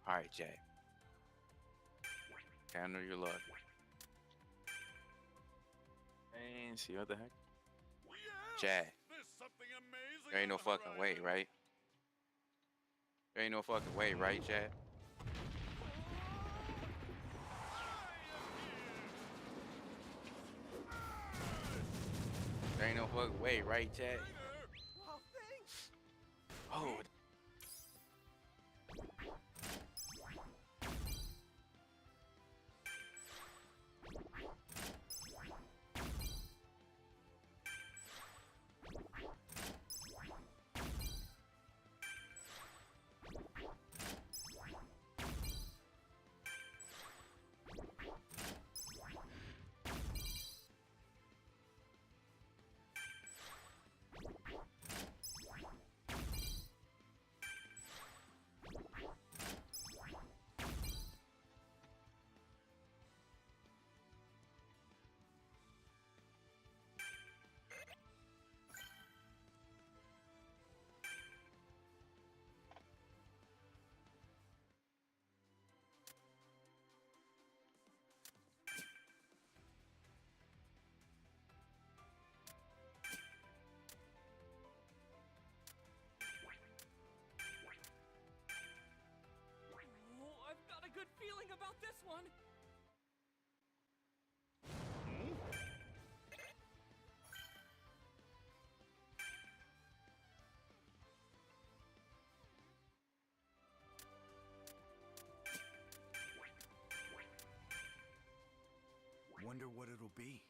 All right, Jay. Handle your luck. And see what the heck? Yes, Chad, there's something amazing. there ain't no on the fucking way, horizon. right? There ain't no fucking way, right, Chad? There ain't no fucking way, right, Chad? Oh, thanks. Oh, Oh, I've got a good feeling about this one. Wonder what it'll be.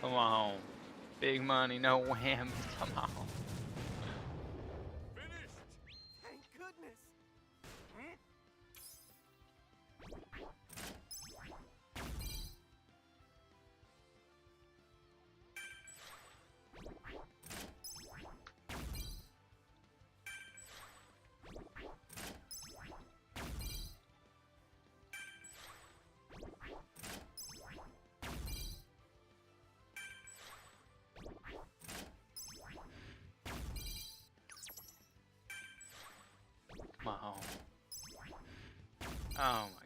Come on. Big money, no whammies. Come on. Finished. Thank goodness. Oh